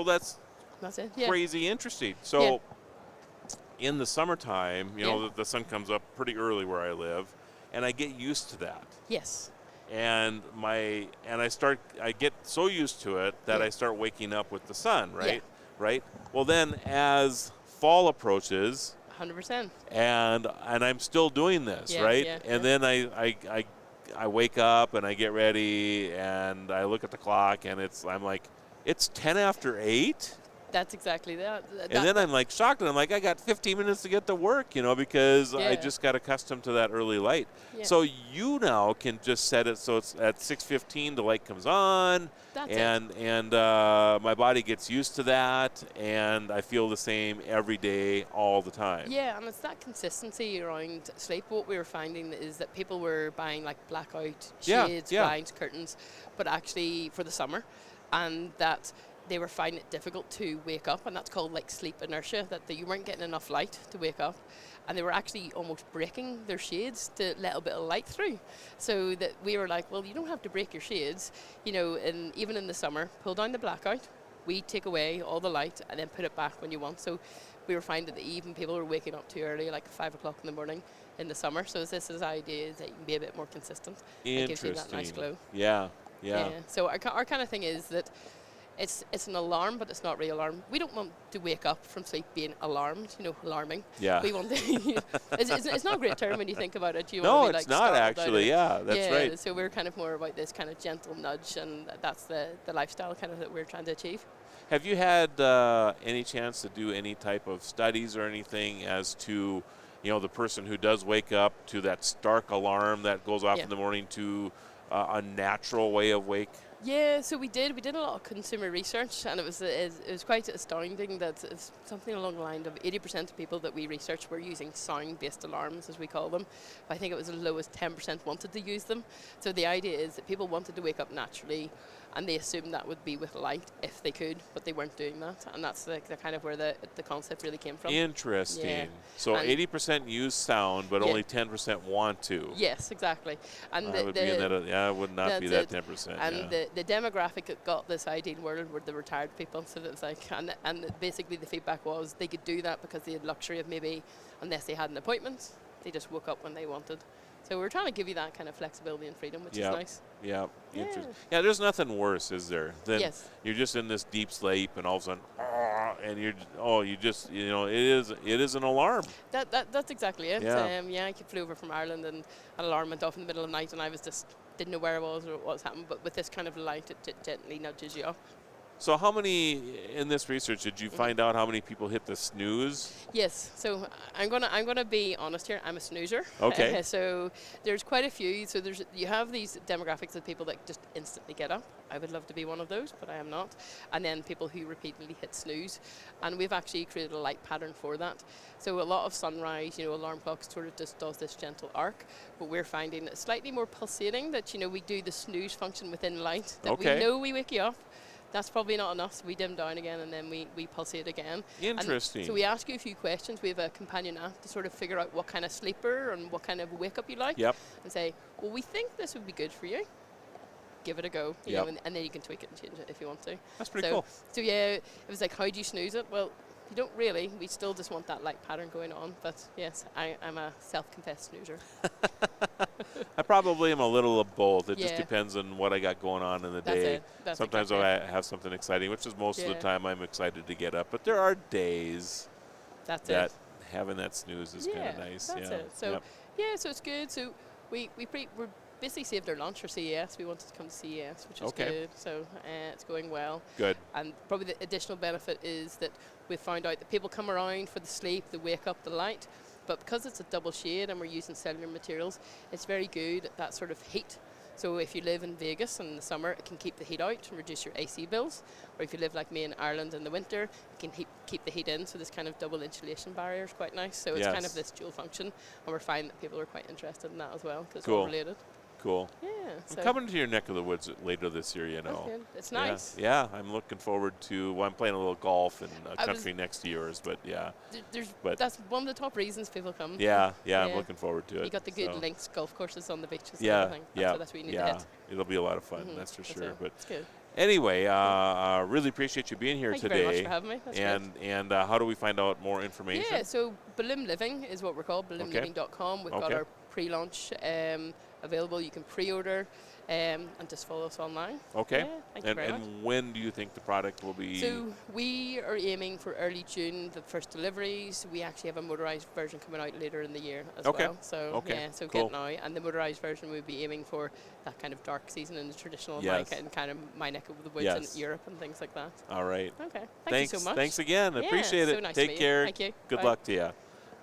that's it. Crazy interesting. So in the summertime, the sun comes up pretty early where I live, and I get used to that. Yes. And I get so used to it that I start waking up with the sun, right? Yeah. Right? Well, then as fall approaches, 100%. and I'm still doing this, right? And then I wake up and I get ready and I look at the clock and I'm like, it's 10 after 8. That's exactly that. And then I'm like shocked, and I'm like, I got 15 minutes to get to work, because I just got accustomed to that early light. Yeah. So you now can just set it so it's at 6:15 the light comes on, and my body gets used to that, and I feel the same every day, all the time. Yeah, and it's that consistency around sleep. What we were finding is that people were buying like blackout shades, blinds, curtains, but actually for the summer, and that they were finding it difficult to wake up, and that's called like sleep inertia, that you weren't getting enough light to wake up, and they were actually almost breaking their shades to let a bit of light through. So that we were like, well, you don't have to break your shades, and even in the summer, pull down the blackout, we take away all the light and then put it back when you want. So we were finding that even people were waking up too early, like 5 o'clock in the morning in the summer. So this is the idea, is that you can be a bit more consistent. It gives you that nice glow. Yeah. So our kind of thing is that it's an alarm, but it's not really alarm. We don't want to wake up from sleep being alarmed, alarming. Yeah. We want to, it's not a great term when you think about it. No, want to be it's not actually. Yeah, that's right. So we're kind of more about this kind of gentle nudge, and that's the lifestyle kind of that we're trying to achieve. Have you had any chance to do any type of studies or anything as to, the person who does wake up to that stark alarm that goes off in the morning to a natural way of wake? Yeah, so we did a lot of consumer research, and it was quite astounding that it's something along the line of 80% of people that we researched were using sound-based alarms, as we call them. I think it was as low as 10% wanted to use them. So the idea is that people wanted to wake up naturally, and they assumed that would be with light if they could, but they weren't doing that, and that's the kind of where the concept really came from. Interesting. Yeah. So and 80% use sound, but only 10% want to. Yes, exactly. And I would be in that. I would not be that 10%. And the demographic that got this ideal world were the retired people. So it was like, and basically the feedback was they could do that because they had luxury of maybe, unless they had an appointment, they just woke up when they wanted. So we're trying to give you that kind of flexibility and freedom, which is nice. Yeah, interesting. Yeah, there's nothing worse, is there, than you're just in this deep sleep, and all of a sudden, and it is an alarm. That's exactly it. Yeah. I flew over from Ireland, and an alarm went off in the middle of the night, and I didn't know where I was or what was happening. But with this kind of light, it gently nudges you up. So how many, in this research, did you find out how many people hit the snooze? Yes, so I'm gonna be honest here. I'm a snoozer. Okay. So there's quite a few. So you have these demographics of people that just instantly get up. I would love to be one of those, but I am not. And then people who repeatedly hit snooze. And we've actually created a light pattern for that. So a lot of sunrise, alarm clocks sort of just does this gentle arc, but we're finding that slightly more pulsating, that, we do the snooze function within light, that we know we wake you up. That's probably not enough, so we dim down again, and then we pulsate again. Interesting. And so we ask you a few questions. We have a companion app to sort of figure out what kind of sleeper and what kind of wake-up you like. Yep. And say, well, we think this would be good for you. Give it a go, you know, and then you can tweak it and change it if you want to. That's pretty cool. So yeah, it was like, how do you snooze it? Well, you don't really. We still just want that light pattern going on. But yes, I'm a self-confessed snoozer. I probably am a little of both. It just depends on what I got going on in the day. Sometimes I have something exciting, which is most of the time I'm excited to get up. But there are days that having that snooze is kind of nice. That's it. So so it's good. So we're basically saved our lunch for CES. We wanted to come to CES, which is Okay. good. So it's going well. Good. And probably the additional benefit is that we've found out that people come around for the sleep, the wake up, the light. But because it's a double shade and we're using cellular materials, it's very good at that sort of heat. So if you live in Vegas in the summer, it can keep the heat out and reduce your AC bills. Or if you live like me in Ireland in the winter, it can keep the heat in. So this kind of double insulation barrier is quite nice. So it's kind of this dual function. And we're finding that people are quite interested in that as well because it's all related. Cool. Yeah. I'm coming to your neck of the woods later this year, you know. Good. It's nice. Yeah, I'm looking forward to, well, I'm playing a little golf in a country next to yours, but yeah. That's one of the top reasons people come. Yeah, I'm looking forward to it. You got the good links golf courses on the beaches yeah, and everything. That's what you need to hit. It'll be a lot of fun, that's for sure. But it's good. Anyway, really appreciate you being here Thank today. you very much for having me. That's and how do we find out more information? Yeah, so Balloon Living is what we're called, balloonliving.com. We've got our pre-launch available. You can pre-order and just follow us online. Okay. Yeah, thank you very much. And when do you think the product will be? So we are aiming for early June, the first deliveries. We actually have a motorized version coming out later in the year as well. So get now. And the motorized version we'll be aiming for that kind of dark season in the traditional kind of my neck of the woods in Europe and things like that. All right. Okay. Thanks you so much. Thanks again. Yeah, Appreciate it. so nice Take to meet care. You. Thank you. Good Bye. luck to you.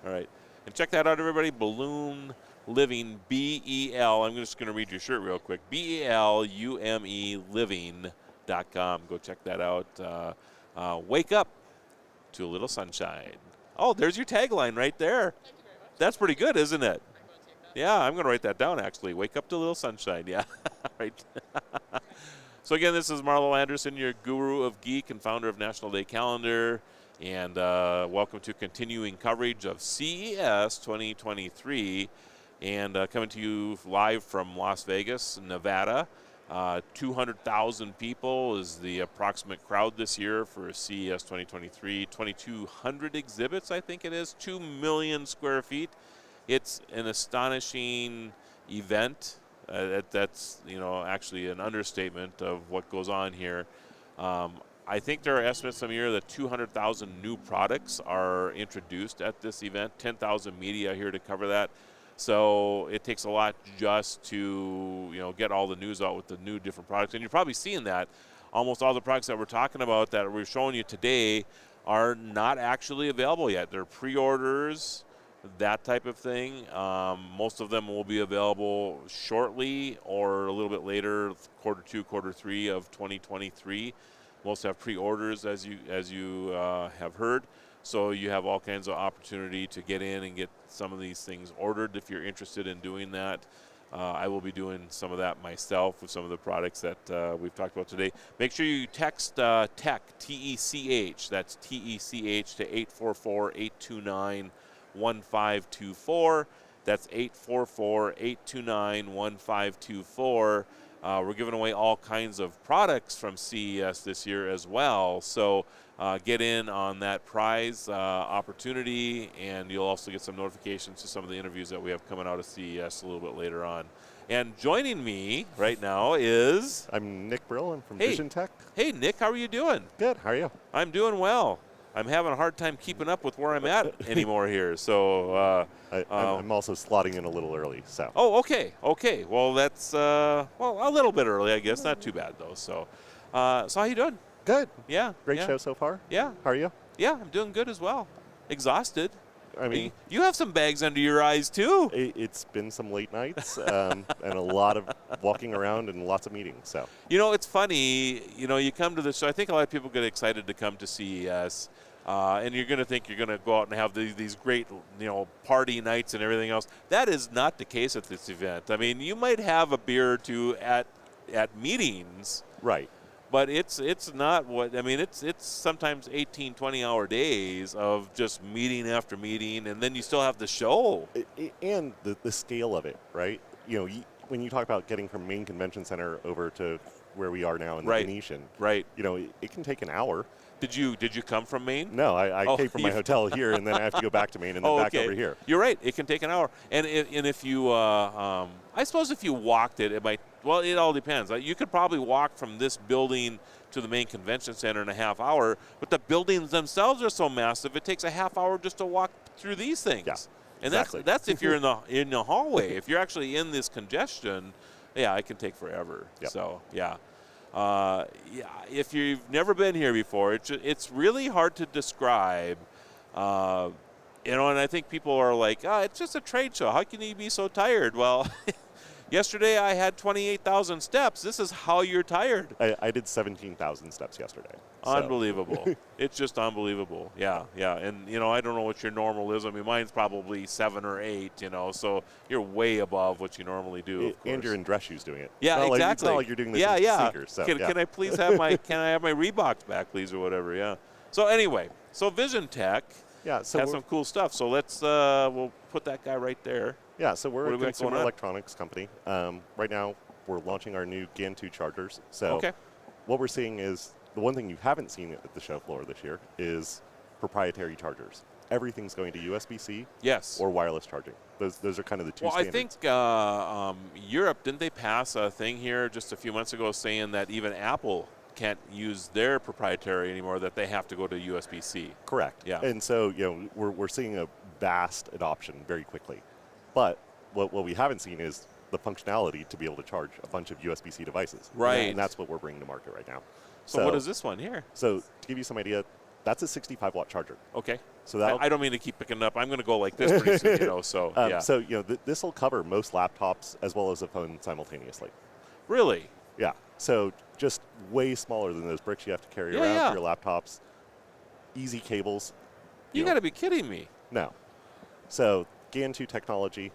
All right. And check that out, everybody. Balloon Living, B-E-L. I'm just going to read your shirt real quick. B-E-L-U-M-E living.com. Go check that out. Wake up to a little sunshine. Oh, there's your tagline right there. That's pretty good, isn't it? Yeah, I'm going to write that down, actually. Wake up to a little sunshine. Yeah, right. So, again, this is Marlo Anderson, your guru of geek and founder of National Day Calendar. And welcome to continuing coverage of CES 2023. And coming to you live from Las Vegas, Nevada. 200,000 people is the approximate crowd this year for CES 2023. 2,200 exhibits, I think it is. 2 million square feet. It's an astonishing event. That's actually an understatement of what goes on here. I think there are estimates some year that 200,000 new products are introduced at this event. 10,000 media here to cover that. So it takes a lot just to get all the news out with the new different products. And you're probably seeing that. Almost all the products that we're talking about that we're showing you today are not actually available yet. They're pre-orders, that type of thing. Most of them will be available shortly or a little bit later, quarter 2, quarter 3 of 2023. Most have pre-orders, as you have heard. So you have all kinds of opportunity to get in and get some of these things ordered if you're interested in doing that. I will be doing some of that myself with some of the products that we've talked about today. Make sure you text TECH, T-E-C-H, that's T-E-C-H to 844-829-1524. That's 844-829-1524. We're giving away all kinds of products from CES this year as well. So get in on that prize opportunity, and you'll also get some notifications to some of the interviews that we have coming out of CES a little bit later on. And joining me right now is... I'm Nick Brill. I'm from Vision Tech. Hey, Nick, how are you doing? Good. How are you? I'm doing well. I'm having a hard time keeping up with where I'm at anymore here. So I'm also slotting in a little early. So. Oh, okay. Okay. Well, that's a little bit early, I guess. Not too bad though. So how you doing? Good. Yeah. Great show so far. Yeah. How are you? Yeah, I'm doing good as well. Exhausted. I mean, you have some bags under your eyes too. It's been some late nights and a lot of walking around and lots of meetings. So. It's funny. You come to this show. I think a lot of people get excited to come to CES. And you're going to think you're going to go out and have these great, party nights and everything else. That is not the case at this event. I mean, you might have a beer or two at meetings. Right. But it's not what, I mean, it's sometimes 18, 20-hour days of just meeting after meeting, and then you still have the show. And the scale of it, right? When you talk about getting from main convention center over to where we are now in the Venetian, right? It can take an hour. Did you come from Maine? No, I came from my hotel here, and then I have to go back to Maine and then back over here. You're right. It can take an hour. And if you, I suppose if you walked it, it might, well, it all depends. You could probably walk from this building to the main convention center in a half hour, but the buildings themselves are so massive, it takes a half hour just to walk through these things. And exactly. that's if you're in the hallway. If you're actually in this congestion, yeah, it can take forever. Yep. So yeah. If you've never been here before, it's really hard to describe. And I think people are like, it's just a trade show. How can you be so tired? Well, yesterday I had 28,000 steps. This is how you're tired. I did 17,000 steps yesterday. Unbelievable. It's just unbelievable. Yeah. And, I don't know what your normal is. I mean, mine's probably 7 or 8, so you're way above what you normally do, of course. And you're in dress shoes doing it. Yeah, it's exactly. It's not like you're doing this in sneakers. So, Can I please have my Reeboks back, please, or whatever, yeah. So anyway, Vision Tech has some cool stuff. So let's, we'll put that guy right there. Yeah, so we're a consumer electronics company. Right now, we're launching our new GaN 2 chargers. So what we're seeing is, the one thing you haven't seen at the show floor this year is proprietary chargers. Everything's going to USB-C or wireless charging. Those are kind of the two standards. I think Europe, didn't they pass a thing here just a few months ago saying that even Apple can't use their proprietary anymore, that they have to go to USB-C? Correct. Yeah. And so, we're seeing a vast adoption very quickly. But what we haven't seen is the functionality to be able to charge a bunch of USB-C devices. Right. And that's what we're bringing to market right now. So what is this one here? So to give you some idea, that's a 65-watt charger. Okay. So that I don't mean to keep picking it up. I'm going to go like this pretty soon, So yeah. So this will cover most laptops as well as a phone simultaneously. Really? Yeah. So just way smaller than those bricks you have to carry around for your laptops. Easy cables. You got to be kidding me. No. So GaN 2 technology,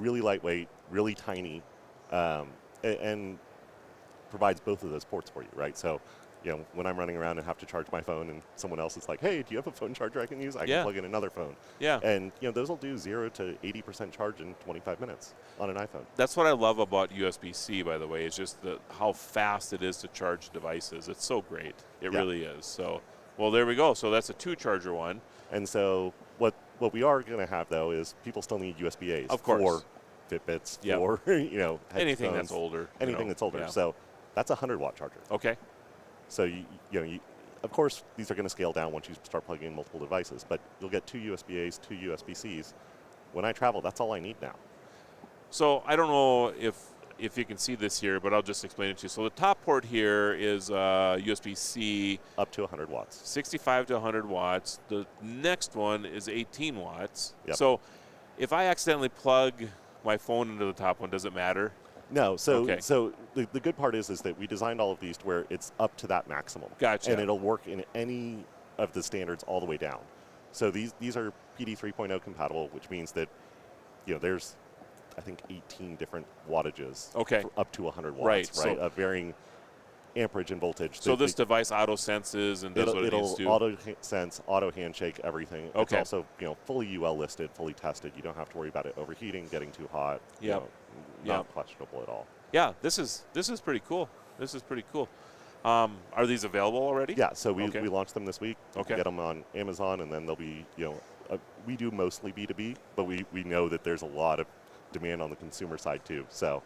really lightweight, really tiny, and provides both of those ports for you, right? So, when I'm running around and have to charge my phone and someone else is like, hey, do you have a phone charger I can use? I can plug in another phone. Yeah. And, those will do 0 to 80% charge in 25 minutes on an iPhone. That's what I love about USB-C, by the way, is just how fast it is to charge devices. It's so great. It really is. So, well, there we go. So that's a 2-charger one. And so what we are going to have, though, is people still need USB-As. Of course. For Fitbits, for, anything headphones, that's older. Anything that's older. So that's a 100-watt charger. Okay. So, of course, these are going to scale down once you start plugging in multiple devices, but you'll get 2 USB-As, 2 USB-Cs. When I travel, that's all I need now. So I don't know if you can see this here, but I'll just explain it to you. So the top port here is USB-C. Up to 100 watts. 65 to 100 watts. The next one is 18 watts. Yep. So if I accidentally plug my phone into the top one, does it matter? No. So the good part is that we designed all of these to where it's up to that maximum. Gotcha. And it'll work in any of the standards all the way down. So these are PD 3.0 compatible, which means that there's I think 18 different wattages. Okay. For up to 100 watts. Right. So of varying amperage and voltage. So this device auto senses and does what it needs to. It'll auto sense, auto handshake, everything. Okay. It's also fully UL listed, fully tested. You don't have to worry about it overheating, getting too hot. Not questionable at all. Yeah, this is pretty cool. This is pretty cool. Are these available already? Yeah, so we launched them this week. Okay. Get them on Amazon, and then they'll be we do mostly B2B, but we know that there's a lot of demand on the consumer side too. So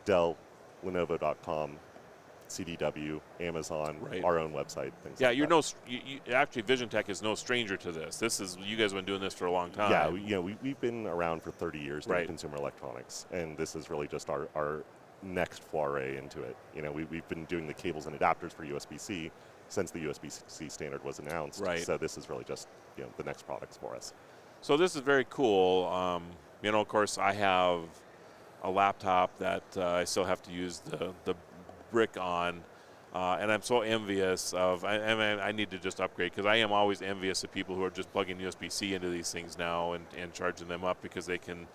Dell, Lenovo.com, CDW, Amazon, our own website, things like that. Actually, Vision Tech is no stranger to this. You guys have been doing this for a long time. Yeah, we've been around for 30 years in consumer electronics, and this is really just our next foray into it. We've been doing the cables and adapters for USB-C since the USB-C standard was announced. Right. So this is really just the next products for us. So this is very cool. Of course, I have a laptop that I still have to use the brick on, and I'm so envious of. I need to just upgrade, because I am always envious of people who are just plugging USB-C into these things now and charging them up, because they can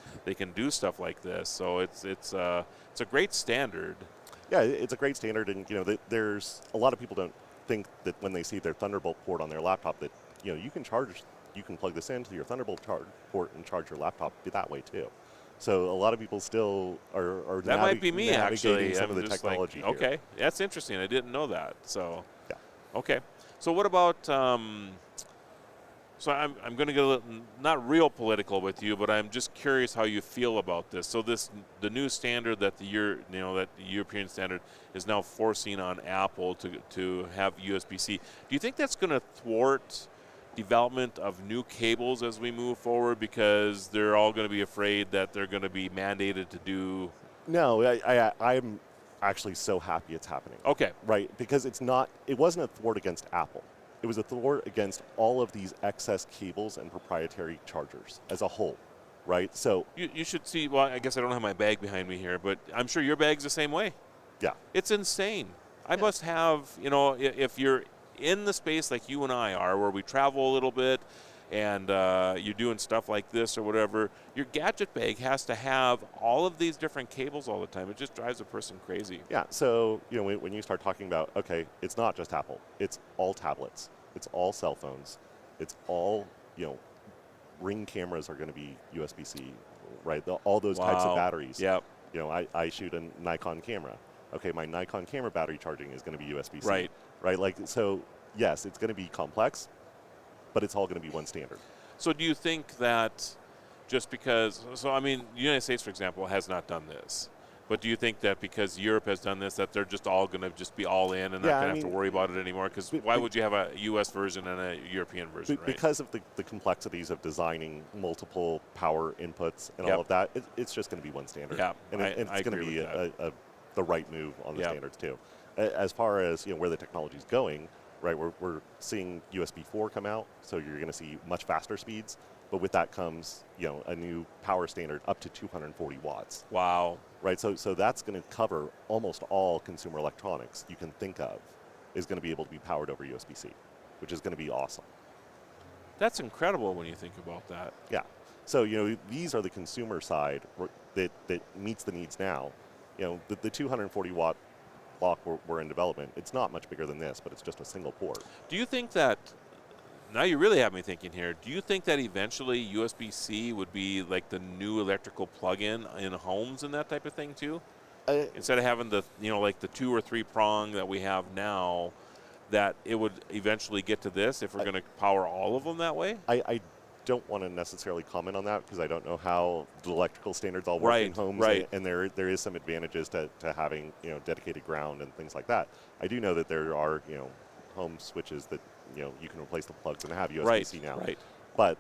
do stuff like this. So it's a great standard. Yeah, it's a great standard, and there's a lot of people don't think that when they see their Thunderbolt port on their laptop that you can plug this into your Thunderbolt port and charge your laptop that way too. So a lot of people still are that might be me actually. Some of the technology. Like, okay, that's interesting. I didn't know that. So yeah. Okay. So what about? So I'm going to get a little, not real political with you, but I'm just curious how you feel about this. So the new standard that the European standard is now forcing on Apple to have USB-C. Do you think that's going to thwart development of new cables as we move forward, because they're all going to be afraid that they're going to be mandated to do? No, I'm actually so happy it's happening. Okay. Right, because it wasn't a thwart against Apple. It was a thwart against all of these excess cables and proprietary chargers as a whole, right? So you should see, well, I guess I don't have my bag behind me here, but I'm sure your bag's the same way. Yeah. It's insane. I must have, if you're in the space like you and I are, where we travel a little bit, and you're doing stuff like this or whatever, your gadget bag has to have all of these different cables all the time. It just drives a person crazy. Yeah, so when you start talking about, okay, it's not just Apple, it's all tablets, it's all cell phones, it's all, Ring cameras are going to be USB-C, right? All those types of batteries. Yep. I shoot a Nikon camera. Okay, my Nikon camera battery charging is going to be USB-C. Right. Right, so yes, it's going to be complex, but it's all going to be one standard. So do you think that just because, the United States, for example, has not done this, but do you think that because Europe has done this, that they're just all going to just be all in and not going to have to worry about it anymore? Because why would you have a U.S. version and a European version, right? Because of the complexities of designing multiple power inputs and all of that, it's just going to be one standard. Yeah, and it's going to be the right move on the standards too. As far as where the technology is going, right? We're seeing USB 4 come out, so you're going to see much faster speeds. But with that comes, a new power standard up to 240 watts. Wow. Right, so that's going to cover almost all consumer electronics you can think of is going to be able to be powered over USB-C, which is going to be awesome. That's incredible when you think about that. Yeah. So, these are the consumer side that meets the needs now. The 240 watt block we're in development, it's not much bigger than this, but it's just a single port. Do you think that, now you really have me thinking here, do you think that eventually USB-C would be like the new electrical plug-in in homes and that type of thing too? Instead of having the, like the 2 or 3 prong that we have now, that it would eventually get to this if we're going to power all of them that way? I don't want to necessarily comment on that because I don't know how the electrical standards all work in homes. Right. And there is some advantages to having, dedicated ground and things like that. I do know that there are, home switches that, you can replace the plugs and have USB-C now. Right. But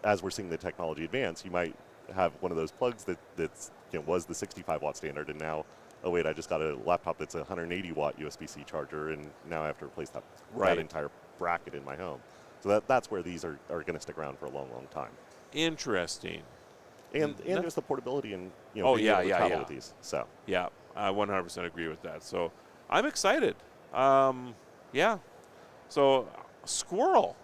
as we're seeing the technology advance, you might have one of those plugs that's was the 65 watt standard, and now, oh wait, I just got a laptop that's a 180 watt USB-C charger, and now I have to replace that entire bracket in my home. So that's where these are going to stick around for a long, long time. Interesting. And just the portability and being able to travel with these. So yeah, I 100% agree with that. So I'm excited. Yeah. So squirrel.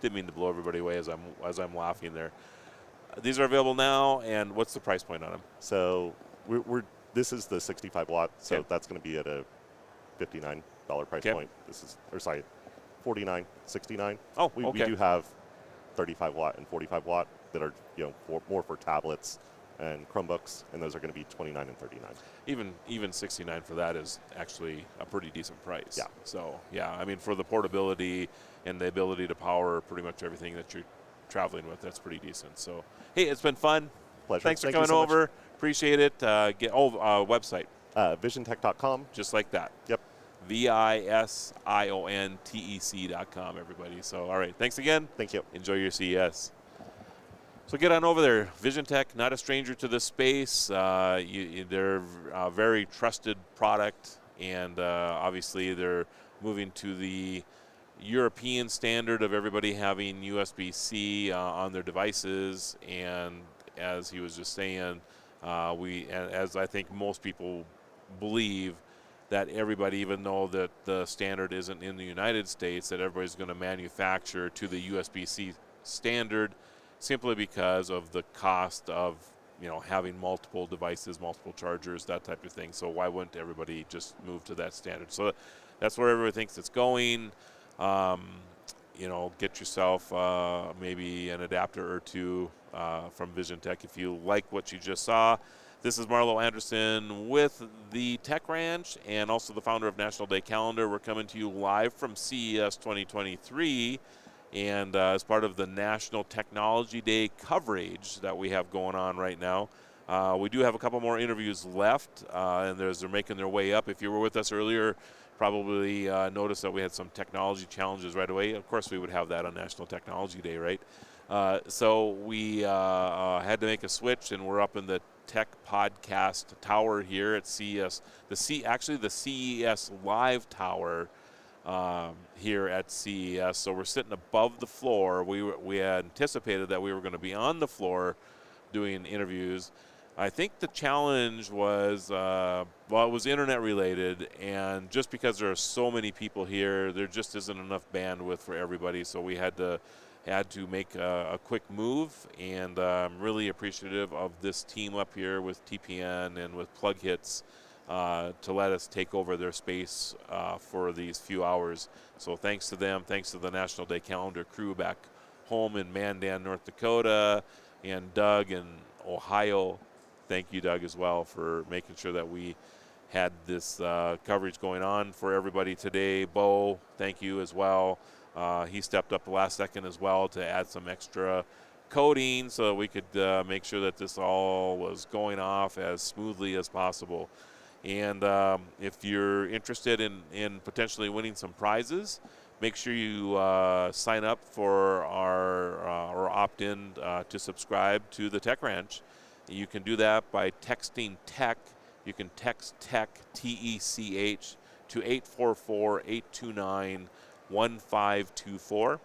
Didn't mean to blow everybody away as I'm laughing there. These are available now, and what's the price point on them? So this is the 65 watt, so that's going to be at a $59 price point. This is, $49, $69. Oh, we do have 35 watt and 45 watt that are more for tablets and Chromebooks, and those are going to be $29 and $39. Even $69 for that is actually a pretty decent price. Yeah. So yeah, for the portability and the ability to power pretty much everything that you're traveling with, that's pretty decent. So hey, it's been fun. Pleasure. Thanks for Thank you coming so over. much. Appreciate it. Website. VisionTech.com. Just like that. Yep. VISIONTEC.com, everybody. So, all right. Thanks again. Thank you. Enjoy your CES. So get on over there. VisionTech, not a stranger to this space. They're a very trusted product, and obviously they're moving to the European standard of everybody having USB-C on their devices. And as he was just saying, as I think most people believe, that everybody, even though that the standard isn't in the United States, that everybody's going to manufacture to the USB-C standard simply because of the cost of, having multiple devices, multiple chargers, that type of thing. So why wouldn't everybody just move to that standard? So that's where everybody thinks it's going. Get yourself maybe an adapter or two from VisionTech if you like what you just saw. This is Marlo Anderson with the Tech Ranch and also the founder of National Day Calendar. We're coming to you live from CES 2023, and as part of the National Technology Day coverage that we have going on right now. We do have a couple more interviews left, and they're making their way up. If you were with us earlier probably noticed that we had some technology challenges right away. Of course, we would have that on National Technology Day, right? So we had to make a switch, and we're up in the Tech Podcast Tower here at CES. Actually the CES Live Tower here at CES. So we're sitting above the floor. We had anticipated that we were going to be on the floor doing interviews. I think the challenge was, well, it was internet related, and just because there are so many people here, there just isn't enough bandwidth for everybody. So we had to make a quick move, and I'm really appreciative of this team up here with TPN and with Plug Hits to let us take over their space for these few hours. So thanks to them, thanks to the National Day Calendar crew back home in Mandan, North Dakota, and Doug in Ohio. Thank you, Doug, as well, for making sure that we had this coverage going on for everybody today. Bo, thank you as well. He stepped up the last second as well to add some extra coding so that we could make sure that this all was going off as smoothly as possible. And if you're interested in potentially winning some prizes, make sure you sign up for or opt in to subscribe to the Tech Ranch. You can do that by texting TECH. You can text TECH, T-E-C-H, to 844-829-1524.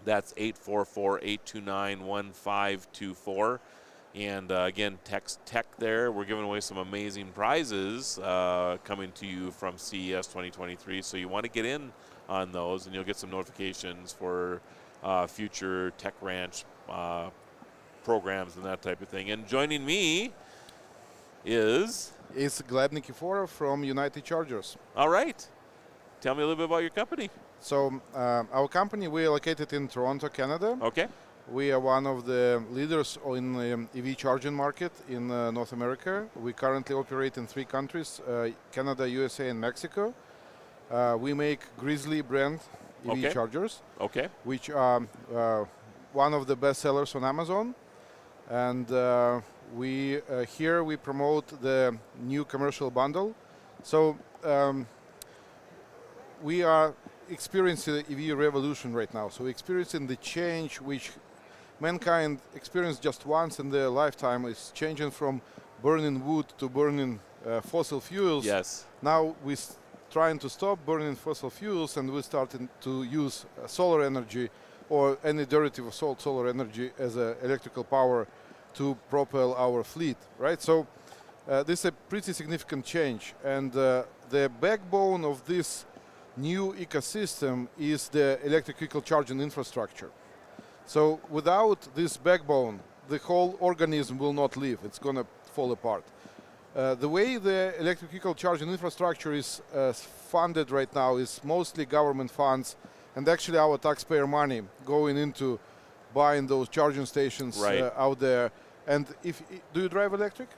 That's 844-829-1524. And again, text TECH there. We're giving away some amazing prizes coming to you from CES 2023. So you want to get in on those, and you'll get some notifications for future Tech Ranch programs and that type of thing. And joining me is Gleb Nikiforov from United Chargers. All right. Tell me a little bit about your company. So our company, we are located in Toronto, Canada. Okay. We are one of the leaders in the EV charging market in North America. We currently operate in 3 countries, Canada, USA, and Mexico. We make Grizzly brand EV chargers, which are one of the best sellers on Amazon. And here we promote the new commercial bundle. So we are experiencing the EV revolution right now. So we're experiencing the change which mankind experienced just once in their lifetime. Is changing from burning wood to burning fossil fuels. Yes. Now we're trying to stop burning fossil fuels, and we're starting to use solar energy or any derivative of solar energy as electrical power to propel our fleet, right? So this is a pretty significant change, and the backbone of this new ecosystem is the electric vehicle charging infrastructure. So without this backbone, the whole organism will not live. It's going to fall apart. The way the electric vehicle charging infrastructure is funded right now is mostly government funds, and actually our taxpayer money going into buying those charging stations out there. And do you drive electric?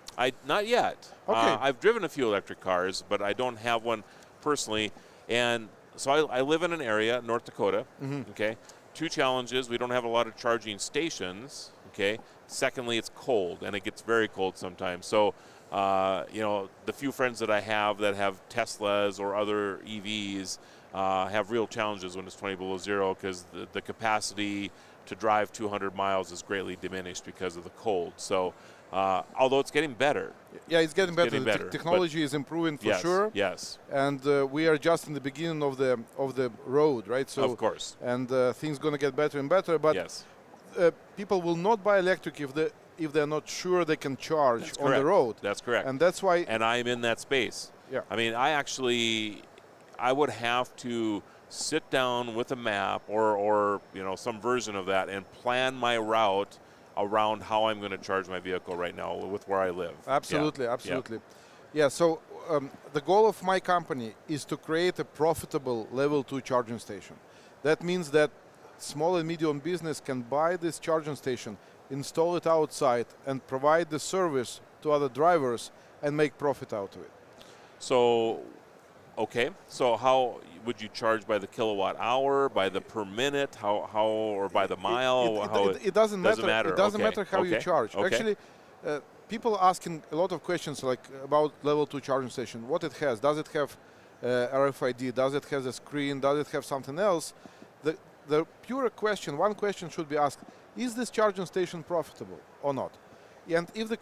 Not yet. Okay. I've driven a few electric cars, but I don't have one personally. And so I live in an area, North Dakota. Okay. 2 challenges: we don't have a lot of charging stations. Okay. Secondly, it's cold, and it gets very cold sometimes. So, the few friends that I have that have Teslas or other EVs have real challenges when it's 20 below zero, because the capacity to drive 200 miles is greatly diminished because of the cold. So, although it's getting better. Yeah, it's getting better. The technology is improving for sure. Yes. And we are just in the beginning of the road, right? So of course. And things going to get better and better. But people will not buy electric if they're not sure they can charge on the road. That's correct. And that's why. And I'm in that space. Yeah. I mean, I would have to sit down with a map or some version of that and plan my route around how I'm going to charge my vehicle right now with where I live. Absolutely, absolutely. Yeah, so the goal of my company is to create a profitable level 2 charging station. That means that small and medium business can buy this charging station, install it outside, and provide the service to other drivers and make profit out of it. So, so how would you charge? By the kilowatt hour, by the per minute, or by the mile? It doesn't matter. It doesn't matter how you charge. Actually, people asking a lot of questions like about level 2 charging station. What it has? Does it have RFID? Does it have a screen? Does it have something else? The pure question, one question should be asked, is this charging station profitable or not? And if the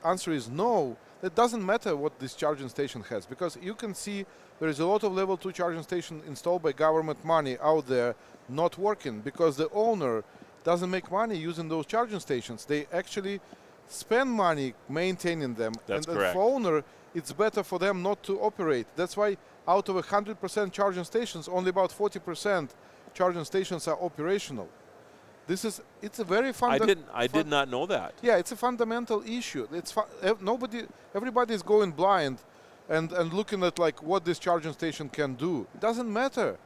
answer is no, it doesn't matter what this charging station has, because you can see there is a lot of level 2 charging station installed by government money out there not working because the owner doesn't make money using those charging stations. They actually spend money maintaining them. That's and correct. For owner, it's better for them not to operate. That's why out of 100% charging stations, only about 40% charging stations are operational. It's a very fundamental. I did not know that. Yeah, it's a fundamental issue. Everybody is going blind and looking at like what this charging station can do. It doesn't matter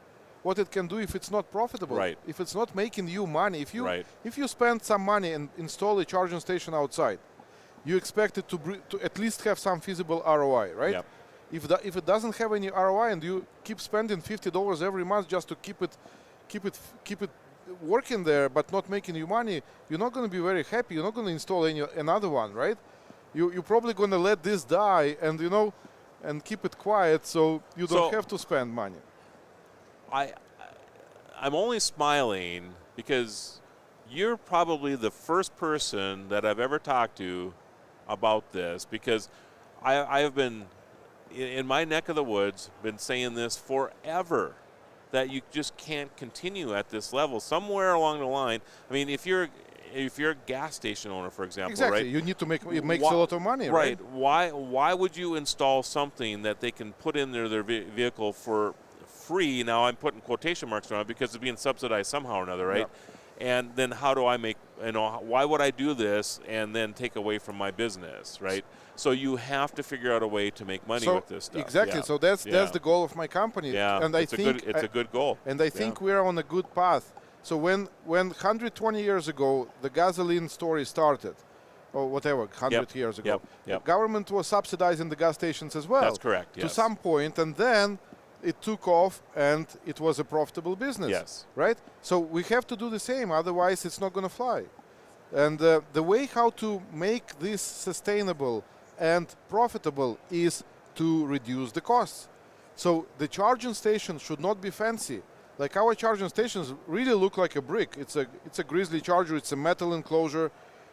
what it can do if it's not profitable. Right. If it's not making you money. Right. If you spend some money and install a charging station outside, you expect it to at least have some feasible ROI, right? Yep. If it doesn't have any ROI and you keep spending $50 every month just to keep it working there but not making you money, you're not going to be very happy. You're not going to install another one, right? You're probably going to let this die and and keep it quiet so you don't have to spend money. I'm only smiling because you're probably the first person that I've ever talked to about this, because I have been in my neck of the woods been saying this forever, that you just can't continue at this level. Somewhere along the line, I mean, if you're a gas station owner, for example, exactly, right? you need to it makes a lot of money, right? Why would you install something that they can put in their vehicle for free? Now I'm putting quotation marks around it because it's being subsidized somehow or another, right? Yeah. And then how do I make, why would I do this and then take away from my business, right? So you have to figure out a way to make money with this stuff. Exactly. Yeah. So that's the goal of my company. Yeah. And it's a good goal. And I think we're on a good path. So when 120 years ago the gasoline story started, or whatever, 100 years ago, the government was subsidizing the gas stations as well. That's correct. To some point, and then it took off and it was a profitable business. Yes. Right? So we have to do the same, otherwise it's not going to fly. And the way how to make this sustainable and profitable is to reduce the costs. So the charging station should not be fancy. Like our charging stations really look like a brick. It's a Grizzly charger. It's a metal enclosure,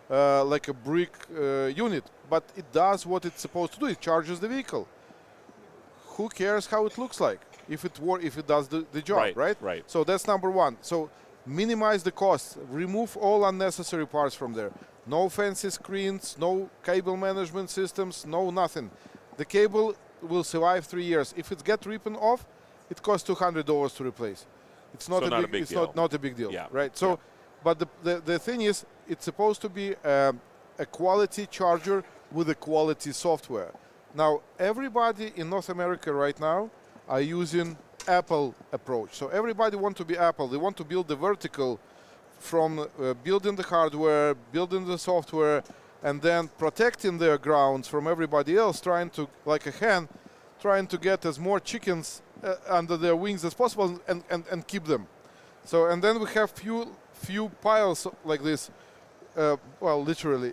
like a brick unit. But it does what it's supposed to do. It charges the vehicle. Who cares how it looks like if it does the job, right? Right. So that's number one. So minimize the costs. Remove all unnecessary parts from there. No fancy screens, no cable management systems, no nothing. The cable will survive 3 years. If it gets ripped off, it costs $200 to replace. It's not a big deal. Not a big deal, right? So, but the thing is, it's supposed to be a quality charger with a quality software. Now, everybody in North America right now are using Apple approach. So everybody want to be Apple. They want to build the vertical from building the hardware, building the software, and then protecting their grounds from everybody else, trying to, like a hen, trying to get as more chickens under their wings as possible and keep them. So, and then we have few piles like this, well, literally.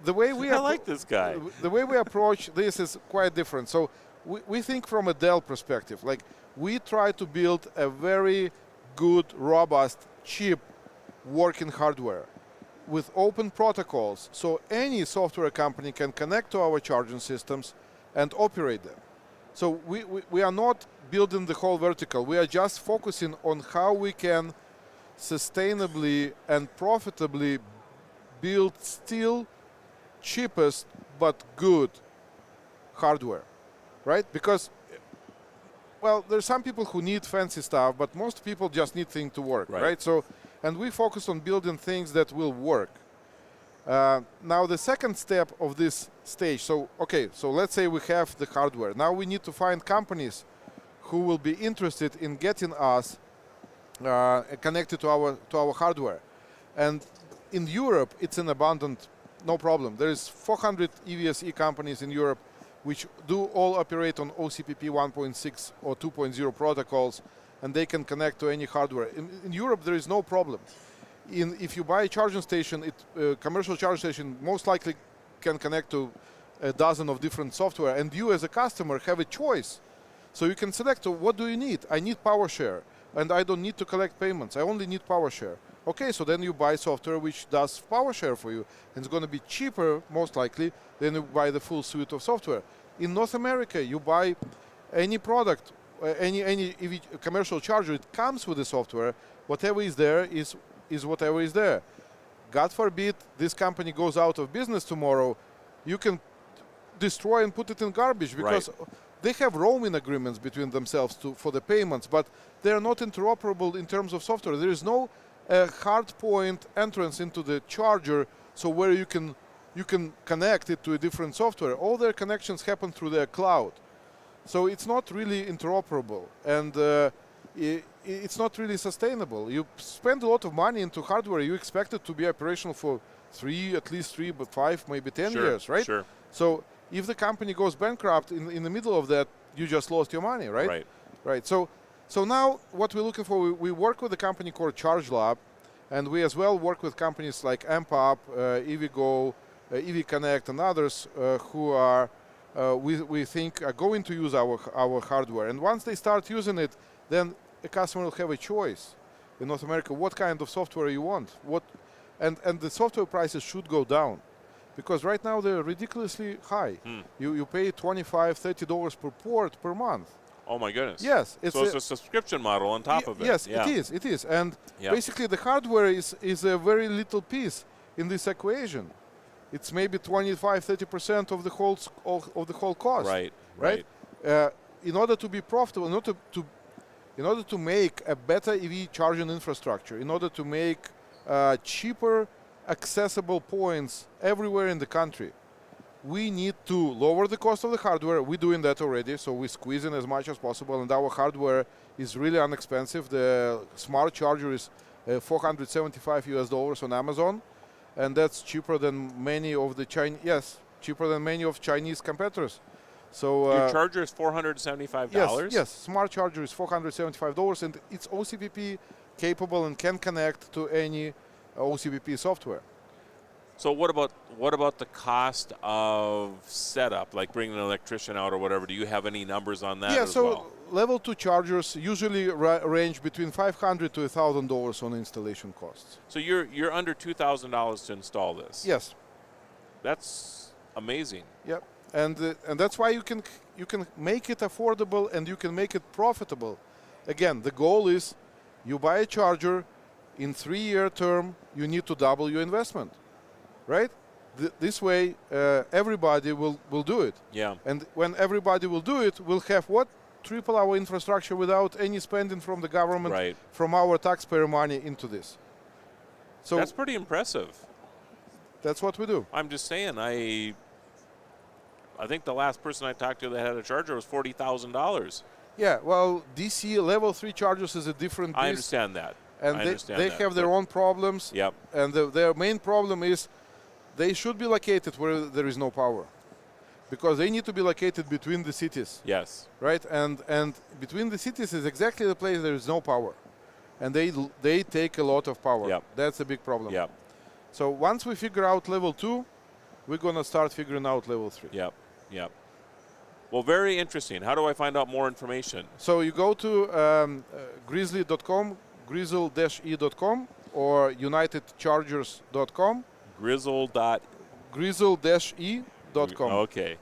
The way we I like this guy. The way we approach this is quite different. So we think from a Dell perspective. Like, we try to build a very good, robust, cheap working hardware with open protocols, so any software company can connect to our charging systems and operate them. So we are not building the whole vertical. We are just focusing on how we can sustainably and profitably build still cheapest but good hardware, right? Because, well, there's some people who need fancy stuff, but most people just need things to work, right? So, and we focus on building things that will work. Now, the second step of this stage, so let's say we have the hardware. Now we need to find companies who will be interested in getting us connected to our hardware. And in Europe, it's an abundant, no problem. There is 400 EVSE companies in Europe which do all operate on OCPP 1.6 or 2.0 protocols, and they can connect to any hardware. In Europe, there is no problem. If you buy a charging station, commercial charging station most likely can connect to a dozen of different software, and you as a customer have a choice. So you can select, what do you need? I need PowerShare, and I don't need to collect payments. I only need PowerShare. Okay, so then you buy software which does PowerShare for you, and it's going to be cheaper, most likely, than you buy the full suite of software. In North America, you buy any product, any EV commercial charger, it comes with the software. Whatever is there is whatever is there. God forbid this company goes out of business tomorrow, you can destroy and put it in garbage, because they have roaming agreements between themselves for the payments, but they're not interoperable in terms of software. There is no hard point entrance into the charger, so where you can connect it to a different software. All their connections happen through their cloud. So it's not really interoperable, and it's not really sustainable. You spend a lot of money into hardware, you expect it to be operational for at least 3, but 5, maybe 10 years, right? Sure. So if the company goes bankrupt in the middle of that, you just lost your money, right? Right. So now what we're looking for, we work with a company called ChargeLab, and we as well work with companies like AmpUp, EVgo, EV Connect, and others who are we think are going to use our hardware. And once they start using it, then a customer will have a choice in North America what kind of software you want. And the software prices should go down, because right now they're ridiculously high. You pay $25, $30 per port per month. Oh my goodness. Yes. It's a subscription model on top of it. Yes, it is. And basically the hardware is a very little piece in this equation. It's maybe 25-30% of the whole cost. Right. In order to be profitable, in order to make a better EV charging infrastructure, in order to make cheaper, accessible points everywhere in the country, we need to lower the cost of the hardware. We're doing that already, so we squeeze in as much as possible, and our hardware is really inexpensive. The smart charger is $475 on Amazon, and that's cheaper than many of the Chinese competitors. So your charger is $475. Yes, smart charger is $475, and it's OCPP capable and can connect to any OCPP software. So what about the cost of setup, like bringing an electrician out or whatever? Do you have any numbers on that as well? Level 2 chargers usually range between $500 to $1,000 on installation costs. So you're under $2,000 to install this. Yes. That's amazing. Yep. And that's why you can make it affordable and you can make it profitable. Again, the goal is you buy a charger, in 3-year term you need to double your investment, right? This way everybody will do it. Yeah. And when everybody will do it, we'll have what? Triple our infrastructure without any spending from the government, from our taxpayer money into this. So that's pretty impressive. That's what we do. I'm just saying, I think the last person I talked to that had a charger was $40,000. Yeah, well, DC level 3 chargers is a different beast. I understand that. And they have their own problems. Yep. And their main problem is they should be located where there is no power, because they need to be located between the cities. Yes. Right? And between the cities is exactly the place there is no power. And they take a lot of power. Yep. That's a big problem. Yep. So once we figure out level 2, we're going to start figuring out level 3. Yep. Yep. Well, very interesting. How do I find out more information? So you go to grizzly.com, grizzle-e.com, or unitedchargers.com. Grizzle-e.com. Okay.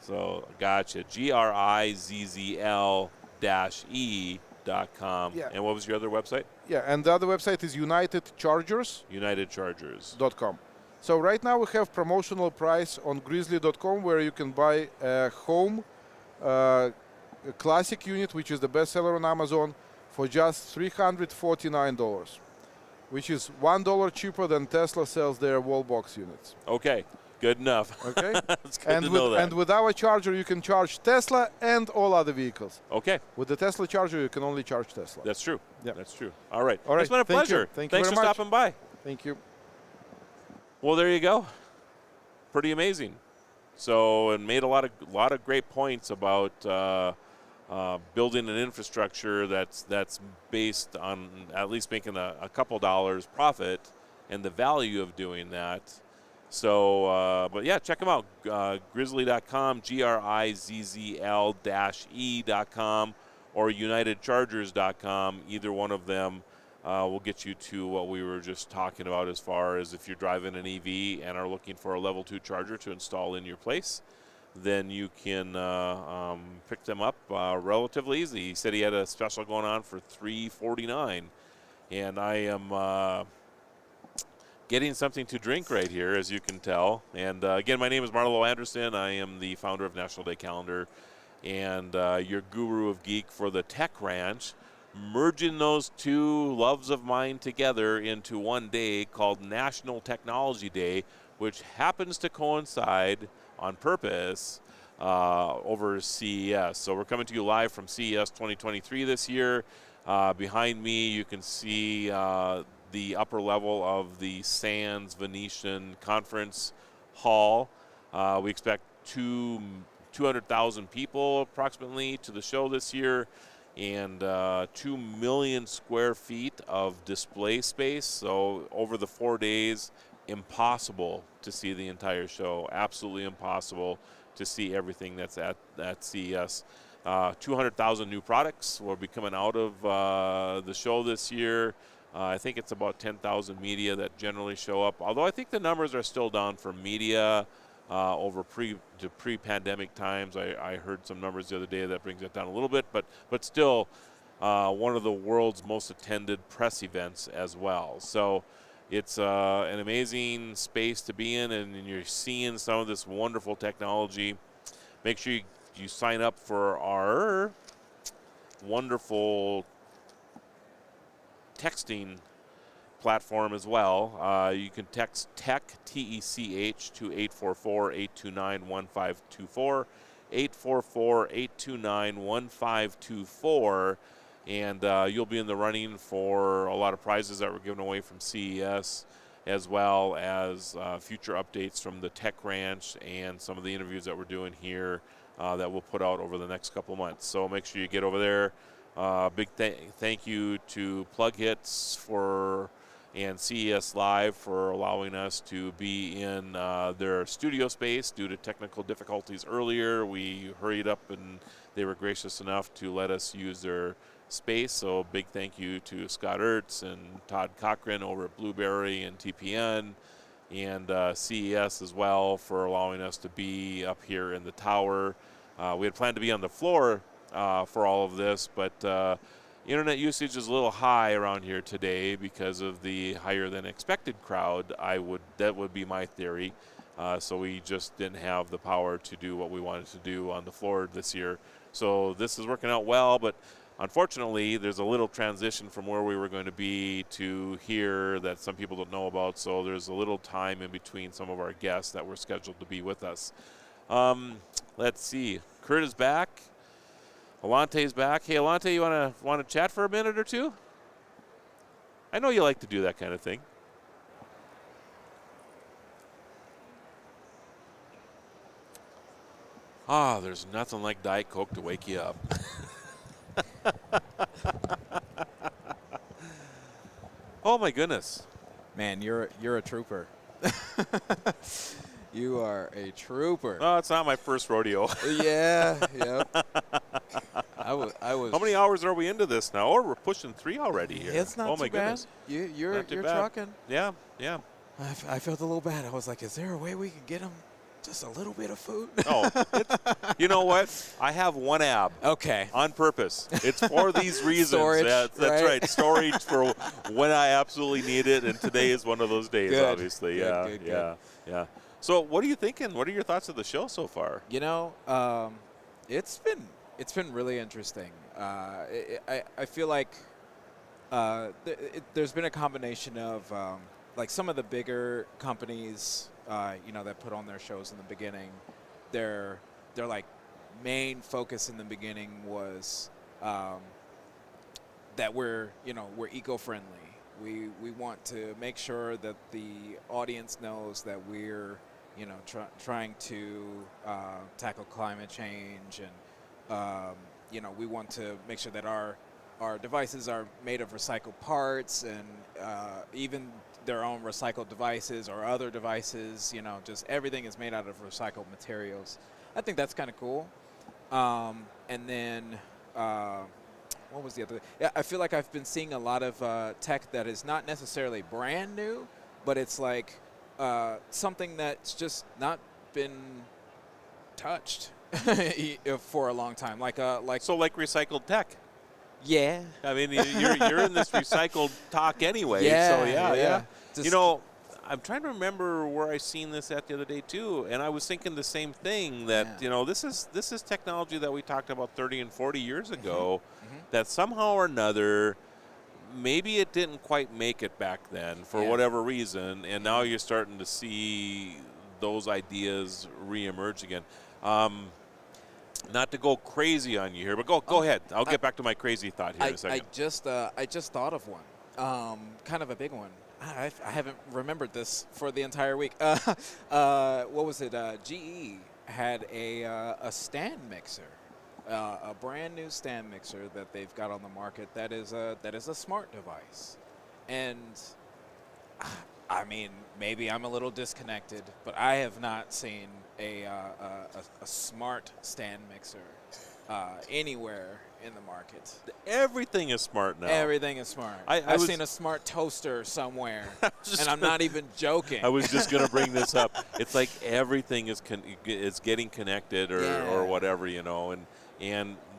So, gotcha. GRIZZL-E.com. Yeah. And what was your other website? Yeah, and the other website is unitedchargers. Unitedchargers.com. So right now we have promotional price on grizzly.com where you can buy a home a classic unit, which is the best seller on Amazon, for just $349, which is $1 cheaper than Tesla sells their wall box units. Okay, good enough. Okay. It's good to know that. And with our charger, you can charge Tesla and all other vehicles. Okay. With the Tesla charger, you can only charge Tesla. That's true. Yeah. That's true. All right. All right. It's been a pleasure. Thanks for stopping by. Thank you. Well, there you go. Pretty amazing. So, and made a lot of great points about building an infrastructure that's based on at least making a couple dollars profit, and the value of doing that. So, but yeah, check them out. Grizzly.com, GRIZZL-E.com, or UnitedChargers.com. Either one of them will get you to what we were just talking about as far as if you're driving an EV and are looking for a level 2 charger to install in your place, then you can pick them up relatively easy. He said he had a special going on for $349, and I am getting something to drink right here, as you can tell. And again, my name is Marlo Anderson. I am the founder of National Day Calendar and your guru of geek for the Tech Ranch, merging those two loves of mine together into one day called National Technology Day, which happens to coincide on purpose over CES. So we're coming to you live from CES 2023 this year. Behind me, you can see the upper level of the Sands Venetian Conference Hall. We expect 200,000 people approximately to the show this year, and 2 million square feet of display space. So over the 4 days, impossible to see the entire show. Absolutely impossible to see everything that's at CES. 200,000 new products will be coming out of the show this year. I think it's about 10,000 media that generally show up, although I think the numbers are still down for media over pre-pandemic times. I heard some numbers the other day that brings it down a little bit, but still one of the world's most attended press events as well. So it's an amazing space to be in, and you're seeing some of this wonderful technology. Make sure you sign up for our wonderful texting platform as well. You can text TECH, T-E-C-H, to 844-829-1524, 844-829-1524, and you'll be in the running for a lot of prizes that were given away from CES, as well as future updates from the Tech Ranch and some of the interviews that we're doing here that we'll put out over the next couple of months. So make sure you get over there. Big thank you to Plug Hits and CES Live for allowing us to be in their studio space due to technical difficulties earlier. We hurried up and they were gracious enough to let us use their space. So big thank you to Scott Ertz and Todd Cochran over at Blueberry and TPN and CES as well for allowing us to be up here in the tower. We had planned to be on the floor for all of this, but internet usage is a little high around here today because of the higher than expected crowd. That would be my theory. So we just didn't have the power to do what we wanted to do on the floor this year. So this is working out well, but unfortunately there's a little transition from where we were going to be to here that some people don't know about. So there's a little time in between some of our guests that were scheduled to be with us. Let's see. Kurt is back. Alante's back. Hey, Alante, you want to chat for a minute or two? I know you like to do that kind of thing. There's nothing like Diet Coke to wake you up. Oh my goodness. Man, you're a trooper. You are a trooper. Oh, it's not my first rodeo. Yeah, yep. I was. How many hours are we into this now? Or we're pushing 3 already here. It's not oh my too bad. Goodness. You're trucking. Yeah. I felt a little bad. I was like, is there a way we can get him just a little bit of food? Oh, you know what? I have one ab. Okay. On purpose. It's for these reasons. Storage, that's right. Storage for when I absolutely need it, and today is one of those days, obviously. Good. Yeah. So what are you thinking? What are your thoughts of the show so far? You know, it's been really interesting. I feel like there's been a combination of like some of the bigger companies, that put on their shows in the beginning. Their like main focus in the beginning was that we're eco-friendly. We want to make sure that the audience knows that we're trying to tackle climate change, and we want to make sure that our our devices are made of recycled parts, and even their own recycled devices or other devices, you know, just everything is made out of recycled materials. I think that's kind of cool. And then, what was the other? Yeah, I feel like I've been seeing a lot of tech that is not necessarily brand new, but it's like something that's just not been touched for a long time. Like recycled tech. Yeah. I mean, you're in this recycled talk anyway. Yeah, So yeah. Just, you know, I'm trying to remember where I seen this at the other day too, and I was thinking the same thing, that you know, this is technology that we talked about 30 and 40 years ago, that somehow or another, maybe it didn't quite make it back then for whatever reason, and now you're starting to see those ideas reemerge again. Not to go crazy on you here, but go ahead. I'll get back to my crazy thought here in a second. I just thought of one, kind of a big one. I haven't remembered this for the entire week. What was it? GE had a stand mixer, a brand new stand mixer that they've got on the market that is a smart device, and I mean, maybe I'm a little disconnected, but I have not seen a smart stand mixer anywhere in the market. Everything is smart now. Everything is smart. I've seen a smart toaster somewhere, and I'm not even joking. I was just going to bring this up. It's like everything is getting connected or whatever, you know, and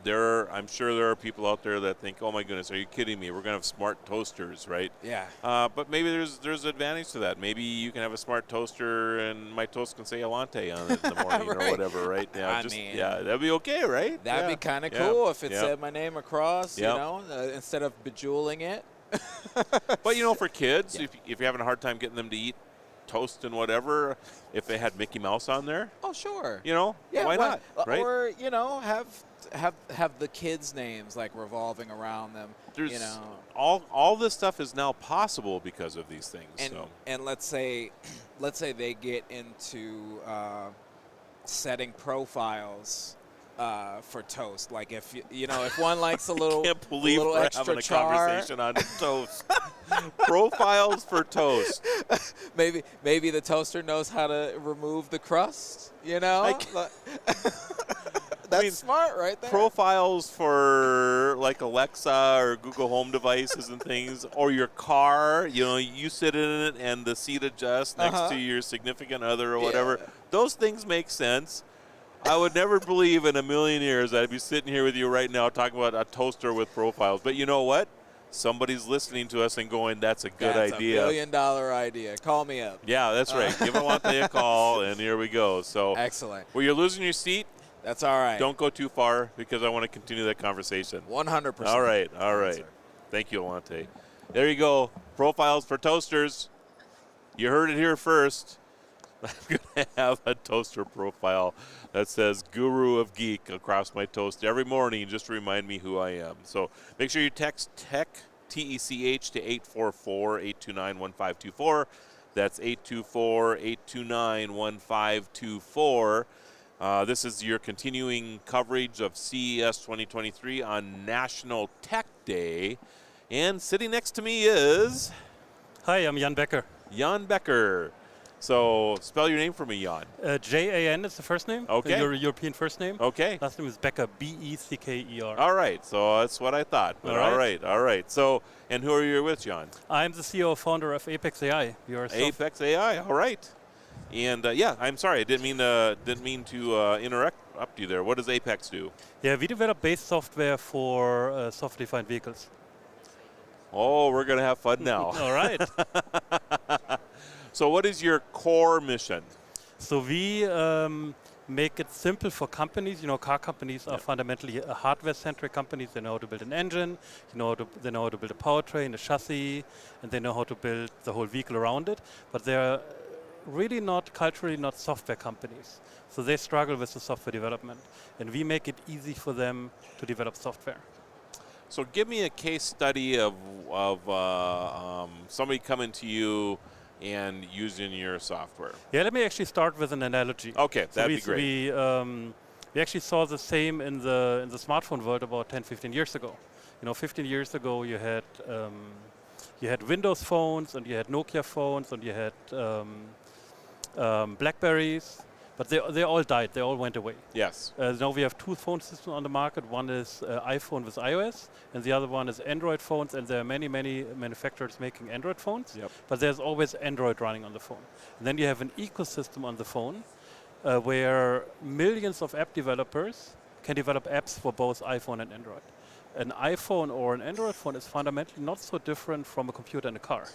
I'm sure there are people out there that think, oh my goodness, are you kidding me? We're going to have smart toasters, right? Yeah. But maybe there's advantage to that. Maybe you can have a smart toaster and my toast can say Alante on it in the morning right. or whatever, right? Yeah, I mean, that'd be okay, right? That'd be kind of cool if it said my name across, you know, instead of bejeweling it. But, you know, for kids, if you're having a hard time getting them to eat toast and whatever, if they had Mickey Mouse on there. Oh, sure. You know, why not, right? Or, you know, have the kids' names like revolving around them. There's, you know, all this stuff is now possible because of these things. And let's say they get into setting profiles for toast. Like if if one likes a little, can't believe a little we're extra having a char. conversation on toast. Profiles for toast. Maybe the toaster knows how to remove the crust. You know. That's smart, right there. Profiles for like Alexa or Google Home devices and things, or your car. You know, you sit in it and the seat adjusts next to your significant other or whatever. Those things make sense. I would never believe in a million years I'd be sitting here with you right now talking about a toaster with profiles. But you know what? Somebody's listening to us and going, that's a good idea. That's $1 billion idea. Call me up. Yeah, that's right. Give Alante a call, and here we go. So excellent. Were you losing your seat? That's all right. Don't go too far because I want to continue that conversation. 100%. All right. Thank you, Alante. There you go. Profiles for toasters. You heard it here first. I'm going to have a toaster profile that says Guru of Geek across my toast every morning just to remind me who I am. So make sure you text TECH, T-E-C-H, to 844-829-1524. That's 824-829-1524. This is your continuing coverage of CES 2023 on National Tech Day. And sitting next to me is... Hi, I'm Jan Becker. Jan Becker. So spell your name for me, Jan. Jan is the first name. Okay. Your European first name. Okay. Last name is Becker, B-E-C-K-E-R. All right. So that's what I thought. But all right. So, and who are you with, Jan? I'm the CEO founder of Apex AI. Apex AI. All right. And I'm sorry, I didn't mean to interrupt you there. What does Apex do? Yeah, we develop base software for software-defined vehicles. Oh, we're gonna have fun now. All right. So, what is your core mission? So we make it simple for companies. You know, car companies are fundamentally hardware-centric companies. They know how to build an engine. They know how to build a powertrain, a chassis, and they know how to build the whole vehicle around it. But they're really culturally not software companies. So they struggle with the software development. And we make it easy for them to develop software. So give me a case study of somebody coming to you and using your software. Yeah, let me actually start with an analogy. Okay, that'd be great. We actually saw the same in the smartphone world about 10, 15 years ago. 15 years ago you had Windows phones and you had Nokia phones and you had Blackberries, but they all died. They all went away. Yes. Now we have two phone systems on the market. One is iPhone with iOS, and the other one is Android phones. And there are many manufacturers making Android phones. Yep. But there's always Android running on the phone. And then you have an ecosystem on the phone where millions of app developers can develop apps for both iPhone and Android. An iPhone or an Android phone is fundamentally not so different from a computer in a car.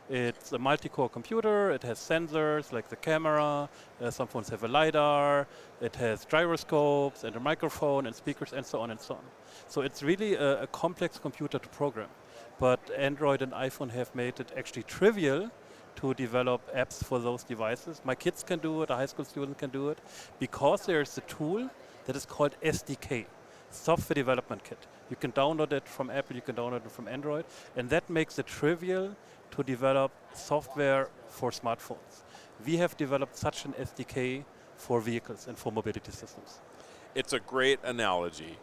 It's a multi-core computer, it has sensors like the camera, some phones have a LiDAR, it has gyroscopes and a microphone and speakers and so on and so on. So it's really a complex computer to program. But Android and iPhone have made it actually trivial to develop apps for those devices. My kids can do it, a high school student can do it, because there's a tool that is called SDK, Software Development Kit. You can download it from Apple, you can download it from Android, and that makes it trivial to develop software for smartphones. We have developed such an SDK for vehicles and for mobility systems. It's a great analogy.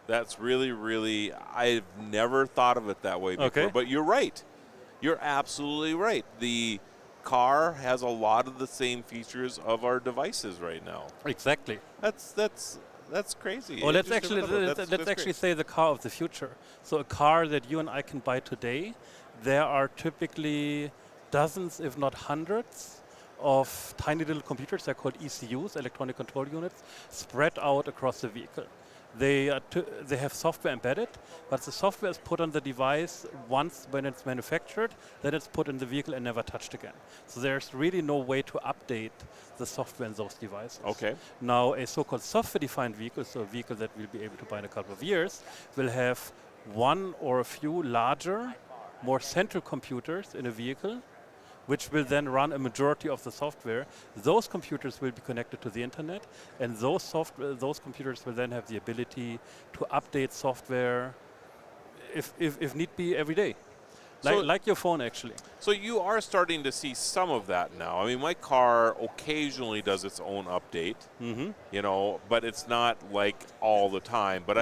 That's really, I've never thought of it that way before, but you're right. You're absolutely right. The car has a lot of the same features of our devices right now. Exactly. That's crazy. Well, let's actually say the car of the future. So a car that you and I can buy today, there are typically dozens, if not hundreds, of tiny little computers. They're called ECUs, electronic control units, spread out across the vehicle. They have software embedded, but the software is put on the device once when it's manufactured, then it's put in the vehicle and never touched again. So there's really no way to update the software in those devices. Okay. Now, a so-called software-defined vehicle, so a vehicle that we'll be able to buy in a couple of years, will have one or a few larger, more central computers in a vehicle, which will then run a majority of the software. Those computers will be connected to the internet, and those computers will then have the ability to update software if need be every day. Like your phone, actually. So you are starting to see some of that now. I mean, my car occasionally does its own update, but it's not like all the time. But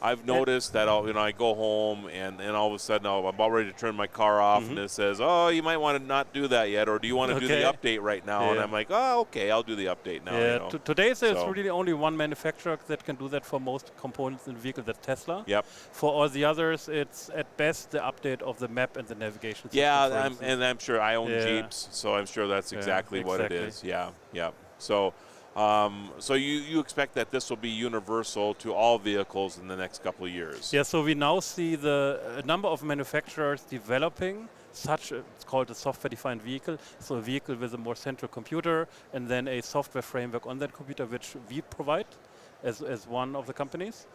I've noticed that I go home and all of a sudden I'm about ready to turn my car off, and it says, "Oh, you might want to not do that yet, or do you want to do the update right now?" And I'm like, "Oh, okay, I'll do the update now." Yeah. Today there's really only one manufacturer that can do that for most components in the vehicle. That's Tesla. Yep. For all the others, it's at best the update of the map and the navigation system. Yeah, I'm sure I own Jeeps, so I'm sure that's exactly what it is. Yeah. So, so you expect that this will be universal to all vehicles in the next couple of years? Yeah. So we now see a number of manufacturers developing it's called a software-defined vehicle. So a vehicle with a more central computer and then a software framework on that computer, which we provide as one of the companies.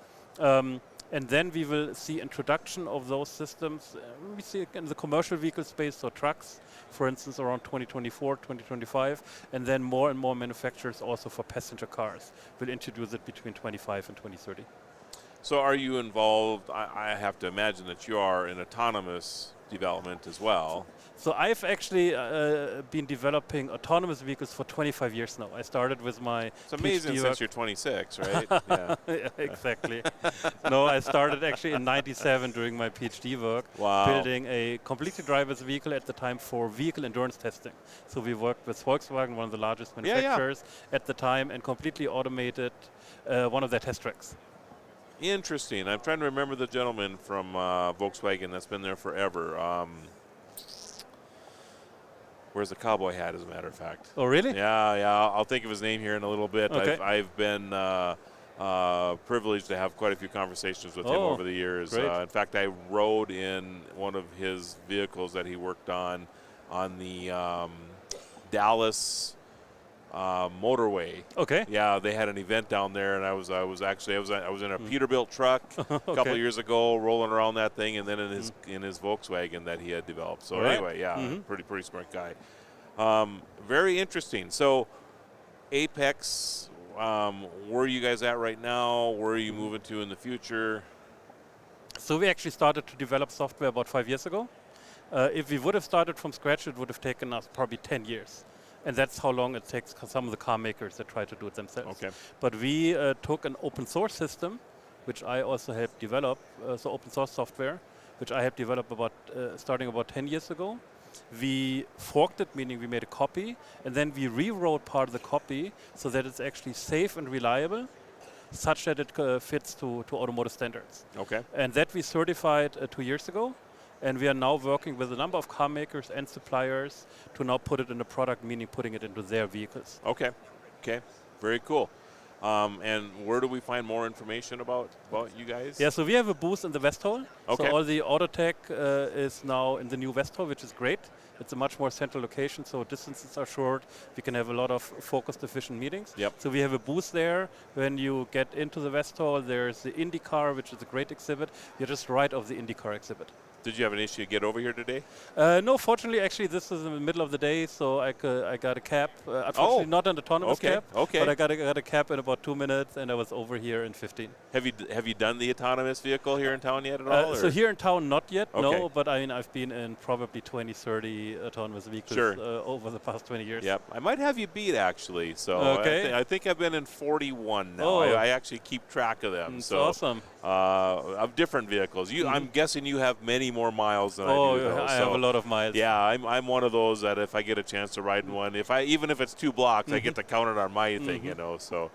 And then we will see introduction of those systems. We see it in the commercial vehicle space, so trucks, for instance, around 2024, 2025, and then more and more manufacturers also for passenger cars will introduce it between 25 and 2030. So are you involved, I have to imagine that you are, in autonomous development as well? So I've actually been developing autonomous vehicles for 25 years now. I started with my It's amazing PhD since you're 26, right? Yeah. Exactly. No, I started actually in '97 doing my PhD work, building a completely driverless vehicle at the time for vehicle endurance testing. So we worked with Volkswagen, one of the largest manufacturers at the time, and completely automated one of their test tracks. Interesting. I'm trying to remember the gentleman from Volkswagen that's been there forever. Wears a cowboy hat, as a matter of fact. Oh, really? Yeah. I'll think of his name here in a little bit. Okay. I've been privileged to have quite a few conversations with him over the years. In fact, I rode in one of his vehicles that he worked on the Dallas motorway. Okay. Yeah, they had an event down there, and I was in a Peterbilt truck a couple of years ago, rolling around that thing, and then in his Volkswagen that he had developed. So anyway, pretty smart guy. Very interesting. So Apex, where are you guys at right now? Where are you moving to in the future? So we actually started to develop software about 5 years ago. If we would have started from scratch, it would have taken us probably 10 years. And that's how long it takes some of the car makers that try to do it themselves. Okay. But we took an open source system which I also helped develop, so open source software, which I helped develop starting about 10 years ago. We forked it, meaning we made a copy, and then we rewrote part of the copy so that it's actually safe and reliable, such that it fits to automotive standards. Okay. And that we certified 2 years ago, and we are now working with a number of car makers and suppliers to now put it in a product, meaning putting it into their vehicles. Okay. Okay. Very cool. And where do we find more information about you guys? Yeah, so we have a booth in the West Hall. Okay. So all the auto tech is now in the new West Hall, which is great. It's a much more central location, so distances are short. We can have a lot of focused, efficient meetings. Yep. So we have a booth there. When you get into the West Hall, there's the IndyCar, which is a great exhibit. You're just right off the IndyCar exhibit. Did you have an issue to get over here today? No, fortunately, actually, this is in the middle of the day, so I got a cab. Unfortunately, not an autonomous cab, but I got a cab in about 2 minutes, and I was over here in 15. Have you done the autonomous vehicle here in town yet at all? So here in town, not yet, Okay. no. But I mean, I've been in probably 20, 30 autonomous vehicles over the past 20 years. Yep, I might have you beat actually. So okay. I think I've been in 41 now. Oh. I actually keep track of them. That's so awesome. Of different vehicles. I'm guessing you have many more miles than I do. Though, I have a lot of miles. Yeah, I'm one of those that if I get a chance to ride in one, even if it's 2 blocks, I get to count it on my thing, you know. So,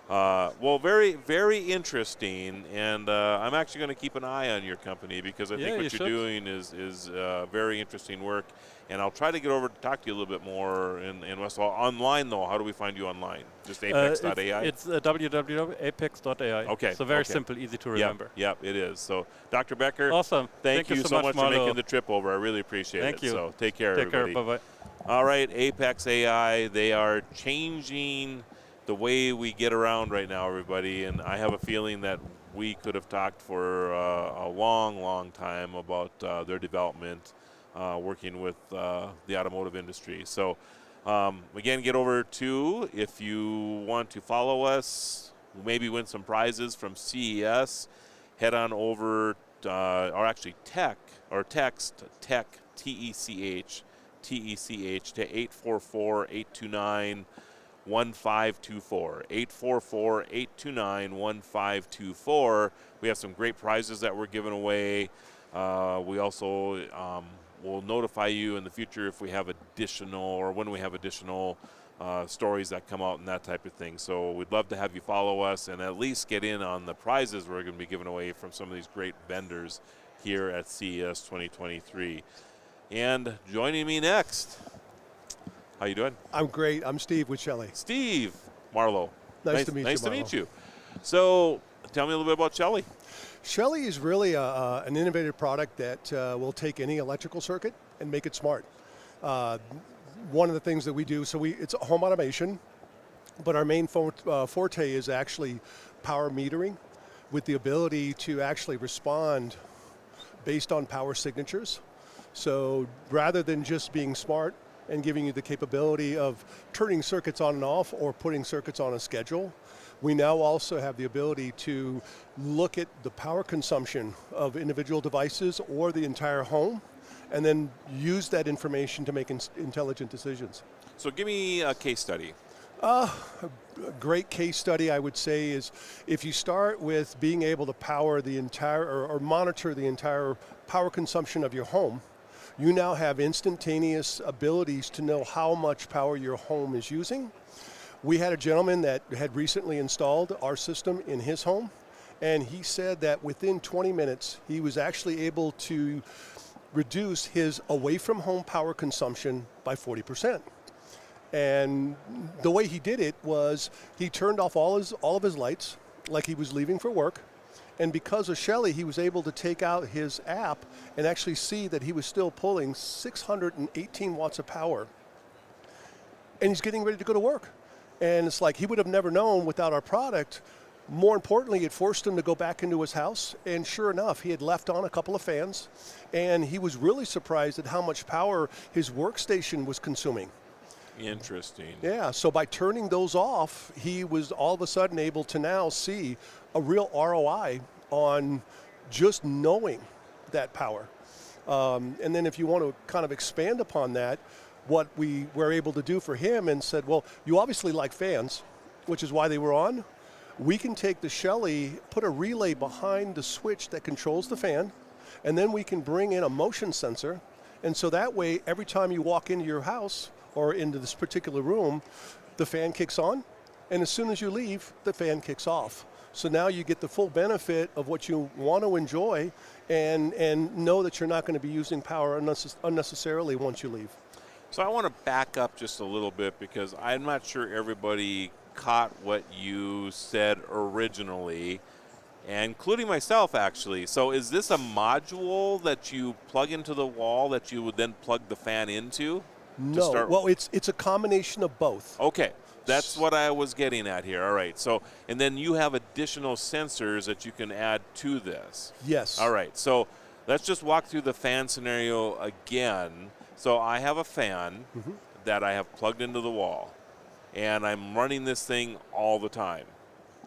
well, very, very interesting, and I'm actually going to keep an eye on your company because I think what you're doing is very interesting work. And I'll try to get over to talk to you a little bit more in West Hall. Online, though, how do we find you online? Just apex.ai? It's www.apex.ai. Okay. So very simple, easy to remember. Yep, it is. So, Dr. Becker, awesome. Thank you so much for making the trip over. I really appreciate it. Thank you. So, take care, Take everybody. care. Bye-bye. All right, Apex AI, they are changing the way we get around right now, everybody. And I have a feeling that we could have talked for a long, long time about their development. Working with the automotive industry. So again, get over to, if you want to follow us, maybe win some prizes from CES, head on over, or actually text tech, TECH to 844-829-1524, 844-829-1524. We have some great prizes that we're giving away. We also will notify you in the future if we have additional, or when we have additional stories that come out and that type of thing. So we'd love to have you follow us and at least get in on the prizes we're going to be giving away from some of these great vendors here at CES 2023. And joining me next, how you doing? I'm great. I'm Steve with Shelley. Steve Marlowe. Nice to meet you, Nice to Marlo. meet you. So tell me a little bit about Shelley. Shelley is really an innovative product that will take any electrical circuit and make it smart. One of the things that we do, it's home automation, but our main forte is actually power metering with the ability to actually respond based on power signatures. So rather than just being smart and giving you the capability of turning circuits on and off or putting circuits on a schedule, we now also have the ability to look at the power consumption of individual devices or the entire home, and then use that information to make intelligent decisions. So give me a case study. A great case study, I would say, is if you start with being able to power the entire, or monitor the entire power consumption of your home, you now have instantaneous abilities to know how much power your home is using. We had a gentleman that had recently installed our system in his home, and he said that within 20 minutes, he was actually able to reduce his away-from-home power consumption by 40%. And the way he did it was he turned off all of his lights like he was leaving for work, and because of Shelley, he was able to take out his app and actually see that he was still pulling 618 watts of power. And he's getting ready to go to work. And it's like he would have never known without our product. More importantly, it forced him to go back into his house, and sure enough, he had left on a couple of fans, and he was really surprised at how much power his workstation was consuming. Interesting. Yeah, so by turning those off, he was all of a sudden able to now see a real ROI on just knowing that power. And then if you want to kind of expand upon that, what we were able to do for him and said, well, you obviously like fans, which is why they were on. we can take the Shelly, put a relay behind the switch that controls the fan, and then we can bring in a motion sensor. And so that way, every time you walk into your house or into this particular room, the fan kicks on, and as soon as you leave, the fan kicks off. So now you get the full benefit of what you want to enjoy and know that you're not going to be using power unnecessarily once you leave. So I want to back up just a little bit because I'm not sure everybody caught what you said originally, including myself, actually. So is this a module that you plug into the wall that you would then plug the fan into? No. Well, it's a combination of both. Okay. That's what I was getting at here. All right. So, and then you have additional sensors that you can add to this. Yes. All right. So let's just walk through the fan scenario again. So I have a fan that I have plugged into the wall, and I'm running this thing all the time.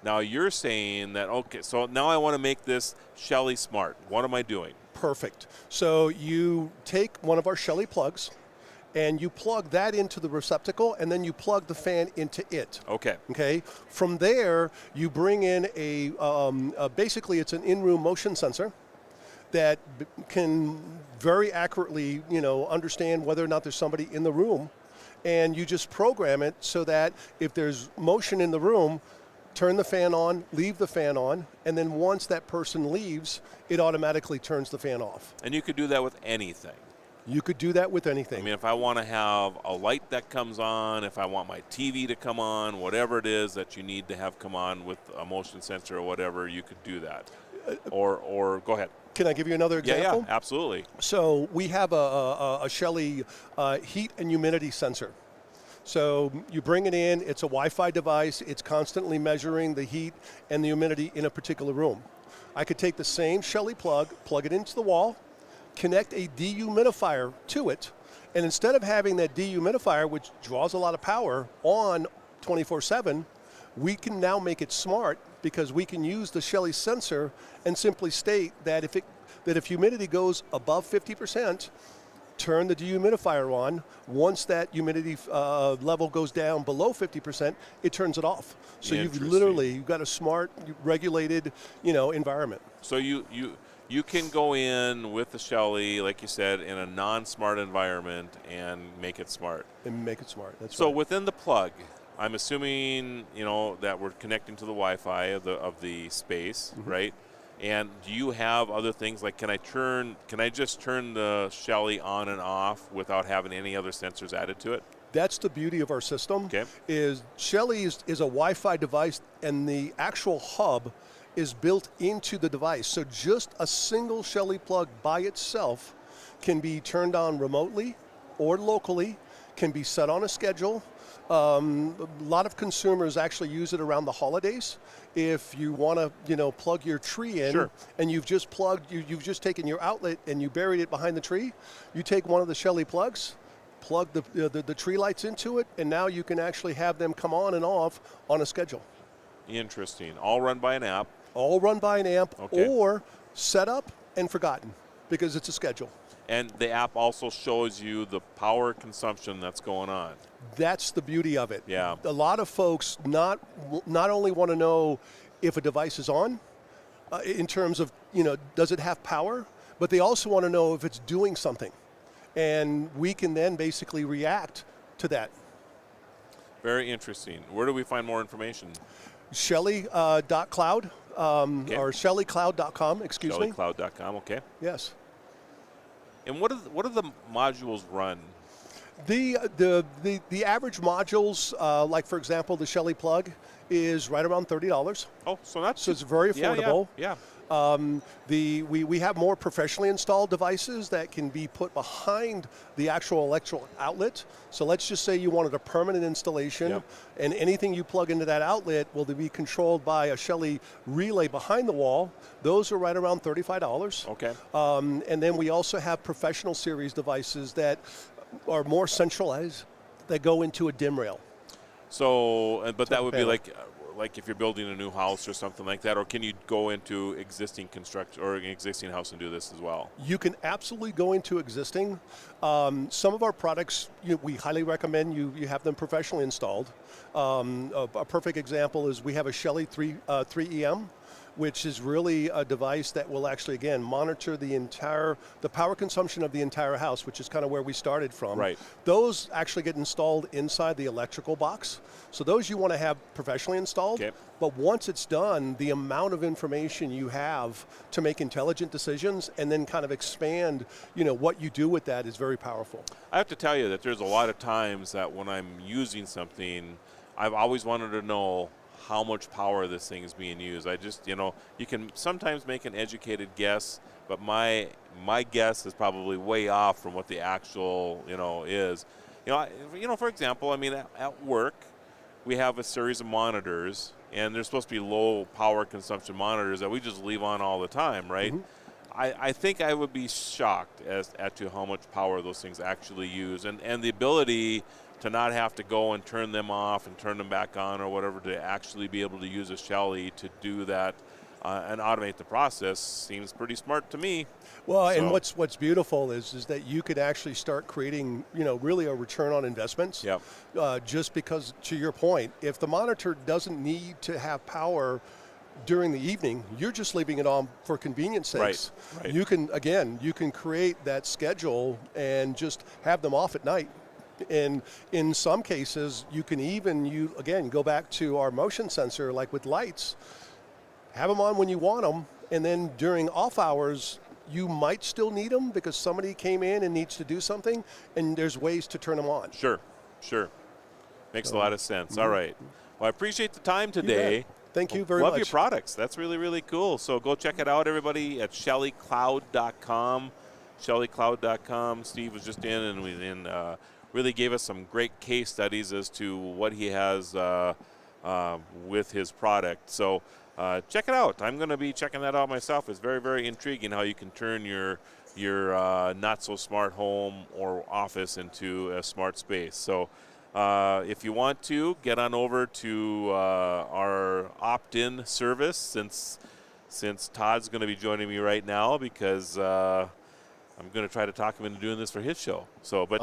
Now you're saying that, okay, so now I want to make this Shelly smart. What am I doing? Perfect. So you take one of our Shelly plugs, and you plug that into the receptacle, and then you plug the fan into it. Okay. Okay. From there, you bring in basically it's an in-room motion sensor that can very accurately, understand whether or not there's somebody in the room, and you just program it so that if there's motion in the room, turn the fan on, leave the fan on, and then once that person leaves, it automatically turns the fan off. And you could do that with anything. You could do that with anything. I mean, if I want to have a light that comes on, if I want my TV to come on, whatever it is that you need to have come on with a motion sensor or whatever, you could do that. Or go ahead. Can I give you another example? Yeah, absolutely. So we have a Shelly heat and humidity sensor. So you bring it in, it's a Wi-Fi device, it's constantly measuring the heat and the humidity in a particular room. I could take the same Shelly plug it into the wall, connect a dehumidifier to it, and instead of having that dehumidifier, which draws a lot of power, on 24/7, we can now make it smart because we can use the Shelly sensor and simply state that if humidity goes above 50%, turn the dehumidifier on. Once that humidity level goes down below 50%, it turns it off. So you've got a smart, regulated, environment. So you can go in with the Shelly, like you said, in a non-smart environment and make it smart. And make it smart. That's so right. Within the plug, I'm assuming that we're connecting to the Wi-Fi of the space, right? And do you have other things like can I just turn the Shelly on and off without having any other sensors added to it? That's the beauty of our system. Okay. Is Shelly is a Wi-Fi device, and the actual hub is built into the device. So just a single Shelly plug by itself can be turned on remotely or locally, can be set on a schedule. A lot of consumers actually use it around the holidays. If you want to, plug your tree in, and you've just taken your outlet and you buried it behind the tree, you take one of the Shelly plugs, plug the tree lights into it, and now you can actually have them come on and off on a schedule. Interesting. All run by an app. All run by an app, or set up and forgotten because it's a schedule. And the app also shows you the power consumption that's going on. That's the beauty of it. Yeah. A lot of folks not only want to know if a device is on, in terms of, does it have power, but they also want to know if it's doing something. And we can then basically react to that. Very interesting. Where do we find more information? Shelly.cloud or shellycloud.com, excuse me. Shellycloud.com, okay. Yes. And what do the modules run? The average modules, like for example, the Shelly plug, is right around $30. Oh, so it's very affordable. Yeah. We have more professionally installed devices that can be put behind the actual electrical outlet. So let's just say you wanted a permanent installation, and anything you plug into that outlet will be controlled by a Shelly relay behind the wall. Those are right around $35. Okay. And then we also have professional series devices that are more centralized, that go into a dim rail. So, but that would be like like if you're building a new house or something like that, or can you go into existing construction or an existing house and do this as well? You can absolutely go into existing. Some of our products, we highly recommend you have them professionally installed. A perfect example is we have a Shelly 3EM, which is really a device that will actually, again, monitor the power consumption of the entire house, which is kind of where we started from. Right. Those actually get installed inside the electrical box. So those you want to have professionally installed. Okay. But once it's done, the amount of information you have to make intelligent decisions and then kind of expand, what you do with that is very powerful. I have to tell you that there's a lot of times that when I'm using something, I've always wanted to know how much power this thing is being used. I just, you can sometimes make an educated guess, but my guess is probably way off from what the actual, is. For example, at work, we have a series of monitors, and they're supposed to be low power consumption monitors that we just leave on all the time, right? Mm-hmm. I think I would be shocked as to how much power those things actually use, and the ability to not have to go and turn them off and turn them back on or whatever, to actually be able to use a Shelly to do that and automate the process seems pretty smart to me. Well, and what's beautiful is that you could actually start creating, really a return on investments. Yep. Just because, to your point, if the monitor doesn't need to have power during the evening, you're just leaving it on for convenience sakes. Right. You can create that schedule and just have them off at night. And in some cases, you can even, go back to our motion sensor, like with lights, have them on when you want them, and then during off hours, you might still need them because somebody came in and needs to do something, and there's ways to turn them on. Sure. Makes a lot of sense. Mm-hmm. All right. Well, I appreciate the time today. Thank you very much. Love your products. That's really, really cool. So go check it out, everybody, at shellycloud.com. Shellycloud.com. Steve was just in, and really gave us some great case studies as to what he has with his product. So check it out. I'm going to be checking that out myself. It's very, very intriguing how you can turn your not-so-smart home or office into a smart space. So if you want to, get on over to our opt-in service, since Todd's going to be joining me right now, because I'm going to try to talk him into doing this for his show. So, but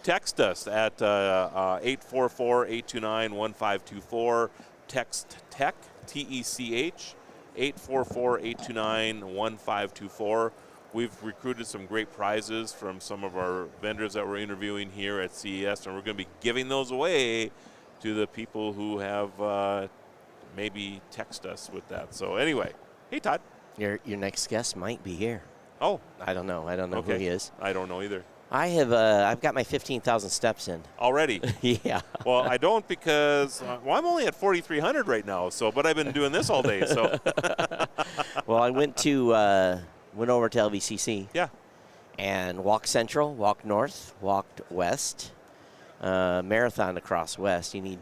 text us at 844-829-1524. Text TECH, T-E-C-H, 844-829-1524. We've recruited some great prizes from some of our vendors that we're interviewing here at CES, and we're going to be giving those away to the people who have maybe text us with that. So anyway, hey, Todd. Your next guest might be here. Oh. I don't know who he is. I don't know either. I've got my 15,000 steps in. Already? Yeah. Well, I don't because, I'm only at 4,300 right now, but I've been doing this all day, so. Well, I went over to LVCC. Yeah. And walked central, walked north, walked west, marathon across west. You need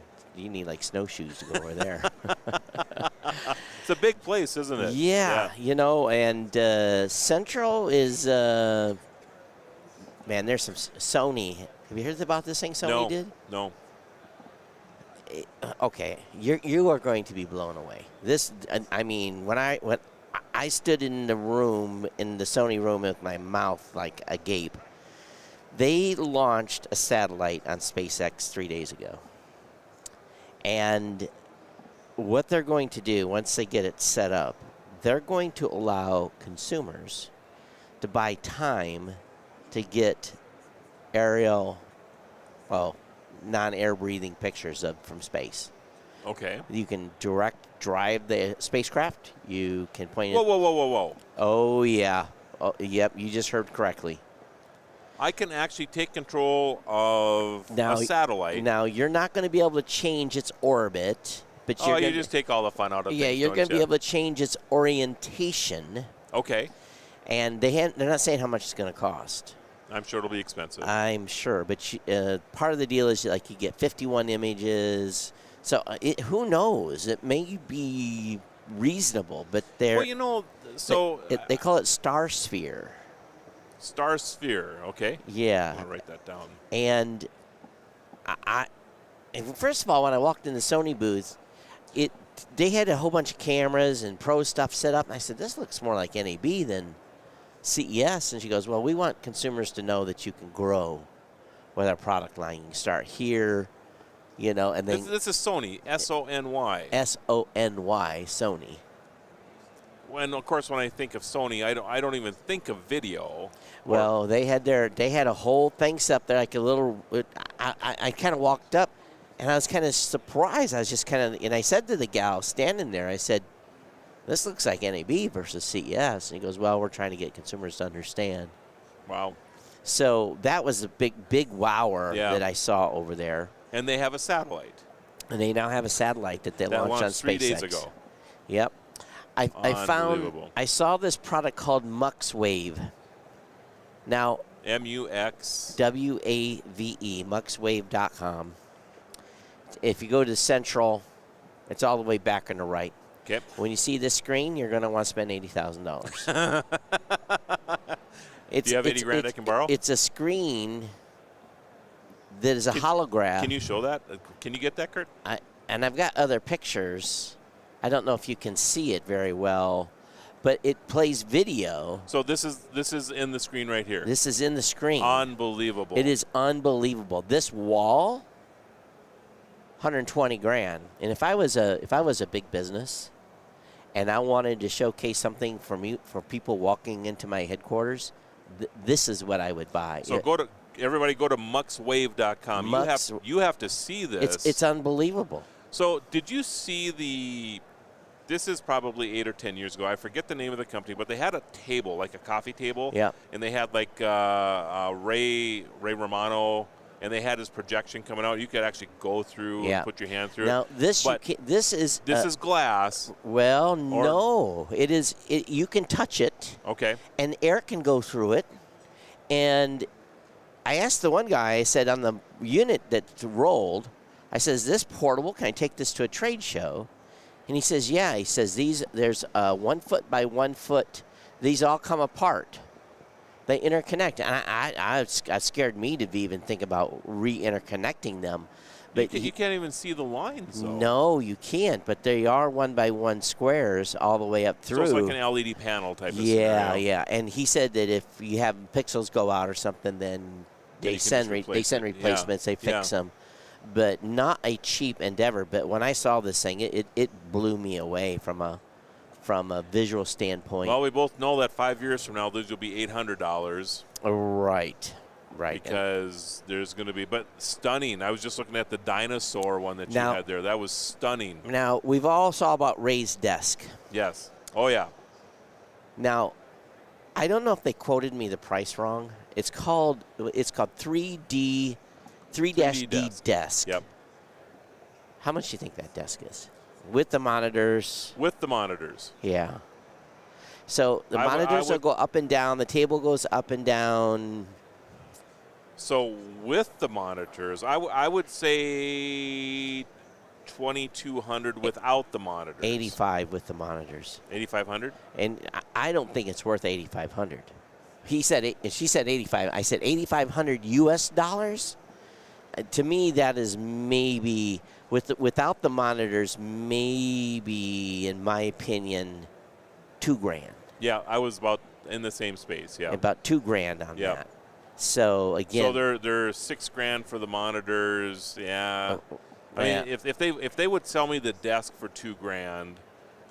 like snowshoes to go over there. It's a big place, isn't it? Yeah. And Central is, man, there's some Sony. Have you heard about this thing Sony did? No. Okay, you are going to be blown away. When I stood in the room, in the Sony room with my mouth like agape, they launched a satellite on SpaceX 3 days ago. And what they're going to do once they get it set up, they're going to allow consumers to buy time to get non-air breathing pictures from space. Okay. You can direct drive the spacecraft. You can point it. Whoa. Oh, yeah. Oh, yep, you just heard correctly. I can actually take control of a satellite. Now, you're not going to be able to change its orbit. But you just take all the fun out of things. Yeah, you're going to be able to change its orientation. Okay. And they're not saying how much it's going to cost. I'm sure it'll be expensive. I'm sure, but part of the deal is like you get 51 images. So who knows? It may be reasonable, but they're. Well, they call it Star Sphere. Star Sphere, okay. Yeah. I'm gonna write that down. And first of all, when I walked in the Sony booth, they had a whole bunch of cameras and pro stuff set up. And I said, this looks more like NAB than CES. And she goes, well, we want consumers to know that you can grow with our product line. You can start here, and then This is Sony, S-O-N-Y. S-O-N-Y, Sony. When of course, when I think of Sony, I don't even think of video. Well, they had a whole thing set up there, like a little. I kind of walked up, and I was kind of surprised. I was just and I said to the gal standing there, I said, "This looks like NAB versus CES." And he goes, "Well, we're trying to get consumers to understand." Wow. So that was a big wower that I saw over there. And they have a satellite. And they now have a satellite that they launched on SpaceX. 3 days ago. Yep. I saw this product called MuxWave. Now, M-U-X. W-A-V-E, muxwave.com. If you go to Central, it's all the way back on the right. Okay. When you see this screen, you're going to want to spend $80,000. Do you have 80 grand I can borrow? It's a screen that is a holograph. Can you show that? Can you get that, Kurt? And I've got other pictures. I don't know if you can see it very well, but it plays video. So this is in the screen right here. This is in the screen. Unbelievable. It is unbelievable. This wall, 120 grand. And if I was a big business, and I wanted to showcase something for people walking into my headquarters, this is what I would buy. So everybody go to muxwave.com. You have to see this. It's unbelievable. So did you see this is probably 8 or 10 years ago. I forget the name of the company, but they had a table, like a coffee table. Yeah. And they had like Ray Romano, and they had his projection coming out. You could actually go through and put your hand through now, it. This is glass. Well, no. It is. You can touch it. Okay. And air can go through it. And I asked the one guy, I said, on the unit that rolled, I said, is this portable? Can I take this to a trade show? And he says, yeah. He says, there's 1 foot by 1 foot. These all come apart. They interconnect. And it scared me to even think about re-interconnecting them. But you can't even see the lines, though. No, you can't. But they are 1 by 1 squares all the way up through. So it's like an LED panel type of scenario. Yeah. And he said that if you have pixels go out or something, then they send replacements. They fix them. But not a cheap endeavor. But when I saw this thing, it blew me away from a visual standpoint. Well, we both know that 5 years from now, these will be $800. Right. Because there's going to be, but stunning. I was just looking at the dinosaur one that you had there. That was stunning. Now, we've all saw about Ray's desk. Yes. Oh, yeah. Now, I don't know if they quoted me the price wrong. It's called 3D desk. Yep. How much do you think that desk is? With the monitors? With the monitors. Yeah. So the monitors will go up and down. The table goes up and down. So with the monitors, I would say $2,200 without the monitors. 85 with the monitors. 8,500. And I don't think it's worth 8,500. She said 85. I said 8,500 US dollars. To me, that is maybe without the monitors. Maybe, in my opinion, $2,000. Yeah, I was about in the same space. Yeah, about $2,000 on that. So again, so they're $6,000 for the monitors. Yeah, I mean, if they would sell me the desk for $2,000,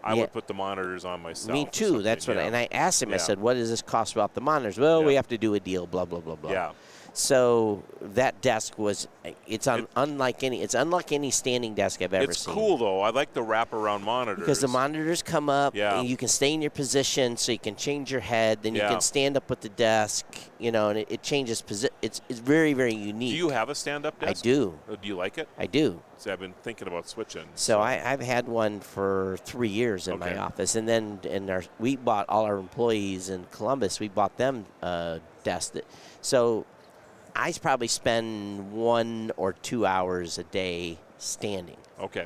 I would put the monitors on myself. Me too. That's what. And I asked him. I said, "What does this cost without the monitors?" Well, we have to do a deal. Blah blah blah blah. Yeah. So that desk was unlike any standing desk I've ever seen. It's cool though. I like the wraparound monitors because the monitors come up and you can stay in your position, so you can change your head. Then you can stand up with the desk, and it changes position. It's very very unique. Do you have a stand-up desk? I do. Do you like it? I do. See, I've been thinking about switching. So I've had one for 3 years in my office, and then we bought all our employees in Columbus. We bought them desks. So I probably spend 1 or 2 hours a day standing. Okay.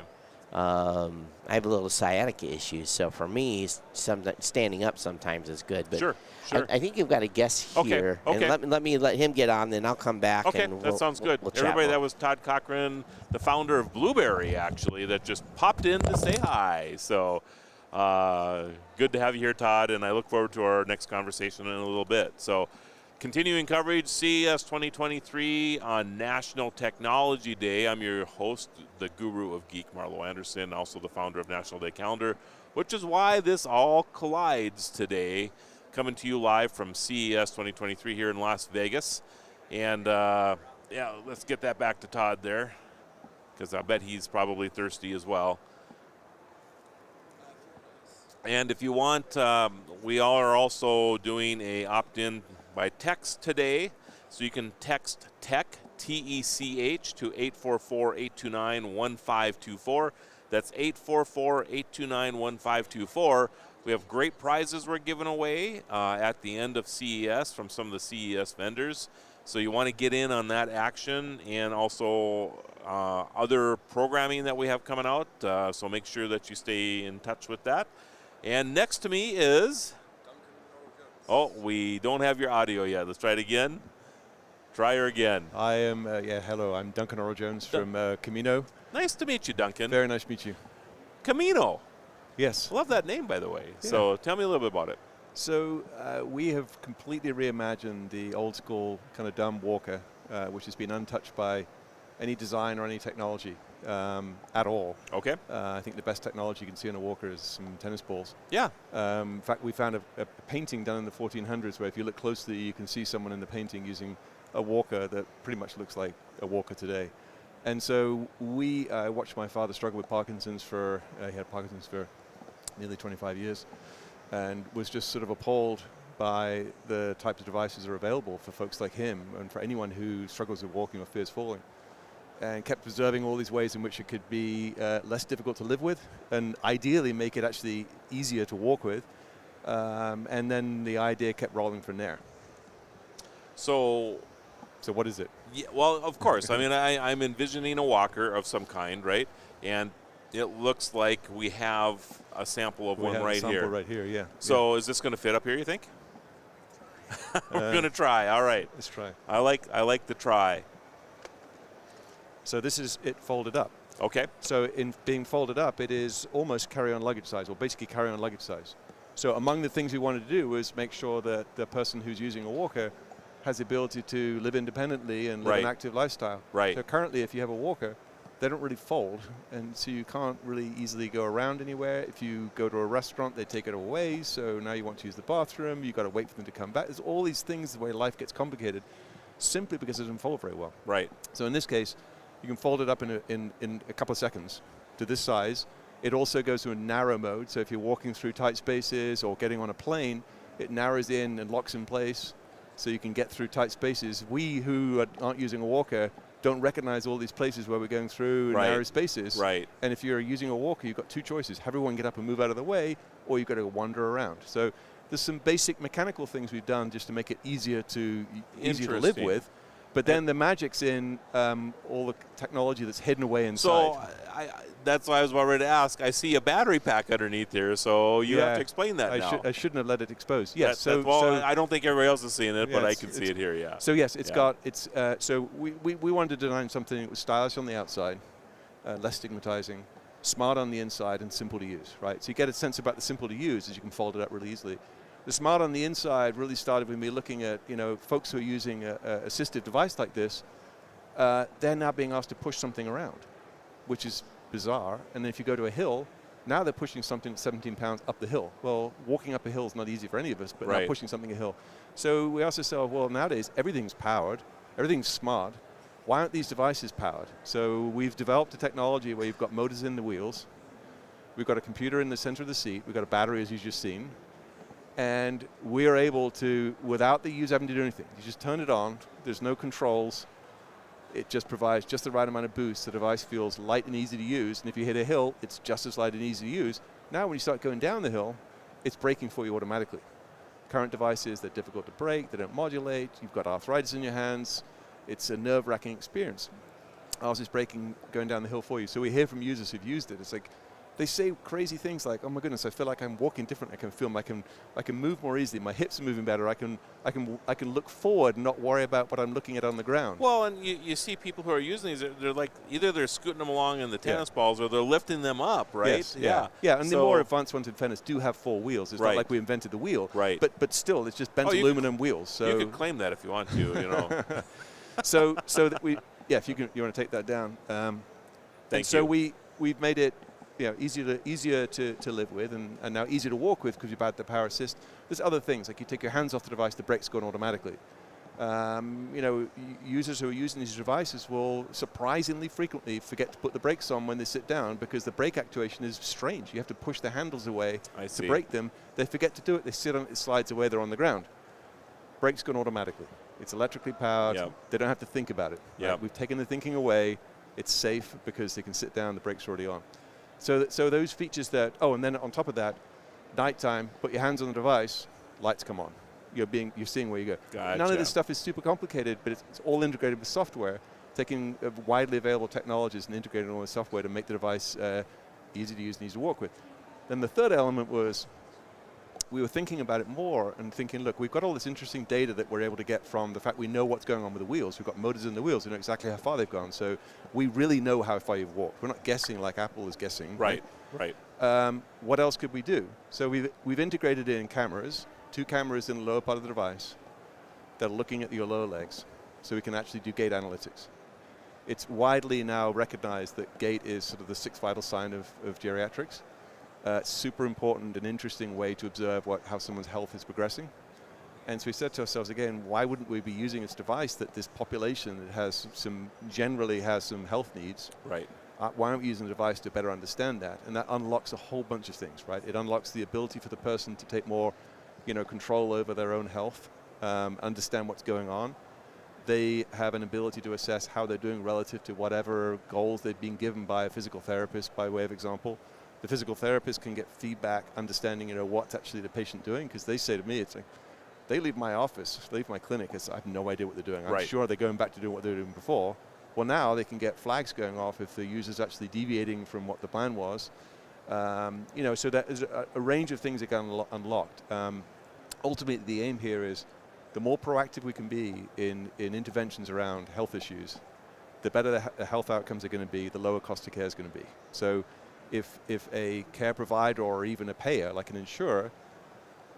I have a little sciatica issues, so for me, standing up sometimes is good. But sure. I think you've got a guest here. Okay. And let him get on, then I'll come back. Okay, and that sounds good. We'll Everybody, chat that was Todd Cochran, the founder of Blueberry, actually, that just popped in to say hi. So good to have you here, Todd, and I look forward to our next conversation in a little bit. So continuing coverage, CES 2023 on National Technology Day. I'm your host, the guru of geek, Marlo Anderson, also the founder of National Day Calendar, which is why this all collides today. Coming to you live from CES 2023 here in Las Vegas. And, yeah, let's get that back to Todd there, because I bet he's probably thirsty as well. And if you want, we are also doing a opt-in by text today. So you can text TECH, T-E-C-H, to 844-829-1524. That's 844-829-1524. We have great prizes we're giving away at the end of CES from some of the CES vendors. So you want to get in on that action, and also other programming that we have coming out. So make sure that you stay in touch with that. And next to me is... Oh, we don't have your audio yet. Let's try it again. Try her again. I am, hello. I'm Duncan Orr-Jones from Camino. Nice to meet you, Duncan. Very nice to meet you. Camino. Yes. I love that name, by the way. Yeah. So tell me a little bit about it. So we have completely reimagined the old school kind of dumb walker, which has been untouched by any design or any technology at all. Okay. I think the best technology you can see on a walker is some tennis balls. Yeah. In fact, we found a painting done in the 1400s where if you look closely, you can see someone in the painting using a walker that pretty much looks like a walker today. And so we watched my father struggle with Parkinson's for, he had Parkinson's for nearly 25 years, and was just sort of appalled by the types of devices that are available for folks like him and for anyone who struggles with walking or fears falling. And kept observing all these ways in which it could be less difficult to live with, and ideally make it actually easier to walk with. And then the idea kept rolling from there. So what is it? Yeah, well, of course. I mean, I'm envisioning a walker of some kind, right? And it looks like we have a sample of one right here. Right here, yeah. So is this going to fit up here, you think? We're going to try. All right. Let's try. I like the try. So this is it folded up. Okay. So in being folded up, it is almost carry-on luggage size, or basically carry-on luggage size. So among the things we wanted to do was make sure that the person who's using a walker has the ability to live independently and live an active lifestyle. Right. So currently, if you have a walker, they don't really fold, and so you can't really easily go around anywhere. If you go to a restaurant, they take it away, so now you want to use the bathroom, you've got to wait for them to come back. There's all these things, the way life gets complicated, simply because it doesn't fold very well. Right. So in this case, you can fold it up in a couple of seconds to this size. It also goes to a narrow mode, so if you're walking through tight spaces or getting on a plane, it narrows in and locks in place, so you can get through tight spaces. We who aren't using a walker don't recognize all these places where we're going through narrow spaces. Right. And if you're using a walker, you've got two choices. Have everyone get up and move out of the way, or you've got to wander around. So there's some basic mechanical things we've done just to make it easier to live with. But then the magic's in all the technology that's hidden away inside. So that's why I was about ready to ask. I see a battery pack underneath here, so you have to explain that now. I shouldn't have let it expose. Yes. Well, I don't think everybody else is seeing it, but I can see it here, yeah. So yes, so we wanted to design something that was stylish on the outside, less stigmatizing, smart on the inside, and simple to use, right? So you get a sense about the simple to use as you can fold it up really easily. The smart on the inside really started with me looking at, folks who are using an assistive device like this. They're now being asked to push something around, which is bizarre. And then if you go to a hill, now they're pushing something 17 pounds up the hill. Well, walking up a hill is not easy for any of us, but now pushing something a hill. So we asked ourselves, well, nowadays everything's powered, everything's smart. Why aren't these devices powered? So we've developed a technology where you've got motors in the wheels, we've got a computer in the center of the seat, we've got a battery, as you've just seen. And we're able to, without the user having to do anything, you just turn it on, there's no controls, it just provides just the right amount of boost, the device feels light and easy to use, and if you hit a hill, it's just as light and easy to use. Now when you start going down the hill, it's braking for you automatically. Current devices, they're difficult to brake, they don't modulate, you've got arthritis in your hands, it's a nerve-wracking experience. ours is braking going down the hill for you. So we hear from users who've used it. It's like, they say crazy things like, "Oh my goodness, I feel like I'm walking differently. I can feel I can move more easily. My hips are moving better. I can look forward and not worry about what I'm looking at on the ground." Well, and you see people who are using these. They're like either they're scooting them along in the tennis balls, or they're lifting them up, right? Yes, yeah. And the more advanced ones in fairness do have 4 wheels. It's not like we invented the wheel, right? But still, it's just bent aluminum wheels. So you could claim that if you want to, you know. so that if you want to take that down. So we've made it easier to live with and now easier to walk with because you've had the power assist. There's other things, like you take your hands off the device, the brake's going automatically. Users who are using these devices will surprisingly frequently forget to put the brakes on when they sit down because the brake actuation is strange. You have to push the handles away to brake them. They forget to do it. They sit on it, slides away, they're on the ground. Brake's going automatically. It's electrically powered. Yep. They don't have to think about it. Right? We've taken the thinking away. It's safe because they can sit down, the brake's already on. So those features that, and then on top of that, nighttime, put your hands on the device, lights come on. You're seeing where you go. Gotcha. None of this stuff is super complicated, but it's all integrated with software, taking widely available technologies and integrating all the software to make the device easy to use and easy to walk with. Then the third element was we were thinking about it more and thinking, look, we've got all this interesting data that we're able to get from the fact we know what's going on with the wheels. We've got motors in the wheels. We know exactly how far they've gone. So we really know how far you've walked. We're not guessing like Apple is guessing. Right. What else could we do? So we've integrated in cameras, 2 cameras in the lower part of the device that are looking at your lower legs. So we can actually do gait analytics. It's widely now recognized that gait is sort of the 6th vital sign of geriatrics. Super important and interesting way to observe how someone's health is progressing. And so we said to ourselves again, why wouldn't we be using this device that this population that generally has some health needs? Right. Why aren't we using the device to better understand that? And that unlocks a whole bunch of things, right? It unlocks the ability for the person to take more, control over their own health, understand what's going on. They have an ability to assess how they're doing relative to whatever goals they've been given by a physical therapist, by way of example. The physical therapist can get feedback, understanding, what's actually the patient doing, because they say to me, it's like, they leave my office, leave my clinic, I have no idea what they're doing. I'm sure they're going back to doing what they were doing before. Well, now they can get flags going off if the user's actually deviating from what the plan was. So that is a range of things that get unlocked. Ultimately, the aim here is the more proactive we can be in interventions around health issues, the better the health outcomes are going to be, the lower cost of care is going to be. So if a care provider or even a payer, like an insurer,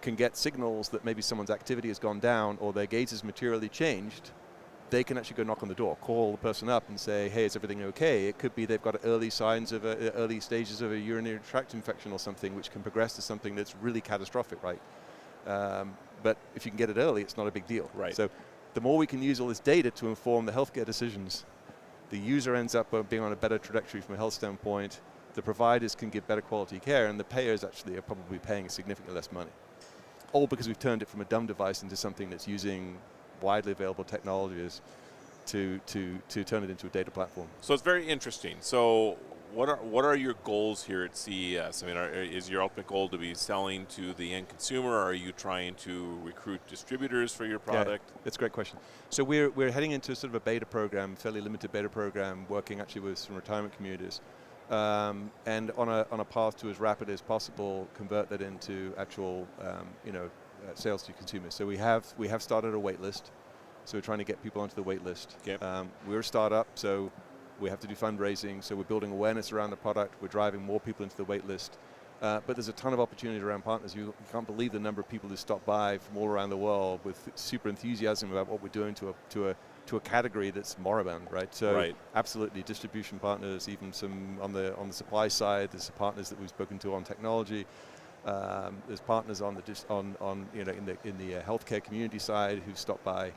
can get signals that maybe someone's activity has gone down or their gait has materially changed, they can actually go knock on the door, call the person up and say, hey, is everything okay? It could be they've got early signs of early stages of a urinary tract infection or something, which can progress to something that's really catastrophic, right? But if you can get it early, it's not a big deal. Right. So the more we can use all this data to inform the healthcare decisions, the user ends up being on a better trajectory from a health standpoint, the providers can give better quality care, and the payers actually are probably paying significantly less money. All because we've turned it from a dumb device into something that's using widely available technologies to turn it into a data platform. So it's very interesting. So what are your goals here at CES? I mean, is your ultimate goal to be selling to the end consumer? Or are you trying to recruit distributors for your product? Yeah, that's a great question. So we're heading into sort of a beta program, fairly limited beta program, working actually with some retirement communities, and on a path to as rapid as possible convert that into actual sales to consumers. So we have started a wait list. So we're trying to get people onto the wait list. Okay. We're a startup, so we have to do fundraising. So we're building awareness around the product. We're driving more people into the wait list. But there's a ton of opportunity around partners. You can't believe the number of people who stop by from all around the world with super enthusiasm about what we're doing to a category that's moribund, right? So absolutely, distribution partners, even some on the supply side. There's partners that we've spoken to on technology. There's partners on in the healthcare community side who stop by.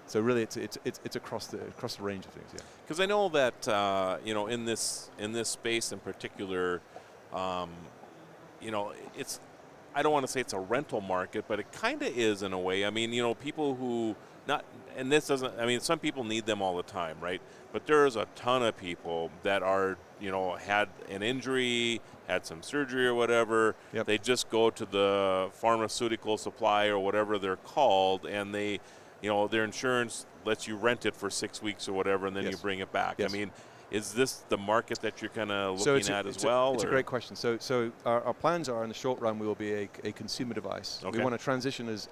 So really, it's across the range of things, yeah. Because I know that in this space in particular, it's, I don't want to say it's a rental market, but it kind of is in a way. I mean, people who and this doesn't. I mean, some people need them all the time, right? But there's a ton of people that are had an injury, had some surgery or whatever. Yep. They just go to the pharmaceutical supply or whatever they're called, and they. Their insurance lets you rent it for 6 weeks or whatever, and then you bring it back. Yes. I mean, Is this the market that you're kind of looking at as well? It's a great question. So our plans are in the short run we will be a consumer device. Okay. We want to transition as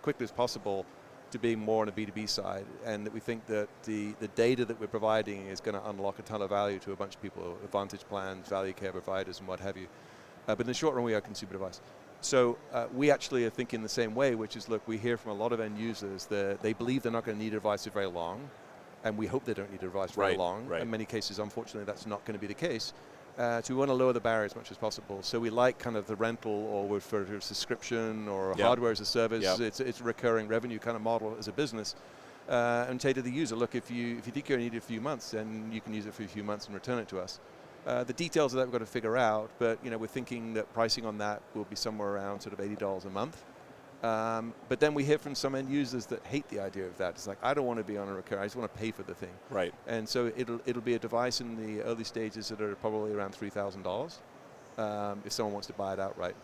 quickly as possible to being more on a B2B side, and that we think that the data that we're providing is going to unlock a ton of value to a bunch of people, Advantage plans, value care providers, and what have you. But in the short run, we are a consumer device. So we actually are thinking the same way, which is, look, we hear from a lot of end users that they believe they're not going to need a device for very long, and we hope they don't need a device for very long. In many cases, unfortunately, that's not going to be the case. So we want to lower the barrier as much as possible. So we like kind of the rental or for a subscription or hardware as a service. It's a recurring revenue kind of model as a business. And say to the user, look, if you think you need it for a few months, then you can use it for a few months and return it to us. The details of that we've got to figure out, but we're thinking that pricing on that will be somewhere around sort of $80 a month. But then we hear from some end users that hate the idea of that. It's like, I don't want to be on a recurring, I just want to pay for the thing. Right. And so it'll be a device in the early stages that are probably around $3,000 if someone wants to buy it outright.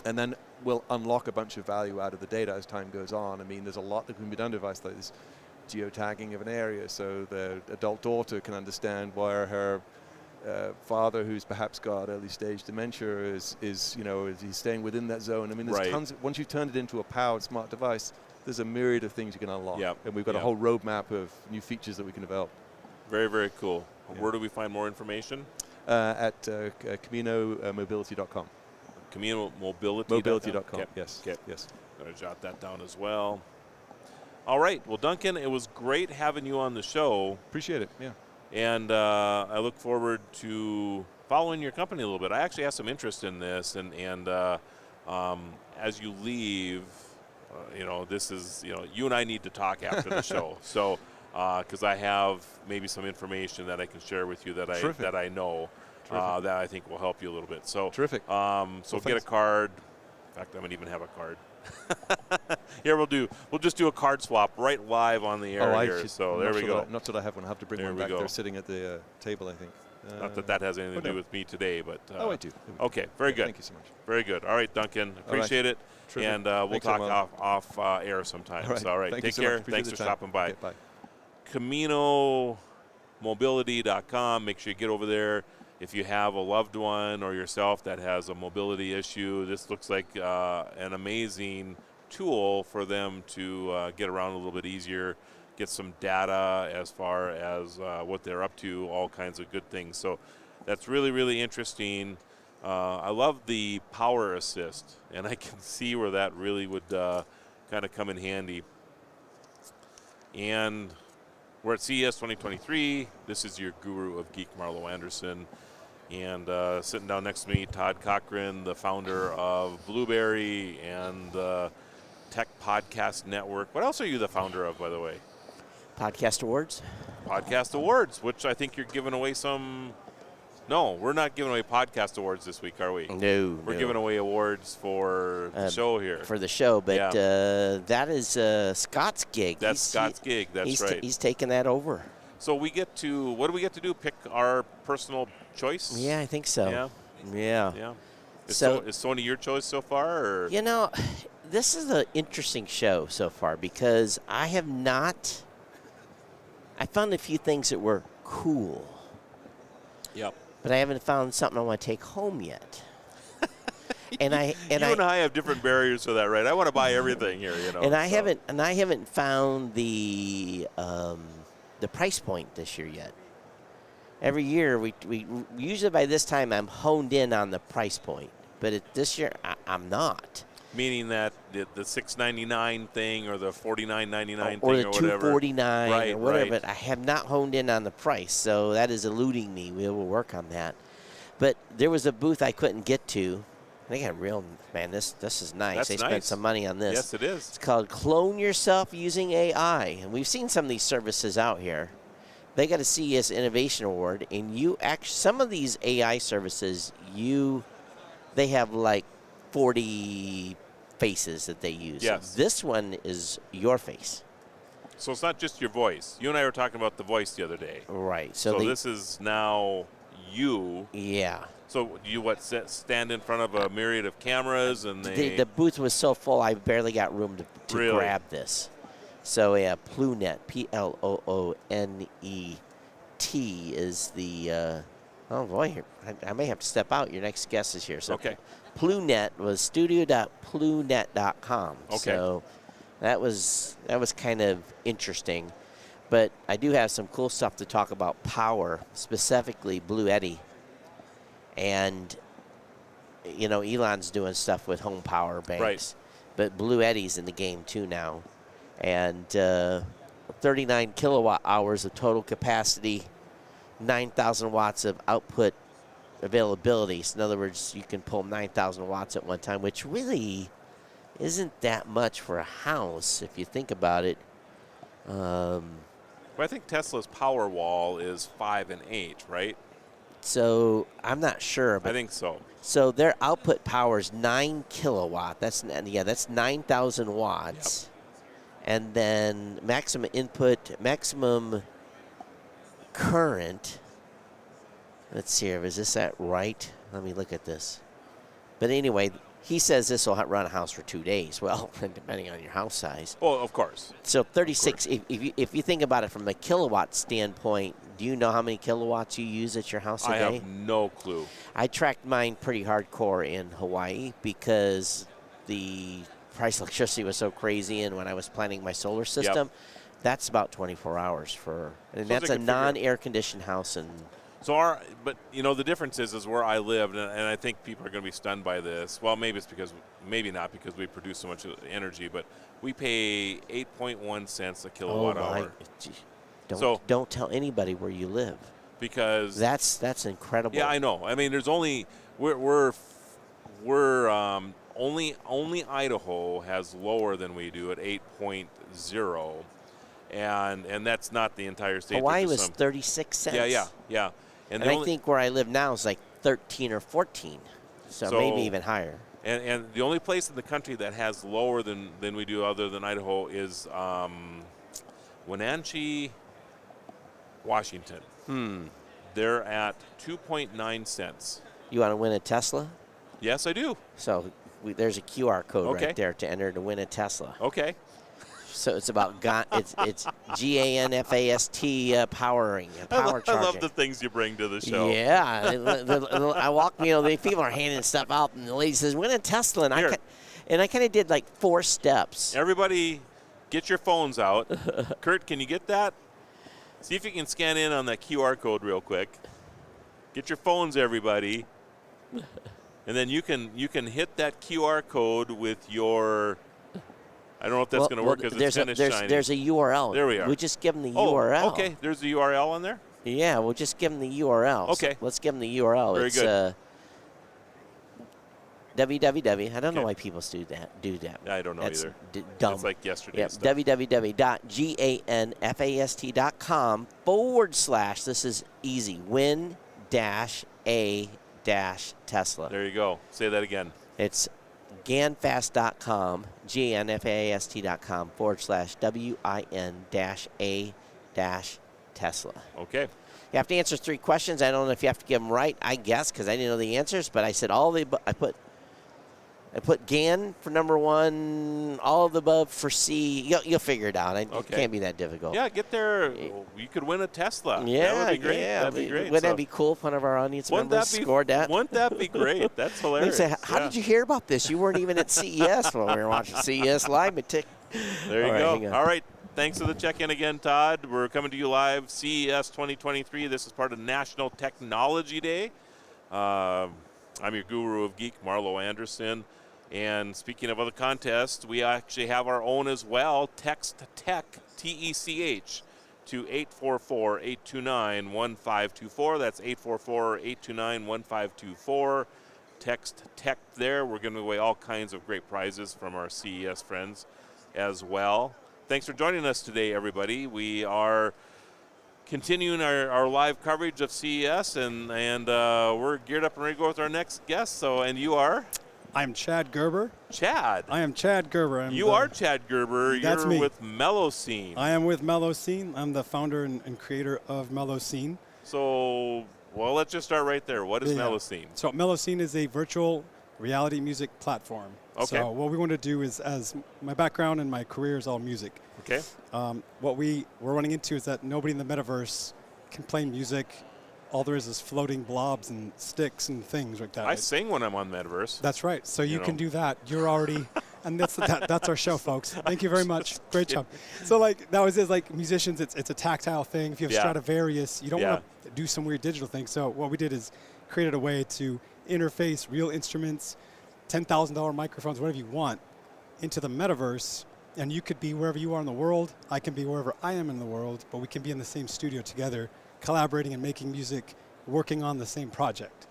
And then we'll unlock a bunch of value out of the data as time goes on. I mean, there's a lot that can be done to a device like this. Geotagging of an area, so the adult daughter can understand where her father, who's perhaps got early stage dementia, is he's staying within that zone. I mean, there's tons. Once you've turned it into a powered smart device, there's a myriad of things you can unlock. And we've got a whole roadmap of new features that we can develop. Very, very cool. Where do we find more information? At CaminoMobility.com. CaminoMobility.com. Okay. Yes. Okay. Yes. Going to jot that down as well. All right. Well, Duncan, it was great having you on the show. Appreciate it. Yeah. And I look forward to following your company a little bit. I actually have some interest in this, and as you leave, this is you and I need to talk after the show. So because I have maybe some information that I can share with you that I know that I think will help you a little bit. So terrific. So get a card. In fact, I don't even have a card. Here we'll just do a card swap right live on the air here. So there we go. Not that I have one. I have to bring one back. They're sitting at the table, I think. Not that has anything to do with me today, but I do. Okay, very good. Thank you so much. Very good. All right, Duncan, appreciate it, and we'll talk off air sometimes. All right, take care. Thanks for stopping by. Okay, bye. CaminoMobility.com. Make sure you get over there. If you have a loved one or yourself that has a mobility issue, this looks like an amazing tool for them to get around a little bit easier, get some data as far as what they're up to, all kinds of good things. So that's really, really interesting. I love the power assist, and I can see where that really would kind of come in handy. And we're at CES 2023. This is your guru of geek, Marlo Anderson. And sitting down next to me, Todd Cochran, the founder of Blueberry and the Tech Podcast Network. What else are you the founder of, by the way? Podcast Awards. Podcast Awards, which I think you're giving away some. No, we're not giving away Podcast Awards this week, are we? No. We're giving away awards for the show here. For the show, but that is Scott's gig. That's Scott's gig, that's right. He's taking that over. So we get to, what do we get to do? Pick our personal choice? Yeah, I think so. Yeah. Is Sony your choice so far? Or? This is an interesting show so far because I found a few things that were cool. Yep. But I haven't found something I want to take home yet. And I have different barriers to that, right? I want to buy everything here, And I haven't found the price point this year yet. Every year, we usually by this time I'm honed in on the price point, but this year I'm not. Meaning that the $6.99 thing or the $49.99 thing or the or whatever. $249 or whatever. Right. But I have not honed in on the price, so that is eluding me. We will work on that. But there was a booth I couldn't get to. I got this is nice. They spent some money on this. Yes, it is. It's called Clone Yourself Using AI. And we've seen some of these services out here. They got a CES Innovation Award, and some of these AI services, they have like 40 faces that they use. Yes. This one is your face. So it's not just your voice. You and I were talking about the voice the other day. Right. So this is now you. Yeah. So you stand in front of a myriad of cameras and the booth was so full I barely got room to grab this. So Ploonet, Ploonet, T is the, oh boy, I may have to step out. Your next guess is here. So okay. PluNet was studio.plunet.com. Okay. So that was kind of interesting. But I do have some cool stuff to talk about power, specifically Blue Eddy. And, you know, Elon's doing stuff with home power banks. Right. But Blue Eddy's in the game too now. And 39 kilowatt hours of total capacity, 9,000 watts of output availability. So in other words, you can pull 9,000 watts at one time, which really isn't that much for a house if you think about it. Well, I think Tesla's power wall is 5 and 8, right? So I'm not sure. But I think so. So their output power is 9 kilowatt. That's 9,000 watts. Yep. And then maximum input, maximum current. Let's see here. Is this that right? Let me look at this. But anyway, he says this will run a house for 2 days. Well, depending on your house size. Oh, of course. So 36. If you think about it from a kilowatt standpoint, do you know how many kilowatts you use at your house a day? I have no clue. I tracked mine pretty hardcore in Hawaii because the price of electricity was so crazy, and when I was planning my solar system, that's about 24 hours for, and that's a non-air conditioned house. And so but you know, the difference is where I live, and I think people are going to be stunned by this. Well, maybe not because we produce so much energy, but we pay 8.1 cents a kilowatt hour. Don't tell anybody where you live, because that's incredible. Yeah, I know. I mean, there's only only Idaho has lower than we do at 8.0, and that's not the entire state. Hawaii was 36 cents. Yeah. And I think where I live now is like 13 or 14, so maybe even higher. And the only place in the country that has lower than we do, other than Idaho, is Wenatchee, Washington. They're at 2.9 cents. You want to win a Tesla? Yes, I do. So there's a QR code right there to enter to win a Tesla. Okay. So it's about it's GANFAST powering, power charging. I love the things you bring to the show. Yeah, I walk. You know, the people are handing stuff out, and the lady says, "Win a Tesla," and I kind of did like 4 steps. Everybody, get your phones out. Kurt, can you get that? See if you can scan in on that QR code real quick. Get your phones, everybody, and then you can hit that QR code with your. I don't know if that's going to work because it's kind of shiny. There's a URL. There we are. We just give them the URL. Okay. There's the URL on there? Yeah, we'll just give them the URL. Okay. So let's give them the URL. Very good. www. I don't know why people do that. I don't know that's either. Dumb. It's like yesterday's yep. stuff. www.ganfast.com / this is easy, win-a-Tesla. There you go. Say that again. It's ganfast.com, GANFAST.com / WIN-A-Tesla. Okay. You have to answer 3 questions. I don't know if you have to give them right, I guess, because I didn't know the answers, but I said I put GAN for number 1, all of the above for C. You'll figure it out. It can't be that difficult. Yeah, get there. You could win a Tesla. Yeah, that would be great. Yeah. That'd be great. Wouldn't that be cool if one of our audience members scored that? Wouldn't that be great? That's hilarious. They say, how did you hear about this? You weren't even at CES when we were watching CES live. There you go. All right. Thanks for the check-in again, Todd. We're coming to you live, CES 2023. This is part of National Technology Day. I'm your guru of geek, Marlo Anderson. And speaking of other contests, we actually have our own as well. Text TECH, TECH, to 844-829-1524. That's 844-829-1524. Text TECH there. We're giving away all kinds of great prizes from our CES friends as well. Thanks for joining us today, everybody. We are continuing our live coverage of CES, and we're geared up and ready to go with our next guest. And you are? I'm Chad Gerber. Chad? I am Chad Gerber. You are Chad Gerber. That's You're me. with Mellowscene. I am with Mellowscene. I'm the founder and creator of Mellowscene. So, well, let's just start right there. What is Mellowscene? So Mellowscene is a virtual reality music platform. Okay. So what we want to do is, as my background and my career is all music. Okay. What we're running into is that nobody in the metaverse can play music. All there is floating blobs and sticks and things like that. I sing when I'm on Metaverse. That's right. So you can do that. You're already, and that's our show, folks. Thank you very much. Great job. So like that was it. Like musicians, it's a tactile thing. If you have Stradivarius, you don't want to do some weird digital thing. So what we did is created a way to interface real instruments, $10,000 microphones, whatever you want, into the metaverse. And you could be wherever you are in the world. I can be wherever I am in the world, but we can be in the same studio together, collaborating and making music, working on the same project.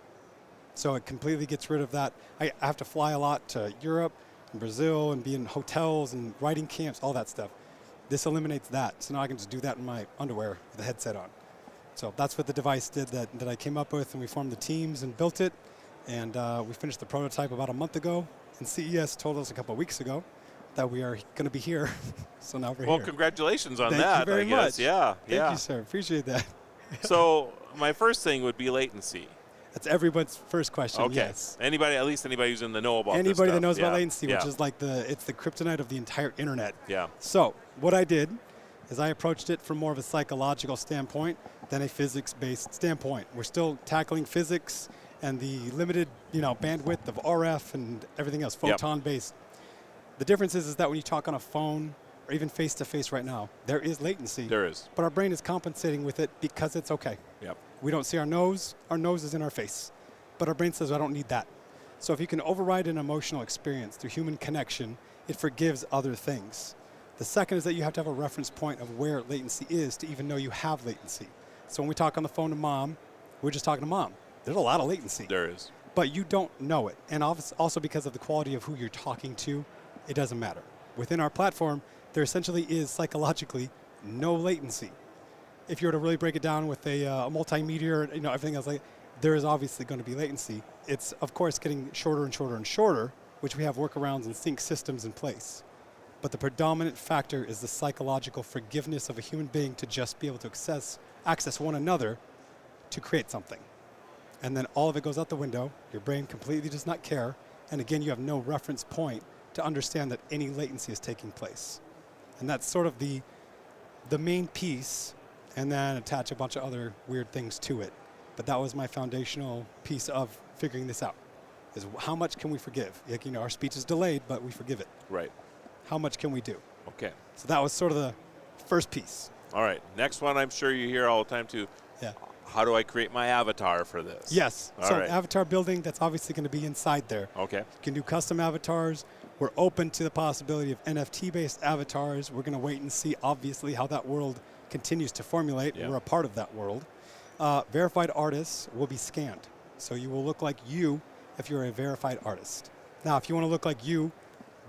So it completely gets rid of that. I have to fly a lot to Europe and Brazil and be in hotels and writing camps, all that stuff. This eliminates that. So now I can just do that in my underwear with the headset on. So that's what the device did that I came up with, and we formed the teams and built it. And we finished the prototype about a month ago. And CES told us a couple of weeks ago that we are going to be here. So now we're here. Well, congratulations on that. Thank you very much. Yeah, Thank you, sir. Appreciate that. So my first thing would be latency. That's everyone's first question. Okay. Yes. Anybody who's in the know about this Anybody that stuff. knows about latency, which is like it's the kryptonite of the entire internet. Yeah. So what I did is I approached it from more of a psychological standpoint than a physics-based standpoint. We're still tackling physics and the limited, bandwidth of RF and everything else, photon-based. The difference is that when you talk on a phone or even face-to-face right now, there is latency. There is. But our brain is compensating with it because it's okay. Yep. We don't see our nose is in our face. But our brain says, I don't need that. So if you can override an emotional experience through human connection, it forgives other things. The second is that you have to have a reference point of where latency is to even know you have latency. So when we talk on the phone to mom, we're just talking to mom. There's a lot of latency. There is. But you don't know it. And also because of the quality of who you're talking to, it doesn't matter. Within our platform, there essentially is psychologically no latency. If you were to really break it down with a multimedia, everything else, there is obviously going to be latency. It's, of course, getting shorter and shorter and shorter, which we have workarounds and sync systems in place. But the predominant factor is the psychological forgiveness of a human being to just be able to access one another to create something. And then all of it goes out the window. Your brain completely does not care. And again, you have no reference point to understand that any latency is taking place. And that's sort of the main piece, and then attach a bunch of other weird things to it. But that was my foundational piece of figuring this out, is how much can we forgive? Our speech is delayed, but we forgive it. Right. How much can we do? Okay. So that was sort of the first piece. All right. Next one I'm sure you hear all the time too. Yeah. How do I create my avatar for this? Yes. All so right. avatar building, that's obviously going to be inside there. Okay. You can do custom avatars. We're open to the possibility of NFT-based avatars. We're going to wait and see, obviously, how that world continues to formulate. Yeah. We're a part of that world. Verified artists will be scanned. So you will look like you if you're a verified artist. Now, if you want to look like you,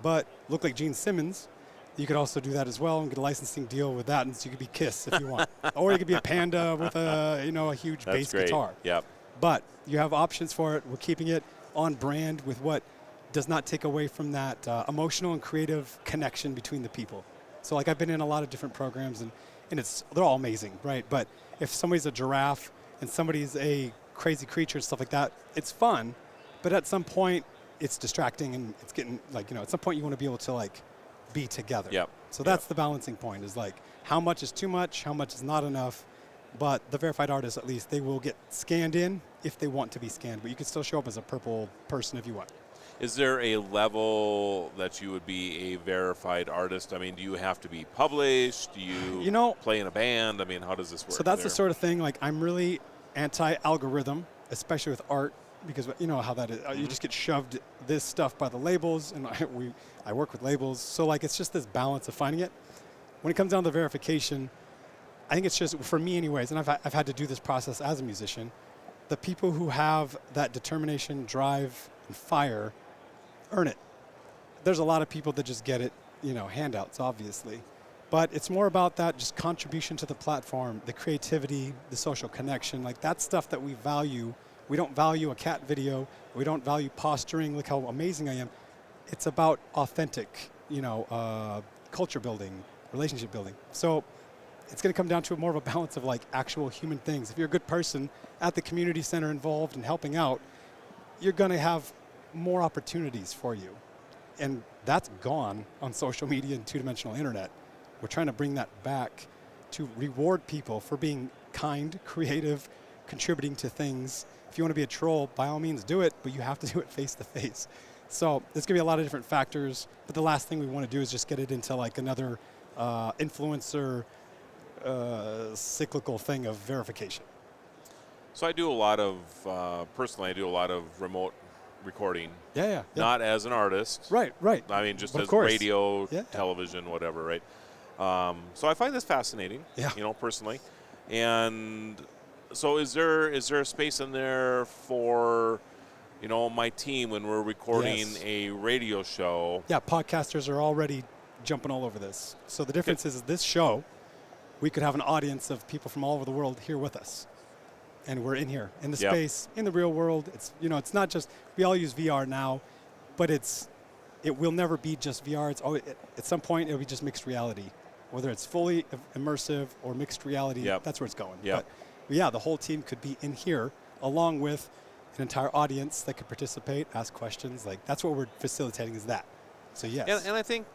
but look like Gene Simmons, you could also do that as well and get a licensing deal with that, and so you could be Kiss if you want. Or you could be a panda with a huge bass guitar. Yep. But you have options for it. We're keeping it on brand with what does not take away from that emotional and creative connection between the people. So like I've been in a lot of different programs, and they're all amazing, right? But if somebody's a giraffe and somebody's a crazy creature and stuff like that, it's fun. But at some point, it's distracting, and it's getting at some point you want to be able to be together. Yep. So that's the balancing point, is how much is too much, how much is not enough. But the verified artists, at least, they will get scanned in if they want to be scanned. But you can still show up as a purple person if you want. Is there a level that you would be a verified artist? I mean, do you have to be published? Do you play in a band? I mean, how does this work? So that's the sort of thing, I'm really anti-algorithm, especially with art, because you know how that is. You just get shoved this stuff by the labels, and I work with labels. So it's just this balance of finding it. When it comes down to verification, I think it's just, for me anyways, and I've had to do this process as a musician, the people who have that determination, drive, and fire earn it. There's a lot of people that just get it, handouts, obviously. But it's more about that just contribution to the platform, the creativity, the social connection. That's stuff that we value. We don't value a cat video. We don't value posturing. Look how amazing I am. It's about authentic, culture building, relationship building. So it's going to come down to more of a balance of actual human things. If you're a good person at the community center involved and helping out, you're going to have more opportunities for you. And that's gone on social media and two-dimensional internet. We're trying to bring that back to reward people for being kind, creative, contributing to things. If you want to be a troll, by all means do it, but you have to do it face to face. So there's going to be a lot of different factors, but the last thing we want to do is just get it into like another influencer cyclical thing of verification. So I do a lot of, personally, I do a lot of remote recording. Yeah. Not as an artist. Right. I mean, just but as radio, television, whatever, right? So I find this fascinating, personally. And so is there a space in there for, my team when we're recording a radio show? Yeah, podcasters are already jumping all over this. So the difference is this show, we could have an audience of people from all over the world here with us. And we're in here, in the space, in the real world. It's, it's not just, we all use VR now, but it will never be just VR. It's always, at some point, it'll be just mixed reality. Whether it's fully immersive or mixed reality, that's where it's going. But yeah, the whole team could be in here, along with an entire audience that could participate, ask questions. Like, that's what we're facilitating is that. So yes. And I think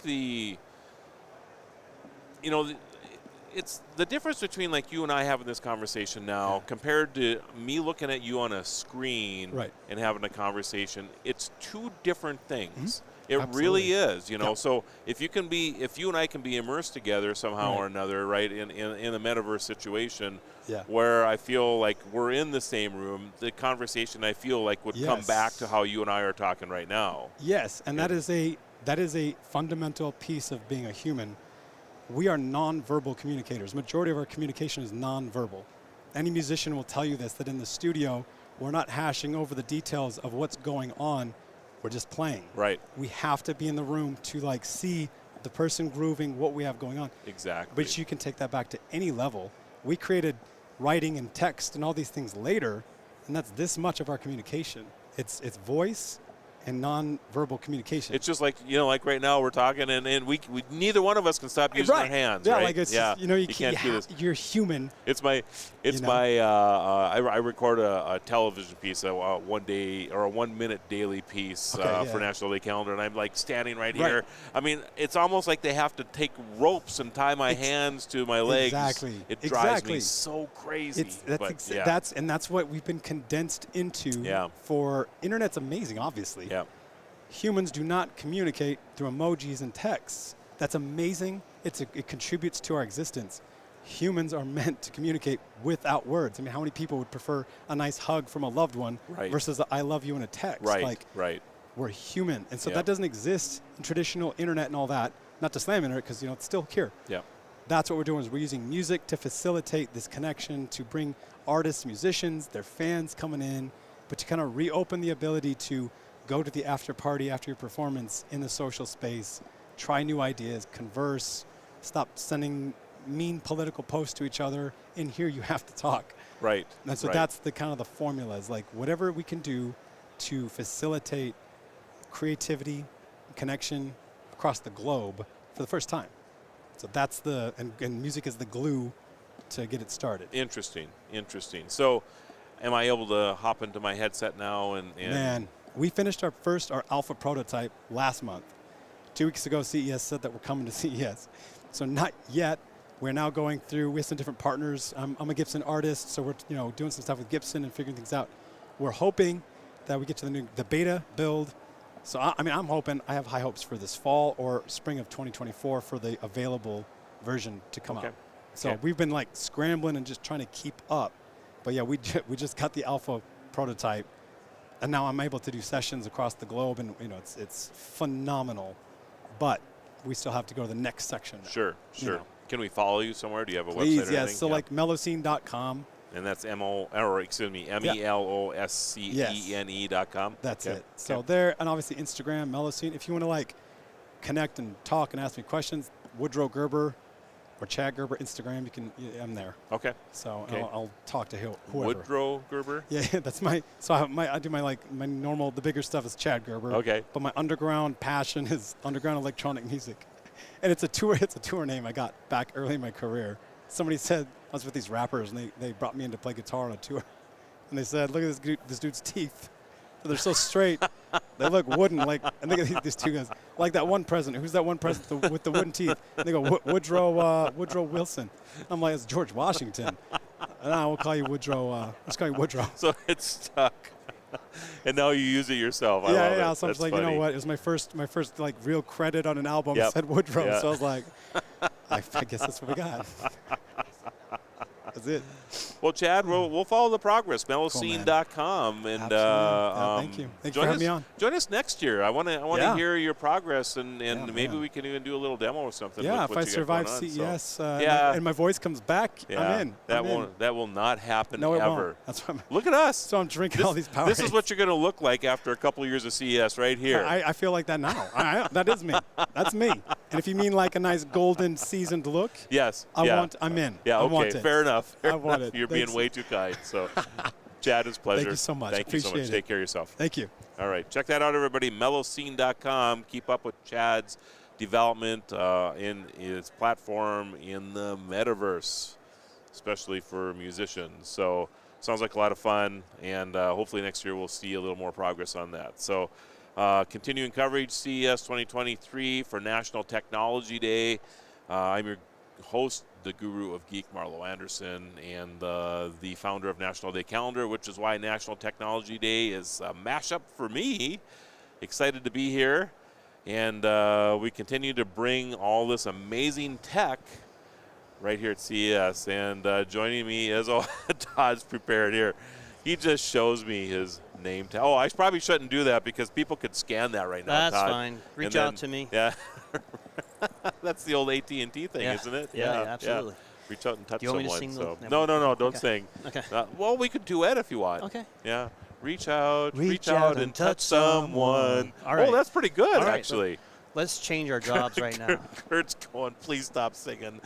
it's the difference between like you and I having this conversation now compared to me looking at you on a screen and having a conversation. It's two different things. It really is, So if you and I can be immersed together somehow or another, right, in a metaverse situation where I feel like we're in the same room, the conversation I feel like would come back to how you and I are talking right now. Yes, and that is a fundamental piece of being a human. We are non-verbal communicators. Majority of our communication is non-verbal. Any musician will tell you this, that in the studio, we're not hashing over the details of what's going on. We're just playing. Right. We have to be in the room to like see the person grooving, what we have going on. Exactly. But you can take that back to any level. We created writing and text and all these things later, and that's this much of our communication. It's voice and non-verbal communication. It's just like, like right now we're talking and we neither one of us can stop using our hands, right? Like it's just, you can't do this. You're human. I record a television piece, a 1 day or a 1 minute daily piece for National Day Calendar, and I'm like standing right here. I mean, it's almost like they have to take ropes and tie my hands to my legs. Exactly. It drives me so crazy. That's what we've been condensed into for internet's amazing, obviously. Yeah. Humans do not communicate through emojis and texts. That's amazing. It contributes to our existence. Humans are meant to communicate without words. I mean, how many people would prefer a nice hug from a loved one versus a I love you in a text? Right. We're human. And so that doesn't exist in traditional internet and all that. Not to slam internet because, it's still here. Yeah. That's what we're doing is we're using music to facilitate this connection, to bring artists, musicians, their fans coming in, but to kind of reopen the ability to go to the after party after your performance in the social space, try new ideas, converse, stop sending mean political posts to each other. In here, you have to talk. Right. And so that's the kind of the formula is like whatever we can do to facilitate creativity, connection across the globe for the first time. So that's and music is the glue to get it started. Interesting. So am I able to hop into my headset now and Man, we finished our alpha prototype last month. 2 weeks ago, CES said that we're coming to CES. So not yet. We're now going through, we have some different partners. I'm a Gibson artist, so we're doing some stuff with Gibson and figuring things out. We're hoping that we get to the beta build. So I'm hoping, I have high hopes for this fall or spring of 2024 for the available version to come out. So we've been like scrambling and just trying to keep up. But yeah, we just got the alpha prototype, and now I'm able to do sessions across the globe, and it's phenomenal. But we still have to go to the next section. Sure. Can we follow you somewhere? Do you have a website? Please, yes. So like mellowscene.com. And that's MELOSCENE.com. That's it. So there, and obviously Instagram, Mellowscene. If you want to like connect and talk and ask me questions, Woodrow Gerber or Chad Gerber, Instagram, I'm there. Okay. So I'll talk to whoever. Woodrow Gerber? Yeah, that's my, so I do my normal, the bigger stuff is Chad Gerber. Okay. But my underground passion is underground electronic music. And it's a tour name I got back early in my career. Somebody said, I was with these rappers, and they brought me in to play guitar on a tour. And they said, look at this dude's teeth. They're so straight. They look wooden. And look at these two guys. Like that one president. Who's that one president with the wooden teeth? And they go, Woodrow Wilson. I'm like, it's George Washington. No, we'll call you Woodrow. Let's call you Woodrow. So it's stuck. And now you use it yourself. I love yeah. it. So I was That's like, funny. you know what? It was my first like real credit on an album. Yep. It said Woodrow. Yeah. So I was like, I guess that's what we got. That's it. Well, Chad, we'll follow the progress. Mellowscene.com, and thank you. Thanks for having me on. Join us next year. I want to hear your progress, and maybe we can even do a little demo or something. Yeah, with if what I you got survive going on, CES so. and my voice comes back, I'm in. That will not happen no, it ever. Won't. That's what Look at us. So I'm drinking all these Powerades. This is what you're going to look like after a couple of years of CES right here. I feel like that now. That is me. That's me. And if you mean like a nice golden seasoned look, yes, I'm in. Yeah, I okay, want it. fair enough. I want it. You're being way too kind. So, Chad, it's a pleasure. Thank you so much. Thank you so much. Appreciate it. Take care of yourself. Thank you. All right, check that out, everybody. Mellowscene.com. Keep up with Chad's development in his platform in the metaverse, especially for musicians. So, sounds like a lot of fun, and hopefully next year we'll see a little more progress on that. So, continuing coverage, CES 2023 for National Technology Day. I'm your host, the guru of geek, Marlo Anderson, and the founder of National Day Calendar, which is why National Technology Day is a mashup for me. Excited to be here, and we continue to bring all this amazing tech right here at CES. And joining me, as Todd's prepared here, he just shows me his name tag. Oh, I probably shouldn't do that because people could scan that right now. That's Todd. fine. Reach out to me. Yeah. That's the old AT&T thing, isn't it? Yeah, absolutely. Yeah. Reach out and touch Do you want someone. me to sing So. No, don't sing. Okay. Well, we could duet if you want. Okay. Yeah. Reach out and touch someone. someone. All right. Oh, that's pretty good, All right, actually. Let's change our jobs right now. Kurt's going, please stop singing.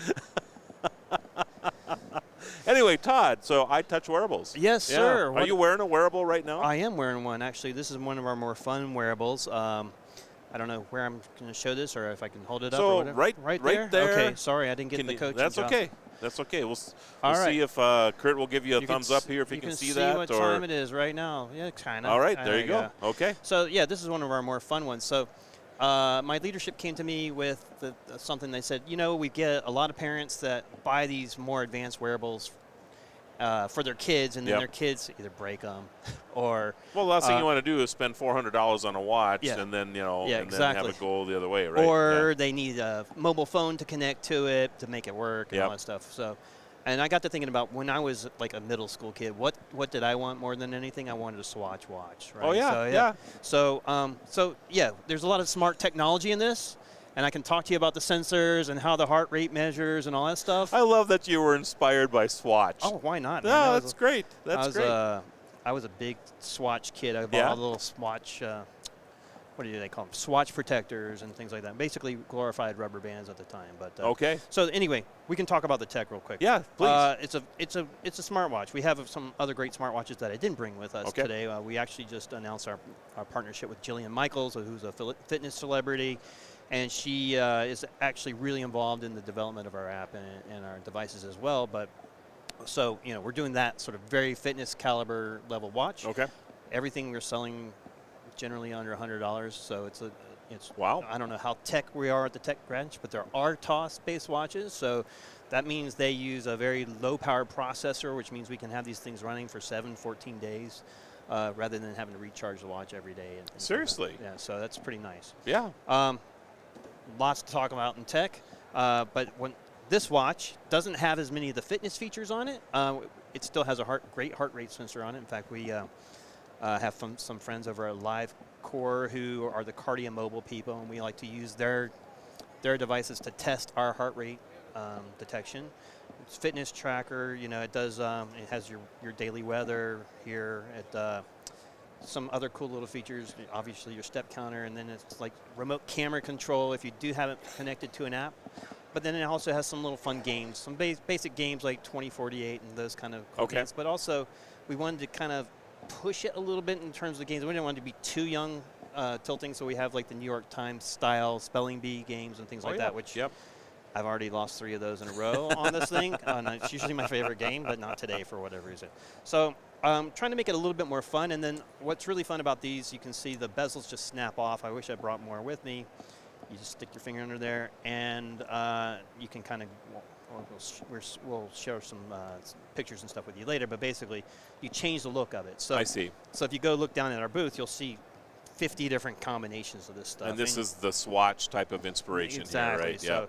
Anyway, Todd, so I touch wearables. Yes, Yeah. sir. Are you wearing a wearable right now? I am wearing one, actually. This is one of our more fun wearables. I don't know where I'm going to show this or if I can hold it up or whatever. right there? there. Okay, sorry, I didn't get the coaching That's job. okay. That's okay. We'll All right. see if Kurt will give you a You thumbs can up here if you can see that. what or time it is right now. Yeah, kind of. All right, there you go. Okay. So, yeah, this is one of our more fun ones. So, my leadership came to me with something. They said, you know, we get a lot of parents that buy these more advanced wearables for their kids, and then their kids either break them or. Well, the last thing you want to do is spend $400 on a watch, Yeah. and then Yeah, then have it go the other way, right? Or they need a mobile phone to connect to it to make it work and all that stuff. So, and I got to thinking about when I was like a middle school kid, what did I want more than anything? I wanted a Swatch watch, right? Oh, yeah, So there's a lot of smart technology in this. And I can talk to you about the sensors and how the heart rate measures and all that stuff. I love that you were inspired by Swatch. Oh, why not? No, that's great. That's great. I was a big Swatch kid. I bought all the little Swatch, what do they call them? Swatch protectors and things like that. Basically glorified rubber bands at the time. But okay. So anyway, we can talk about the tech real quick. Yeah, please. It's a smartwatch. We have some other great smartwatches that I didn't bring with us today. We actually just announced our partnership with Jillian Michaels, who's a fitness celebrity. And she is actually really involved in the development of our app and our devices as well. But so, we're doing that sort of very fitness caliber level watch. Okay. Everything we're selling generally under $100. So it's wow. I don't know how tech we are at the tech branch, but there are TOS-based watches. So that means they use a very low power processor, which means we can have these things running for 7-14 days. Rather than having to recharge the watch every day. And Seriously? Yeah, so that's pretty nice. Yeah. Lots to talk about in tech, but when this watch doesn't have as many of the fitness features on it, it still has a great heart rate sensor on it. In fact, we have some friends over at Live Core who are the cardio-mobile people, and we like to use their devices to test our heart rate detection. It's fitness tracker. It does. It has your daily weather here. Some other cool little features, obviously your step counter, and then it's like remote camera control if you do have it connected to an app. But then it also has some little fun games, some basic games like 2048 and those kind of cool games. But also, we wanted to kind of push it a little bit in terms of the games. We didn't want it to be too young tilting, so we have like the New York Times style spelling bee games and things like that, which I've already lost 3 of those in a row on this thing. It's usually my favorite game, but not today for whatever reason. So trying to make it a little bit more fun. And then what's really fun about these, you can see the bezels just snap off. I wish I brought more with me. You just stick your finger under there, and you can kind of, we'll share some pictures and stuff with you later, but basically you change the look of it. So I see. So if you go look down at our booth, you'll see 50 different combinations of this stuff. And this is the swatch type of inspiration exactly. here, right? So,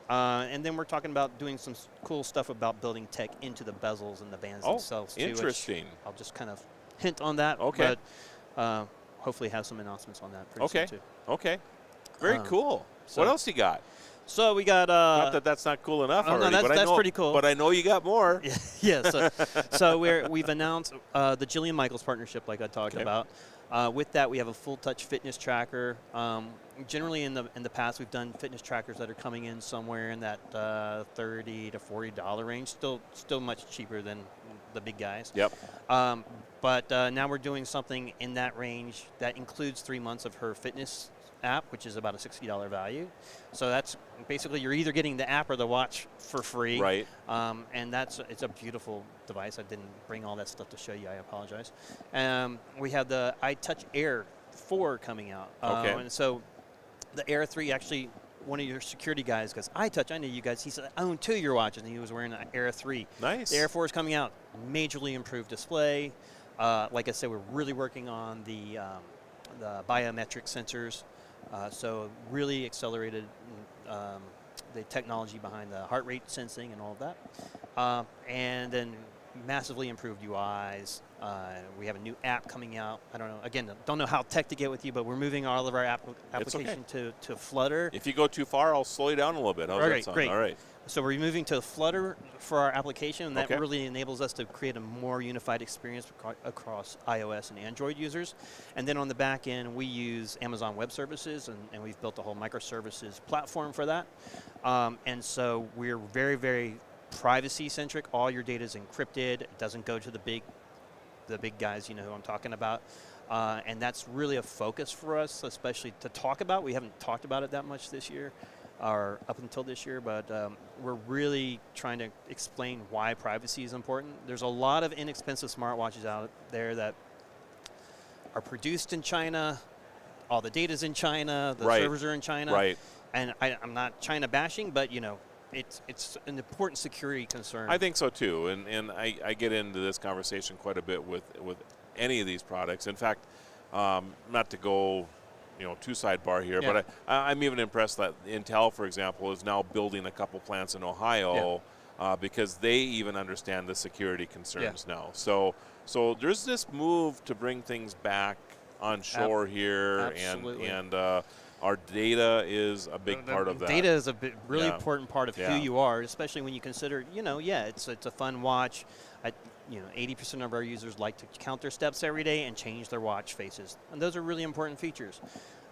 and then we're talking about doing some cool stuff about building tech into the bezels and the bands themselves, too. Interesting. I'll just kind of hint on that. Okay. But hopefully have some announcements on that pretty soon, too. Okay. Very cool. So what else you got? So we got. Not that that's not cool enough already, no, but that's I know, pretty cool. But I know you got more. Yeah. So we've announced the Jillian Michaels partnership, like I talked about. With that, we have a full touch fitness tracker. Generally, in the past, we've done fitness trackers that are coming in somewhere in that $30 to $40 range. Still much cheaper than the big guys. Yep. But now we're doing something in that range that includes 3 months of her fitness app, which is about a $60 value. So that's basically you're either getting the app or the watch for free. Right. And it's a beautiful device. I didn't bring all that stuff to show you. I apologize. We have the iTouch Air 4 coming out. Okay. And so the Air 3 actually, one of your security guys goes, iTouch, I know you guys. He said, I own 2 of your watches, and he was wearing an Air 3. Nice. The Air 4 is coming out. Majorly improved display. Like I said, we're really working on the biometric sensors. So really accelerated the technology behind the heart rate sensing and all of that. And then massively improved UIs. We have a new app coming out. I don't know how tech to get with you, but we're moving all of our application to Flutter. If you go too far, I'll slow you down a little bit. How's that sound? Great. All right. So we're moving to Flutter for our application, and that really enables us to create a more unified experience across iOS and Android users. And then on the back end, we use Amazon Web Services, and we've built a whole microservices platform for that. And so we're very, very privacy-centric. All your data is encrypted. It doesn't go to the big guys, you know who I'm talking about. And that's really a focus for us, especially to talk about. We haven't talked about it that much this year, or up until this year, but we're really trying to explain why privacy is important. There's a lot of inexpensive smartwatches out there that are produced in China. All the data's in China. The servers are in China. Right. And I'm not China bashing, but it's an important security concern. I think so too, and I get into this conversation quite a bit with any of these products. In fact, not to go too sidebar here, but I'm even impressed that Intel, for example, is now building a couple plants in Ohio because they even understand the security concerns now. So there's this move to bring things back on shore here, and our data is a big part of that. Data is a really important part of who you are, especially when you consider, it's a fun watch. 80% of our users like to count their steps every day and change their watch faces, and those are really important features.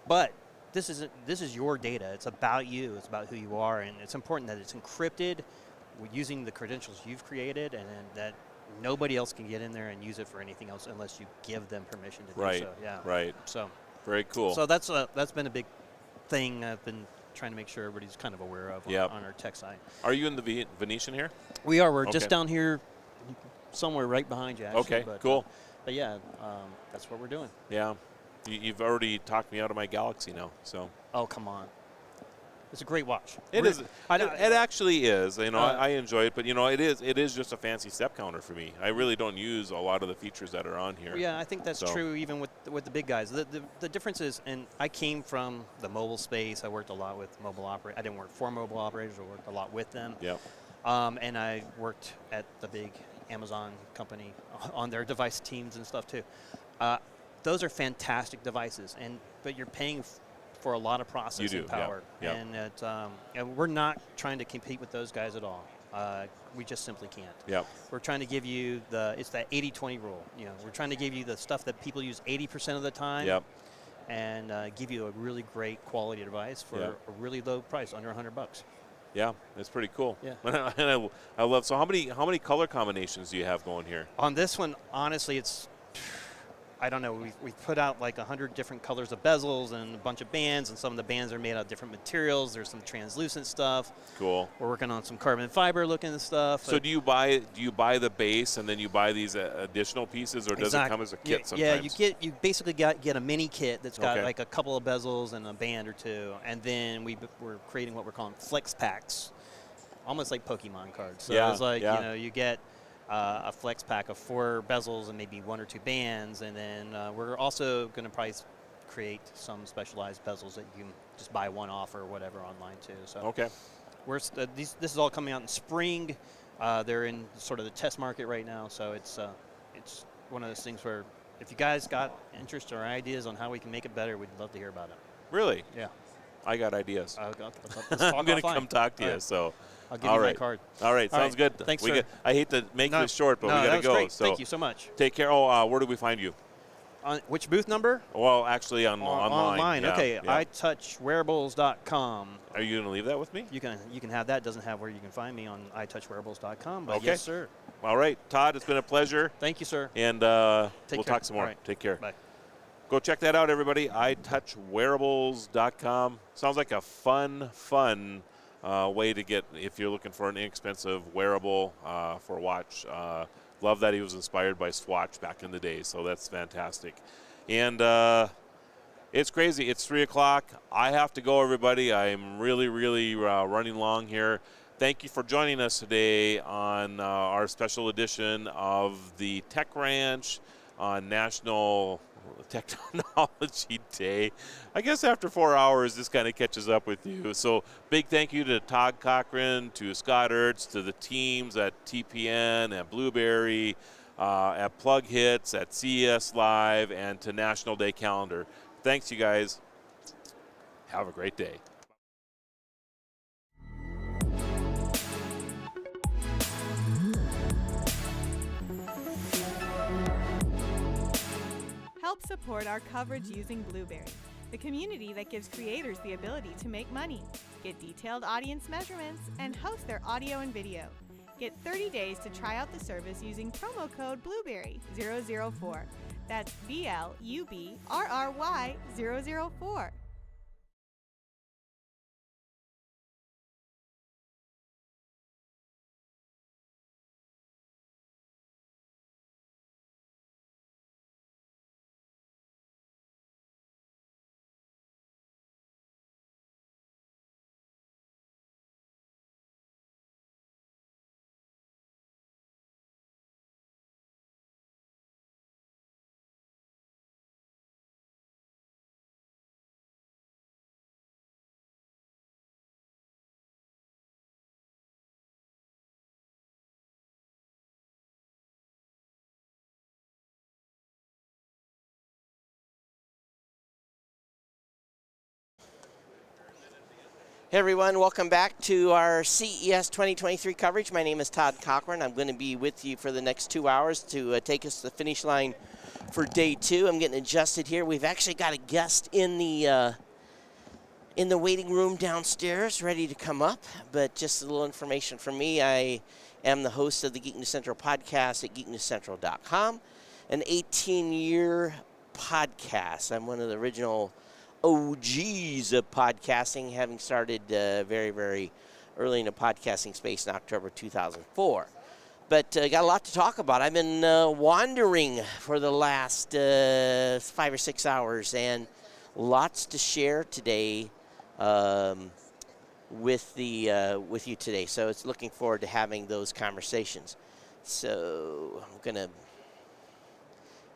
But this is your data. It's about you. It's about who you are, and it's important that it's encrypted using the credentials you've created, and that nobody else can get in there and use it for anything else unless you give them permission to do so. Yeah. Right. So very cool. So that's been a big thing I've been trying to make sure everybody's kind of aware of on our tech side. Are you in the Venetian here? We are. We're just down here somewhere right behind you, actually. Okay, but, cool. But yeah, that's what we're doing. Yeah. You've already talked me out of my Galaxy now, so. Oh, come on. It's a great watch. It is. It actually is. I enjoy it, but it is just a fancy step counter for me. I really don't use a lot of the features that are on here. Yeah, I think that's true even with the big guys. The difference is, and I came from the mobile space. I worked a lot with mobile operators. I didn't work for mobile operators. I worked a lot with them. Yep. And I worked at the big Amazon company on their device teams and stuff too. Those are fantastic devices, but you're paying for a lot of processing power. Yep. And we're not trying to compete with those guys at all. We just simply can't. Yep. We're trying to give you it's that 80-20 rule. We're trying to give you the stuff that people use 80% of the time. Yep. And give you a really great quality device for a really low price, under $100. Yeah, it's pretty cool. Yeah. And I love. So how many color combinations do you have going here? On this one, honestly, I don't know, we've put out like 100 different colors of bezels and a bunch of bands, and some of the bands are made out of different materials. There's some translucent stuff. Cool. We're working on some carbon fiber looking stuff. So do you buy the base and then you buy these additional pieces, or does it come as a kit sometimes? Yeah, you basically get a mini kit that's got like a couple of bezels and a band or two, and then we're creating what we're calling flex packs, almost like Pokemon cards. So it's like you get a flex pack of 4 bezels and maybe 1 or 2 bands, and then we're also going to probably create some specialized bezels that you can just buy one off or whatever online too. So this is all coming out in spring. They're in sort of the test market right now, so it's one of those things where if you guys got interest or ideas on how we can make it better, we'd love to hear about it. Really? Yeah. I got ideas. Let's I'm going to offline. come talk to you. Right. So, I'll give you my card. All right, sounds good. Thanks, sir. I hate to make this short, but we got to go. Great. So thank you so much. Take care. Oh, where do we find you? On which booth number? Well, actually, online. Online. Yeah, okay. yeah. iTouchwearables.com. Are you going to leave that with me? You can have that. It doesn't have where you can find me on iTouchwearables.com. But Okay. yes, sir. All right, Todd, it's been a pleasure. Thank you, sir. And we'll talk some more. All right. Take care. Bye. Go check that out, everybody. iTouchwearables.com. Sounds like a fun way to get if you're looking for an inexpensive wearable for a watch. Love that he was inspired by Swatch back in the day, so that's fantastic. And it's crazy. It's 3 o'clock. I have to go, everybody. I'm really running long here. Thank you for joining us today on our special edition of the Tech Ranch on National Technology Day. I guess after 4 hours, this kind of catches up with you. So big thank you to Todd Cochran, to Scott Ertz, to the teams at TPN, at Blueberry, at Plug Hits, at CES Live, and to National Day Calendar. Thanks, you guys. Have a great day. Help support our coverage using Blueberry, the community that gives creators the ability to make money, get detailed audience measurements, and host their audio and video. Get 30 days to try out the service using promo code Blueberry004. That's BLUBRRY004. Hey everyone, welcome back to our CES 2023 coverage. My name is Todd Cochran. I'm going to be with you for the next 2 hours to take us to the finish line for day 2. I'm getting adjusted here. We've actually got a guest in the waiting room downstairs ready to come up, but just a little information from me. I am the host of the Geek News Central podcast at geeknewscentral.com, an 18-year podcast. I'm one of the original OGs of podcasting, having started very early in the podcasting space in October 2004. But got a lot to talk about. I've been wandering for the last 5 or 6 hours, and lots to share today with you today. So it's looking forward to having those conversations. So I'm going to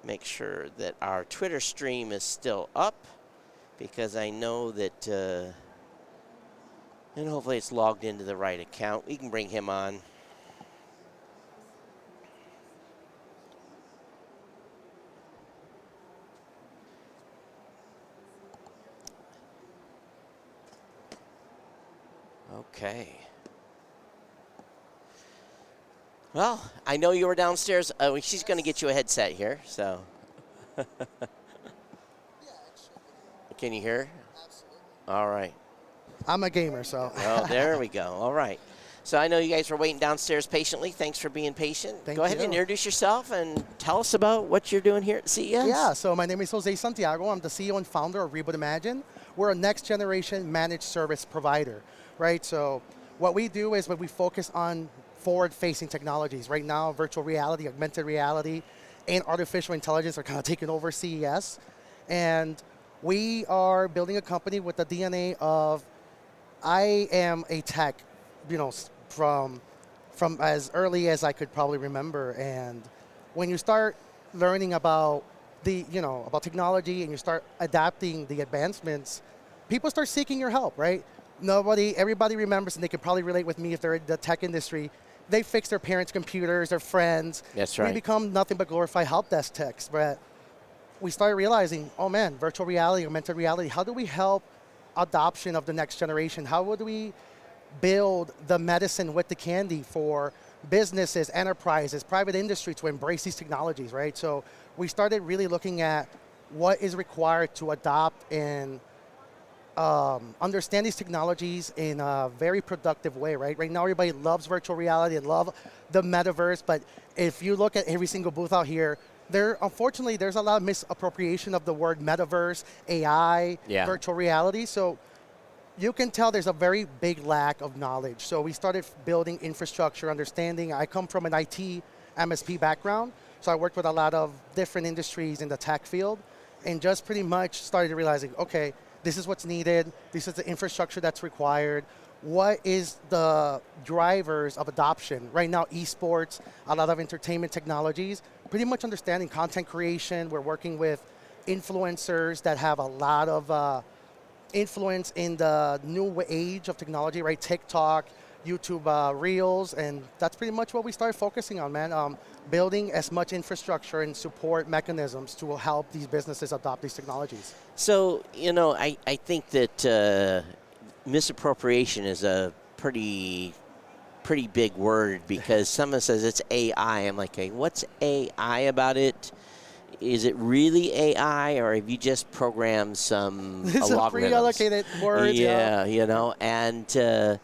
make sure that our Twitter stream is still up, because I know that, and hopefully it's logged into the right account. We can bring him on. Okay. Well, I know you were downstairs. She's going to get you a headset here, so. Can you hear? Absolutely. All right. I'm a gamer, so. Oh, there we go. All right. So I know you guys were waiting downstairs patiently. Thanks for being patient. Thank Go ahead you. and introduce yourself and tell us about what you're doing here at CES. Yeah, so my name is Jose Santiago. I'm the CEO and founder of Reboot Imagine. We're a next generation managed service provider, right? So what we do is when we focus on forward-facing technologies. Right now, virtual reality, augmented reality, and artificial intelligence are kind of taking over CES. And we are building a company with the DNA of, I am a tech, you know, from as early as I could probably remember. And when you start learning about about technology and you start adapting the advancements, people start seeking your help, right? Everybody remembers, and they can probably relate with me if they're in the tech industry, they fix their parents' computers, their friends. That's right. We become nothing but glorified help desk techs. But we started realizing, oh man, virtual reality, augmented reality, how do we help adoption of the next generation? How would we build the medicine with the candy for businesses, enterprises, private industry to embrace these technologies, right? So we started really looking at what is required to adopt and understand these technologies in a very productive way, right? Right now, everybody loves virtual reality and love the metaverse, but if you look at every single booth out here, unfortunately, there's a lot of misappropriation of the word metaverse, AI, virtual reality. So you can tell there's a very big lack of knowledge. So we started building infrastructure, understanding. I come from an IT MSP background, so I worked with a lot of different industries in the tech field, and just pretty much started realizing, okay, this is what's needed. This is the infrastructure that's required. What is the drivers of adoption? Right now, esports, a lot of entertainment technologies, pretty much understanding content creation. We're working with influencers that have a lot of influence in the new age of technology, right? TikTok, YouTube Reels, and that's pretty much what we started focusing on, man. Building as much infrastructure and support mechanisms to help these businesses adopt these technologies. So, I think that misappropriation is a pretty big word, because someone says it's AI. I'm like, hey, what's AI about it? Is it really AI, or have you just programmed some It's a pre-allocated word. Yeah, and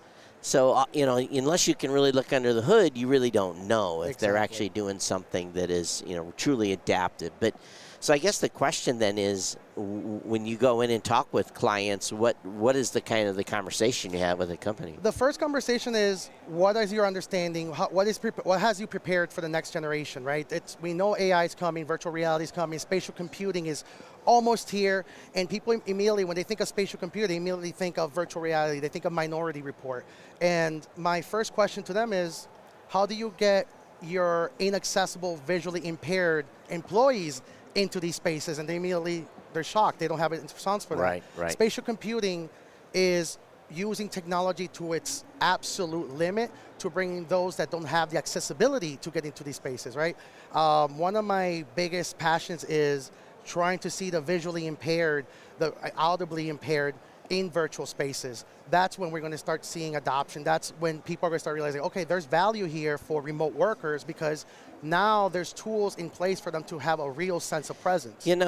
so, unless you can really look under the hood, you really don't know if they're actually doing something that is, truly adaptive. But so I guess the question then is, when you go in and talk with clients, what is the kind of the conversation you have with the company? The first conversation is, what is your understanding? What has you prepared for the next generation, right? We know AI is coming, virtual reality is coming, spatial computing is almost here, and people immediately, when they think of spatial computing, they immediately think of virtual reality, they think of Minority Report. And my first question to them is, how do you get your inaccessible, visually impaired employees into these spaces? And they're shocked. They don't have a response for that. Right. Spatial computing is using technology to its absolute limit to bring those that don't have the accessibility to get into these spaces, right? One of my biggest passions is trying to see the visually impaired, the audibly impaired in virtual spaces. That's when we're going to start seeing adoption. That's when people are going to start realizing, okay, there's value here for remote workers, because now there's tools in place for them to have a real sense of presence. And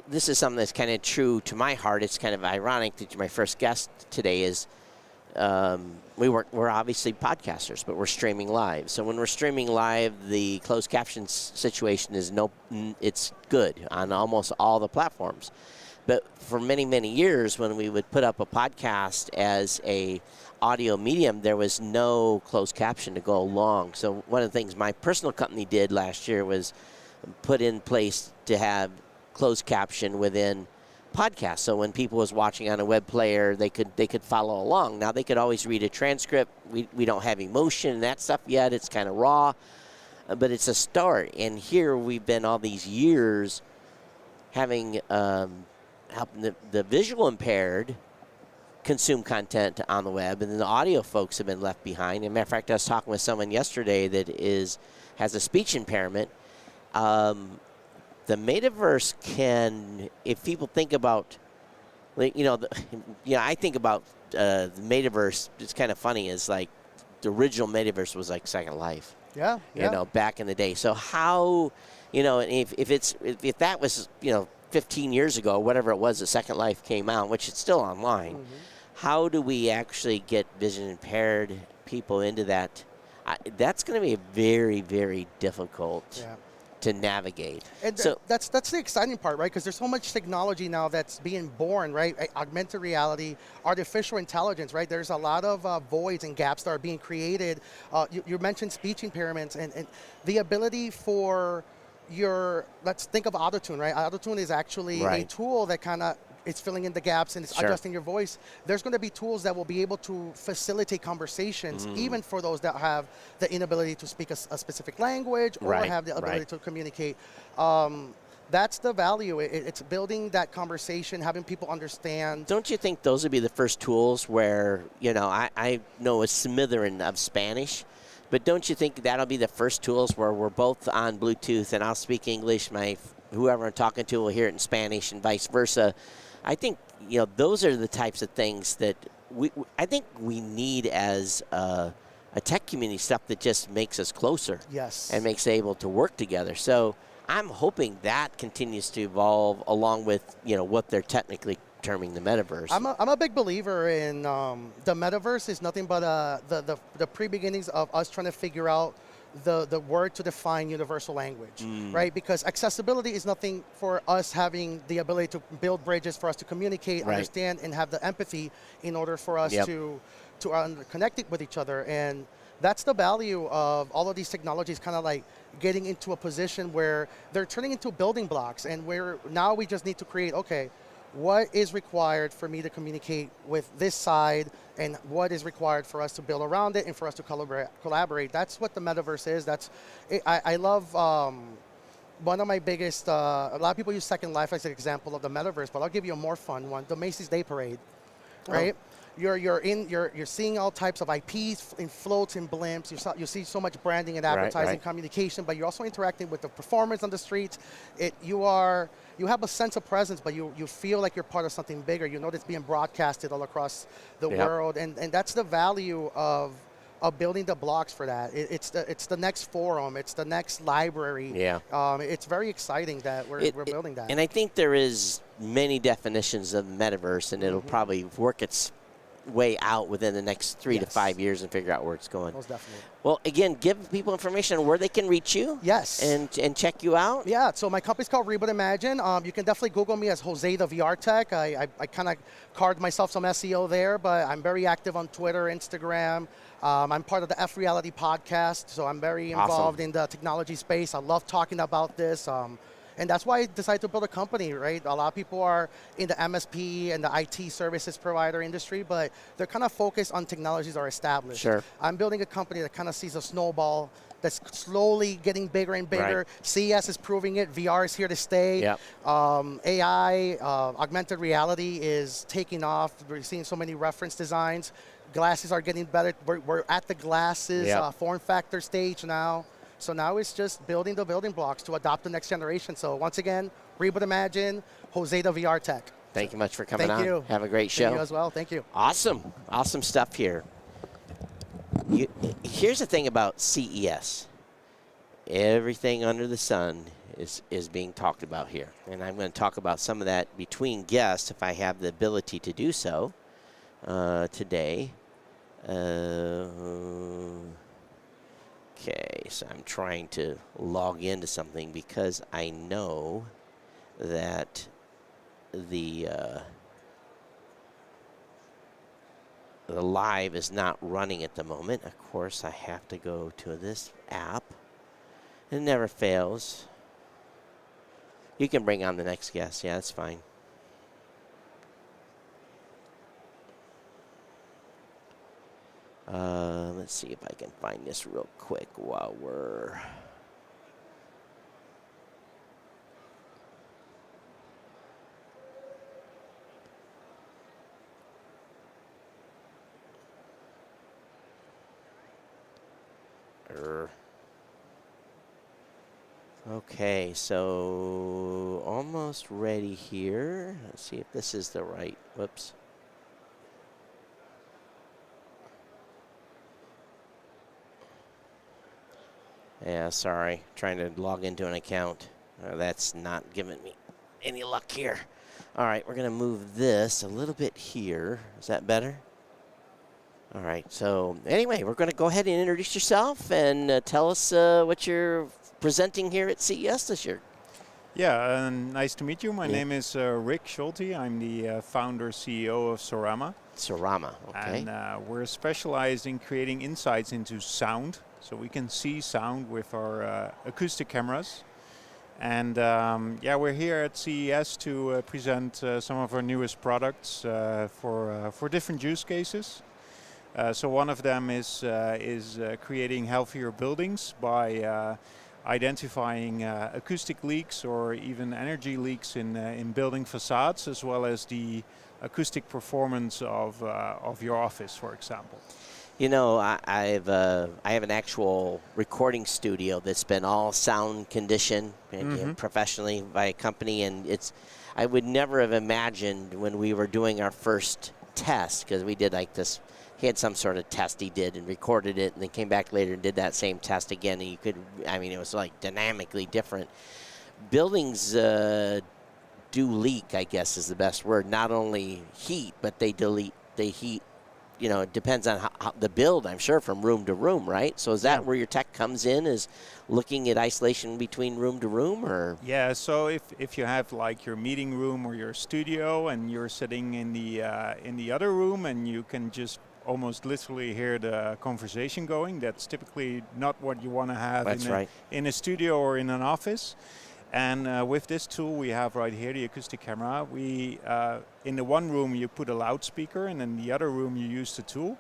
this is something that's kind of true to my heart. It's kind of ironic that my first guest today is, we're obviously podcasters, but we're streaming live. So when we're streaming live, the closed caption situation is it's good on almost all the platforms. But for many, many years, when we would put up a podcast as a audio medium, there was no closed caption to go along. So one of the things my personal company did last year was put in place to have closed caption within podcasts. So when people was watching on a web player, they could follow along. Now they could always read a transcript. We don't have emotion and that stuff yet. It's kind of raw, but it's a start. And here we've been all these years having helping the visual impaired consume content on the web, and then the audio folks have been left behind. As a matter of fact, I was talking with someone yesterday that has a speech impairment. The metaverse can, if people think about, I think about the metaverse. It's kind of funny. Is like the original metaverse was like Second Life. Yeah. Back in the day. So how, if that was 15 years ago, whatever it was, the Second Life came out, which it's still online. Mm-hmm. how do we actually get vision impaired people into that? That's going to be very, very difficult to navigate. And so that's the exciting part, right? Because there's so much technology now that's being born, right? Augmented reality, artificial intelligence, right? There's a lot of voids and gaps that are being created. You mentioned speech impairments and the ability for let's think of autotune, right? Autotune is actually a tool that kind of it's filling in the gaps and it's adjusting your voice. There's going to be tools that will be able to facilitate conversations, even for those that have the inability to speak a specific language or have the ability to communicate. That's the value. It's building that conversation, having people understand. Don't you think those would be the first tools where, I know a smattering of Spanish, but don't you think that'll be the first tools where we're both on Bluetooth and I'll speak English, whoever I'm talking to will hear it in Spanish and vice versa? I think, those are the types of things that I think we need as a tech community, stuff that just makes us closer. Yes. And makes us able to work together. So I'm hoping that continues to evolve along with, what they're technically terming the metaverse. I'm a big believer in the metaverse is nothing but the pre-beginnings of us trying to figure out the word to define universal language, right? Because accessibility is nothing for us having the ability to build bridges for us to communicate, understand, and have the empathy in order for us to connect it with each other. And that's the value of all of these technologies kind of like getting into a position where they're turning into building blocks. And now we just need to create, what is required for me to communicate with this side and what is required for us to build around it and for us to collaborate. That's what the metaverse is. I love one of my biggest, a lot of people use Second Life as an example of the metaverse, but I'll give you a more fun one, the Macy's Day Parade, right? You're seeing all types of IPs in floats and blimps. You see so much branding and advertising, communication, but you're also interacting with the performers on the streets. You have a sense of presence, but you feel like you're part of something bigger. You know it's being broadcasted all across the world, and that's the value of building the blocks for that. It's the next forum. It's the next library. It's very exciting that we're building that. And I think there is many definitions of the metaverse, and it'll probably work its way out within the next 3 to 5 years and figure out where it's going. Most definitely. Well, again, give people information on where they can reach you. Yes. And check you out. Yeah, so my company's called Reboot Imagine. You can definitely Google me as Jose the VR Tech. I kind of carved myself some SEO there, but I'm very active on Twitter, Instagram. I'm part of the F Reality podcast, so I'm very involved in the technology space. I love talking about this. And that's why I decided to build a company, right? A lot of people are in the MSP and the IT services provider industry, but they're kind of focused on technologies that are established. Sure. I'm building a company that kind of sees a snowball that's slowly getting bigger and bigger. CES is proving it. VR is here to stay. AI, augmented reality is taking off. We're seeing so many reference designs. Glasses are getting better. We're at the glasses form factor stage now. So now it's just building the building blocks to adopt the next generation. So once again, Reboot Imagine, Jose the VR Tech. Thank you much for coming on. Thank you. Have a great show. Thank you as well. Thank you. Awesome. Awesome stuff here. Here's the thing about CES. Everything under the sun is being talked about here. And I'm going to talk about some of that between guests if I have the ability to do so today. Okay, so I'm trying to log into something because I know that the live is not running at the moment. Of course, I have to go to this app. It never fails. You can bring on the next guest. Yeah, that's fine. Let's see if I can find this real quick while we're... Okay, so almost ready here. Let's see if this is the right... Whoops. Yeah, sorry. Trying to log into an account. That's not giving me any luck here. All right, we're going to move this a little bit here. Is that better? All right, so anyway, we're going to go ahead and introduce yourself and tell us what you're presenting here at CES this year. Yeah, nice to meet you. My name is Rick Schulte. I'm the founder, CEO of Sorama. Sorama, okay. And we're specialized in creating insights into sound. So we can see sound with our acoustic cameras. And yeah, we're here at CES to present some of our newest products for different use cases. So one of them is creating healthier buildings by identifying acoustic leaks or even energy leaks in building facades, as well as the acoustic performance of your office, for example. You know, I have an actual recording studio that's been all sound conditioned professionally by a company, and I would never have imagined when we were doing our first test, because we did like this. He had some sort of test he did and recorded it, and then came back later and did that same test again. And you could, I mean, it was like dynamically different. Buildings do leak, I guess is the best word. Not only heat, but they heat. You know, it depends on how the build, I'm sure, from room to room, right? So is that where your tech comes in, is looking at isolation between room to room, or? Yeah, so if you have like your meeting room or your studio and you're sitting in the other room and you can just almost literally hear the conversation going, that's typically not what you want to have in a studio or in an office. And with this tool we have right here, the acoustic camera, we in the one room you put a loudspeaker, and in the other room you use the tool.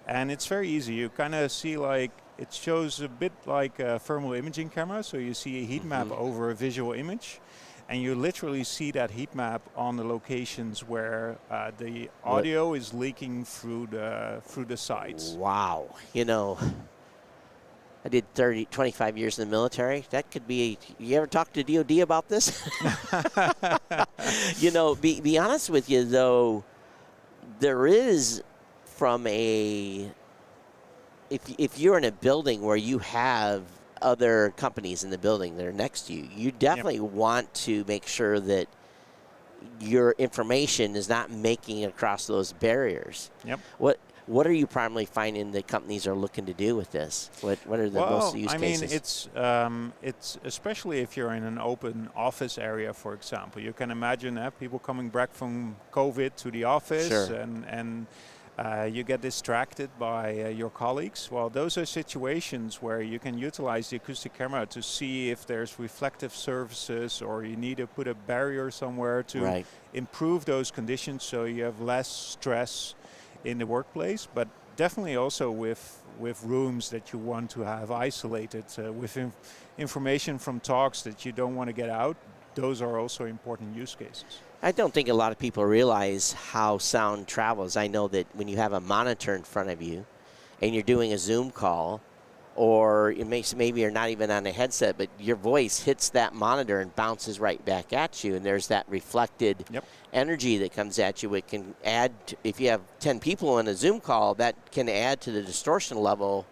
And it's very easy. You kind of see, like, it shows a bit like a thermal imaging camera, so you see a heat map over a visual image. And you literally see that heat map on the locations where the audio is leaking through the sites. Wow. You know, I did 25 years in the military. That could be, you ever talk to DOD about this? You know, be honest with you, though, there is from if you're in a building where you have other companies in the building that are next to you, you definitely want to make sure that your information is not making it across those barriers. Yep. What are you primarily finding that companies are looking to do with this? What are the most use cases? I mean, it's especially if you're in an open office area, for example. You can imagine people coming back from COVID to the office, and you get distracted by your colleagues. Well, those are situations where you can utilize the acoustic camera to see if there's reflective surfaces, or you need to put a barrier somewhere to improve those conditions so you have less stress in the workplace, but definitely also with rooms that you want to have isolated with information from talks that you don't want to get out. Those are also important use cases. I don't think a lot of people realize how sound travels. I know that when you have a monitor in front of you and you're doing a Zoom call, or it makes, maybe you're not even on a headset, but your voice hits that monitor and bounces right back at you, and there's that reflected energy that comes at you. It can add, if you have 10 people in a Zoom call, that can add to the distortion level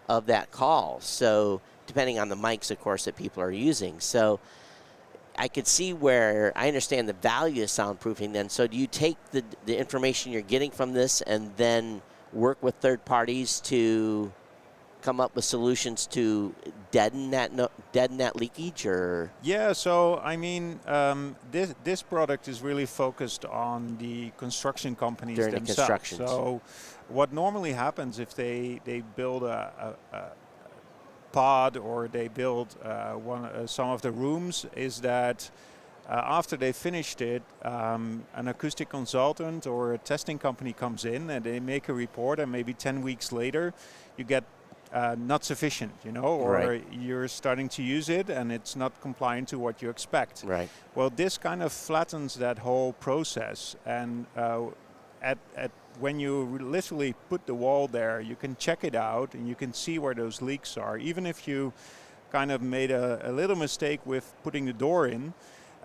of that call. So depending on the mics, of course, that people are using. So I could see where I understand the value of soundproofing then. So do you take the information you're getting from this and then work with third parties to come up with solutions to deaden that leakage, or? Yeah, so I mean, this product is really focused on the construction companies during themselves. The so what normally happens if they build a pod, or they build some of the rooms, is that after they finished it, an acoustic consultant or a testing company comes in and they make a report, and maybe 10 weeks later you get not sufficient, you know, or you're starting to use it and it's not compliant to what you expect. Right. Well, this kind of flattens that whole process, and when you literally put the wall there, you can check it out and you can see where those leaks are. Even if you kind of made a little mistake with putting the door in,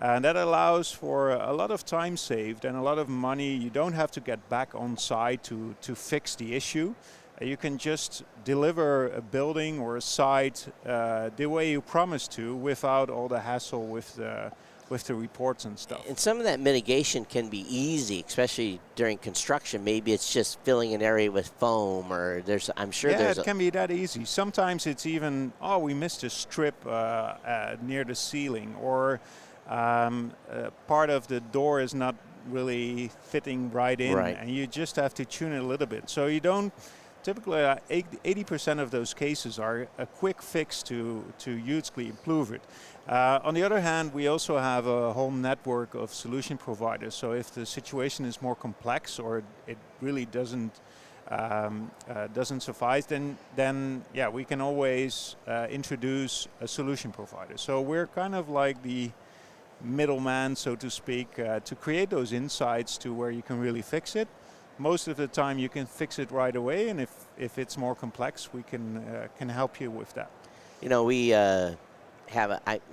and that allows for a lot of time saved and a lot of money. You don't have to get back on site to fix the issue. You can just deliver a building or a site the way you promised to, without all the hassle with the with the reports and stuff. And some of that mitigation can be easy, especially during construction. Maybe it's just filling an area with foam, or I'm sure there's it can be that easy. Sometimes it's even, we missed a strip near the ceiling, or part of the door is not really fitting right in, and you just have to tune it a little bit. So you don't, typically 80% of those cases are a quick fix to hugely improve it. On the other hand, we also have a whole network of solution providers. So if the situation is more complex or it really doesn't suffice, then we can always introduce a solution provider. So we're kind of like the middleman, so to speak, to create those insights to where you can really fix it. Most of the time you can fix it right away, and if it's more complex, we can help you with that. You know, we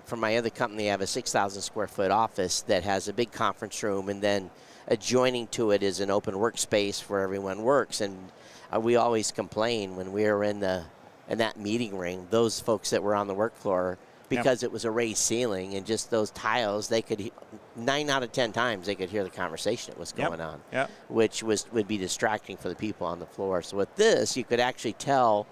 from my other company, I have a 6,000 square foot office that has a big conference room, and then adjoining to it is an open workspace where everyone works. And we always complain when we were in that meeting ring, those folks that were on the work floor, because it was a raised ceiling and just those tiles, they could 9 out of 10 times they could hear the conversation that was going on, which would be distracting for the people on the floor. So with this, you could actually tell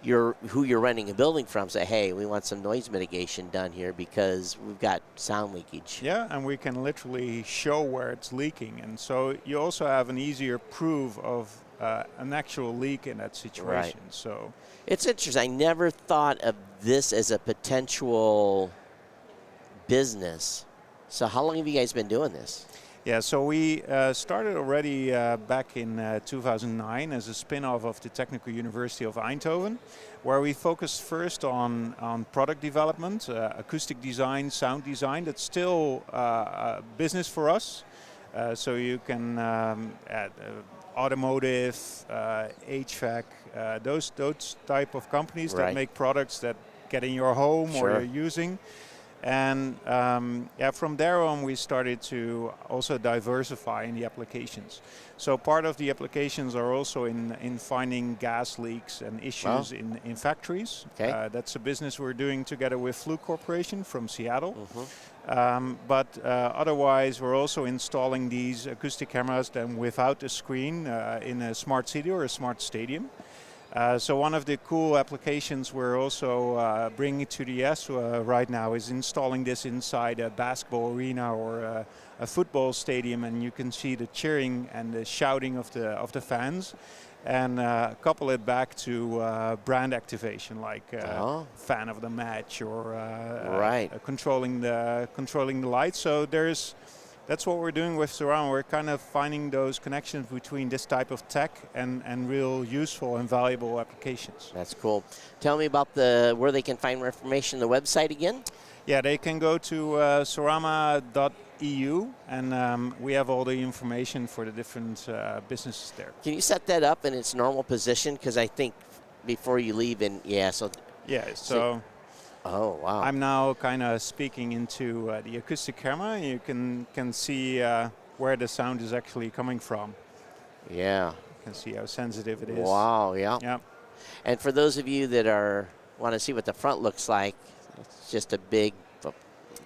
who you're renting a building from, say, hey, we want some noise mitigation done here because we've got sound leakage. Yeah, and we can literally show where it's leaking. And so you also have an easier proof of an actual leak in that situation. Right. So it's interesting. I never thought of this as a potential business. So how long have you guys been doing this? Yeah, so we started already back in 2009 as a spin-off of the Technical University of Eindhoven, where we focused first on product development, acoustic design, sound design. That's still a business for us. So you can add automotive, HVAC, those type of companies that make products that get in your home or you're using. And from there on, we started to also diversify in the applications. So part of the applications are also in finding gas leaks and issues in factories. That's a business we're doing together with Fluke Corporation from Seattle. But otherwise, we're also installing these acoustic cameras then without a screen in a smart city or a smart stadium. So one of the cool applications we're also bringing to the US right now is installing this inside a basketball arena or a football stadium, and you can see the cheering and the shouting of the fans, and couple it back to brand activation, like fan of the match or controlling the lights. So that's what we're doing with Surround. We're kind of finding those connections between this type of tech and real useful and valuable applications. That's cool. Tell me about where they can find more information, the website again? Yeah, they can go to sorama.eu, and we have all the information for the different businesses there. Can you set that up in its normal position? Because I think before you leave, oh, wow. I'm now kind of speaking into the acoustic camera. You can see where the sound is actually coming from. Yeah. You can see how sensitive it is. Wow, yeah. Yeah. And for those of you that want to see what the front looks like, it's just a big...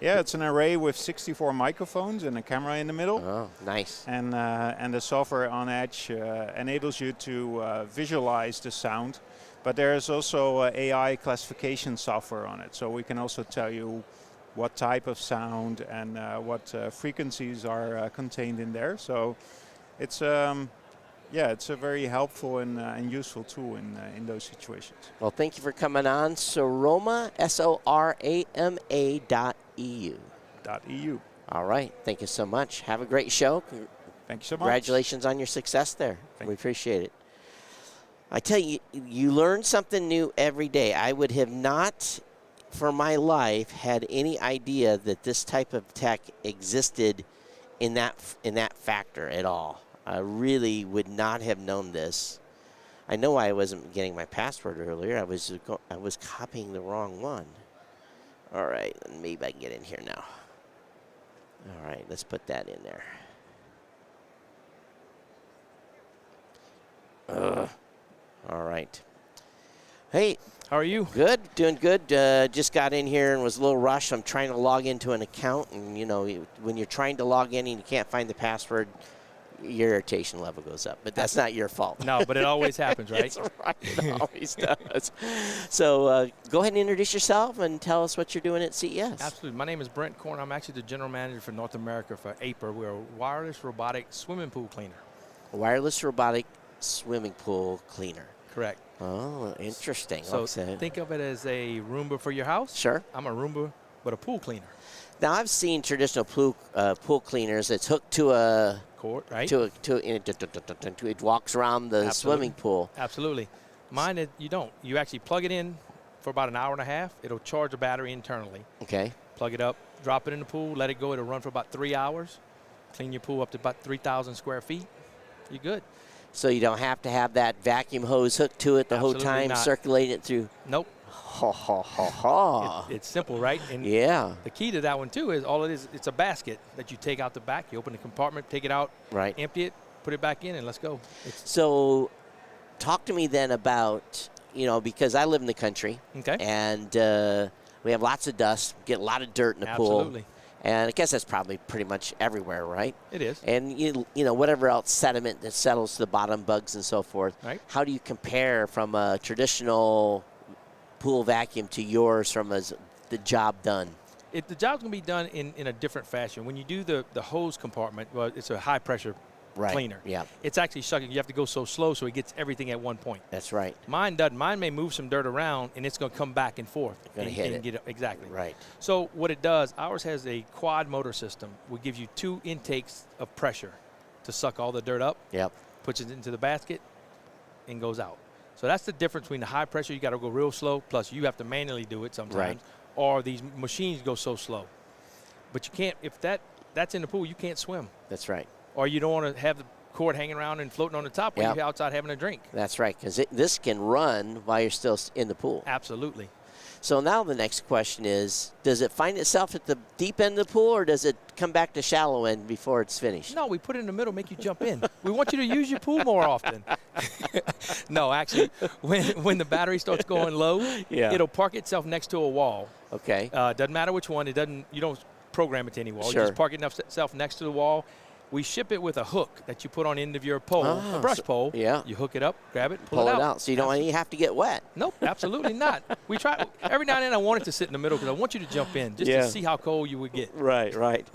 Yeah, it's an array with 64 microphones and a camera in the middle. Oh, nice. And the software on Edge enables you to visualize the sound. But there's also AI classification software on it, so we can also tell you what type of sound and what frequencies are contained in there. So it's it's a very helpful and useful tool in those situations. Well, thank you for coming on. Sorama, SORAMA.EU. .eu. All right, thank you so much. Have a great show. Thank you so much. Congratulations on your success there. We appreciate it. I tell you, you learn something new every day. I would have not, for my life, had any idea that this type of tech existed in that factor at all. I really would not have known this. I know I wasn't getting my password earlier. I was copying the wrong one. All right, maybe I can get in here now. All right, let's put that in there. All right. Hey. How are you? Good, doing good. Just got in here and was a little rushed. I'm trying to log into an account, and when you're trying to log in and you can't find the password, your irritation level goes up. But that's not your fault. No, but it always happens, right? It's right. It always does. So go ahead and introduce yourself and tell us what you're doing at CES. Absolutely. My name is Brent Korn. I'm actually the general manager for North America for APR. We're a wireless robotic swimming pool cleaner. A wireless robotic swimming pool cleaner. Correct. Oh, interesting. So think of it as a Roomba for your house. Sure. I'm a Roomba, but a pool cleaner. Now I've seen traditional pool cleaners. It's hooked to a cord, right? It walks around the swimming pool. Absolutely. Mine, you don't. You actually plug it in for about an hour and a half. It'll charge a battery internally. Okay. Plug it up, drop it in the pool, let it go. It'll run for about 3 hours. Clean your pool up to about 3,000 square feet. You're good. So you don't have to have that vacuum hose hooked to it the whole time, circulating it through. Nope. Ha, ha, ha, ha. It's simple, right? And yeah. The key to that one, too, is all it is, it's a basket that you take out the back. You open the compartment, take it out, right. Empty it, put it back in, and let's go. So talk to me then about, because I live in the country. Okay. And we have lots of dust, get a lot of dirt in the pool. Absolutely. And I guess that's probably pretty much everywhere, right? It is. And whatever else sediment that settles to the bottom, bugs and so forth. Right. How do you compare from a traditional pool vacuum to yours from the job done? The job's going to be done in a different fashion. When you do the hose compartment, well, it's a high pressure cleaner. Yeah. It's actually sucking. You have to go so slow so it gets everything at one point. That's right. Mine doesn't. Mine may move some dirt around, and it's going to come back and forth. Going to hit it. Get it. Exactly. Right. So what it does, ours has a quad motor system. We give you 2 intakes of pressure to suck all the dirt up. Yep. Puts it into the basket and goes out. So that's the difference between the high pressure, you got to go real slow, plus you have to manually do it sometimes, right. Or these machines go so slow. But you can't, if that's in the pool, you can't swim. That's right. Or you don't want to have the cord hanging around and floating on the top when you're outside having a drink. That's right, because this can run while you're still in the pool. Absolutely. So now the next question is, does it find itself at the deep end of the pool, or does it come back to shallow end before it's finished? No, we put it in the middle, make you jump in. We want you to use your pool more often. No, actually, when the battery starts going low, it'll park itself next to a wall. Okay. Doesn't matter which one. You don't program it to any wall. Sure. You just park itself next to the wall. We ship it with a hook that you put on the end of your pole, a brush pole. Yeah. You hook it up, grab it, pull it out. So you don't even have to get wet. Nope, absolutely not. We try every now and then. I want it to sit in the middle because I want you to jump in just to see how cold you would get. Right, right.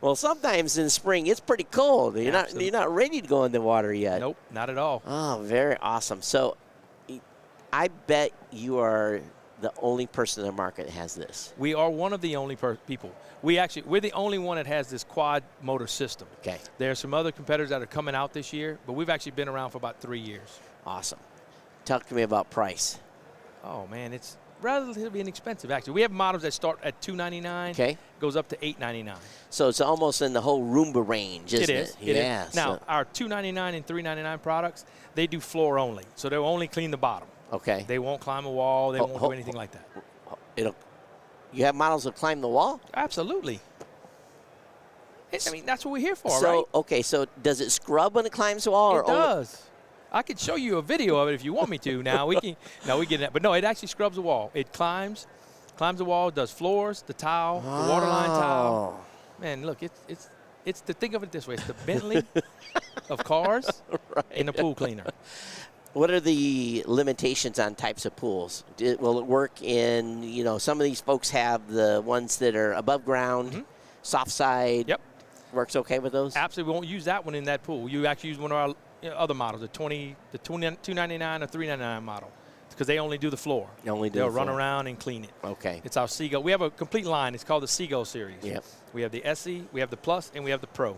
Well, sometimes in the spring it's pretty cold. You're not ready to go in the water yet. Nope, not at all. Oh, very awesome. So I bet you are the only person in the market that has this. We are one of the only people. We're the only one that has this quad motor system. Okay. There are some other competitors that are coming out this year, but we've actually been around for about 3 years. Awesome. Talk to me about price. Oh man, it's relatively inexpensive actually. We have models that start at $299. Okay. Goes up to $899. So it's almost in the whole Roomba range, isn't it? It is. Now our $299 and $399 products, they do floor only, so they'll only clean the bottom. Okay. They won't climb a wall. They won't do anything like that. You have models that climb the wall? Absolutely. I mean, that's what we're here for, so, right? Okay, so does it scrub when it climbs the wall? It does. I could show you a video of it if you want me to. Now we can. No, we get that. But no, it actually scrubs the wall. It climbs the wall, does floors, the tile, the waterline tile. Man, look, it's to think of it this way. It's the Bentley of cars in a pool cleaner. What are the limitations on types of pools? Will it work in, some of these folks have the ones that are above ground, soft side. Yep. Works okay with those? Absolutely. We won't use that one in that pool. You actually use one of our other models, the $299 or $399 model, because they only do the floor. They'll run around and clean it. Okay. It's our Seagull. We have a complete line. It's called the Seagull series. Yep. We have the SE, we have the Plus, and we have the Pro.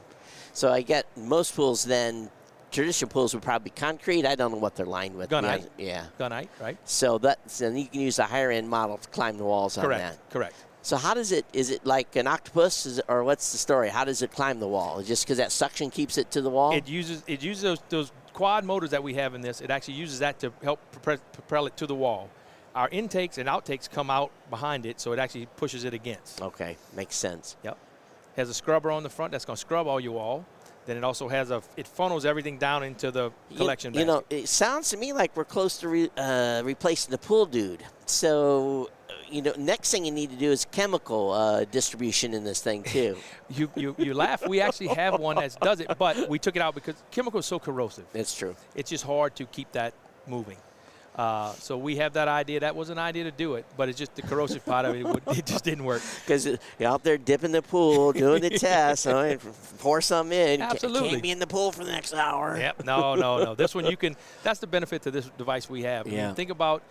So I get most pools then. Traditional pools would probably be concrete. I don't know what they're lined with. Gunite. Yeah. Gunite, right. So then you can use a higher end model to climb the walls on that. Correct. So how does it, is it like an octopus or what's the story? How does it climb the wall? Just because that suction keeps it to the wall? It uses those quad motors that we have in this. It actually uses that to help propel it to the wall. Our intakes and outtakes come out behind it, so it actually pushes it against. Okay, makes sense. Yep. Has a scrubber on the front that's going to scrub all your wall. Then it also has it funnels everything down into the collection You basket. know, it sounds to me like we're close to replacing the pool dude. So, next thing you need to do is chemical distribution in this thing too. You laugh. We actually have one that does it, but we took it out because chemical is so corrosive. It's true. It's just hard to keep that moving. So we have that idea. That was an idea to do it, but it's just the corrosive part of it. It just didn't work. Because you're out there dipping the pool, doing the test, pour some in. Absolutely. Can't be in the pool for the next hour. Yep. No. This one you can. That's the benefit to this device we have. Yeah. Think about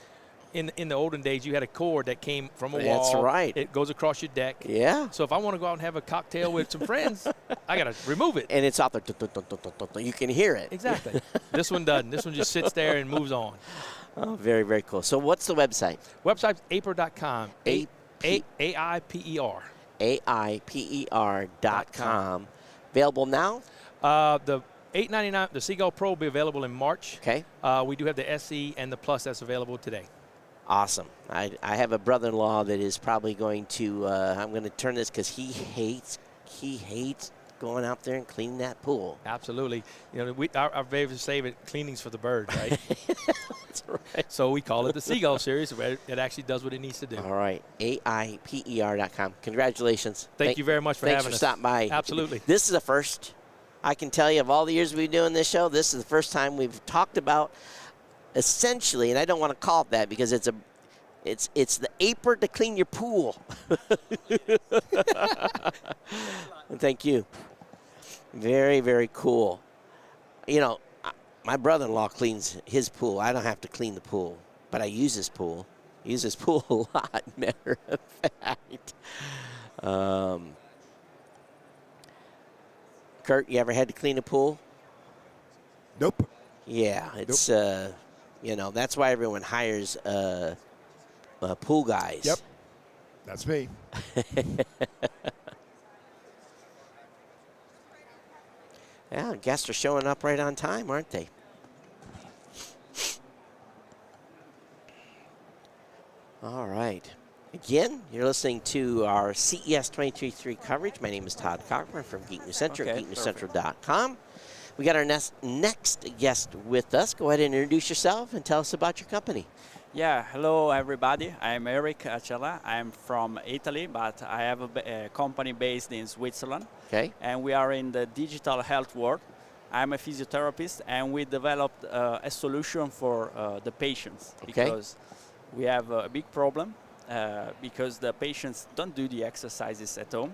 in the olden days, you had a cord that came from a wall. That's right. It goes across your deck. Yeah. So if I want to go out and have a cocktail with some friends, I got to remove it. And it's out there. You can hear it. Exactly. This one doesn't. This one just sits there and moves on. Oh, very, very cool. So what's the website? Website's aper.com. A-I-P-E-R. AIPER.com. Available now? The $899, the Seagull Pro will be available in March. Okay. We do have the SE and the Plus that's available today. Awesome. I have a brother-in-law that is probably going to, I'm going to turn this because he hates going out there and cleaning that pool. Absolutely. Our favorite favorite cleaning's for the bird, right? That's right. So we call it the Seagull series. It actually does what it needs to do. All right. AIPER.com. Congratulations. Thank you very much for having us. Thanks for stopping by. Absolutely. This is a first. I can tell you, of all the years we've been doing this show, this is the first time we've talked about essentially, and I don't want to call it that because it's the apron to clean your pool. Thank you. Very, very cool. My brother-in-law cleans his pool. I don't have to clean the pool, but I use his pool. I use his pool a lot, matter of fact. Kurt, you ever had to clean a pool? Nope. Yeah, it's that's why everyone hires pool guys. Yep, that's me. Yeah, guests are showing up right on time, aren't they? All right. Again, you're listening to our CES 2023 coverage. My name is Todd Cochran from Geek News Central, geeknewscentral.com. We got our next guest with us. Go ahead and introduce yourself and tell us about your company. Yeah, hello everybody. I'm Eric Acella. I'm from Italy, but I have a company based in Switzerland. Okay. And we are in the digital health world. I'm a physiotherapist, and we developed a solution for the patients because we have a big problem because the patients don't do the exercises at home.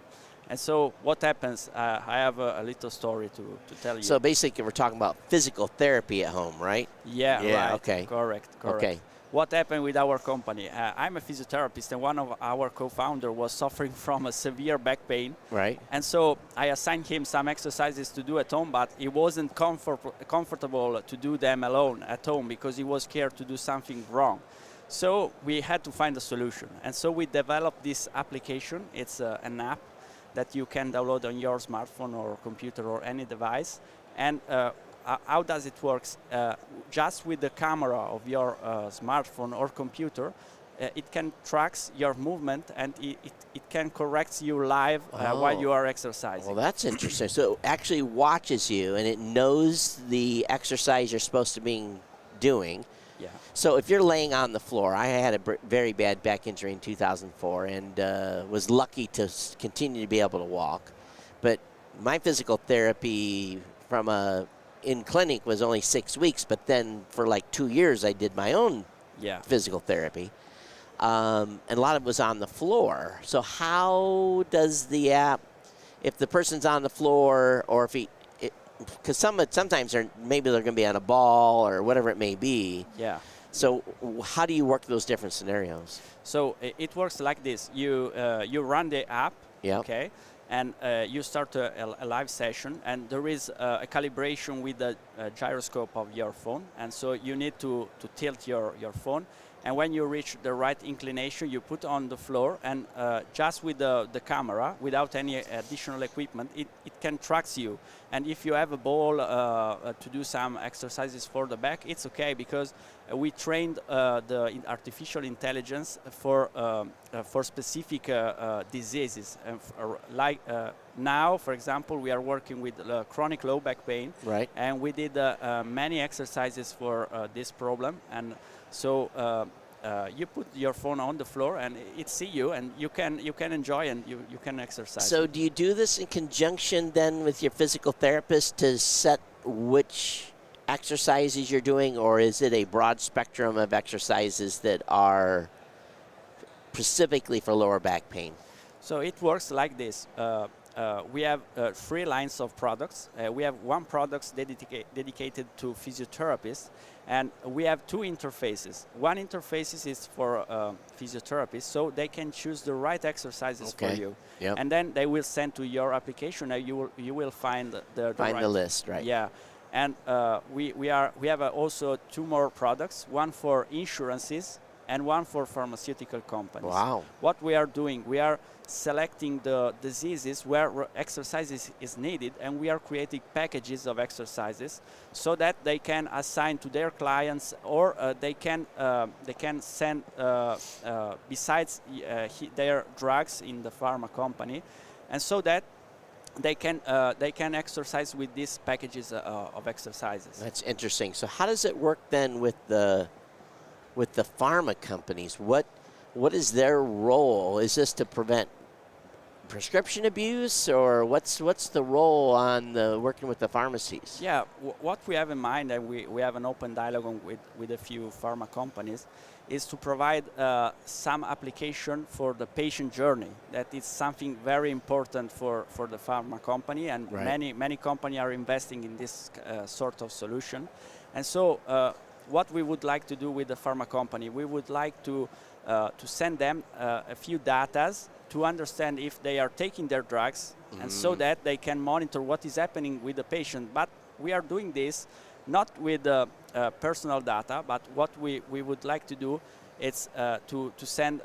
And so what happens, I have a little story to tell you. So basically we're talking about physical therapy at home, right? Yeah, right. Okay. Correct. Okay. What happened with our company? I'm a physiotherapist, and one of our co-founders was suffering from a severe back pain. Right. And so I assigned him some exercises to do at home, but he wasn't comfortable to do them alone at home because he was scared to do something wrong. So we had to find a solution. And so we developed this application. It's an app that you can download on your smartphone or computer or any device. And how does it work? Just with the camera of your smartphone or computer, it can track your movement, and it can correct you live while you are exercising. Well, that's interesting. So it actually watches you, and it knows the exercise you're supposed to be doing. Yeah. So if you're laying on the floor, I had a very bad back injury in 2004 and was lucky to continue to be able to walk. But my physical therapy in clinic was only 6 weeks, but then for like 2 years I did my own physical therapy. And a lot of it was on the floor. So how does the app, if the person's on the floor or if because sometimes maybe they're going to be on a ball or whatever it may be. Yeah. So how do you work those different scenarios? So it works like this. You run the app, okay, and you start a live session, and there is a calibration with the gyroscope of your phone, and so you need to tilt your phone, and when you reach the right inclination, you put on the floor, and just with the camera, without any additional equipment, it can track you. And if you have a ball to do some exercises for the back, it's okay, because we trained the artificial intelligence for specific diseases. Like now, for example, we are working with chronic low back pain, right? And we did many exercises for this problem. And so you put your phone on the floor, and it see you, and you can enjoy, and you can exercise. So do you do this in conjunction then with your physical therapist to set which exercises you're doing, or is it a broad spectrum of exercises that are specifically for lower back pain? So it works like this. We have 3 lines of products. We have one product dedicated to physiotherapists, and we have 2 interfaces. One interface is for physiotherapists, so they can choose the right exercises for you. Yep. And then they will send to your application, and you will find the right list, right? Yeah. And we have also 2 more products, one for insurances and one for pharmaceutical companies. Wow. What we are doing, we are selecting the diseases where exercises is needed, and we are creating packages of exercises so that they can assign to their clients, or they can send besides their drugs in the pharma company, and so that they can exercise with these packages of exercises. That's interesting. So how does it work then with the pharma companies? What is their role? Is this to prevent prescription abuse, or what's the role on working with the pharmacies? Yeah, what we have in mind, and we have an open dialogue with a few pharma companies, is to provide some application for the patient journey. That is something very important for the pharma company, and many companies are investing in this sort of solution. And so what we would like to do with the pharma company, we would like to send them a few datas to understand if they are taking their drugs, and so that they can monitor what is happening with the patient. But we are doing this not with personal data, but what we would like to do is to send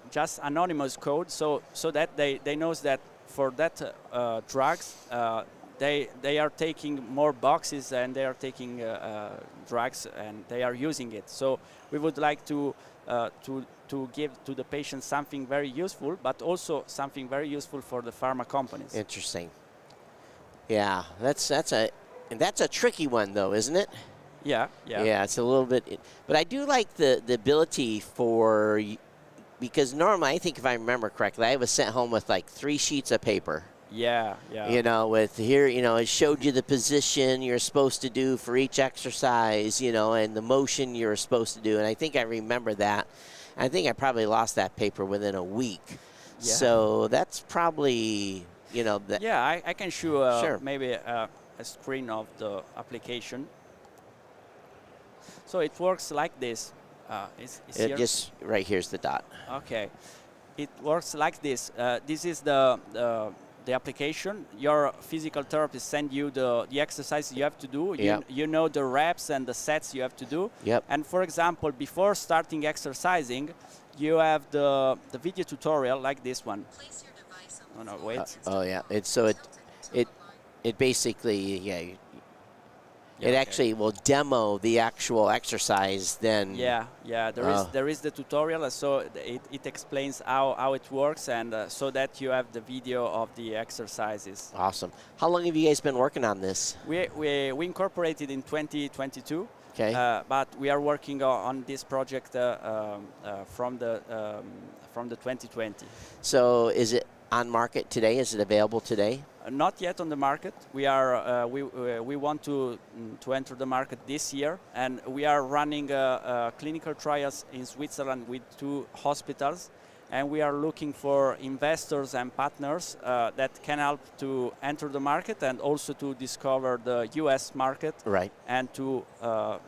just anonymous code, so that they knows that for that drugs they are taking more boxes, and they are taking drugs, and they are using it. So we would like to give to the patient something very useful, but also something very useful for the pharma companies. Interesting. Yeah, that's a tricky one, though, isn't it? Yeah. Yeah, it's a little bit. But I do like the ability for, because normally, I think if I remember correctly, I was sent home with like 3 sheets of paper. Yeah. You know, with here, it showed you the position you're supposed to do for each exercise, and the motion you're supposed to do. And I think I remember that. I think I probably lost that paper within a week. Yeah. So that's probably, Yeah, I can show sure. maybe a screen of the application. So it works like this. It just right here's the dot. Okay, it works like this. This is the application. Your physical therapist send you the exercise you have to do. Yep. You know the reps and the sets you have to do. Yep. And for example, before starting exercising, you have the video tutorial like this one. Place your device on the wait. Oh yeah. It basically It actually will demo the actual exercise then. Yeah. There is the tutorial, so it explains how it works, and so that you have the video of the exercises. Awesome. How long have you guys been working on this? We incorporated in 2022. Okay. But we are working on this project from the 2020. So is it on market today? Is it available today? Not yet on the market. We are we want to enter the market this year, and we are running clinical trials in Switzerland with 2 hospitals, and we are looking for investors and partners that can help to enter the market, and also to discover the U.S. market, right? And to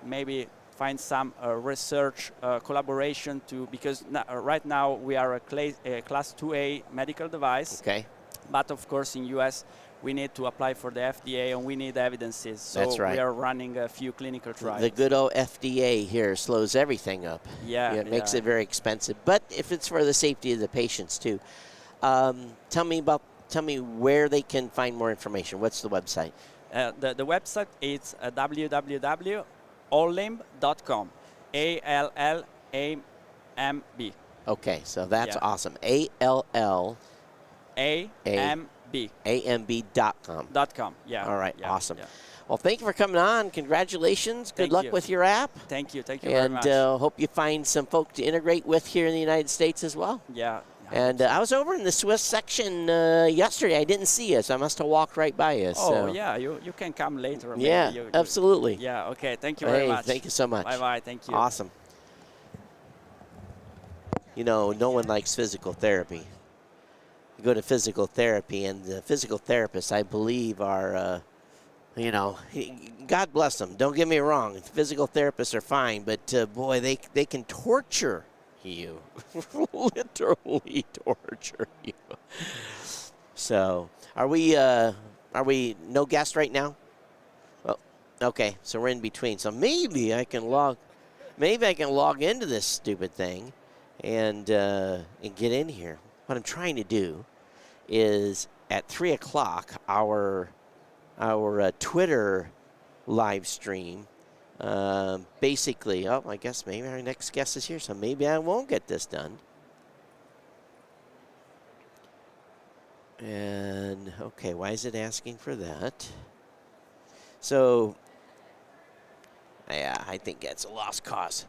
maybe find some research collaboration because right now we are a class 2A medical device. Okay. But of course, in U.S., we need to apply for the FDA, and we need evidences. So That's right. we are running a few clinical trials. The good old FDA here slows everything up. Yeah, It makes yeah. it very expensive. But if it's for the safety of the patients too, tell me where they can find more information. What's the website? The website is www.allimb.com. ALLAMB. Okay, so that's Yeah. awesome. ALL AMB. AMB.com. .com. Yeah. All right, yeah, awesome. yeah. Well, thank you for coming on. Congratulations. Good Thank luck you. with your app. Thank you very And much. hope you find some folk to integrate with here in the United States as well. Yeah. And I was over in the Swiss section yesterday. I didn't see you, so I must have walked right by you. Oh, so. yeah, you can come later. Maybe Yeah, absolutely. Yeah, okay, thank you very much. Thank you so much. Bye-bye, thank you. Awesome. You know, no one likes physical therapy. You go to physical therapy, and the physical therapists, I believe, are, God bless them. Don't get me wrong. Physical therapists are fine, but, boy, they can torture you. Literally torture you. So, are we no guest right now? Well, okay, so we're in between. So maybe I can log into this stupid thing and get in here. What I'm trying to do is at 3 o'clock our Twitter live stream. Basically, I guess maybe our next guest is here, so maybe I won't get this done. And, okay, why is it asking for that? So, yeah, I think that's a lost cause.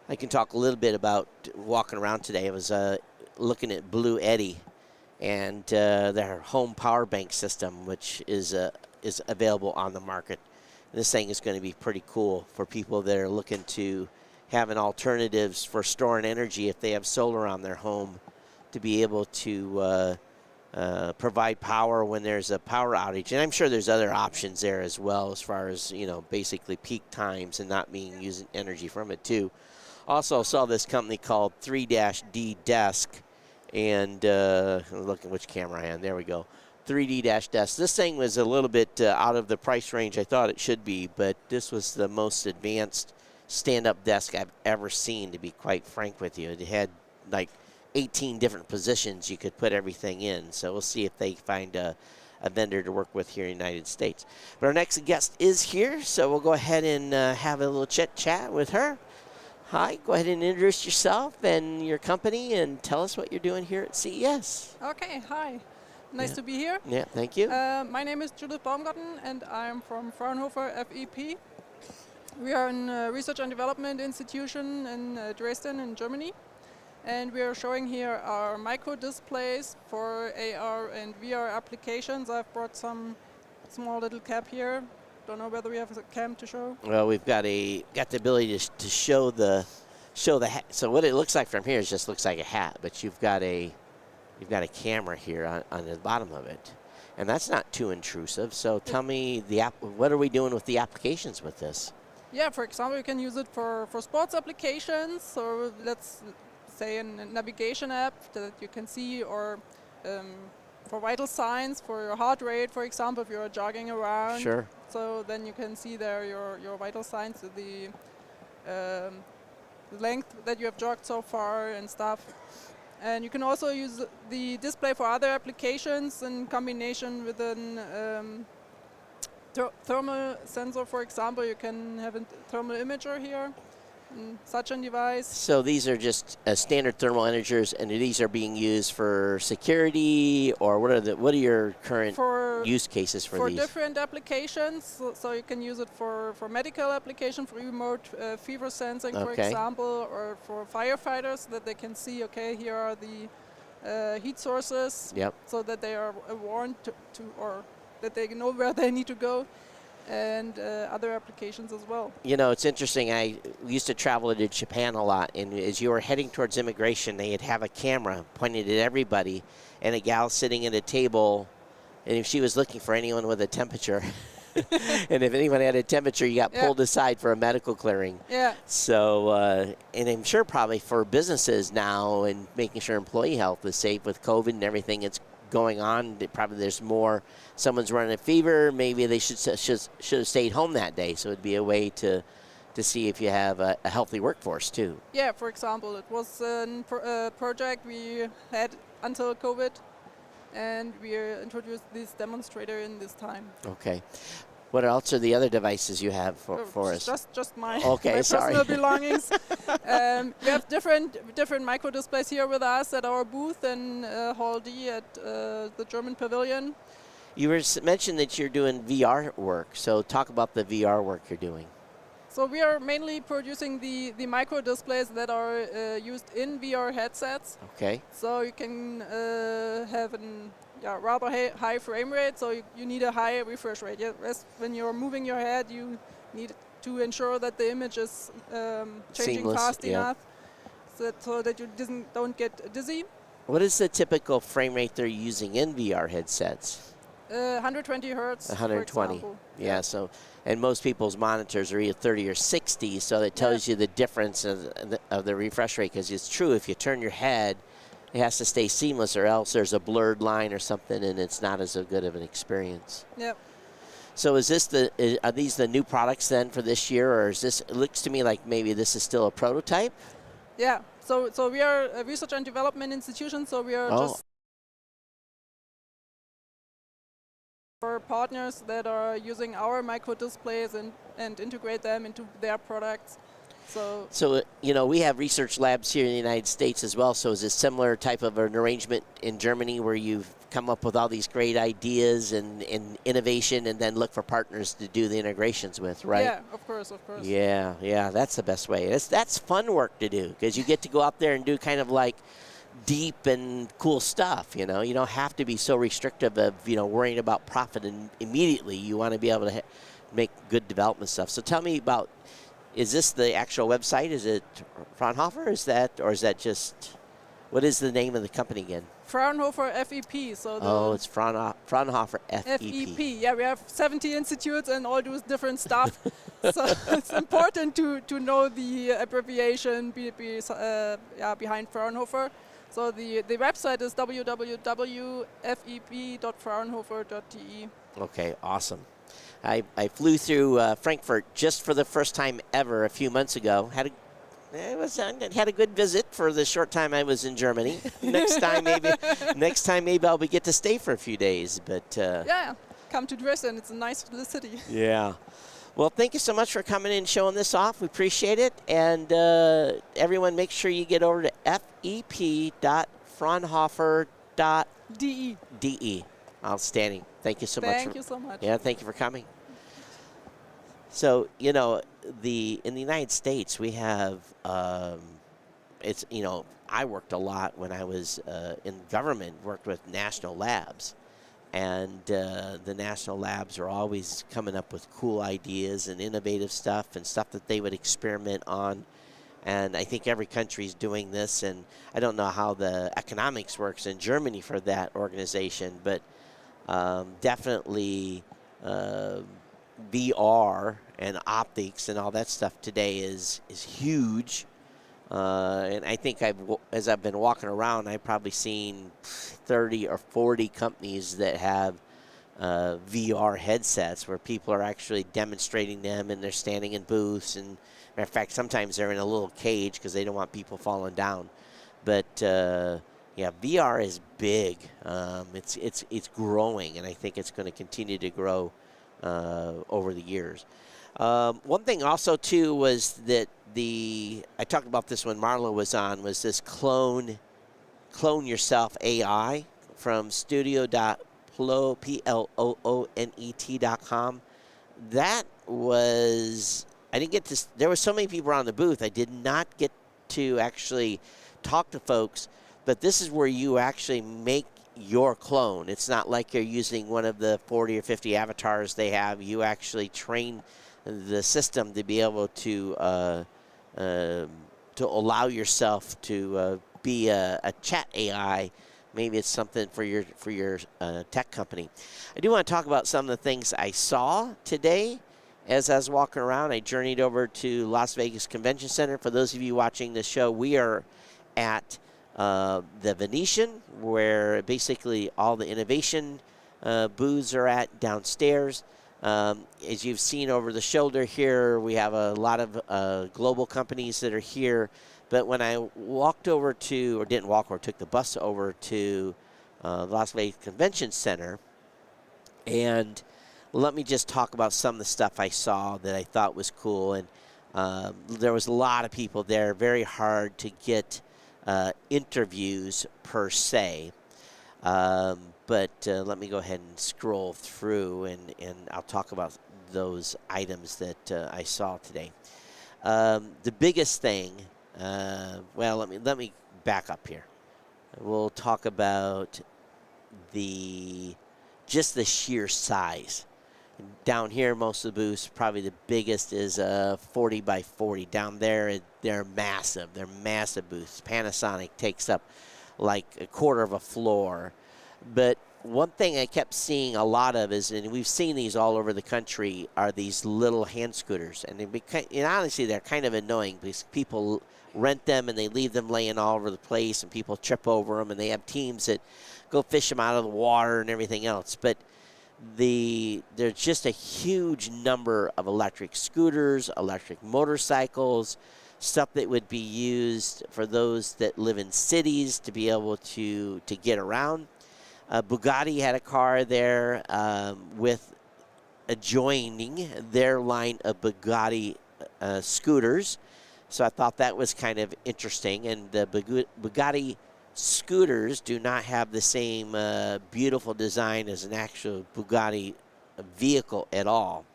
I can talk a little bit about walking around today. I was looking at Blue Eddy and their home power bank system, which is available on the market. This thing is going to be pretty cool for people that are looking to have an alternatives for storing energy if they have solar on their home, to be able to provide power when there's a power outage. And I'm sure there's other options there as well, as far as, basically peak times and not being using energy from it too. Also saw this company called 3-D Desk, and look at which camera I am. There we go. 3D-Desk. This thing was a little bit out of the price range I thought it should be, but this was the most advanced stand-up desk I've ever seen, to be quite frank with you. It had like 18 different positions you could put everything in, so we'll see if they find a vendor to work with here in the United States. But our next guest is here, so we'll go ahead and have a little chit-chat with her. Hi, go ahead and introduce yourself and your company and tell us what you're doing here at CES. Okay, hi. Nice to be here. Yeah, thank you. My name is Judith Baumgarten, and I'm from Fraunhofer FEP. We are a research and development institution in Dresden in Germany. And we are showing here our micro displays for AR and VR applications. I've brought some small little cap here. Don't know whether we have a cam to show. Well, we've got the ability to show the hat. So what it looks like from here is just looks like a hat, but you've got a camera here on the bottom of it, and that's not too intrusive. So tell me what are we doing with the applications with this? Yeah, for example, you can use it for sports applications. So let's say a navigation app that you can see, or for vital signs, for your heart rate, for example, if you're jogging around. Sure. So then you can see there your vital signs, the length that you have jogged so far and stuff. And you can also use the display for other applications in combination with a thermal sensor, for example. You can have a thermal imager here. Such a device. So these are just standard thermal imagers, and these are being used for security, or what are your current use cases for these? For different applications, so you can use it for medical application, for remote fever sensing, for example, or for firefighters, that they can see, okay, here are the heat sources, so that they are warned or that they know where they need to go. And other applications as well. You know, it's interesting. I used to travel to Japan a lot, and as you were heading towards immigration, they'd have a camera pointed at everybody, and a gal sitting at a table, and if she was looking for anyone with a temperature, and if anyone had a temperature, you got pulled aside for a medical clearing. Yeah. So, and I'm sure probably for businesses now and making sure employee health is safe with COVID and everything, it's going on. Probably there's more. Someone's running a fever. Maybe they should have stayed home that day. So it'd be a way to see if you have a healthy workforce too. Yeah, for example, it was a project we had until COVID, and we introduced this demonstrator in this time. Okay. What else are the other devices you have for us? Just my, okay, my sorry. personal belongings. We have different micro displays here with us at our booth in Hall D at the German Pavilion. You mentioned that you're doing VR work, so talk about the VR work you're doing. So we are mainly producing the micro displays that are used in VR headsets. Okay. So you can have an rather high frame rate, so you need a high refresh rate. Yes, when you're moving your head, you need to ensure that the image is changing seamless, fast enough so that you don't get dizzy. What is the typical frame rate they're using in VR headsets? 120 hertz. 120. Yeah. So, and most people's monitors are either 30 or 60, so that tells you the difference of the refresh rate. Because it's true, if you turn your head, it has to stay seamless, or else there's a blurred line or something, and it's not as good of an experience. Yep. So are these the new products then for this year, or is this? It looks to me like maybe this is still a prototype. Yeah. So we are a research and development institution. So we are just for partners that are using our micro displays and integrate them into their products. So we have research labs here in the United States as well. So is it similar type of an arrangement in Germany where you've come up with all these great ideas and innovation, and then look for partners to do the integrations with, right? Yeah, of course. Yeah, that's the best way. That's fun work to do, because you get to go out there and do kind of like deep and cool stuff. You don't have to be so restrictive of worrying about profit immediately. You want to be able to make good development stuff. So tell me about. Is this the actual website? Is it Fraunhofer? Is that just, what is the name of the company again? Fraunhofer FEP. So it's Fraunhofer FEP. FEP. Yeah, we have 70 institutes and all do different stuff. So it's important to know the abbreviation behind Fraunhofer. So the website is www.fep.fraunhofer.de. Okay, awesome. I flew through Frankfurt just for the first time ever a few months ago. Had a good visit for the short time I was in Germany. Next time maybe I'll get to stay for a few days. But come to Dresden. It's a nice city. Yeah. Well, thank you so much for coming in and showing this off. We appreciate it. And everyone, make sure you get over to fep.fraunhofer.de. Outstanding. Thank you so much. Thank you so much. Yeah, thank you for coming. So, in the United States, we have, I worked a lot when I was in government, worked with national labs. And the national labs are always coming up with cool ideas and innovative stuff and stuff that they would experiment on. And I think every country is doing this. And I don't know how the economics works in Germany for that organization, but definitely VR and optics and all that stuff today is huge. And I think as I've been walking around, I've probably seen 30 or 40 companies that have VR headsets where people are actually demonstrating them, and they're standing in booths. And matter of fact, sometimes they're in a little cage because they don't want people falling down. But VR is big. It's growing, and I think it's going to continue to grow over the years. One thing also too was that I talked about this when Marla was on, was this clone yourself AI from studio.ploonet.com. That was, I didn't get to, there were so many people around the booth, I did not get to actually talk to folks, but this is where you actually make your clone. It's not like you're using one of the 40 or 50 avatars they have. You actually train the system to be able to allow yourself to be a chat AI. Maybe it's something for your tech company. I do want to talk about some of the things I saw today as I was walking around. I journeyed over to Las Vegas Convention Center. For those of you watching this show, we are at the Venetian, where basically all the innovation booths are at downstairs. As you've seen over the shoulder here, we have a lot of global companies that are here. But when I walked over to, or didn't walk over, took the bus over to Las Vegas Convention Center, and let me just talk about some of the stuff I saw that I thought was cool. And there was a lot of people there, very hard to get interviews per se. But let me go ahead and scroll through, and I'll talk about those items that I saw today. The biggest thing, well, let me back up here. We'll talk about just the sheer size. Down here, most of the booths, probably the biggest is 40 by 40. Down there, they're massive. They're massive booths. Panasonic takes up like a quarter of a floor. But one thing I kept seeing a lot of is, and we've seen these all over the country, are these little hand scooters. And honestly, they're kind of annoying because people rent them and they leave them laying all over the place, and people trip over them, and they have teams that go fish them out of the water and everything else. But there's just a huge number of electric scooters, electric motorcycles, stuff that would be used for those that live in cities to be able to get around. Bugatti had a car there with adjoining their line of Bugatti scooters. So I thought that was kind of interesting. And the Bugatti scooters do not have the same beautiful design as an actual Bugatti vehicle at all.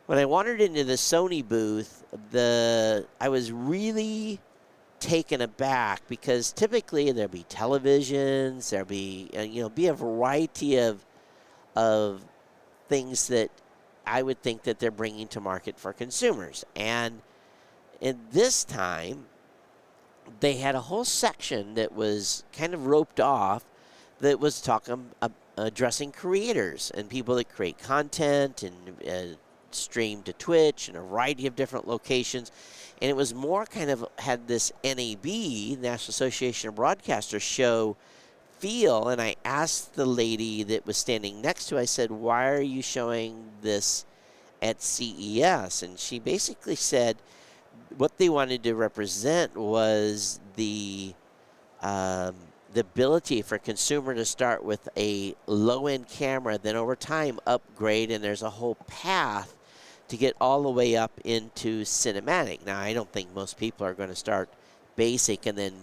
When I wandered into the Sony booth, I was really taken aback because typically there'll be televisions, there'll be be a variety of things that I would think that they're bringing to market for consumers. And in this time, they had a whole section that was kind of roped off that was addressing creators and people that create content and stream to Twitch and a variety of different locations. And it was more kind of had this NAB, National Association of Broadcasters, show feel. And I asked the lady that was standing next to, I said, why are you showing this at CES? And she basically said what they wanted to represent was the ability for a consumer to start with a low-end camera, then over time upgrade, and there's a whole path to get all the way up into cinematic. Now, I don't think most people are going to start basic and then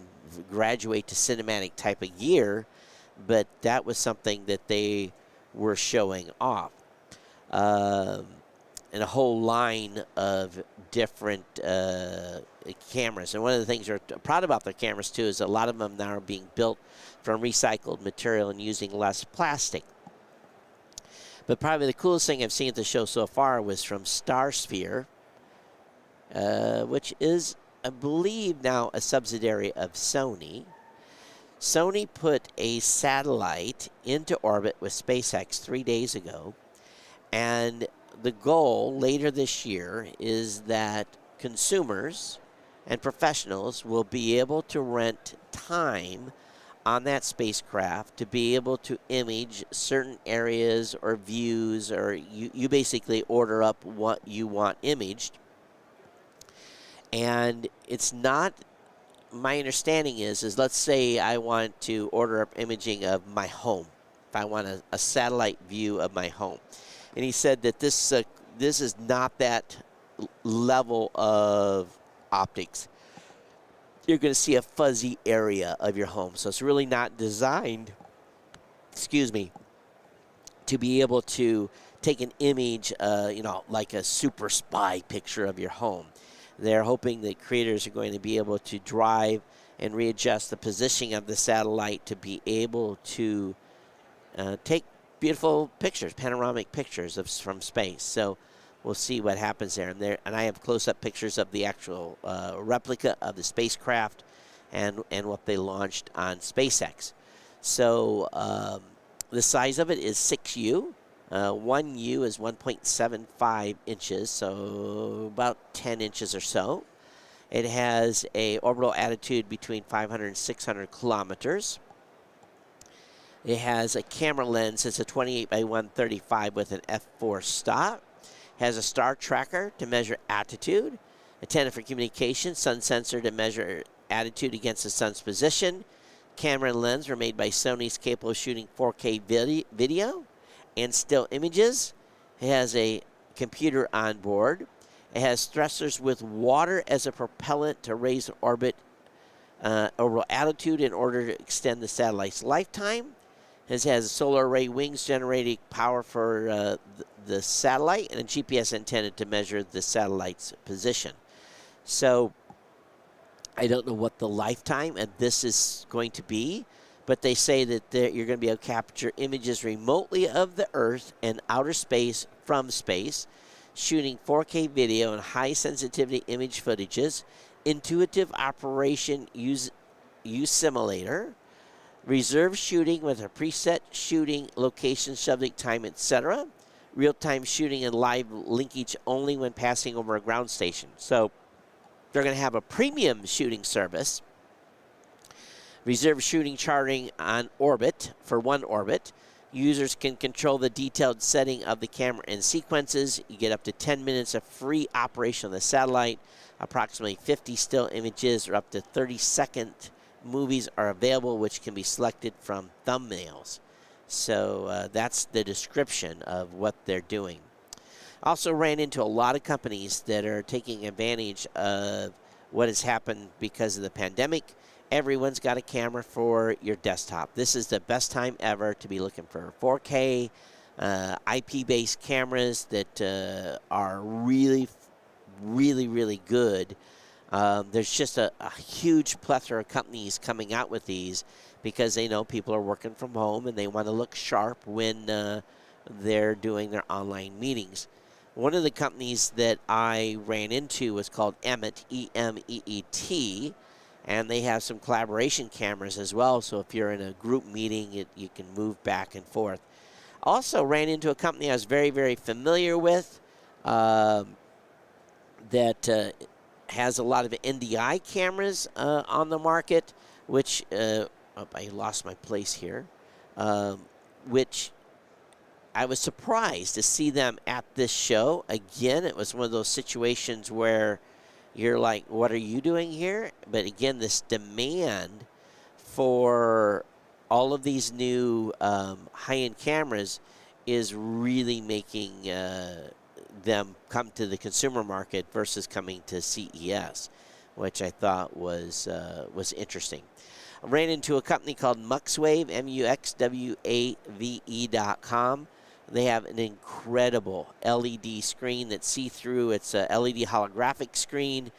graduate to cinematic type of gear, but that was something that they were showing off. And a whole line of different cameras. And one of the things they're proud about their cameras, too, is a lot of them now are being built from recycled material and using less plastic. But probably the coolest thing I've seen at the show so far was from Starsphere, which is, I believe, now a subsidiary of Sony. Sony put a satellite into orbit with SpaceX 3 days ago, and the goal later this year is that consumers and professionals will be able to rent time on that spacecraft to be able to image certain areas or views, or you basically order up what you want imaged. And it's not, my understanding is let's say I want to order up imaging of my home, if I want a satellite view of my home. And he said that this is not that level of optics. You're going to see a fuzzy area of your home. So it's really not designed, to be able to take an image, like a super spy picture of your home. They're hoping that creators are going to be able to drive and readjust the positioning of the satellite to be able to take beautiful pictures, panoramic pictures from space. So we'll see what happens there. And I have close-up pictures of the actual replica of the spacecraft and what they launched on SpaceX. So the size of it is 6U. 1U is 1.75 inches, so about 10 inches or so. It has a orbital attitude between 500 and 600 kilometers. It has a camera lens. It's a 28 by 135 with an f4 stop. Has a star tracker to measure altitude, antenna for communication, sun sensor to measure attitude against the sun's position. Camera and lens were made by Sony's, capable of shooting 4K video and still images. It has a computer on board. It has thrusters with water as a propellant to raise orbit orbital altitude in order to extend the satellite's lifetime. It has solar array wings generating power for the satellite and a GPS antenna to measure the satellite's position. So I don't know what the lifetime of this is going to be, but they say that you're going to be able to capture images remotely of the Earth and outer space from space, shooting 4K video and high sensitivity image footages, intuitive operation use simulator, reserve shooting with a preset shooting location, subject time, etc. Real-time shooting and live linkage only when passing over a ground station. So they're going to have a premium shooting service. Reserve shooting charting on orbit for one orbit. Users can control the detailed setting of the camera and sequences. You get up to 10 minutes of free operation of the satellite. Approximately 50 still images or up to 30-second movies are available, which can be selected from thumbnails. So that's the description of what they're doing. Also ran into a lot of companies that are taking advantage of what has happened because of the pandemic. Everyone's got a camera for your desktop. This is the best time ever to be looking for 4K IP-based cameras that are really, really, really good. There's just a huge plethora of companies coming out with these because they know people are working from home and they want to look sharp when they're doing their online meetings. One of the companies that I ran into was called Emmet, E-M-E-E-T, and they have some collaboration cameras as well, so if you're in a group meeting, you can move back and forth. Also ran into a company I was very, very familiar with that has a lot of NDI cameras on the market, which, I lost my place here, which I was surprised to see them at this show. Again, it was one of those situations where you're like, what are you doing here? But again, this demand for all of these new high-end cameras is really making them come to the consumer market versus coming to CES, which I thought was interesting. I ran into a company called Muxwave, MUXWAVE.com. They have an incredible LED screen that's see-through. It's a LED holographic screen.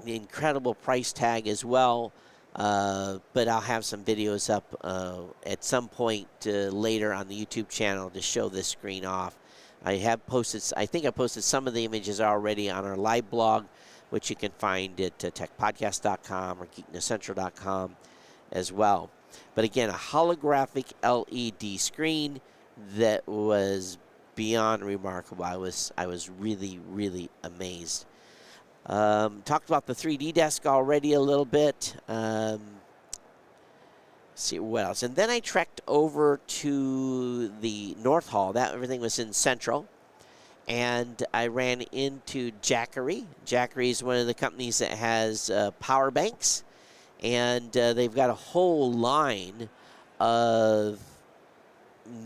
Incredible price tag as well. But I'll have some videos up at some point later on the YouTube channel to show this screen off. I think I posted some of the images already on our live blog, which you can find at techpodcast.com or geeknewscentral.com as well. But again, a holographic LED screen that was beyond remarkable. I was really, really amazed. Talked about the 3D desk already a little bit. See what else. And then I trekked over to the North Hall. Everything was in Central. And I ran into Jackery. Jackery is one of the companies that has power banks. And they've got a whole line of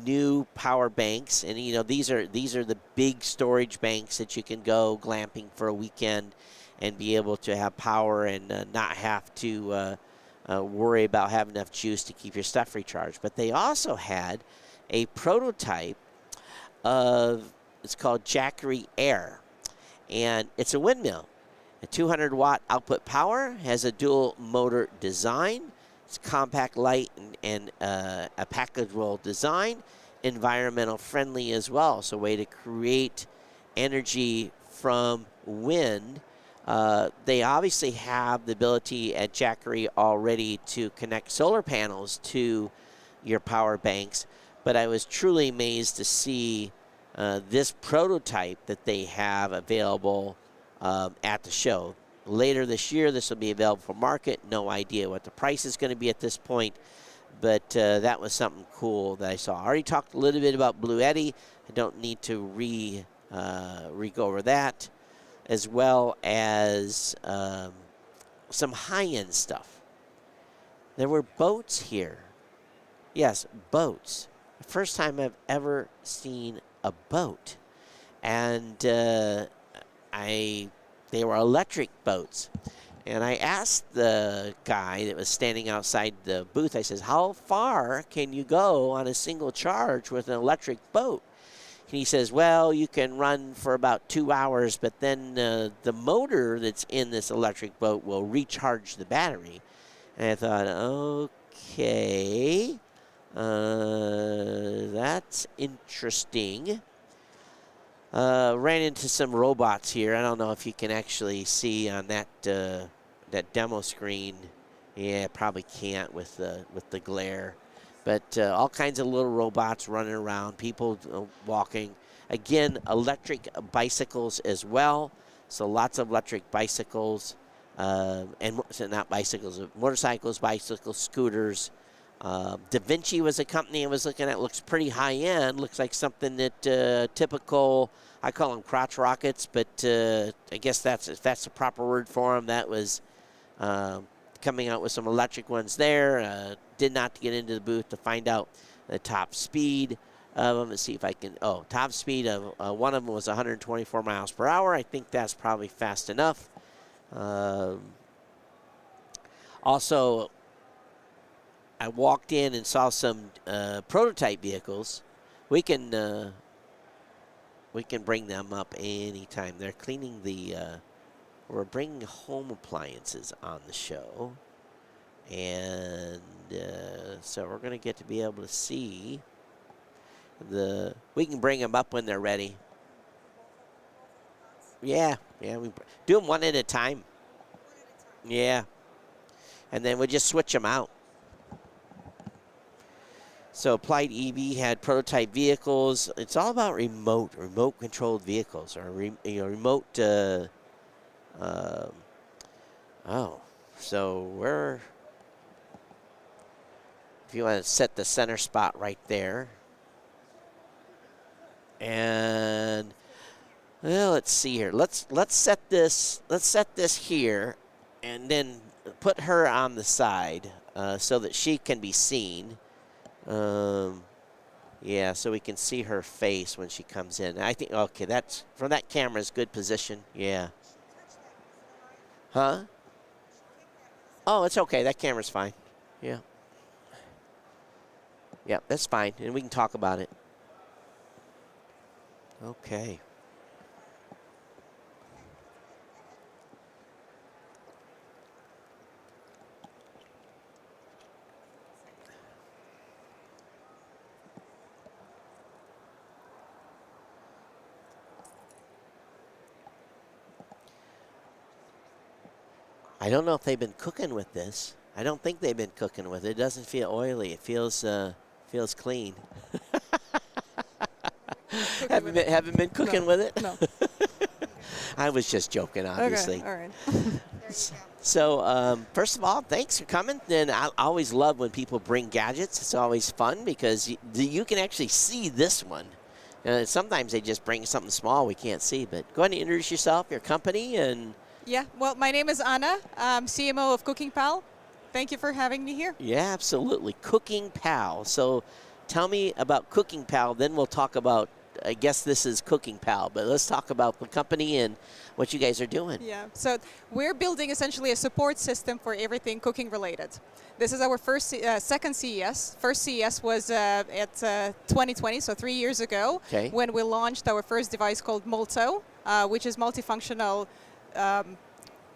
new power banks. And, you know, these are the big storage banks that you can go glamping for a weekend and be able to have power and not have to worry about having enough juice to keep your stuff recharged. But they also had a prototype of, it's called Jackery Air, and it's a windmill. A 200-watt output power, has a dual motor design. It's compact, light, and a packageable design. Environmental friendly as well, so a way to create energy from wind. They obviously have the ability at Jackery already to connect solar panels to your power banks, but I was truly amazed to see this prototype that they have available at the show. later this year. This will be available for market. No idea what the price is going to be at this point, but that was something cool that I saw. I already talked a little bit about Blue Eddy. I don't need to re-go over that, as well as some high-end stuff. There were boats here. Yes, boats. The first time I've ever seen a boat. And they were electric boats. And I asked the guy that was standing outside the booth, I says, how far can you go on a single charge with an electric boat? And he says, well, you can run for about 2 hours, but then the motor that's in this electric boat will recharge the battery. And I thought, okay, that's interesting. Ran into some robots here. I don't know if you can actually see on that that demo screen. Yeah, probably can't with the glare. But all kinds of little robots running around, people walking. Again, electric bicycles as well. So lots of electric bicycles, and so not bicycles, motorcycles, bicycles, scooters. Da Vinci was a company I was looking at. Looks pretty high-end. Looks like something that typical, I call them crotch rockets, but I guess if that's the proper word for them. That was coming out with some electric ones there. Did not get into the booth to find out the top speed. Let's see if I can, top speed of one of them was 124 miles per hour. I think that's probably fast enough. Also, I walked in and saw some prototype vehicles. We can bring them up anytime. They're cleaning we're bringing home appliances on the show. And so we're going to get to be able to see we can bring them up when they're ready. Yeah, we do them one at a time. Yeah. And then we just switch them out. So Applied EV had prototype vehicles. It's all about remote controlled vehicles, or remote. So if you want to set the center spot right there, and well, let's see here. Let's set this. Let's set this here, and then put her on the side so that she can be seen. Yeah, so we can see her face when she comes in. I think, okay, that's from that camera's good position. Yeah. Huh? Oh, it's okay. That camera's fine. Yeah. Yeah, that's fine, and we can talk about it. Okay. I don't know if they've been cooking with this. I don't think they've been cooking with it. It doesn't feel oily. It feels clean. Haven't been cooking with it? No. I was just joking, obviously. Okay, all right. So, first of all, thanks for coming. And I always love when people bring gadgets. It's always fun because you can actually see this one. Sometimes they just bring something small we can't see. But go ahead and introduce yourself, your company, and... Yeah, well, my name is Anna. I'm CMO of Cooking Pal. Thank you for having me here. Yeah, absolutely. Cooking Pal. So tell me about Cooking Pal, then we'll talk about, I guess this is Cooking Pal, but let's talk about the company and what you guys are doing. Yeah, so we're building essentially a support system for everything cooking related. This is our second CES. First CES was at 2020, so 3 years ago, when we launched our first device called Molto, which is multifunctional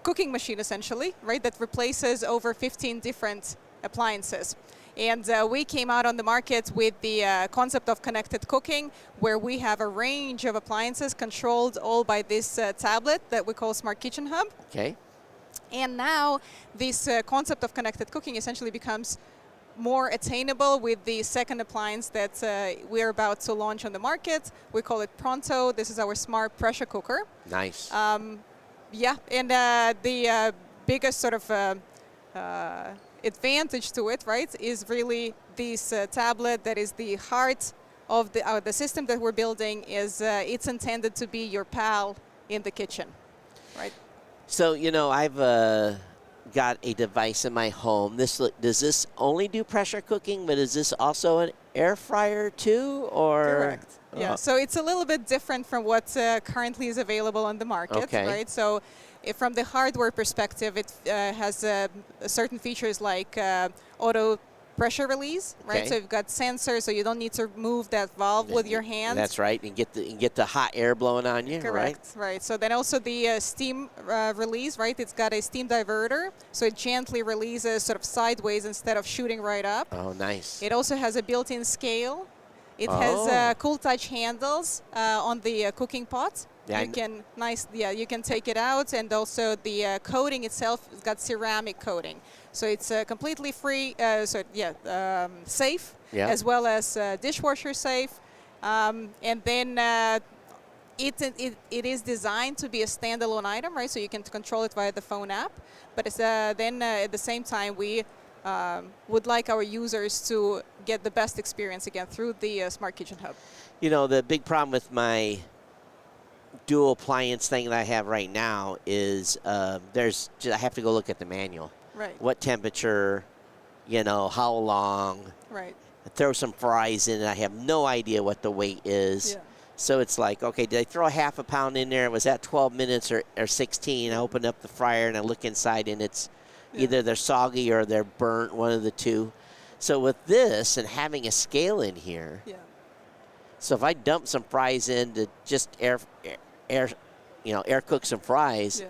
cooking machine, essentially, right, that replaces over 15 different appliances. And we came out on the market with the concept of connected cooking, where we have a range of appliances controlled all by this tablet that we call Smart Kitchen Hub. Okay. And now this concept of connected cooking essentially becomes more attainable with the second appliance that we're about to launch on the market. We call it Pronto. This is our smart pressure cooker. Nice. Yeah, and the biggest sort of advantage to it, right, is really this tablet that is the heart of the system that we're building. Is it's intended to be your pal in the kitchen, right? So, you know, I've got a device in my home. Does this only do pressure cooking, but is this also an air fryer too, or? Correct. Yeah, so it's a little bit different from what currently is available on the market, Okay. right? So from the hardware perspective, it has certain features like auto pressure release, right? Okay. So you've got sensors, so you don't need to move that valve with your hands. That's right, and get the hot air blowing on you, Correct, right? So then also the steam release, right? It's got a steam diverter, so it gently releases sort of sideways instead of shooting right up. Oh, nice. It also has a built-in scale. It has cool touch handles on the cooking pot. Yeah, you can take it out, and also the coating itself has got ceramic coating, so it's completely free. Safe, as well as dishwasher safe, and then it is designed to be a standalone item, right? So you can control it via the phone app, but it's, then at the same time we would like our users to get the best experience again through the Smart Kitchen Hub. You know, the big problem with my dual appliance thing that I have right now is I have to go look at the manual. Right. What temperature, you know, how long. Right. I throw some fries in, and I have no idea what the weight is. Yeah. So it's like, okay, did I throw a half a pound in there? Was that 12 minutes or 16? I open up the fryer, and I look inside, and it's either they're soggy or they're burnt, one of the two. So with this and having a scale in here, so if I dump some fries in to just air cook some fries,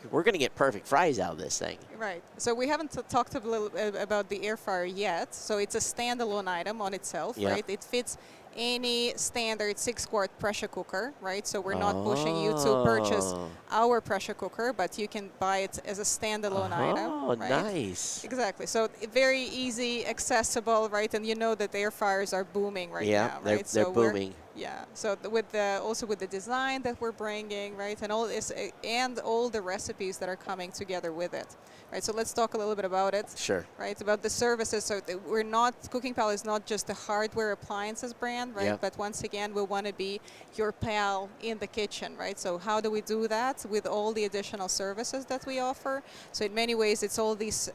we're going to get perfect fries out of this thing. Right. So we haven't talked a little about the air fryer yet. So it's a standalone item on itself, right? It fits any standard 6-quart pressure cooker, right? So we're not pushing you to purchase our pressure cooker, but you can buy it as a standalone item. Oh, right? Nice. Exactly. So very easy, accessible, right? And you know that air fryers are booming right now, right? They're booming. Yeah. So also with the design that we're bringing, right, and all the recipes that are coming together with it, right? So let's talk a little bit about it. Sure. Right, about the services. So Cooking Pal is not just a hardware appliances brand, right? Yep. But once again, we want to be your pal in the kitchen, right? So how do we do that with all the additional services that we offer? So in many ways, it's all these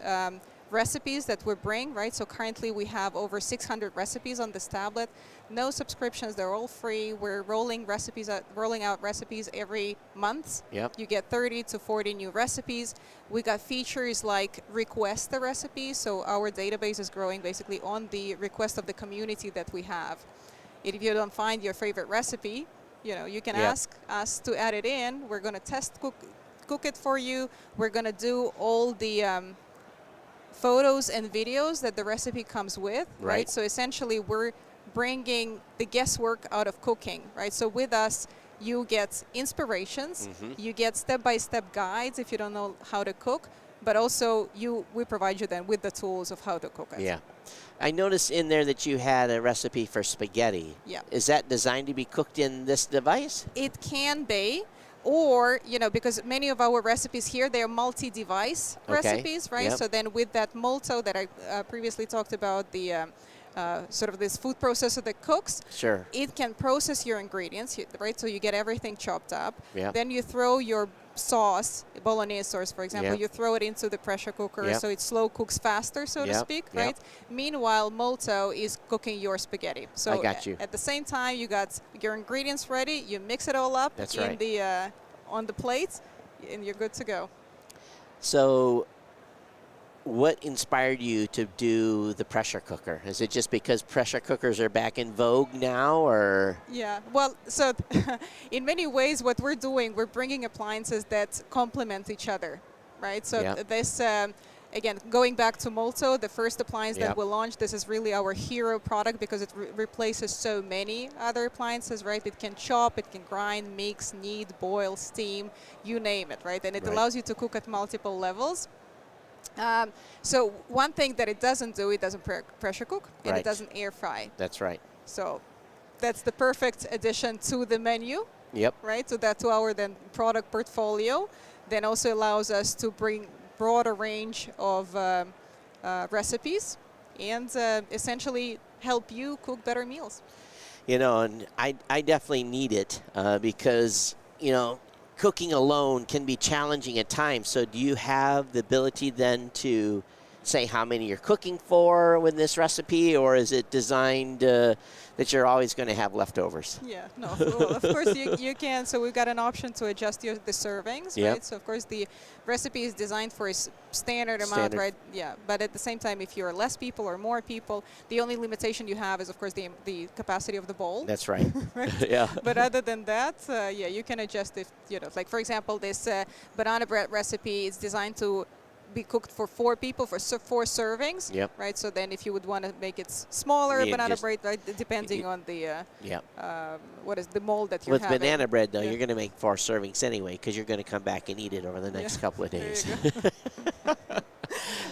recipes that we bring, right? So currently we have over 600 recipes on this tablet. No subscriptions, they're all free. We're rolling out recipes every month. Yep. You get 30 to 40 new recipes. We got features like request the recipe. So our database is growing basically on the request of the community that we have. If you don't find your favorite recipe, you can ask us to add it in. We're going to test cook it for you. We're going to do all the photos and videos that the recipe comes with, right? So essentially we're bringing the guesswork out of cooking, right? So with us, you get inspirations, you get step-by-step guides if you don't know how to cook, but also we provide you then with the tools of how to cook it. Yeah. I noticed in there that you had a recipe for spaghetti. Yeah. Is that designed to be cooked in this device? It can be. Or, because many of our recipes here, they're multi-device recipes, right? Yep. So then with that Molto that I previously talked about, the sort of this food processor that cooks, sure, it can process your ingredients, right? So you get everything chopped up. Yep. Then you throw your sauce, bolognese sauce, for example, Yep. you throw it into the pressure cooker, Yep. so it slow cooks faster, so to Yep. speak, Yep. right? Meanwhile, Molto is cooking your spaghetti. So I got you. at the same time, you got your ingredients ready, you mix it all up That's in right. the on the plate, and you're good to go. So what inspired you to do the pressure cooker? Is it just because pressure cookers are back in vogue now, or? Yeah, well, so in many ways what we're doing, we're bringing appliances that complement each other, right? So Yeah. this, again, going back to Molto, the first appliance Yeah. that we launched, this is really our hero product because it replaces so many other appliances, right? It can chop, it can grind, mix, knead, boil, steam, you name it, right? And it Right. allows you to cook at multiple levels. So one thing that it doesn't do, it doesn't pressure cook, and Right. it doesn't air fry. That's right. So that's the perfect addition to the menu, Yep. Right, so that's our then product portfolio. Then also allows us to bring broader range of recipes and essentially help you cook better meals. You know, and I definitely need it because, you know, cooking alone can be challenging at times. So do you have the ability then to say how many you're cooking for with this recipe, or is it designed that you're always going to have leftovers? Yeah, no, well, of course you can. So we've got an option to adjust the servings, Yep. right? So of course the recipe is designed for a standard amount, right? Yeah, but at the same time, if you're less people or more people, the only limitation you have is of course the capacity of the bowl. That's right. Right? Yeah. But other than that, yeah, you can adjust if, you know, like for example, this banana bread recipe is designed to be cooked for 4 people for 4 servings. Yep. Right. So then, if you would want to make it smaller, Yeah, banana just- bread, right, depending on the Yep. what is the mold that you're With having. banana bread, though, Yeah. you're going to make 4 servings anyway because you're going to come back and eat it over the next couple of There you days. go.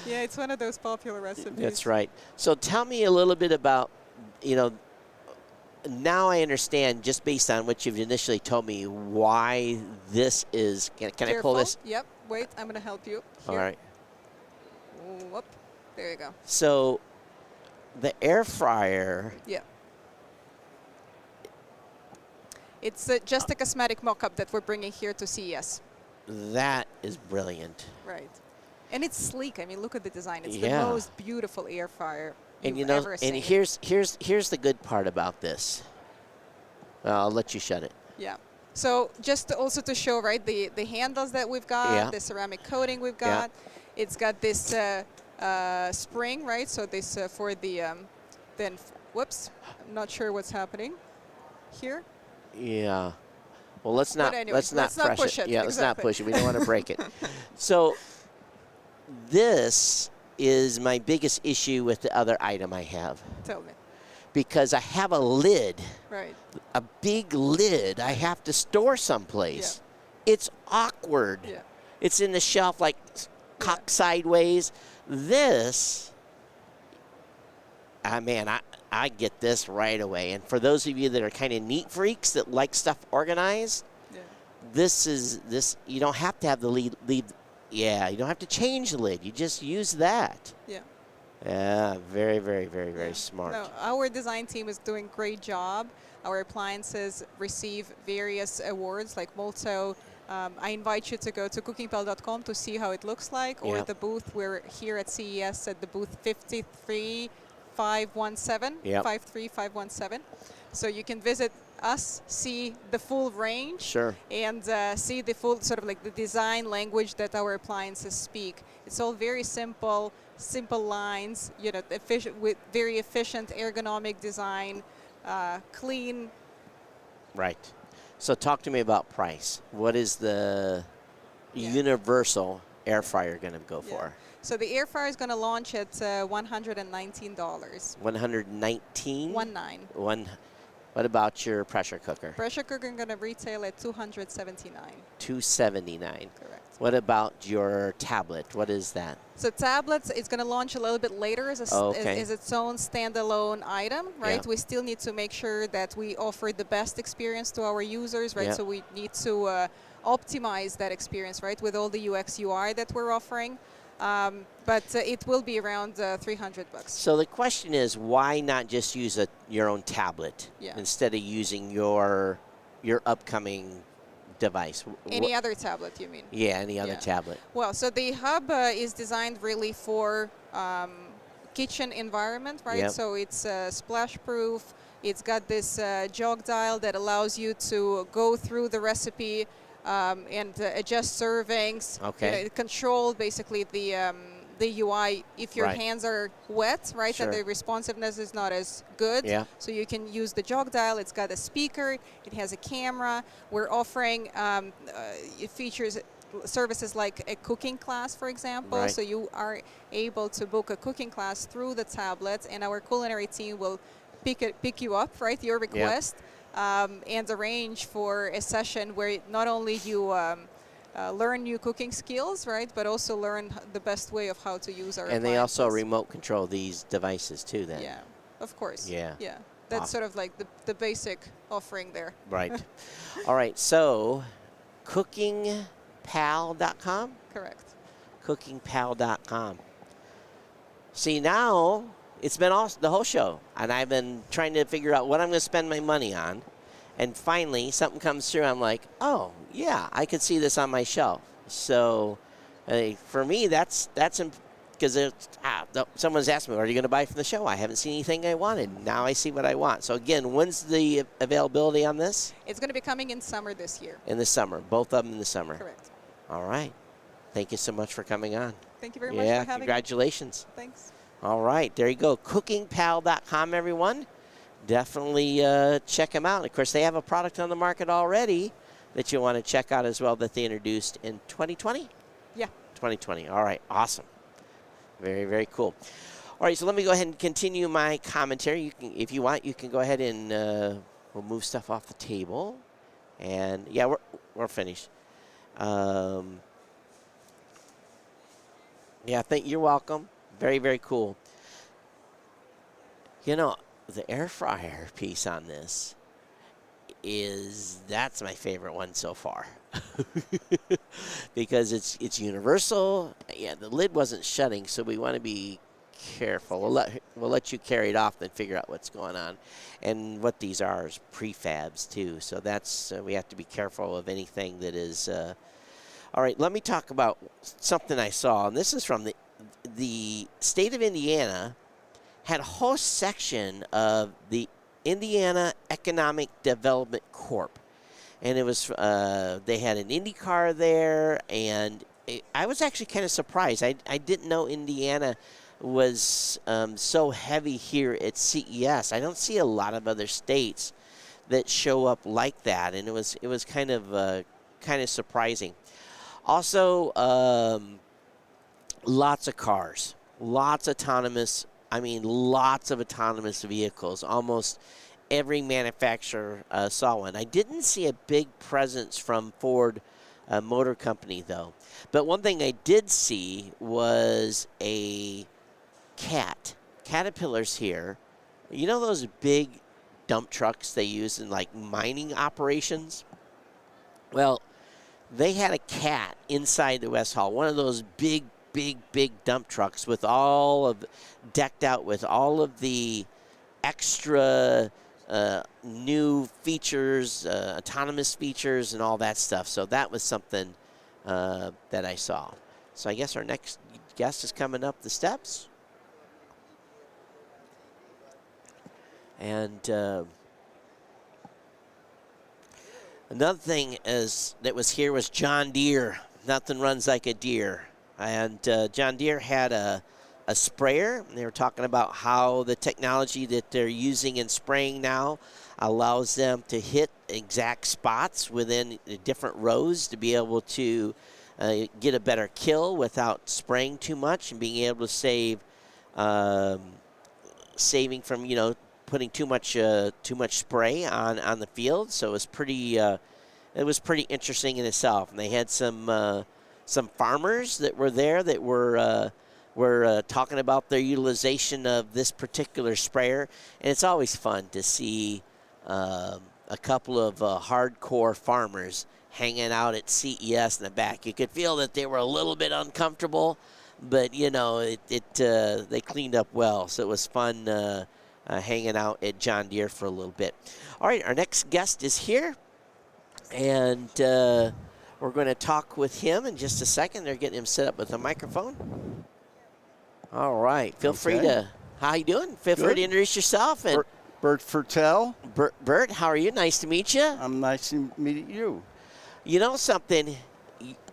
Yeah, it's one of those popular recipes. That's right. So tell me a little bit about, you know, now I understand just based on what you've initially told me why this is. Can I pull Careful. this? Yep. Wait, I'm going to help you. All Here. right. Whoop. There you go. So the air fryer. Yeah. It's just a cosmetic mock-up that we're bringing here to CES. That is brilliant. Right. And it's sleek. I mean, look at the design. It's Yeah. the most beautiful air fryer And you you've know, ever seen. and here's the good part about this. I'll let you shut it. Yeah. So just also to show, right, the handles that we've got, Yeah. the ceramic coating we've Yeah. got. It's got this spring, right? So this for the then. Whoops, I'm not sure what's happening here. Yeah. Well, let's not anyway, let's not let's not crush push it. it. Yeah, let's not Exactly. push it. We don't want to break it. So this is my biggest issue with the other item I have. Tell me. Because I have a lid, Right. a big lid I have to store someplace. It's awkward. Yeah. It's in the shelf like cocked sideways. This, man, I get this right away. And for those of you that are kind of neat freaks that like stuff organized, this you don't have to have the lead. Yeah, you don't have to change the lid. You just use that. Yeah. Yeah, very, very, very, very smart. No, our design team is doing a great job. Our appliances receive various awards like Molto. I invite you to go to cookingpal.com to see how it looks like, or Yeah. the booth. We're here at CES at the booth 53517, Yep. 53517. So you can visit us, see the full range, Sure. and see the full sort of like the design language that our appliances speak. It's all very simple lines, you know, efficient with very efficient ergonomic design, clean. Right. So talk to me about price. What is the universal air fryer going to go for? So the air fryer is going to launch at $119. 119? 19. What about your pressure cooker? Pressure cooker going to retail at $279. 279. Correct. What about your tablet? What is that? So tablets, it's going to launch a little bit later as, as its own standalone item, right? Yeah. We still need to make sure that we offer the best experience to our users, right? Yeah. So we need to optimize that experience, right, with all the UX UI that we're offering. But it will be around $300. So the question is, why not just use your own tablet instead of using your upcoming device? Any other tablet, you mean? Yeah, any other tablet. Well, so the hub is designed really for kitchen environment, right? Yep. So it's splash proof. It's got this jog dial that allows you to go through the recipe and adjust servings. Okay. You know, control basically the UI if your Right. hands are wet, right? Sure. And the responsiveness is not as good. Yeah. So you can use the jog dial. It's got a speaker. It has a camera. We're offering it features services like a cooking class, for example. Right. So you are able to book a cooking class through the tablet, and our culinary team will pick you up, right? Your request. And arrange for a session where not only you learn new cooking skills, right, but also learn the best way of how to use our And they also appliances. remote control these devices too then. Yeah, of course. Yeah. Yeah. That's sort of like the basic offering there. Right. All right. So, cookingpal.com? Correct. Cookingpal.com. See, now it's been the whole show, and I've been trying to figure out what I'm going to spend my money on. And finally, something comes through. I'm like, oh, yeah, I could see this on my shelf. So, for me, that's because someone's asked me, are you going to buy from the show? I haven't seen anything I wanted. Now I see what I want. So, again, when's the availability on this? It's going to be coming in summer this year. In the summer. Both of them in the summer. Correct. All right. Thank you so much for coming on. Thank you very much for having congratulations. me. Thanks. All right. There you go. Cookingpal.com, everyone. Definitely check them out. Of course, they have a product on the market already that you want to check out as well that they introduced in 2020? Yeah. 2020. All right. Awesome. Very, very cool. All right. So let me go ahead and continue my commentary. You can, if you want, you can go ahead and we'll move stuff off the table. And, yeah, we're finished. Yeah, you're welcome. Very, very cool. You know, the air fryer piece on this that's my favorite one so far. Because it's universal. Yeah, the lid wasn't shutting, so we want to be careful. We'll let you carry it off and figure out what's going on. And what these are is prefabs too. So that's we have to be careful of anything that is all right, let me talk about something I saw, and this is from the state of Indiana. Had a whole section of the Indiana Economic Development Corp. And it was, they had an IndyCar there, and I was actually kind of surprised. I didn't know Indiana was so heavy here at CES. I don't see a lot of other states that show up like that, and it was kind of surprising. Also, lots of cars, lots of autonomous vehicles. Almost every manufacturer saw one. I didn't see a big presence from Ford Motor Company, though. But one thing I did see was a Caterpillar's here. You know those big dump trucks they use in, like, mining operations? Well, they had a cat inside the West Hall, one of those big dump trucks with decked out with all of the extra new features, autonomous features, and all that stuff. So that was something that I saw. So I guess our next guest is coming up the steps. And another thing that was here was John Deere. Nothing runs like a deer. And John Deere had a sprayer. They were talking about how the technology that they're using in spraying now allows them to hit exact spots within different rows to be able to get a better kill without spraying too much and being able to saving from putting too much spray on the field. So it was pretty interesting in itself. And they had some farmers that were there that were talking about their utilization of this particular sprayer. And it's always fun to see a couple of hardcore farmers hanging out at CES in the back. You could feel that they were a little bit uncomfortable, but they cleaned up well. So it was fun hanging out at John Deere for a little bit. All right, our next guest is here, and we're going to talk with him in just a second. They're getting him set up with a microphone. All right, feel free to. How you doing? Feel free to introduce yourself. And Bert Fertel. Bert, how are you? Nice to meet you. I'm nice to meet you. You know something?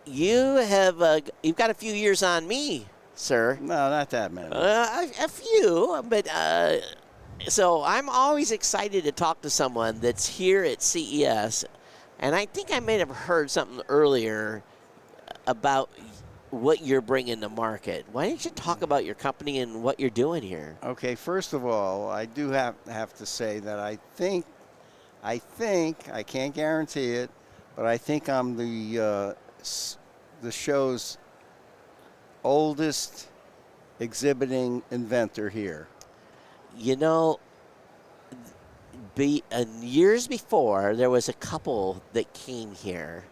You've got a few years on me, sir. No, not that many. A few, but so I'm always excited to talk to someone that's here at CES, and I think I may have heard something earlier about what you're bringing to market. Why don't you talk about your company and what you're doing here? Okay, first of all, I do have to say that I think, I can't guarantee it, but I think I'm the show's oldest exhibiting inventor here. You know, years before, there was a couple that came here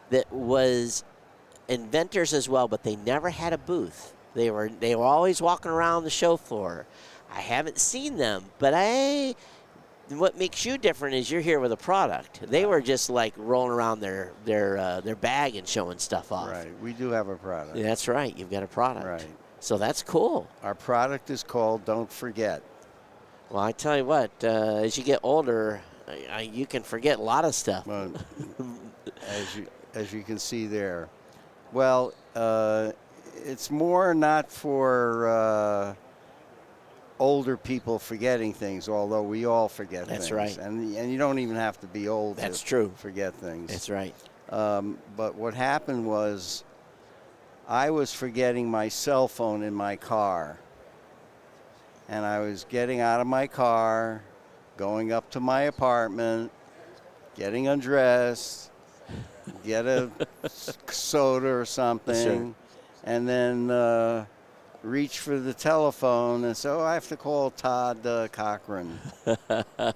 that was inventors as well, but they never had a booth. They were always walking around the show floor. I haven't seen them, but what makes you different is you're here with a product. They were just like rolling around their bag and showing stuff off. Right. We do have a product. Yeah, that's right. You've got a product. Right. So that's cool. Our product is called Don't Forget. Well, I tell you what, as you get older, you can forget a lot of stuff. As you can see there. Well, it's more not for older people forgetting things, although we all forget things. That's right. And you don't even have to be old to forget things. That's right. But what happened was I was forgetting my cell phone in my car. And I was getting out of my car, going up to my apartment, getting undressed, get a soda or something, and then reach for the telephone and say, oh, I have to call Todd Cochran.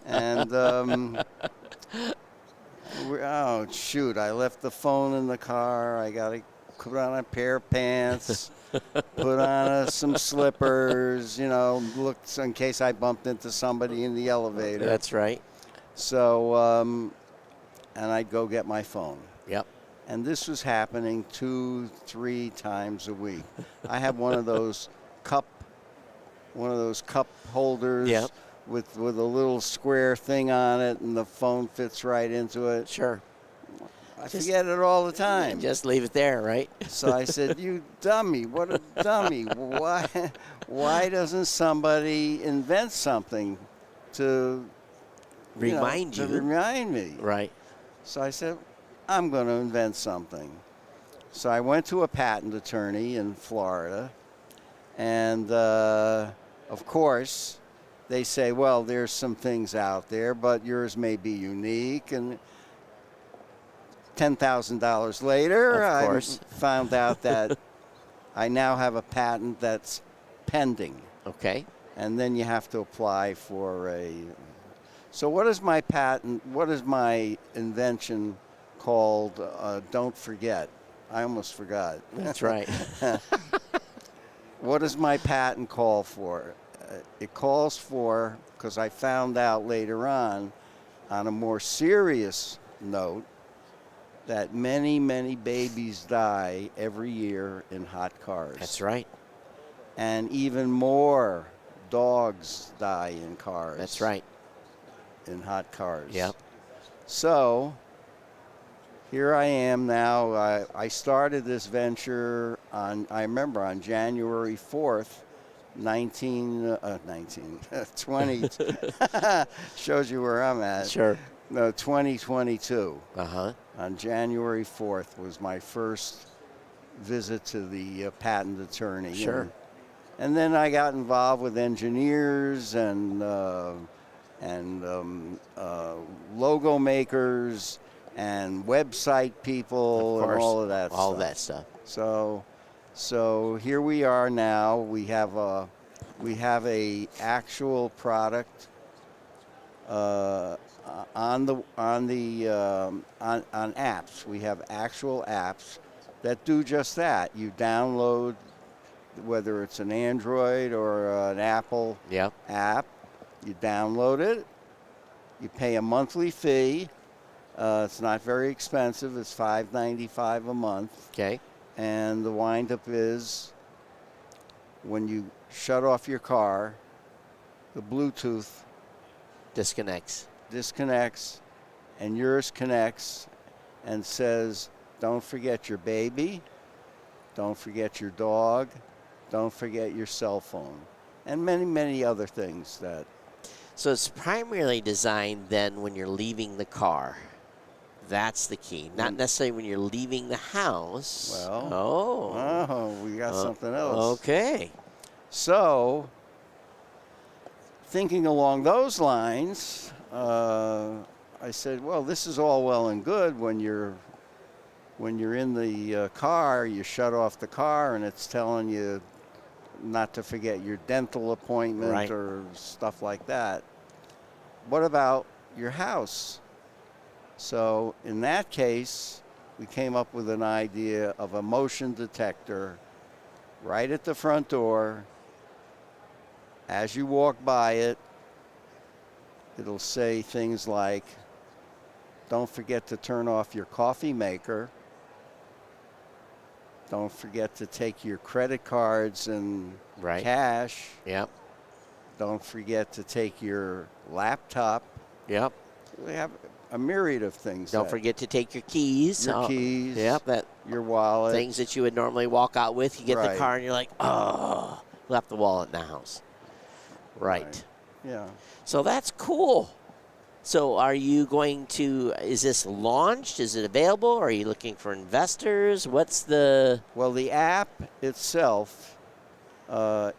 And, oh, shoot, I left the phone in the car. I got to put on a pair of pants, put on some slippers, look in case I bumped into somebody in the elevator. That's right. So, and I'd go get my phone. Yep. And this was happening 2-3 times a week. I have one of those cup holders with a little square thing on it, and the phone fits right into it. Sure. I forget it all the time. Just leave it there, right? So I said, you dummy, what a dummy. Why doesn't somebody invent something to remind you? To remind me. Right. So I said, I'm going to invent something. So I went to a patent attorney in Florida, and of course, they say, well, there's some things out there, but yours may be unique. And $10,000 later, I found out that I now have a patent that's pending. Okay. And then you have to apply for a... So what is my patent, what is my invention called Don't Forget? I almost forgot. That's right. What does my patent call for? It calls for, because I found out later on a more serious note, that many, many babies die every year in hot cars. That's right. And even more dogs die in cars. That's right. In hot cars. Yep. So here I am now. I started this venture I remember on January 4th, 20. Shows you where I'm at. Sure. No, 2022. Uh-huh. On January 4th was my first visit to the patent attorney. Sure. And then I got involved with engineers and logo makers and website people and all of that stuff. All that stuff. So here we are now. We have a actual product on apps. We have actual apps that do just that. You download, whether it's an Android or an Apple app, you download it, you pay a monthly fee. It's not very expensive. It's $5.95 a month. Okay. And the windup is when you shut off your car, the Bluetooth disconnects, and yours connects and says, don't forget your baby, don't forget your dog, don't forget your cell phone, and many, many other things that. So it's primarily designed then when you're leaving the car. That's the key. Not necessarily when you're leaving the house. Well, we got something else. Okay. So, thinking along those lines, I said, well, this is all well and good when you're in the car, you shut off the car and it's telling you not to forget your dental appointment or stuff like that. what about your house? So in that case, we came up with an idea of a motion detector right at the front door. As you walk by it, it'll say things like, don't forget to turn off your coffee maker. Don't forget to take your credit cards and cash. Yep. Don't forget to take your laptop. Yep. We have a myriad of things. Don't forget to take your keys. Your keys. Yep. Your wallet. Things that you would normally walk out with. You get the Right. car and you're like, oh, left the wallet in the house. Right. Yeah. So that's cool. So are you going to, is this launched? Is it available? Are you looking for investors? What's the... Well, the app itself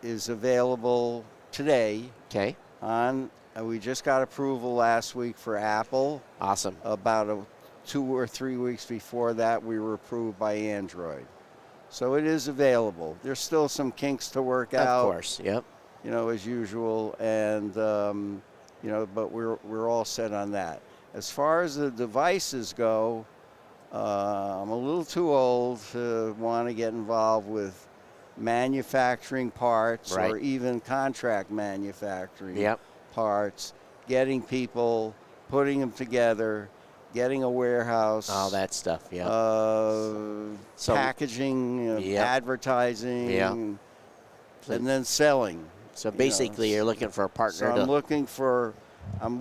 is available today. Okay. We just got approval last week for Apple. Awesome. About 2 or 3 weeks before that, we were approved by Android. So it is available. There's still some kinks to work out. Of course, yep. You know, as usual, and you know, but we're all set on that. As far as the devices go, I'm a little too old to want to get involved with manufacturing parts or even contract manufacturing parts, getting people, putting them together, getting a warehouse. All that stuff, yeah. Packaging, advertising, and then selling. So basically, you're looking for a partner. So I'm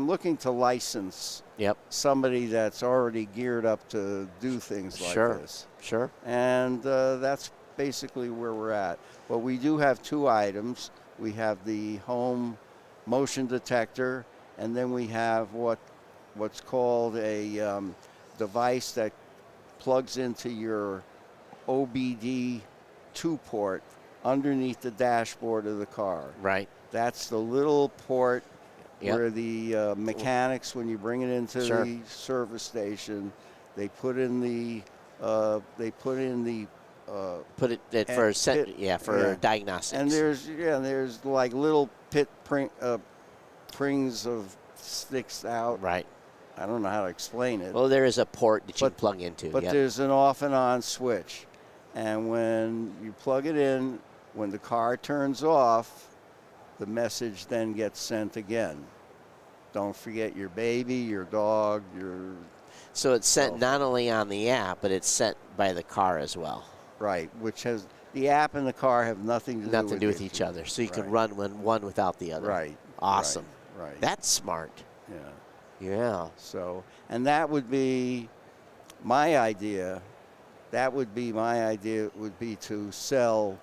looking to license somebody that's already geared up to do things like this. Sure. And that's basically where we're at. But we do have 2 items. We have the home motion detector, and then we have what's called a device that plugs into your OBD2 port underneath the dashboard of the car. Right. That's the little port where the mechanics, when you bring it into the service station, they put in the diagnostics. And there's like little prings of sticks out. Right. I don't know how to explain it. Well, there is a port that you can plug into. But there's an off and on switch. And when you plug it in, when the car turns off, the message then gets sent again. Don't forget your baby, your dog, your... So it's sent not only on the app, but it's sent by the car as well. Right, which has... The app and the car have nothing to do with each other. So you can run one without the other. Right. Awesome. Right. That's smart. Yeah. Yeah. So, and that would be my idea. That would be my idea, would be to sell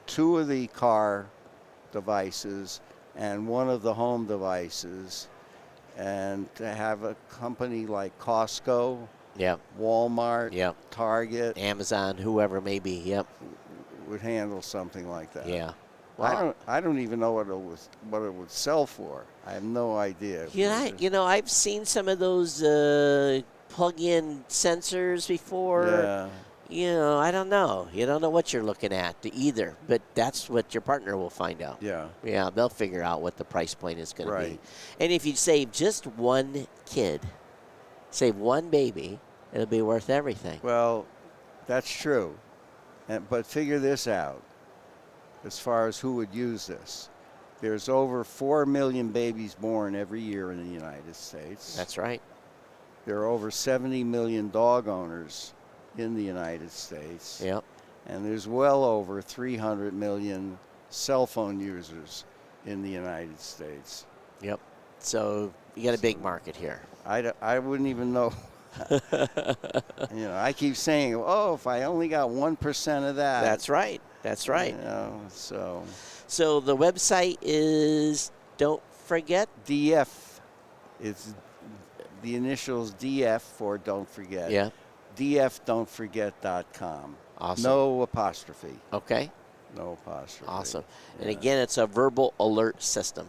2 of the car devices and 1 of the home devices, and to have a company like Costco, Walmart, Target, Amazon, whoever may be, would handle something like that. Yeah. Well, I don't even know what it would sell for. I have no idea. I've seen some of those plug-in sensors before. Yeah. I don't know. You don't know what you're looking at either, but that's what your partner will find out. Yeah. Yeah, they'll figure out what the price point is going to be. And if you save just 1 kid, save 1 baby, it'll be worth everything. Well, that's true. But figure this out as far as who would use this. There's over 4 million babies born every year in the United States. That's right. There are over 70 million dog owners in the United States. Yep. And there's well over 300 million cell phone users in the United States. Yep. So you got a big market here. I wouldn't even know. I keep saying, if I only got 1% of that. That's right. That's right. So the website is, don't forget? DF. It's the initials DF for don't forget. Yeah. dfdon'tforget.com. Awesome. No apostrophe. Okay. No apostrophe. Awesome. And again, it's a verbal alert system.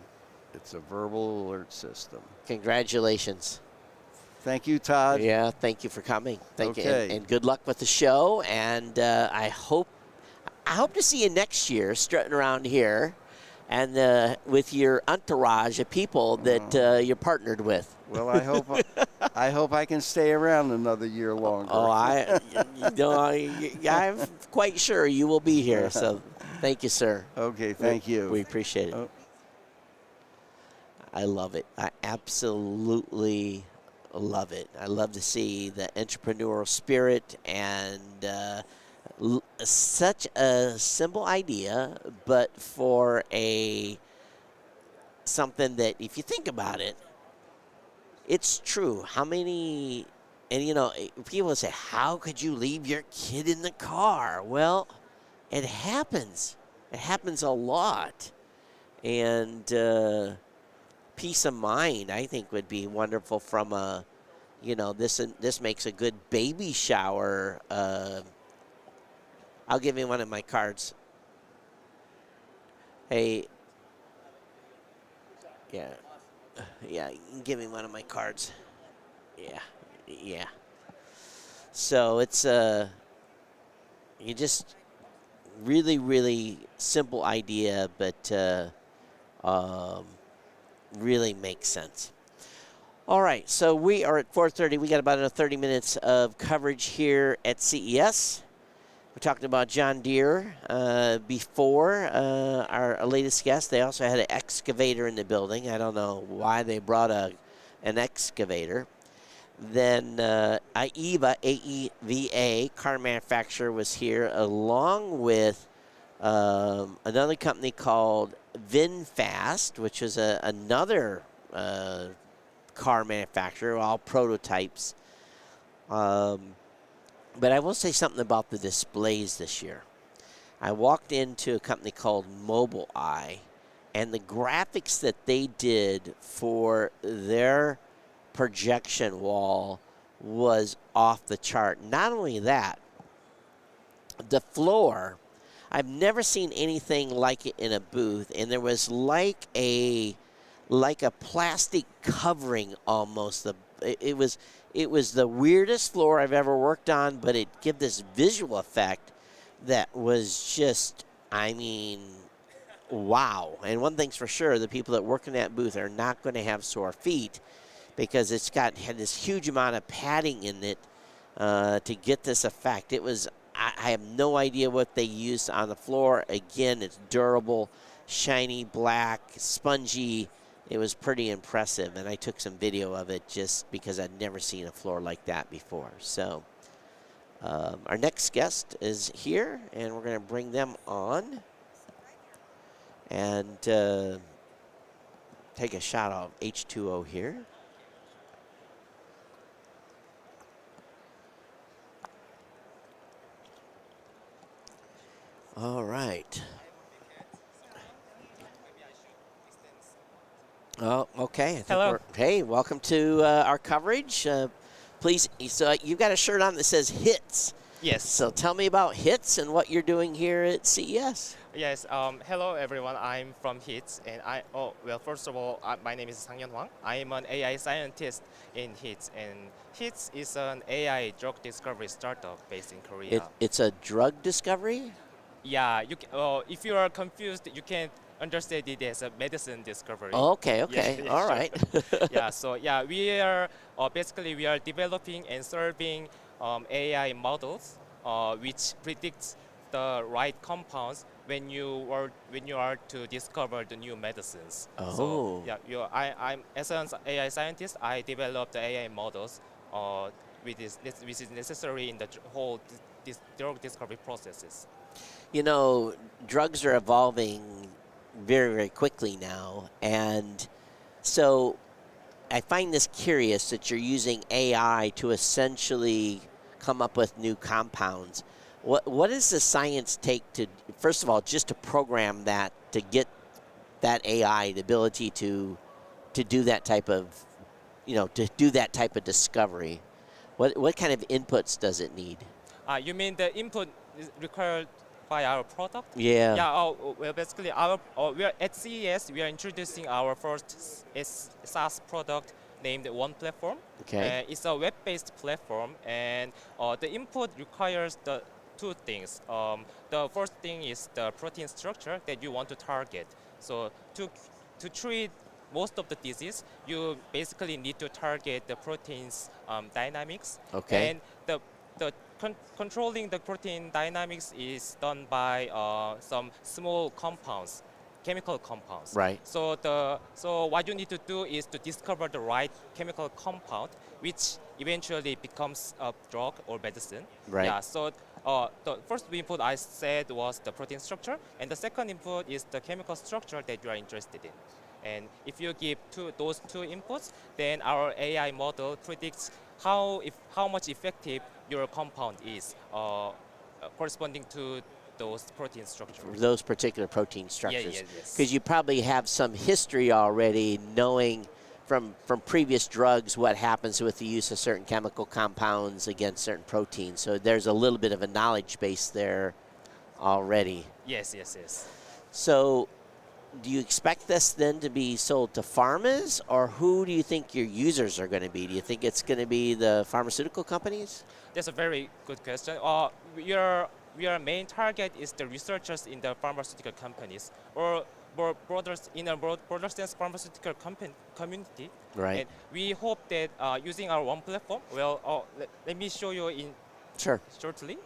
It's a verbal alert system. Congratulations. Thank you, Todd. Yeah, thank you for coming. Thank you. Okay. And good luck with the show. And I hope to see you next year strutting around here. and with your entourage of people that you're partnered with. Well, I hope I can stay around another year longer. Oh, I'm quite sure you will be here. So, thank you, sir. Okay, thank you. We appreciate it. I love it. I absolutely love it. I love to see the entrepreneurial spirit and such a simple idea, but for something that, if you think about it, it's true. How many, and people say, how could you leave your kid in the car? Well, it happens. It happens a lot. And peace of mind, I think, would be wonderful from this makes a good baby shower. I'll give you one of my cards. Hey, yeah, you can give me one of my cards. Yeah. So it's you just really, really simple idea, but really makes sense. All right, so we are at 4:30. We got about another 30 minutes of coverage here at CES. We're talking about John Deere before our latest guest. They also had an excavator in the building. I don't know why they brought an excavator. Then AEVA, AEVA, car manufacturer, was here, along with another company called VinFast, which is another car manufacturer, all prototypes. But I will say something about the displays this year. I walked into a company called Mobileye, and the graphics that they did for their projection wall was off the chart. Not only that, the floor, I've never seen anything like it in a booth, and there was like a plastic covering almost. It was the weirdest floor I've ever worked on, but it gave this visual effect that was just, wow. And one thing's for sure, the people that work in that booth are not going to have sore feet, because had this huge amount of padding in it to get this effect. It was, I have no idea what they used on the floor. Again, it's durable, shiny, black, spongy. It was pretty impressive, and I took some video of it just because I'd never seen a floor like that before. So our next guest is here, and we're going to bring them on and take a shot of H2O here. All right. Oh, okay. Hello. Hey, welcome to our coverage. Please, so you've got a shirt on that says HITS. Yes. So tell me about HITS and what you're doing here at CES. Yes. Hello, everyone. I'm from HITS, and first of all, my name is Sang-Yeon Hwang. I am an AI scientist in HITS, and HITS is an AI drug discovery startup based in Korea. It's a drug discovery? Yeah. If you are confused, you can understand it as a medicine discovery. Oh, okay. Yeah, All sure. right. We are basically developing and serving AI models which predicts the right compounds when you are to discover the new medicines. Oh. So I'm as an AI scientist, I developed the AI models which is necessary in the whole drug discovery processes. Drugs are evolving very, very quickly now, and so I find this curious that you're using AI to essentially come up with new compounds. What does the science take to, first of all, just to program that, to get that AI, the ability to do that type of, to do that type of discovery? What kind of inputs does it need? You mean the input is required by our product? Yeah. Yeah. Basically, we are at CES. We are introducing our first SaaS product named One Platform. Okay. It's a web-based platform, and the input requires two things. The first thing is the protein structure that you want to target. So to treat most of the disease, you basically need to target the protein's dynamics. Okay. And the controlling the protein dynamics is done by some small compounds, chemical compounds. Right. So what you need to do is to discover the right chemical compound, which eventually becomes a drug or medicine. Right. Yeah. So the first input I said was the protein structure, and the second input is the chemical structure that you are interested in. And if you give those two inputs, then our AI model predicts how much effective your compound is, corresponding to those protein structures. Those particular protein structures. Yes. Because you probably have some history already knowing from previous drugs what happens with the use of certain chemical compounds against certain proteins. So there's a little bit of a knowledge base there already. Yes. So do you expect this then to be sold to pharmas, or who do you think your users are going to be? Do you think it's going to be the pharmaceutical companies? That's a very good question. Your main target is the researchers in the pharmaceutical companies, or in a broader sense, pharmaceutical community. Right. And we hope that using our one platform, let me show you in shortly.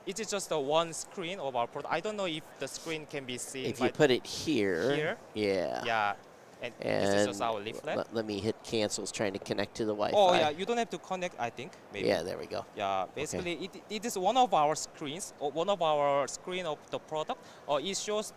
It is just a one screen of our product. I don't know if the screen can be seen. If you put it here. Yeah. Yeah. And this is just our leaflet. Let me hit cancel. It's trying to connect to the Wi-Fi. Oh, yeah. You don't have to connect, I think. Maybe. Yeah, there we go. Yeah. Basically, it is one of our screens, or one of our screen of the product. It shows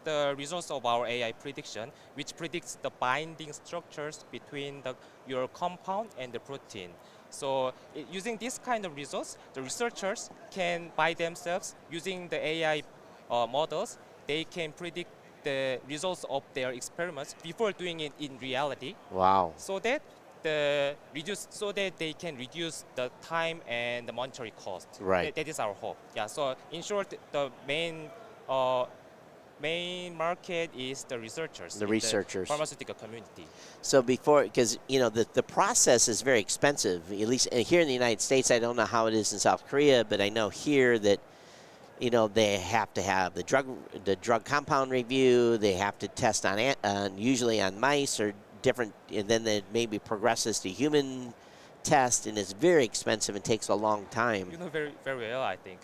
the results of our AI prediction, which predicts the binding structures between your compound and the protein. So using this kind of results, the researchers can, by themselves, using the AI models, they can predict the results of their experiments before doing it in reality. Wow. So that they can reduce the time and the monetary cost. Right. That is our hope. Yeah. So in short, the main market is the researchers. The researchers. The pharmaceutical community. So before, because the process is very expensive. At least here in the United States, I don't know how it is in South Korea, but I know here that they have to have the drug compound review. They have to test on usually on mice or different, and then it maybe progresses to human test, and it's very expensive and takes a long time. You know very very well, I think.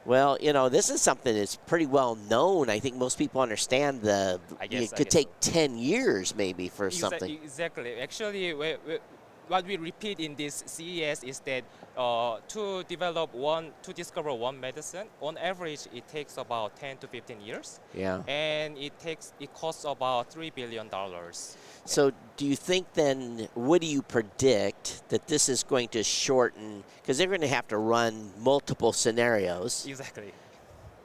Well, this is something that's pretty well known. I think most people understand it could take 10 years maybe for something. Exactly. Actually, what we repeat in this CES is that to discover one medicine, on average, it takes about 10 to 15 years. Yeah. And it costs about $3 billion. So do you think then, what do you predict that this is going to shorten, because they're going to have to run multiple scenarios. Exactly.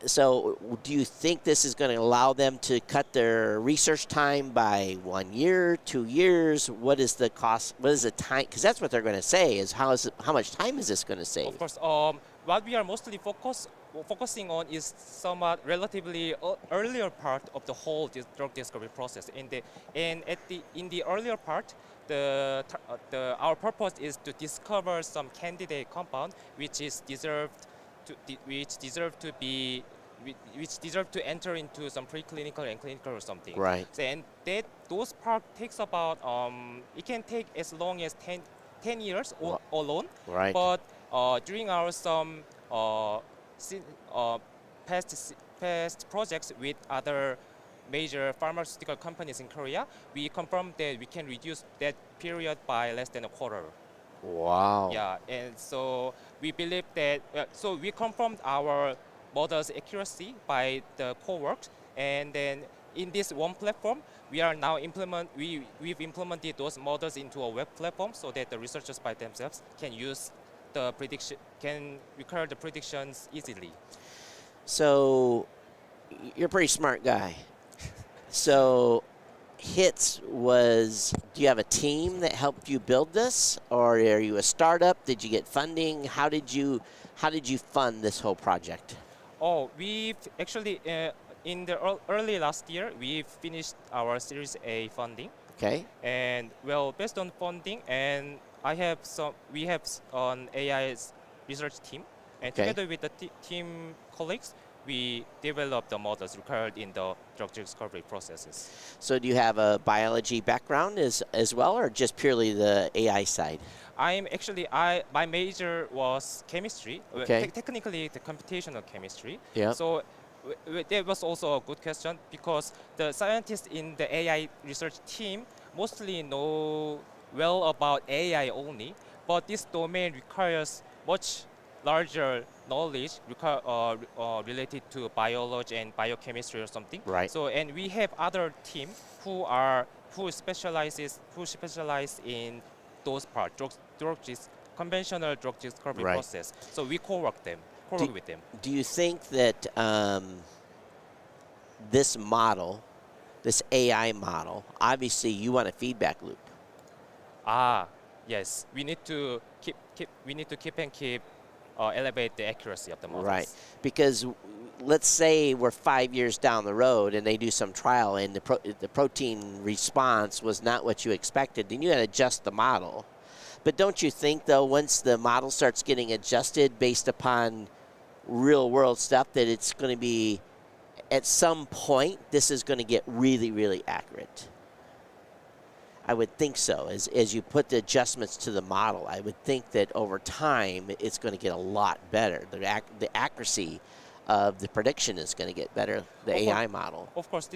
So do you think this is going to allow them to cut their research time by 1 year, 2 years? What is the cost? What is the time? Because that's what they're going to say is how much time is this going to save? Of course, what we are mostly focusing on is somewhat relatively earlier part of the whole drug discovery process. In the earlier part, our purpose is to discover some candidate compound which deserve to enter into some preclinical and clinical or something. Right. So, and those part takes about it can take as long as 10 years alone. Right. But during our some past projects with other major pharmaceutical companies in Korea, we confirmed that we can reduce that period by less than a quarter. Wow. Yeah, and so we believe that, so we confirmed our model's accuracy by the co-work, and then in this one platform, we are now we've implemented those models into a web platform so that the researchers by themselves can use the prediction, can require the predictions easily. So you're a pretty smart guy. So HITS do you have a team that helped you build this, or are you a startup? Did you get funding? How did you fund this whole project? Oh, we've actually in the early last year we've finished our Series A funding. Okay. And well, based on funding, and we have an AI research team, and okay. together with the team colleagues, we develop the models required in the drug discovery processes. So do you have a biology background as well, or just purely the AI side? My major was chemistry. Okay. Technically, the computational chemistry. Yeah. So that was also a good question because the scientists in the AI research team mostly know well about AI only, but this domain requires much larger knowledge related to biology and biochemistry or something. Right. So, and we have other team who specialize in those parts, conventional drug discovery Right. process. So we co-work with them. Do you think that this model, this AI model, obviously you want a feedback loop? Yes. We need to elevate the accuracy of the models. Right. Because let's say we're 5 years down the road and they do some trial and the protein response was not what you expected, then you got to adjust the model. But don't you think, though, once the model starts getting adjusted based upon real-world stuff, that it's going to be, at some point, this is going to get really, really accurate? I would think so. As you put the adjustments to the model, I would think that over time, it's going to get a lot better. The accuracy of the prediction is going to get better, the AI model. Of course,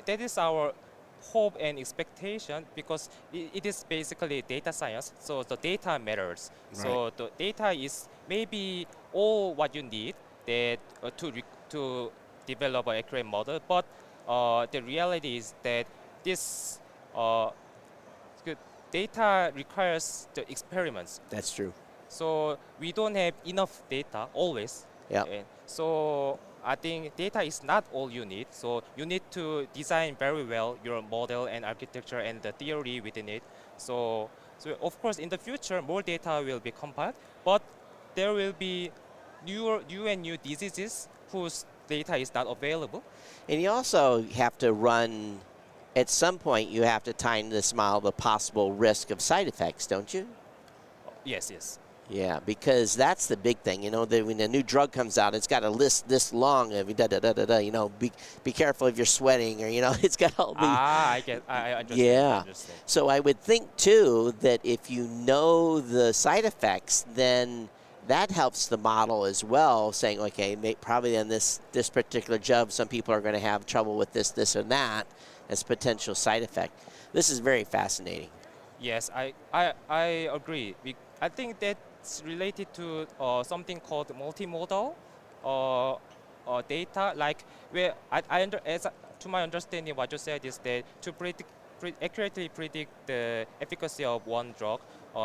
that is our hope and expectation because it is basically data science. So the data matters. Right. So the data is maybe all what you need to develop an accurate model. But the reality is that this data requires the experiments. That's true. So we don't have enough data always. Yeah. So I think data is not all you need. So you need to design very well your model and architecture and the theory within it. So of course, in the future, more data will be compiled, but there will be new diseases whose data is not available. And you also have to run, at some point, you have to tie into this model the possible risk of side effects, don't you? Yes. Yeah, because that's the big thing. You know, when a new drug comes out, it's got a list this long of you know, be careful if you're sweating, or, you know, it's got all the... I understand. Yeah. So I would think, too, that if you know the side effects, then that helps the model as well, saying, okay, probably on this particular job, some people are going to have trouble with this, or that as potential side effect. This is very fascinating. Yes, I agree. I think that's related to something called multimodal data. Like, where to my understanding, what you said is that to accurately predict the efficacy of one drug,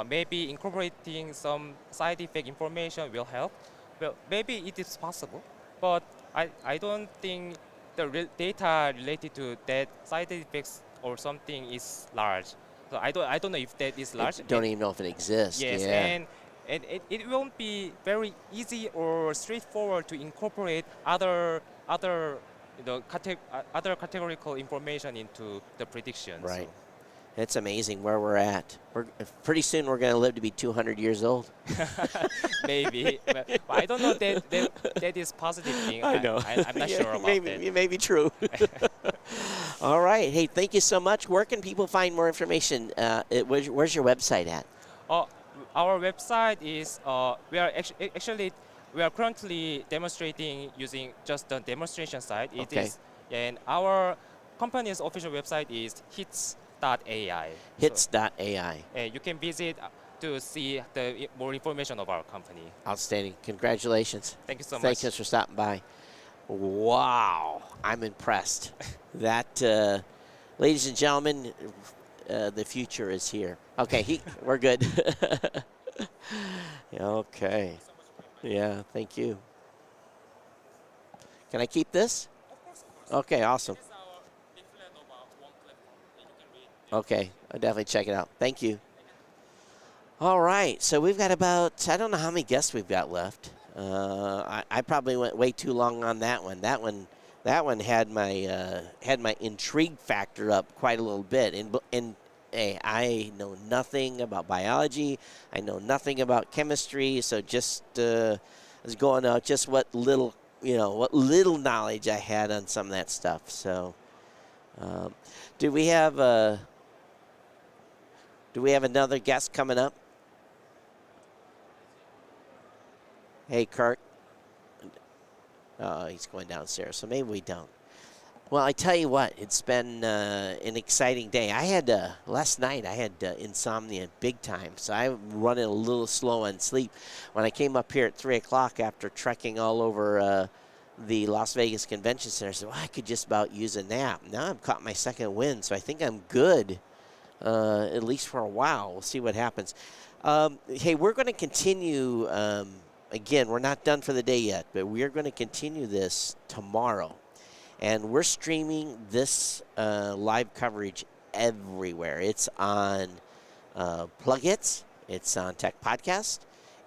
maybe incorporating some side effect information will help. Well, maybe it is possible, but I don't think the data related to that side effects or something is large. So I don't know if that is large. Don't even know if it exists. Yes, yeah. and it won't be very easy or straightforward to incorporate other categorical information into the predictions. Right. It's amazing where we're at. Pretty soon we're going to live to be 200 years old. Maybe. But I don't know that is positive thing. I know. I'm not sure about that. It may be true. All right. Hey, thank you so much. Where can people find more information? Where's your website at? Our website is, we are currently demonstrating using just the demonstration site. Okay. And our company's official website is hits.ai. Hits.ai. You can visit to see more information of our company. Outstanding. Congratulations. Thank you so much. Thanks for stopping by. Wow. I'm impressed. That, ladies and gentlemen, the future is here. Okay, we're good. Okay. Yeah, thank you. Can I keep this? Okay, awesome. Okay, I'll definitely check it out. Thank you. All right, so we've got about, I don't know how many guests we've got left. I probably went way too long on that one. That one had my intrigue factor up quite a little bit. And hey, I know nothing about biology. I know nothing about chemistry. So just was going out just what little what little knowledge I had on some of that stuff. So, do we have another guest coming up? Hey, Kirk. Oh, he's going downstairs, so maybe we don't. Well, I tell you what, it's been an exciting day. Last night I had insomnia big time, so I'm running a little slow on sleep. When I came up here at 3 o'clock after trekking all over the Las Vegas Convention Center, I said, well, I could just about use a nap. Now I've caught my second wind, so I think I'm good, at least for a while. We'll see what happens. Hey, we're going to continue. Again, we're not done for the day yet, but we are going to continue this tomorrow. And we're streaming this live coverage everywhere. It's on Plug-Its. It's on Tech Podcast.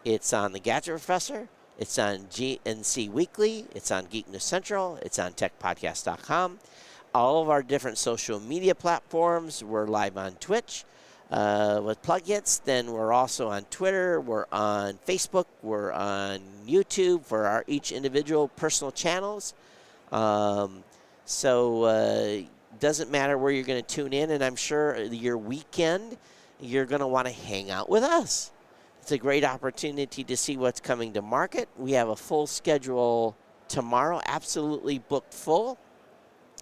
It's on The Gadget Professor. It's on GNC Weekly. It's on Geek News Central. It's on TechPodcast.com. All of our different social media platforms. We're live on Twitch with Plug-Its. Then we're also on Twitter. We're on Facebook. We're on YouTube for our each individual personal channels. So doesn't matter where you're going to tune in, and I'm sure your weekend you're going to want to hang out with us. It's a great opportunity to see what's coming to market. We have a full schedule tomorrow, absolutely booked full,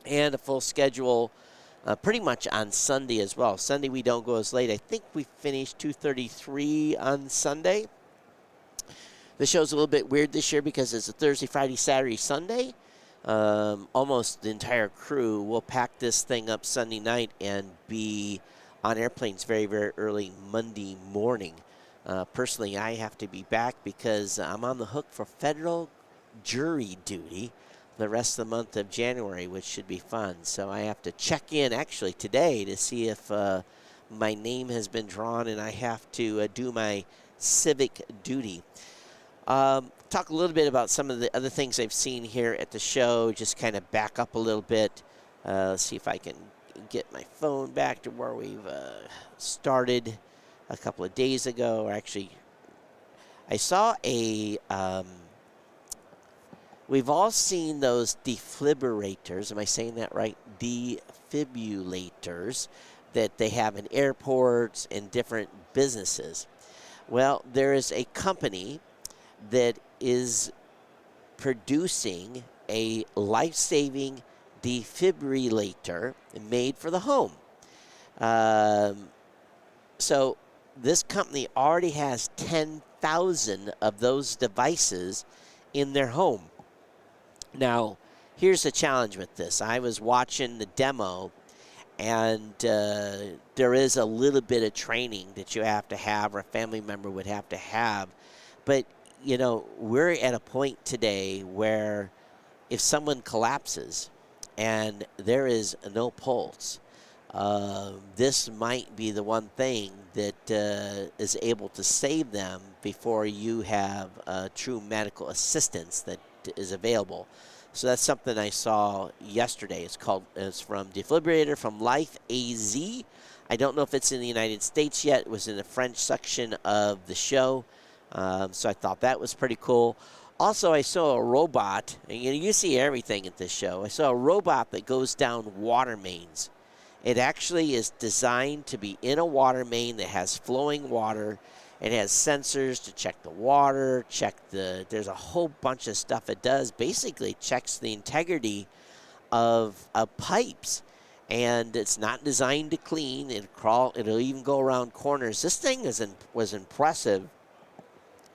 and a full schedule pretty much on Sunday as well. Sunday we don't go as late. I think we finished 2:33 on Sunday. The show's a little bit weird this year because it's a Thursday, Friday, Saturday, Sunday. Almost the entire crew will pack this thing up Sunday night and be on airplanes very, very early Monday morning. Personally, I have to be back because I'm on the hook for federal jury duty the rest of the month of January, which should be fun. So I have to check in actually today to see if my name has been drawn and I have to do my civic duty. Talk a little bit about some of the other things I've seen here at the show, just kind of back up a little bit. Let's see if I can get my phone back to where we've started a couple of days ago. Or actually, I saw we've all seen those defibrillators. Am I saying that right? Defibrillators that they have in airports and different businesses. Well, there is a company that is producing a life-saving defibrillator made for the home. So this company already has 10,000 of those devices in their home. Now, here's the challenge with this. I was watching the demo, and there is a little bit of training that you have to have, or a family member would have to have. But we're at a point today where if someone collapses and there is no pulse, this might be the one thing that is able to save them before you have true medical assistance that is available. So that's something I saw yesterday. It's from Defibrillator from Life AZ. I don't know if it's in the United States yet. It was in the French section of the show. So I thought that was pretty cool. Also, I saw a robot. And, you see everything at this show. I saw a robot that goes down water mains. It actually is designed to be in a water main that has flowing water. It has sensors to check the water, there's a whole bunch of stuff it does. Basically, checks the integrity of pipes. And it's not designed to clean. It'll even go around corners. This thing was impressive.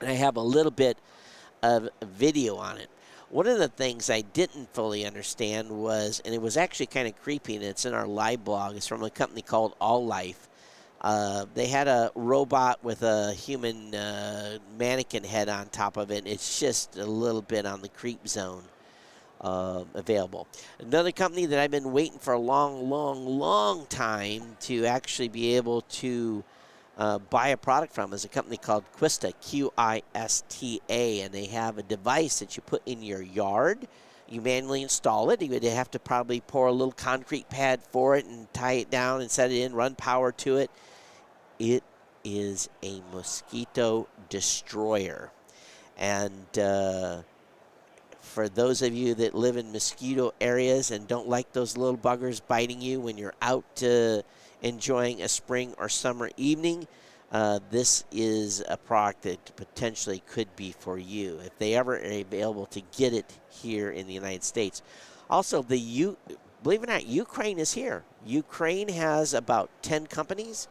And I have a little bit of video on it. One of the things I didn't fully understand was, and it was actually kind of creepy, and it's in our live blog, it's from a company called All Life. They had a robot with a human mannequin head on top of it. It's just a little bit on the creep zone available. Another company that I've been waiting for a long time to actually be able to buy a product from is a company called Quista, Q-I-S-T-A, and they have a device that you put in your yard. You manually install it. You would have to probably pour a little concrete pad for it and tie it down and set it in, run power to it. It is a mosquito destroyer. And for those of you that live in mosquito areas and don't like those little buggers biting you when you're out enjoying a spring or summer evening, this is a product that potentially could be for you if they ever are available to get it here in the United States. Also, believe it or not, Ukraine is here. Ukraine has about 10 companies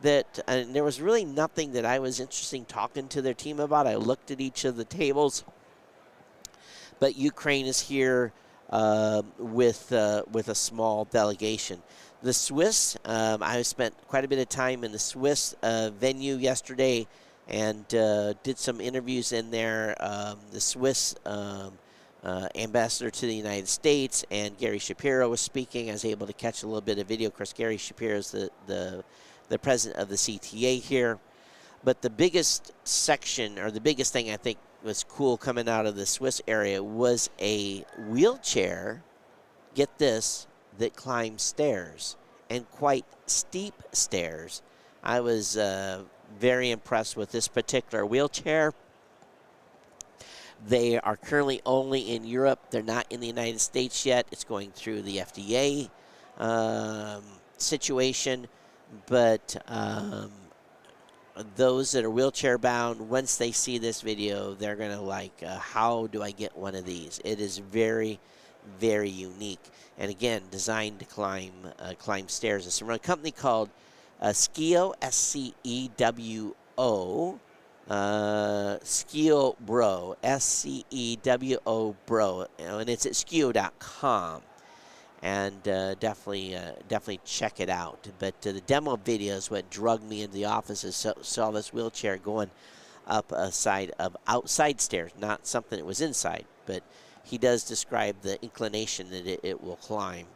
and there was really nothing that I was interested in talking to their team about. I looked at each of the tables, but Ukraine is here with a small delegation. The Swiss, I spent quite a bit of time in the Swiss venue yesterday and did some interviews in there. The Swiss ambassador to the United States and Gary Shapiro was speaking. I was able to catch a little bit of video. Of course, Gary Shapiro is the president of the CTA here. But the biggest section, or the biggest thing I think was cool coming out of the Swiss area, was a wheelchair, get this, that climbs stairs, and quite steep stairs. I was very impressed with this particular wheelchair. They are currently only in Europe. They're not in the United States yet. It's going through the FDA situation. But those that are wheelchair bound, once they see this video, they're going to like, how do I get one of these? It is very, very unique. And again, designed to climb stairs. It's from a company called Scewo, S-C-E-W-O. Scewo Bro, S-C-E-W-O Bro, and it's at scewo.com. And definitely check it out. But the demo video is what drugged me into the office. Saw this wheelchair going up a side of outside stairs, not something that was inside. But he does describe the inclination that it will climb.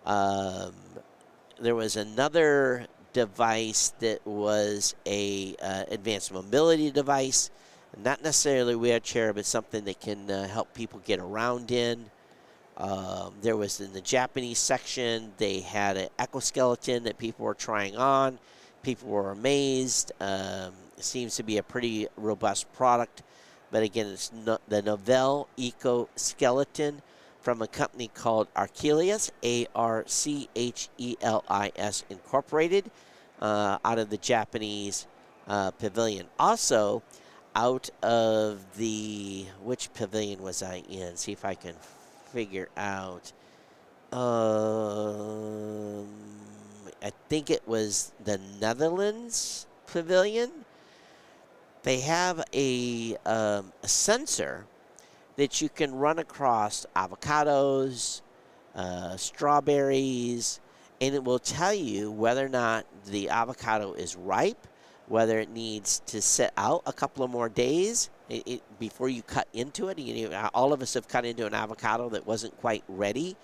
There was another device that was a advanced mobility device, not necessarily a wheelchair, but something that can help people get around in. There was in the Japanese section, they had an exoskeleton that people were trying on. People were amazed. It seems to be a pretty robust product. But again, it's the Novell Eco-Skeleton from a company called Archelius, A-R-C-H-E-L-I-S Incorporated, out of the Japanese pavilion. Also, out of the, which pavilion was I in? See if I can figure out. I think it was the Netherlands pavilion. They have a sensor that you can run across avocados, strawberries, and it will tell you whether or not the avocado is ripe, whether it needs to sit out a couple of more days before you cut into it. All of us have cut into an avocado that wasn't quite ready,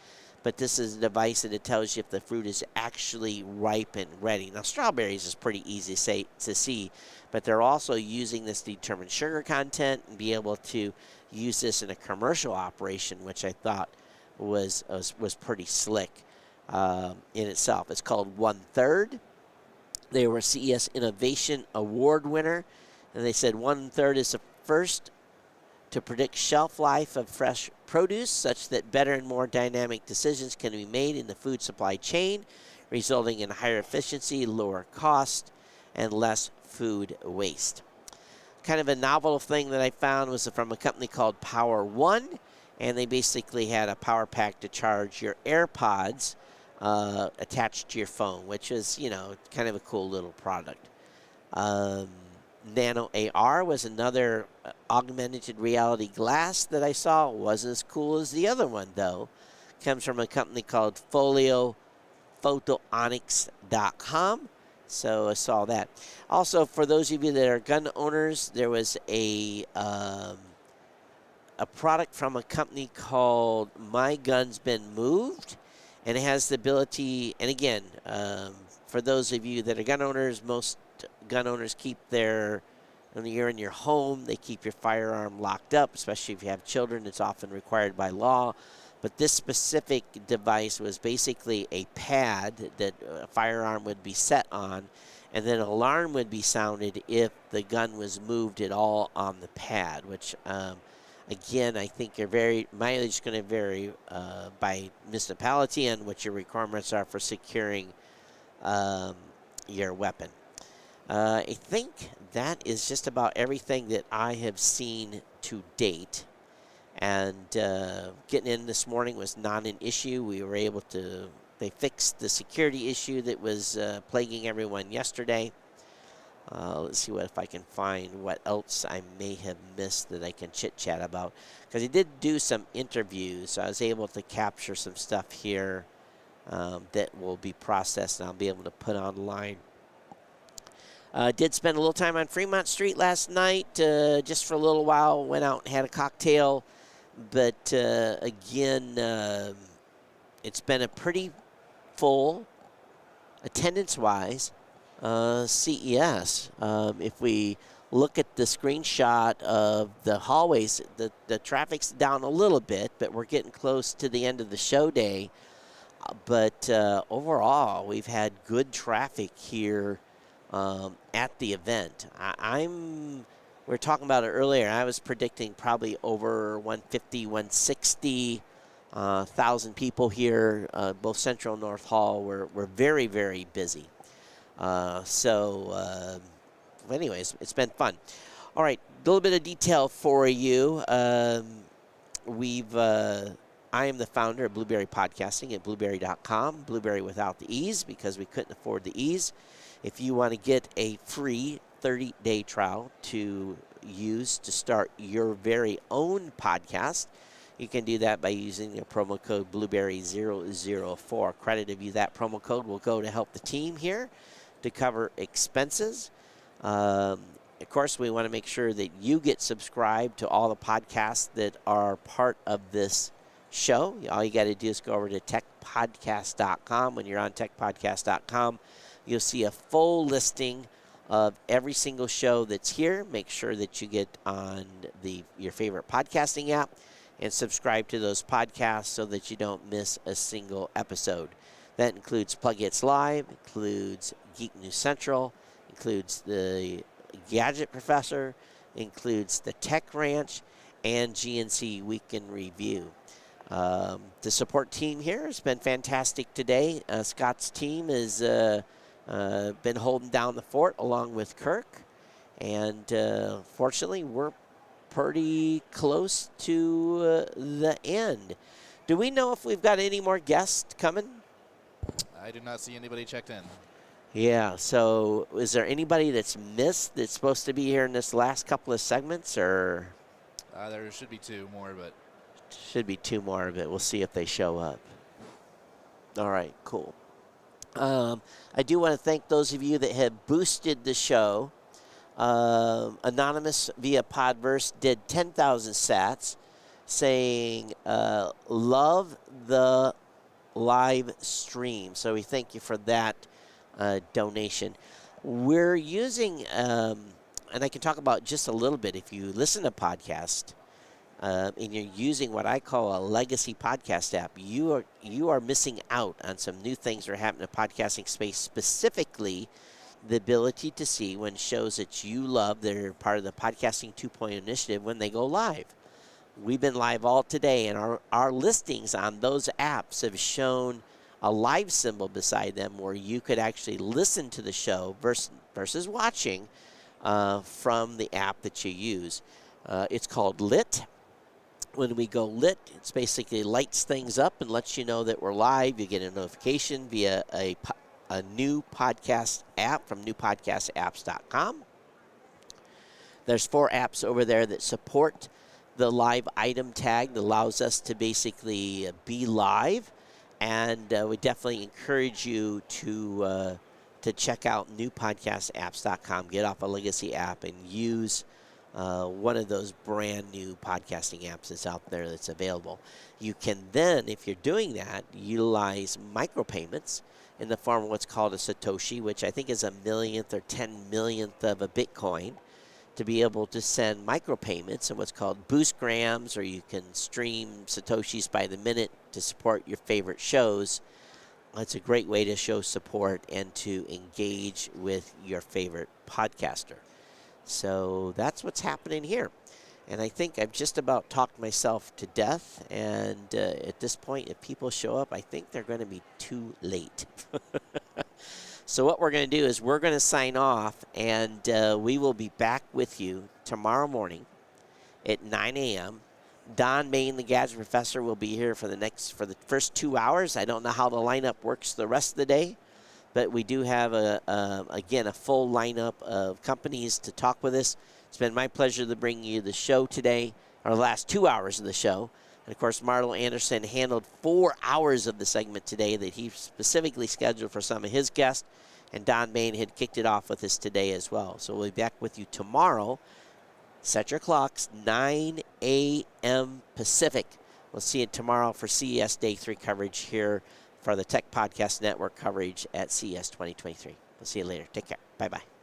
but this is a device that it tells you if the fruit is actually ripe and ready. Now, strawberries is pretty easy to see, but they're also using this to determine sugar content and be able to use this in a commercial operation, which I thought was pretty slick in itself. It's called 1/3. They were CES Innovation Award winner, and they said 1/3 is the first to predict shelf life of fresh produce such that better and more dynamic decisions can be made in the food supply chain, resulting in higher efficiency, lower cost, and less food waste. Kind of a novel thing that I found was from a company called Power One, and they basically had a power pack to charge your AirPods attached to your phone, which is, kind of a cool little product. Nano AR was another augmented reality glass that I saw. It wasn't as cool as the other one, though. Comes from a company called FolioPhotoonics.com. So I saw that. Also, for those of you that are gun owners, there was a product from a company called My Gun's Been Moved. And it has the ability, and again, for those of you that are gun owners, most gun owners keep when you're in your home, they keep your firearm locked up, especially if you have children. It's often required by law. But this specific device was basically a pad that a firearm would be set on, and then an alarm would be sounded if the gun was moved at all on the pad, which Again, I think your mileage is going to vary by municipality and what your requirements are for securing your weapon. I think that is just about everything that I have seen to date. And getting in this morning was not an issue. We were able to, they fixed the security issue that was plaguing everyone yesterday. Let's see if I can find what else I may have missed that I can chit-chat about. Because he did do some interviews, so I was able to capture some stuff here that will be processed and I'll be able to put online. Did spend a little time on Fremont Street last night, just for a little while. Went out and had a cocktail. But again, it's been a pretty full, attendance-wise, CES. If we look at the screenshot of the hallways, the traffic's down a little bit, but we're getting close to the end of the show day. But overall, we've had good traffic here at the event. We were talking about it earlier. I was predicting probably over 150, 160 thousand people here. Both Central and North Hall were very, very busy. Anyways, it's been fun. All right, a little bit of detail for you. I am the founder of Blueberry Podcasting at blueberry.com. Blueberry without the E's because we couldn't afford the E's. If you want to get a free 30-day trial to use to start your very own podcast, you can do that by using the promo code Blueberry004. Credit of you, that promo code will go to help the team here to cover expenses. Of course, we want to make sure that you get subscribed to all the podcasts that are part of this show. All you got to do is go over to techpodcast.com. When you're on techpodcast.com, you'll see a full listing of every single show that's here. Make sure that you get on your favorite podcasting app and subscribe to those podcasts so that you don't miss a single episode. That includes Plug It's Live, includes Geek News Central, includes the Gadget Professor, includes the Tech Ranch, and GNC Week in Review. The support team here has been fantastic today. Scott's team has been holding down the fort along with Kirk. And fortunately, we're pretty close to the end. Do we know if we've got any more guests coming? I do not see anybody checked in. Yeah, so is there anybody that's missed that's supposed to be here in this last couple of segments, or? There should be two more, but. Should be two more of it. We'll see if they show up. All right, cool. I do want to thank those of you that have boosted the show. Anonymous via Podverse did 10,000 sats saying, love the live stream. So we thank you for that donation. We're using, and I can talk about just a little bit, if you listen to podcast and you're using what I call a legacy podcast app, you are missing out on some new things that are happening in the podcasting space, specifically the ability to see when shows that you love that are part of the Podcasting 2.0 initiative when they go live. We've been live all today, and our listings on those apps have shown a live symbol beside them where you could actually listen to the show versus watching from the app that you use. It's called Lit. When we go Lit, it's basically lights things up and lets you know that we're live. You get a notification via a new podcast app from newpodcastapps.com. There's 4 apps over there that support the live item tag that allows us to basically be live. And we definitely encourage you to check out newpodcastapps.com. Get off a legacy app and use one of those brand new podcasting apps that's out there that's available. You can then, if you're doing that, utilize micropayments in the form of what's called a Satoshi, which I think is a millionth or 10 millionth of a Bitcoin, to be able to send micropayments and what's called boost grams, or you can stream Satoshis by the minute to support your favorite shows. It's a great way to show support and to engage with your favorite podcaster. So that's what's happening here. And I think I've just about talked myself to death. And at this point, if people show up, I think they're going to be too late. So what we're going to do is we're going to sign off, and we will be back with you tomorrow morning at 9 a.m. Don Main, the Gadget Professor, will be here for the first 2 hours. I don't know how the lineup works the rest of the day, but we do have, again, a full lineup of companies to talk with us. It's been my pleasure to bring you the show today, or the last 2 hours of the show. And, of course, Marlo Anderson handled 4 hours of the segment today that he specifically scheduled for some of his guests. And Don Main had kicked it off with us today as well. So we'll be back with you tomorrow. Set your clocks, 9 a.m. Pacific. We'll see you tomorrow for CES Day 3 coverage here for the Tech Podcast Network coverage at CES 2023. We'll see you later. Take care. Bye-bye.